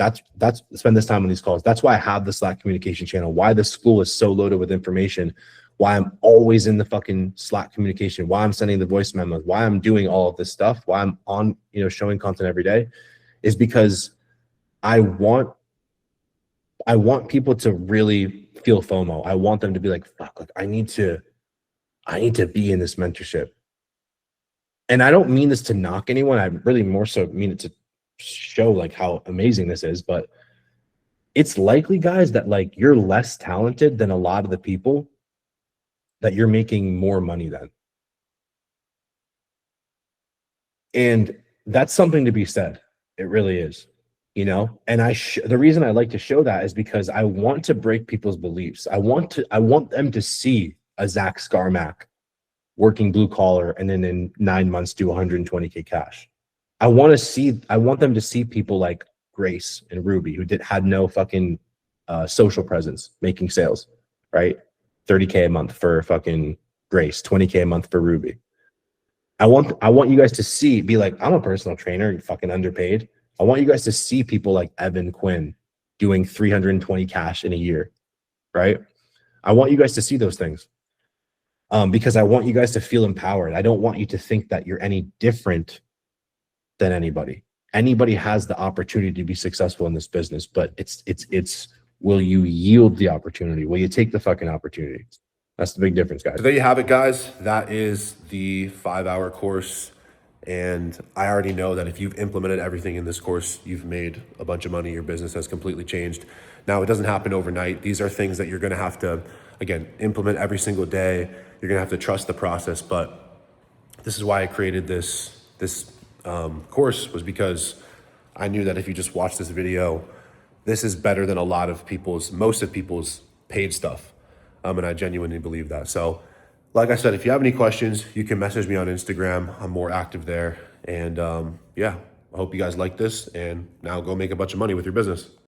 Spend this time on these calls. That's why I have the Slack communication channel, why the school is so loaded with information, why I'm always in the fucking Slack communication, why I'm sending the voice memos, why I'm doing all of this stuff, why I'm on, showing content every day, is because I want people to really feel FOMO. I want them to be like, fuck, like I need to be in this mentorship. And I don't mean this to knock anyone. I really more so mean it to show like how amazing this is. But it's likely, guys, that like you're less talented than a lot of the people that you're making more money than. And that's something to be said. It really is, and the reason I like to show that is because I want to break people's beliefs. I want them to see a Zach Scarmack working blue collar and then in 9 months do 120K cash. I want them to see people like Grace and Ruby, who had no fucking social presence, making sales, right? 30K a month for fucking Grace, 20K a month for Ruby. I want you guys to be like, I'm a personal trainer, you're fucking underpaid. I want you guys to see people like Evan Quinn doing 320 cash in a year, right? I want you guys to see those things because I want you guys to feel empowered. I don't want you to think that you're any different than anybody. Anybody has the opportunity to be successful in this business, but it's will you yield the opportunity? Will you take the fucking opportunity? That's the big difference, guys. So there you have it, guys. That is the 5-hour course. And I already know that if you've implemented everything in this course, you've made a bunch of money. Your business has completely changed. Now, it doesn't happen overnight. These are things that you're going to have to, again, implement every single day. You're going to have to trust the process. But this is why I created this course, was because I knew that if you just watch this video, this is better than most of people's paid stuff. And I genuinely believe that. So like I said, if you have any questions, you can message me on Instagram. I'm more active there. And yeah, I hope you guys like this, and now go make a bunch of money with your business.